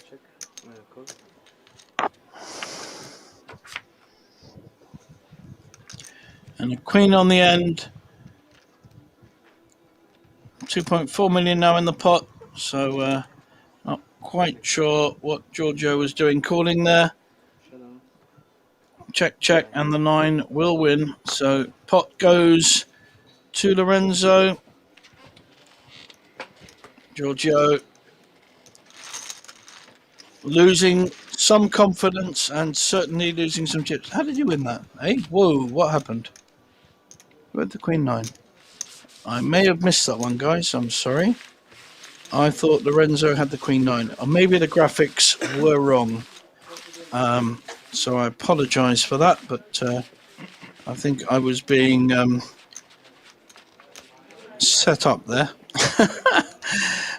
Check. Call. And a queen on the end. 2.4 million now in the pot. So not quite sure what Giorgio was doing calling there. Check, check, and the 9 will win. So pot goes to Lorenzo. Giorgio losing some confidence and certainly losing some chips. How did you win that? Eh? Whoa, what happened? Who had the queen 9? I may have missed that one, guys. I'm sorry. I thought Lorenzo had the queen 9. Or maybe the graphics were wrong. So I apologize for that, but I think I was being set up there.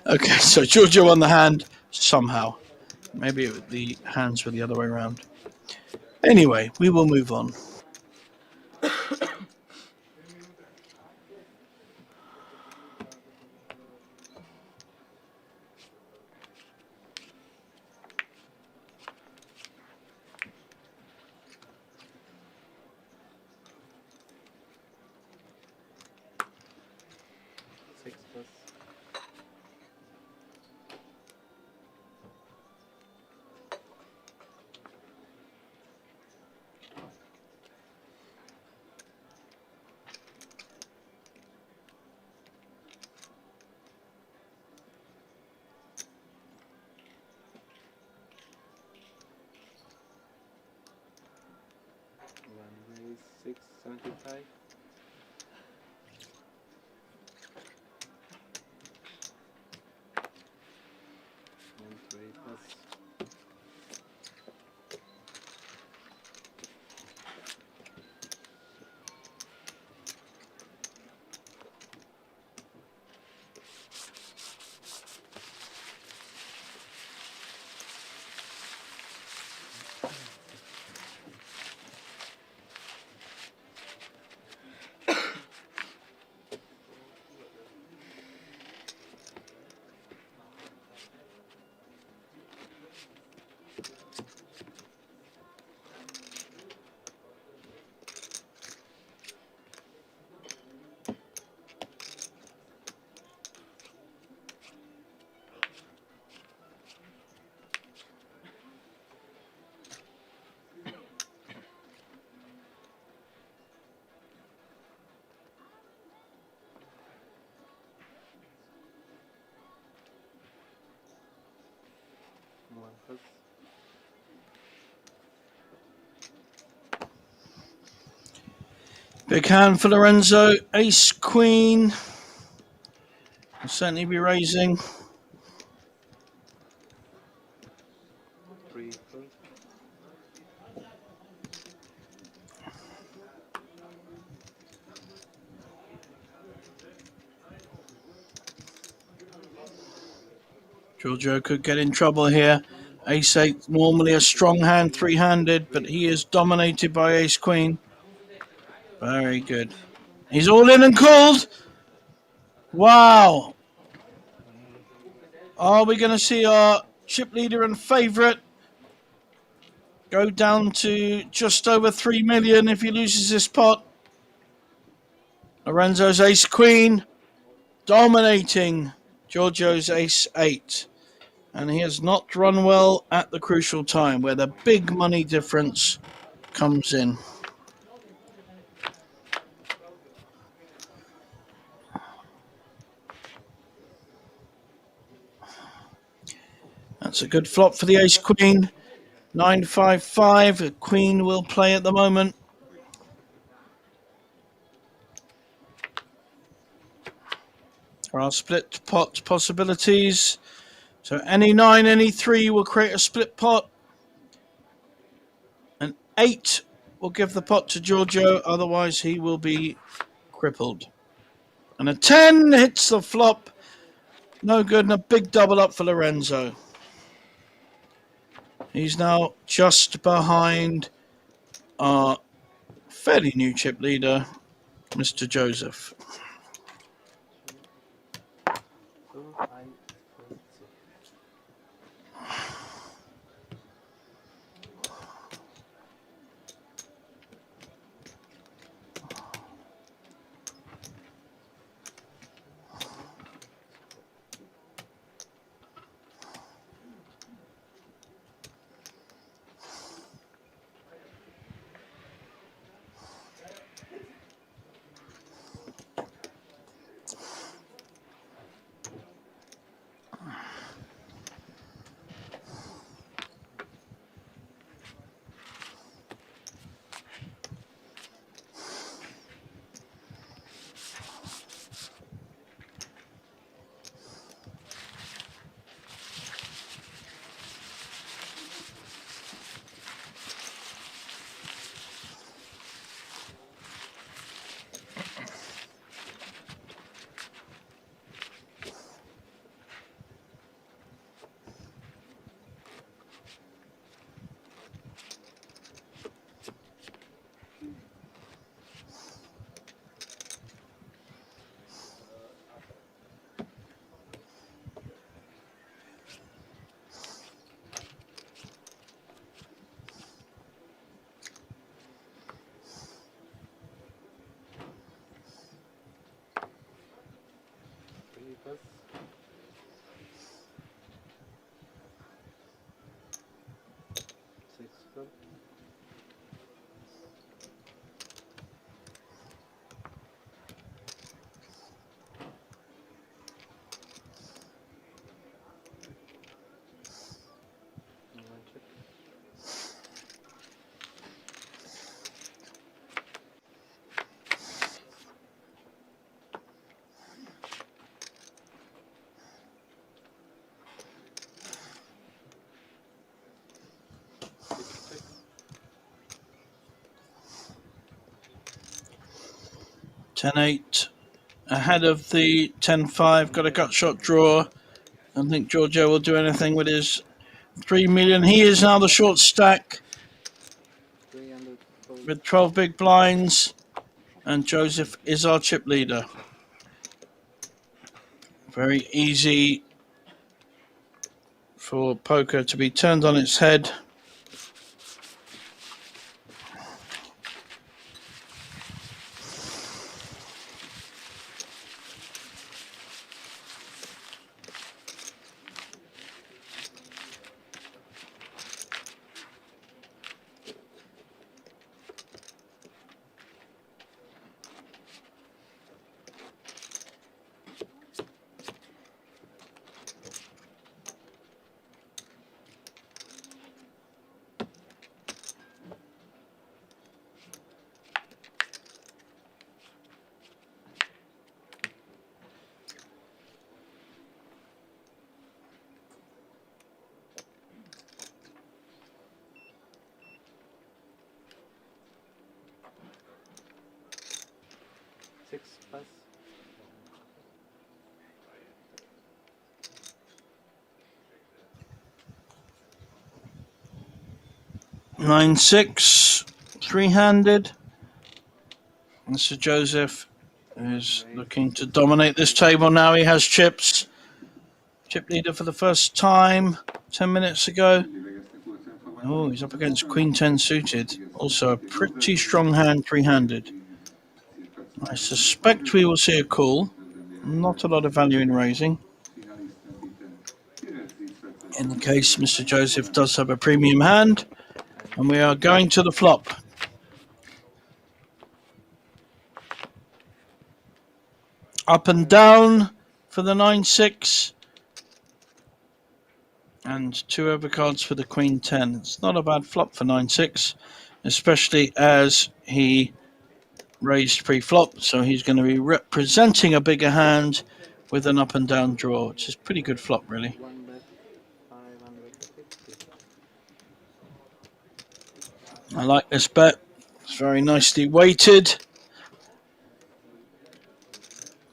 Okay, so Giorgio won the hand somehow. Maybe the hands were the other way around. Anyway, we will move on. Six plus. One raise 675. And 3 plus. One plus. Big hand for Lorenzo. Ace, queen. Will certainly be raising. 3 full. Giorgio could get in trouble here. Ace 8, normally a strong hand, three-handed, but he is dominated by Ace Queen. Very good. He's all in and called. Wow. Are we going to see our chip leader and favourite go down to just over 3 million if he loses this pot? Lorenzo's Ace Queen dominating Giorgio's Ace 8. And he has not run well at the crucial time where the big money difference comes in. That's a good flop for the Ace Queen. 9-5-5. A Queen will play at the moment. There are split pot possibilities. So any 9, any 3 will create a split pot. An 8 will give the pot to Giorgio, otherwise he will be crippled. And a 10 hits the flop. No good, and a big double up for Lorenzo. He's now just behind our fairly new chip leader, Mr. Joseph. So I 40. 10-8 ahead of the 10-5. Got a gut shot draw. I don't think Giorgio will do anything with his 3 million. He is now the short stack with 12 big blinds, and Joseph is our chip leader. Very easy for poker to be turned on its head. Six pass. 9-6, three-handed. Mr. Joseph is looking to dominate this table now. He has chips. Chip leader for the first time 10 minutes ago. Oh, he's up against Queen 10 suited. Also a pretty strong hand, three-handed. I suspect we will see a call. Not a lot of value in raising. In the case Mr. Joseph does have a premium hand. And we are going to the flop. Up and down for the 9-6. And 2 overcards for the Queen 10. It's not a bad flop for 9-6, especially as he raised pre-flop. So he's going to be representing a bigger hand with an up and down draw, which is pretty good flop, really. One bet, 550. I like this bet. It's very nicely weighted.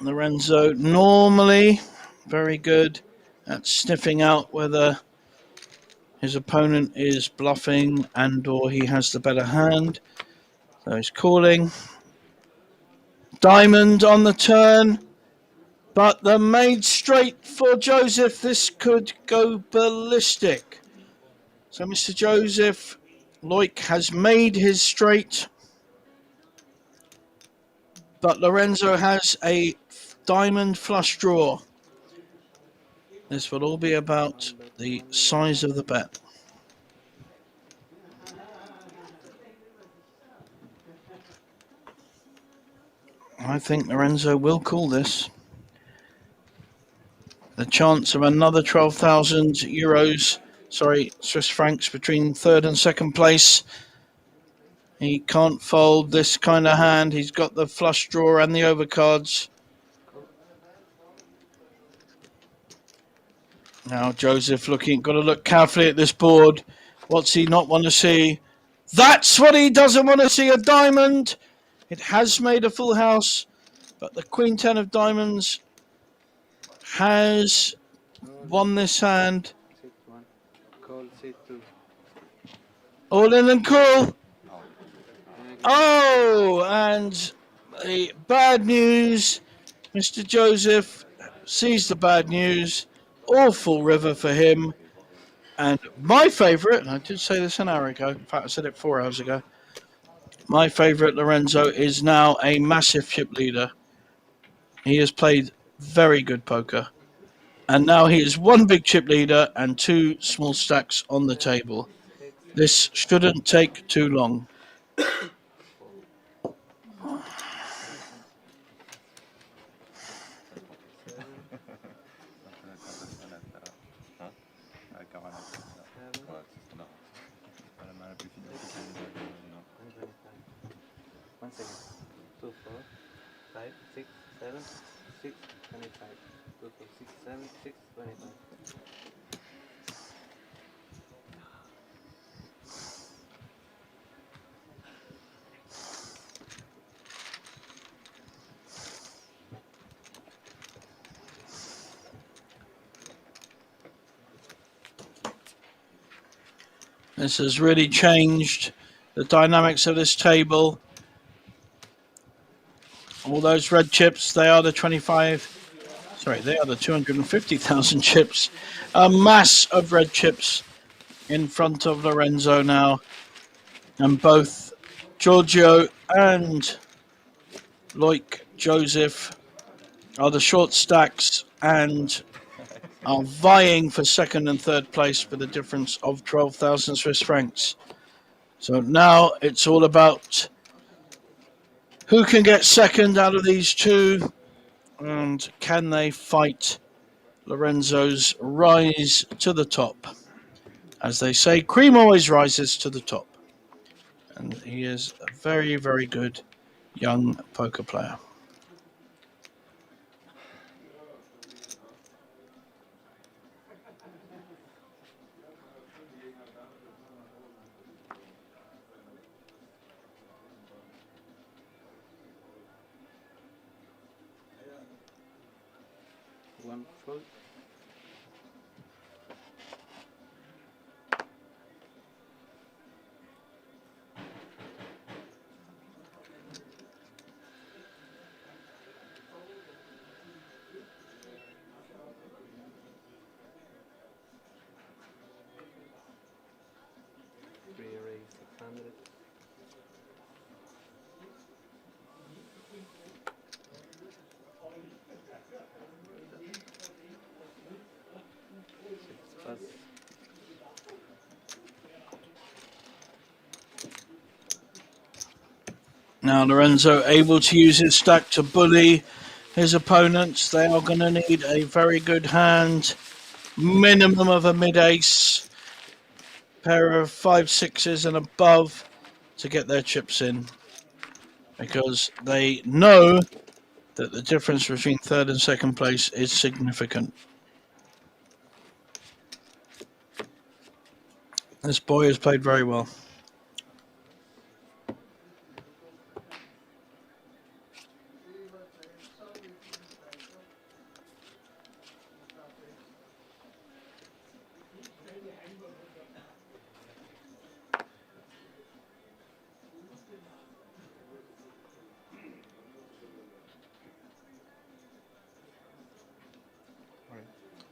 Lorenzo normally very good at sniffing out whether his opponent is bluffing and or he has the better hand. So he's calling. Diamond on the turn, but the made straight for Joseph. This could go ballistic. So Mr. Joseph Loic has made his straight, but Lorenzo has a diamond flush draw. This will all be about the size of the bet. I think Lorenzo will call this. The chance of another 12,000 euros, Swiss francs between third and second place. He can't fold this kind of hand. He's got the flush draw and the overcards. Now Joseph got to look carefully at this board. What's he not want to see? That's what he doesn't want to see, a diamond. It has made a full house, but the Queen 10 of diamonds has won this hand. 6-1. Call C2. All in and call. Oh, and the bad news. Mr. Joseph sees the bad news. Awful river for him. And my favourite, and I did say this an hour ago, in fact I said it 4 hours ago, my favourite Lorenzo is now a massive chip leader. He has played very good poker. And now he is 1 big chip leader and 2 small stacks on the table. This shouldn't take too long. One second. 2, 4, 5, 6, 7, 6, 25. 2, 4, 6, 7, 6, 25. This has really changed the dynamics of this table. All those red chips, they are the 250,000 chips. A mass of red chips in front of Lorenzo now. And both Giorgio and Loic Joseph are the short stacks and are vying for second and third place with a difference of 12,000 Swiss francs. So now it's all about who can get second out of these two, and can they fight Lorenzo's rise to the top? As they say, cream always rises to the top. And he is a very, very good young poker player. One full. Raise 600. Plus. Now Lorenzo able to use his stack to bully his opponents. They are going to need a very good hand, minimum of a mid-ace, pair of 5-6s and above to get their chips in, because they know that the difference between third and second place is significant. This boy has played very well.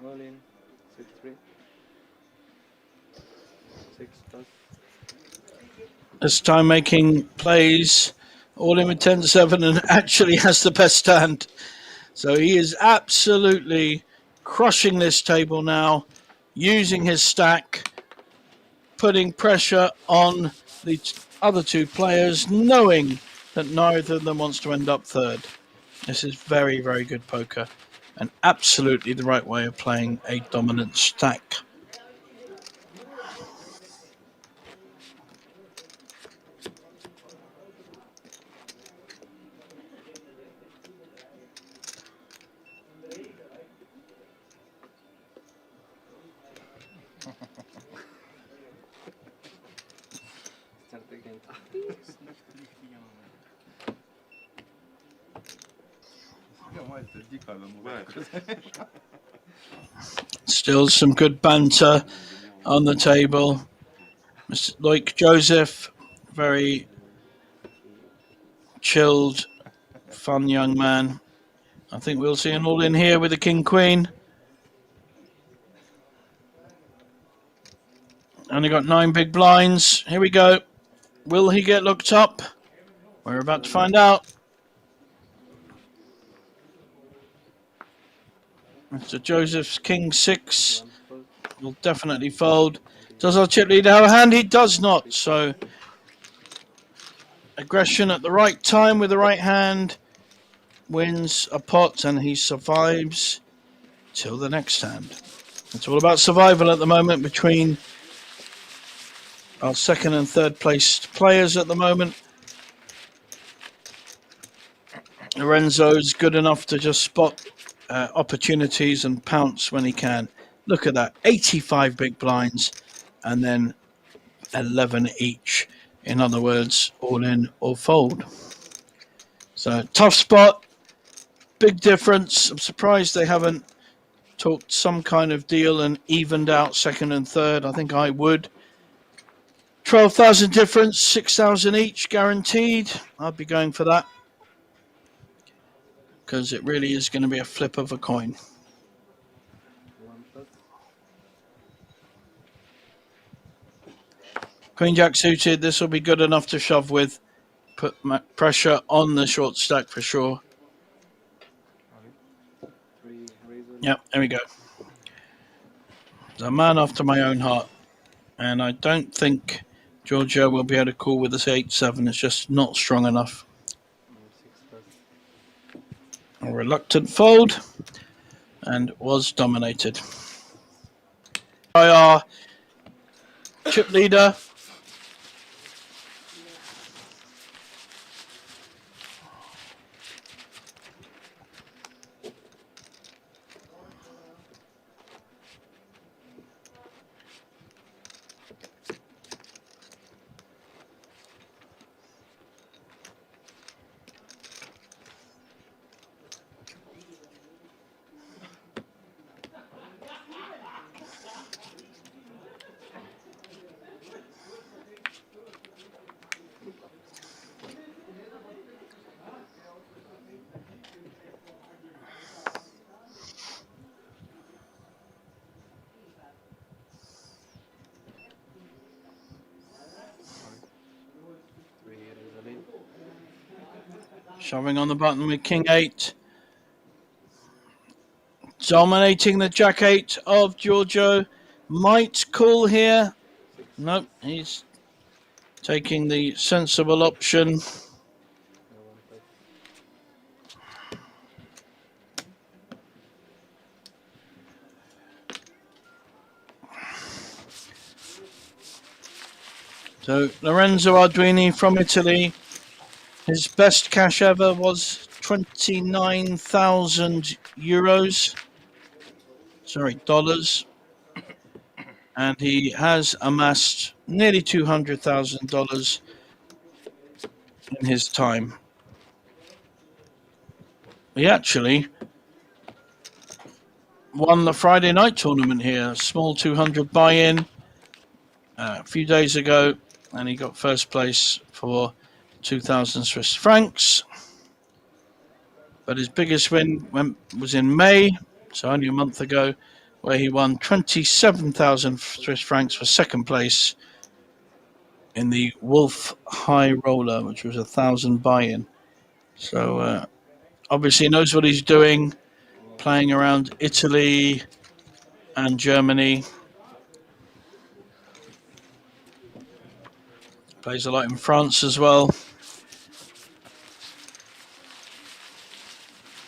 All in. 6-3. 6 plus. This time making plays, all in with 10-7, and actually has the best hand. So he is absolutely crushing this table now, using his stack, putting pressure on the other two players, knowing that neither of them wants to end up third. This is very, very good poker, and absolutely the right way of playing a dominant stack. Start again. Still some good banter on the table. Mr. Loic Joseph, very chilled, fun young man. I think we'll see an all-in here with the King-Queen. Only got 9 big blinds. Here we go. Will he get looked up? We're about to find out. Mr. Joseph's King-6 will definitely fold. Does our chip leader have a hand? He does not. So aggression at the right time with the right hand wins a pot, and he survives till the next hand. It's all about survival at the moment between our second and third placed players at the moment. Lorenzo's good enough to just spot opportunities and pounce when he can. Look at that, 85 big blinds and then 11 each. In other words, all in or fold. So tough spot, big difference. I'm surprised they haven't talked some kind of deal and evened out second and third. I think I would. 12,000 difference, 6,000 each guaranteed. I'll be going for that because it really is going to be a flip of a coin. Queen Jack suited. This will be good enough to shove with. Put pressure on the short stack for sure. Yep, there we go. It's a man after my own heart. And I don't think Giorgio will be able to call with this 8-7. It's just not strong enough. A reluctant fold and was dominated by our chip leader. Shoving on the button with King 8. Dominating the Jack 8 of Giorgio. Might call here. Nope, he's taking the sensible option. So Lorenzo Arduini from Italy. His best cash ever was 29,000 euros. Sorry, dollars. And he has amassed nearly $200,000 in his time. He actually won the Friday night tournament here, a small 200 buy-in a few days ago, and he got first place for 2,000 Swiss francs. But his biggest win was in May, so only a month ago, where he won 27,000 Swiss francs for second place in the Wolf High Roller, which was 1,000 buy-in. So obviously knows what he's doing, playing around Italy and Germany. Plays a lot in France as well.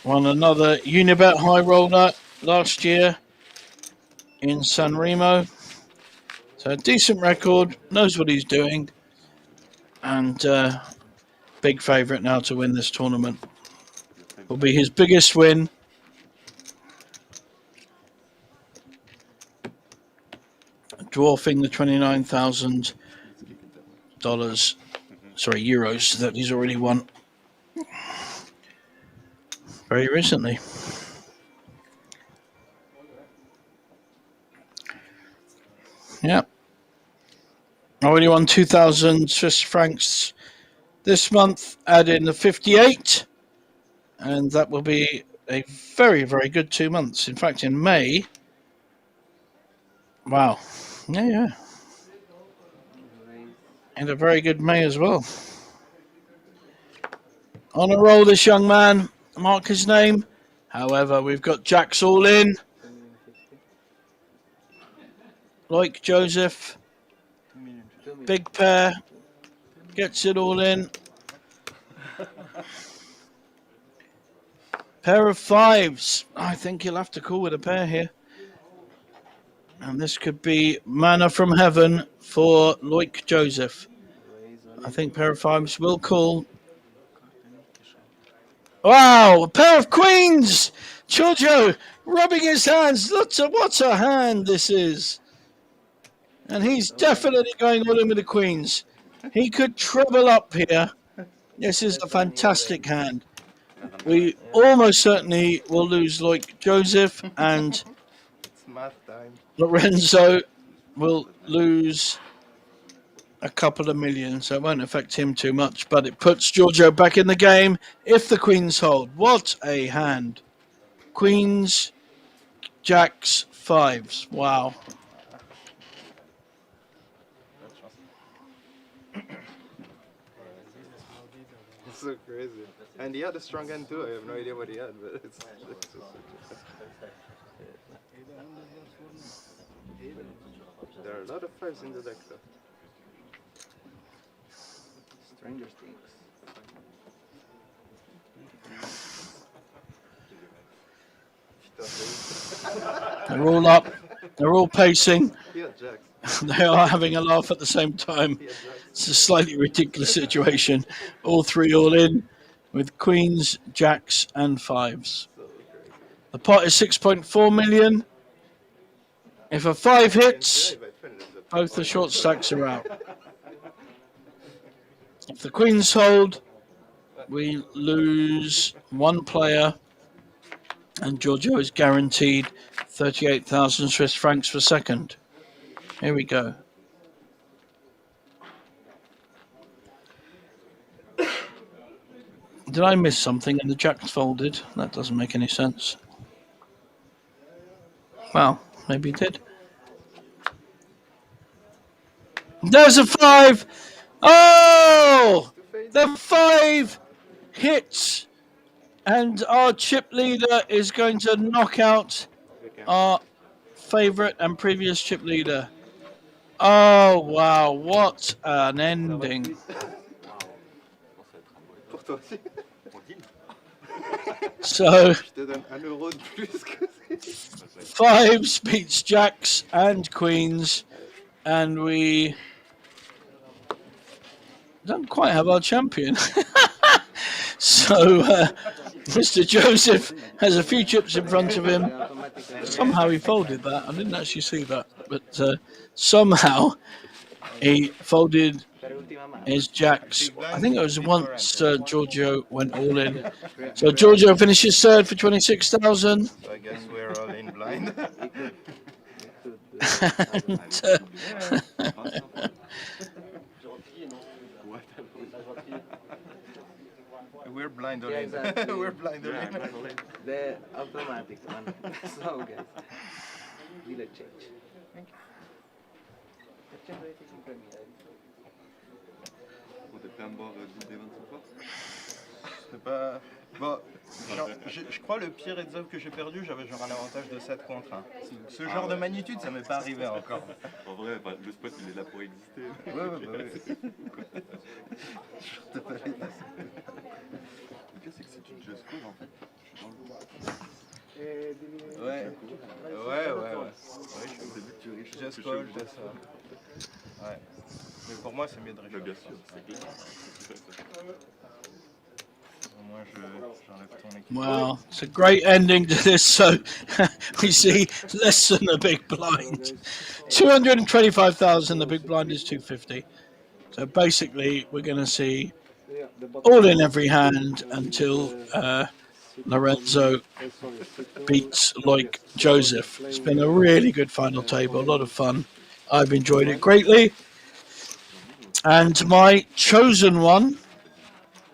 Won another Unibet High Roller last year in San Remo. So a decent record, knows what he's doing, and big favourite now to win this tournament. Will be his biggest win. Dwarfing the $29,000, sorry, euros that he's already won very recently. Yeah. Already won 2,000 Swiss francs this month, add in the 58, and that will be a very, very good 2 months. In fact, in May, wow, yeah. And a very good May as well. On a roll, this young man, mark his name. However, we've got Jacks all in. Like Joseph, big pair, gets it all in. Pair of fives. I think he'll have to call with a pair here. And this could be manna from heaven for Loic Joseph. I think pair of fives will call. Wow, a pair of queens! Giorgio rubbing his hands. What a hand this is. And he's definitely going all in with the queens. He could treble up here. This is a fantastic hand. We almost certainly will lose Loic Joseph, and Lorenzo will lose a couple of million, so it won't affect him too much, but it puts Giorgio back in the game if the queens hold. What a hand. Queens, jacks, fives. Wow. It's so crazy. And he had a strong hand too. I have no idea what he had, but it's so there are a lot of fives in the deck though. Stranger Things. They're all up. They're all pacing. Yeah, jacks. They are having a laugh at the same time. It's a slightly ridiculous situation. All three all in with queens, jacks, and fives. The pot is 6.4 million. If a five hits, both the short stacks are out. If the queens hold, we lose one player, and Giorgio is guaranteed 38,000 Swiss francs for second. Here we go. Did I miss something and the jacks folded? That doesn't make any sense. Well, maybe it did. There's a five! Oh! The five hits! And our chip leader is going to knock out our favourite and previous chip leader. Oh, wow. What an ending. So, fives beats jacks and queens, and we don't quite have our champion. So, Mr. Joseph has a few chips in front of him. Somehow he folded that. I didn't actually see that, but somehow he folded his jacks. I think it was once Giorgio went all in. So Giorgio finishes third for 26,000. So I guess we're all in blind. We're blind all in. We're blind all in. The automatic one. So guys, deal a change. Thank you. On t'a fait un bord 10 des 25 fois? C'est pas... Bon, je crois le pire heads-up que j'ai perdu, j'avais genre un avantage de 7 contre 1. Ce genre de magnitude, ça m'est pas arrivé encore. En vrai, le spot il est là pour exister. Ouais. Je te pas les passer. Le pire c'est que si tu just call en fait, je suis dans le Ouais, je suis au début, tu just call, je ça. Ouais. Mais pour moi c'est mieux de réfléchir. Bien sûr, c'est clair. Wow, it's a great ending to this. So we see less than the big blind. 225,000, the big blind is 250. So basically, we're going to see all in every hand until Lorenzo beats Loic Joseph. It's been a really good final table, a lot of fun. I've enjoyed it greatly. And my chosen one,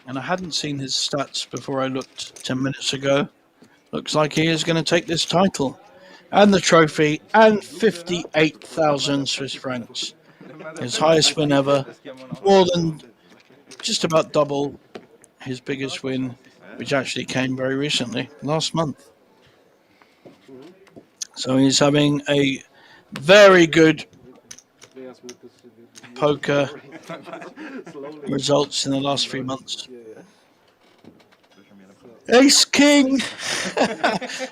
and I hadn't seen his stats before I looked 10 minutes ago. Looks like he is going to take this title and the trophy and 58,000 Swiss francs. His highest win ever, more than just about double his biggest win, which actually came very recently, last month. So he's having a very good poker results in the last 3 months. Ace King!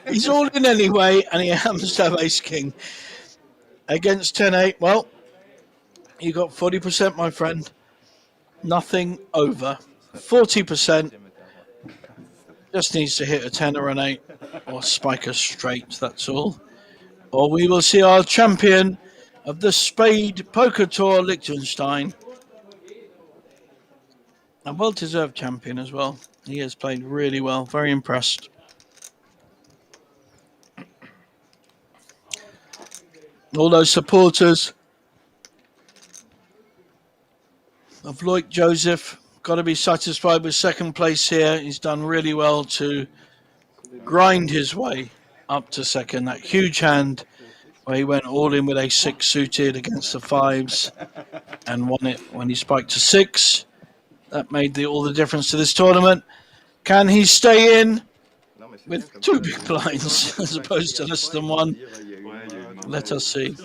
He's all in anyway, and he happens to have Ace King. Against 10-8, well, you got 40%, my friend. Nothing over. 40%. Just needs to hit a 10 or an 8, or spike a straight, that's all. Or we will see our champion of the SpadePoker Tour, Liechtenstein. A well-deserved champion as well. He has played really well. Very impressed. All those supporters of Loic Joseph. Got to be satisfied with second place here. He's done really well to grind his way up to second. That huge hand where he went all in with a 6 suited against the 5s and won it when he spiked to 6. That made all the difference to this tournament. Can he stay in with 2 big blinds as opposed to less than 1? Let us see.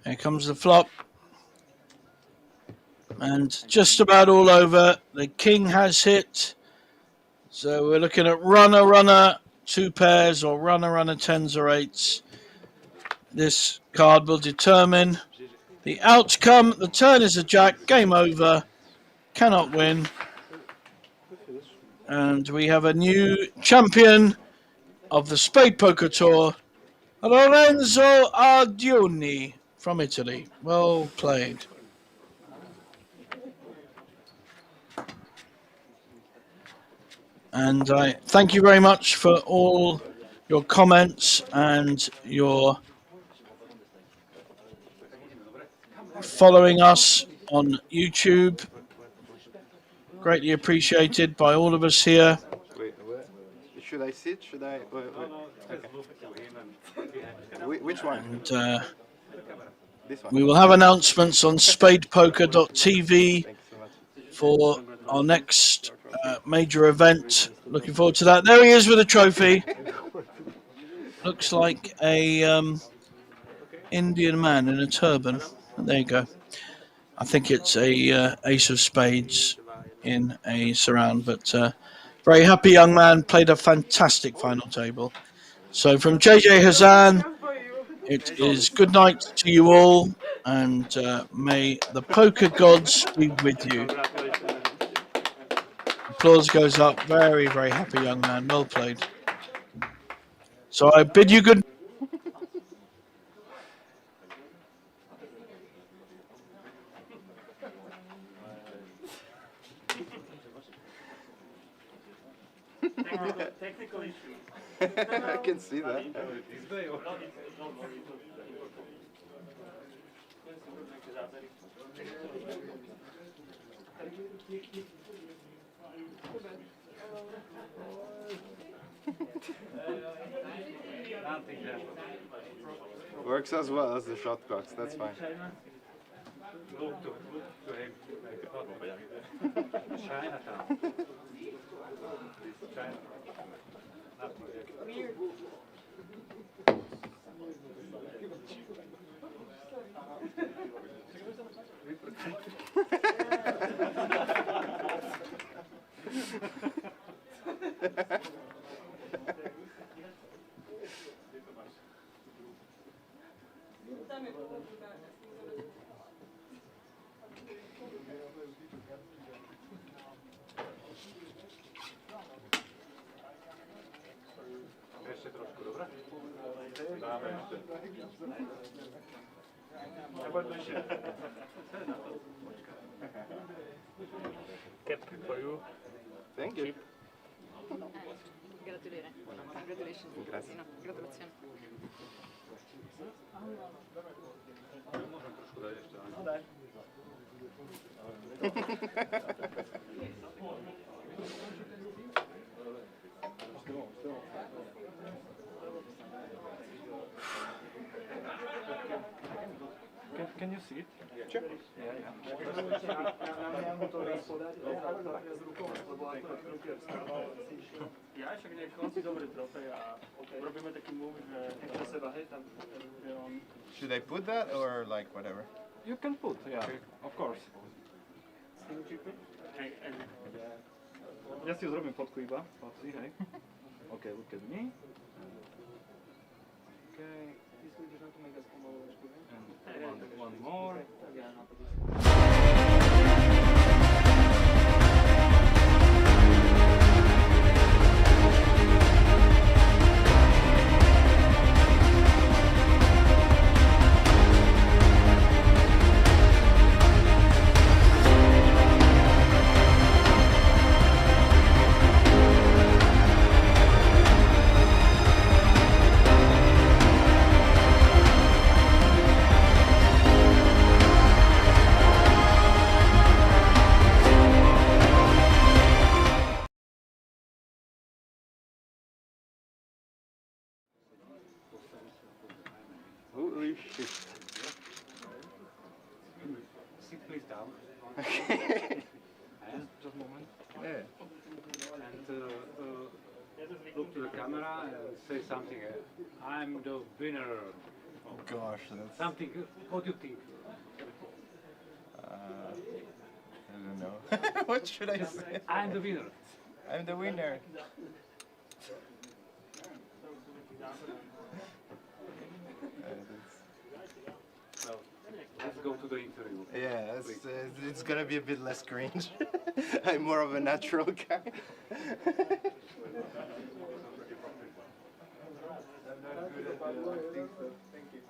Here comes the flop. And just about all over. The king has hit. So we're looking at runner, runner, 2 pairs, or runner, runner, 10s or 8s. This card will determine the outcome. The turn is a jack. Game over. Cannot win. And we have a new champion of the SpadePoker Tour, Lorenzo Ardioni from Italy. Well played. And I thank you very much for all your comments and your following us on YouTube. Greatly appreciated by all of us here. Wait, should I sit? Should I? Wait. Okay. Which one? And This one. we will have announcements on SpadePoker.tv for our next major event. Looking forward to that. There he is with a trophy. Looks like a Indian man in a turban. There you go. I think it's a ace of spades in a surround, but very happy young man, played a fantastic final table. So from JJ Hazan, it is good night to you all, and may the poker gods be with you. Applause goes up. Very, very happy young man. Well played. So I bid you good. Technical issue. I can see that. Works as well as the shot clocks, that's fine. Cap for you. Thank you. Congratulations. Grazie. Gratulazioni. Can you see it? Sure. Ja, však nech on si zoberie trofej a robíme taký move, že do seba, hej, tam on... Should I put that or like whatever? You can put, yeah, of course. Ja si zrobím fotku iba, chlapci, hej. Okay, look at me. Okay. And one more. Just a moment. Yeah. And look to the camera and say something. I'm the winner. Gosh, that's... Something. What do you think? I don't know. What should I say? I'm the winner. I'm the winner. Well, let's go to the interview. Yeah, it's gonna be a bit less cringe. I'm more of a natural guy. Thank you.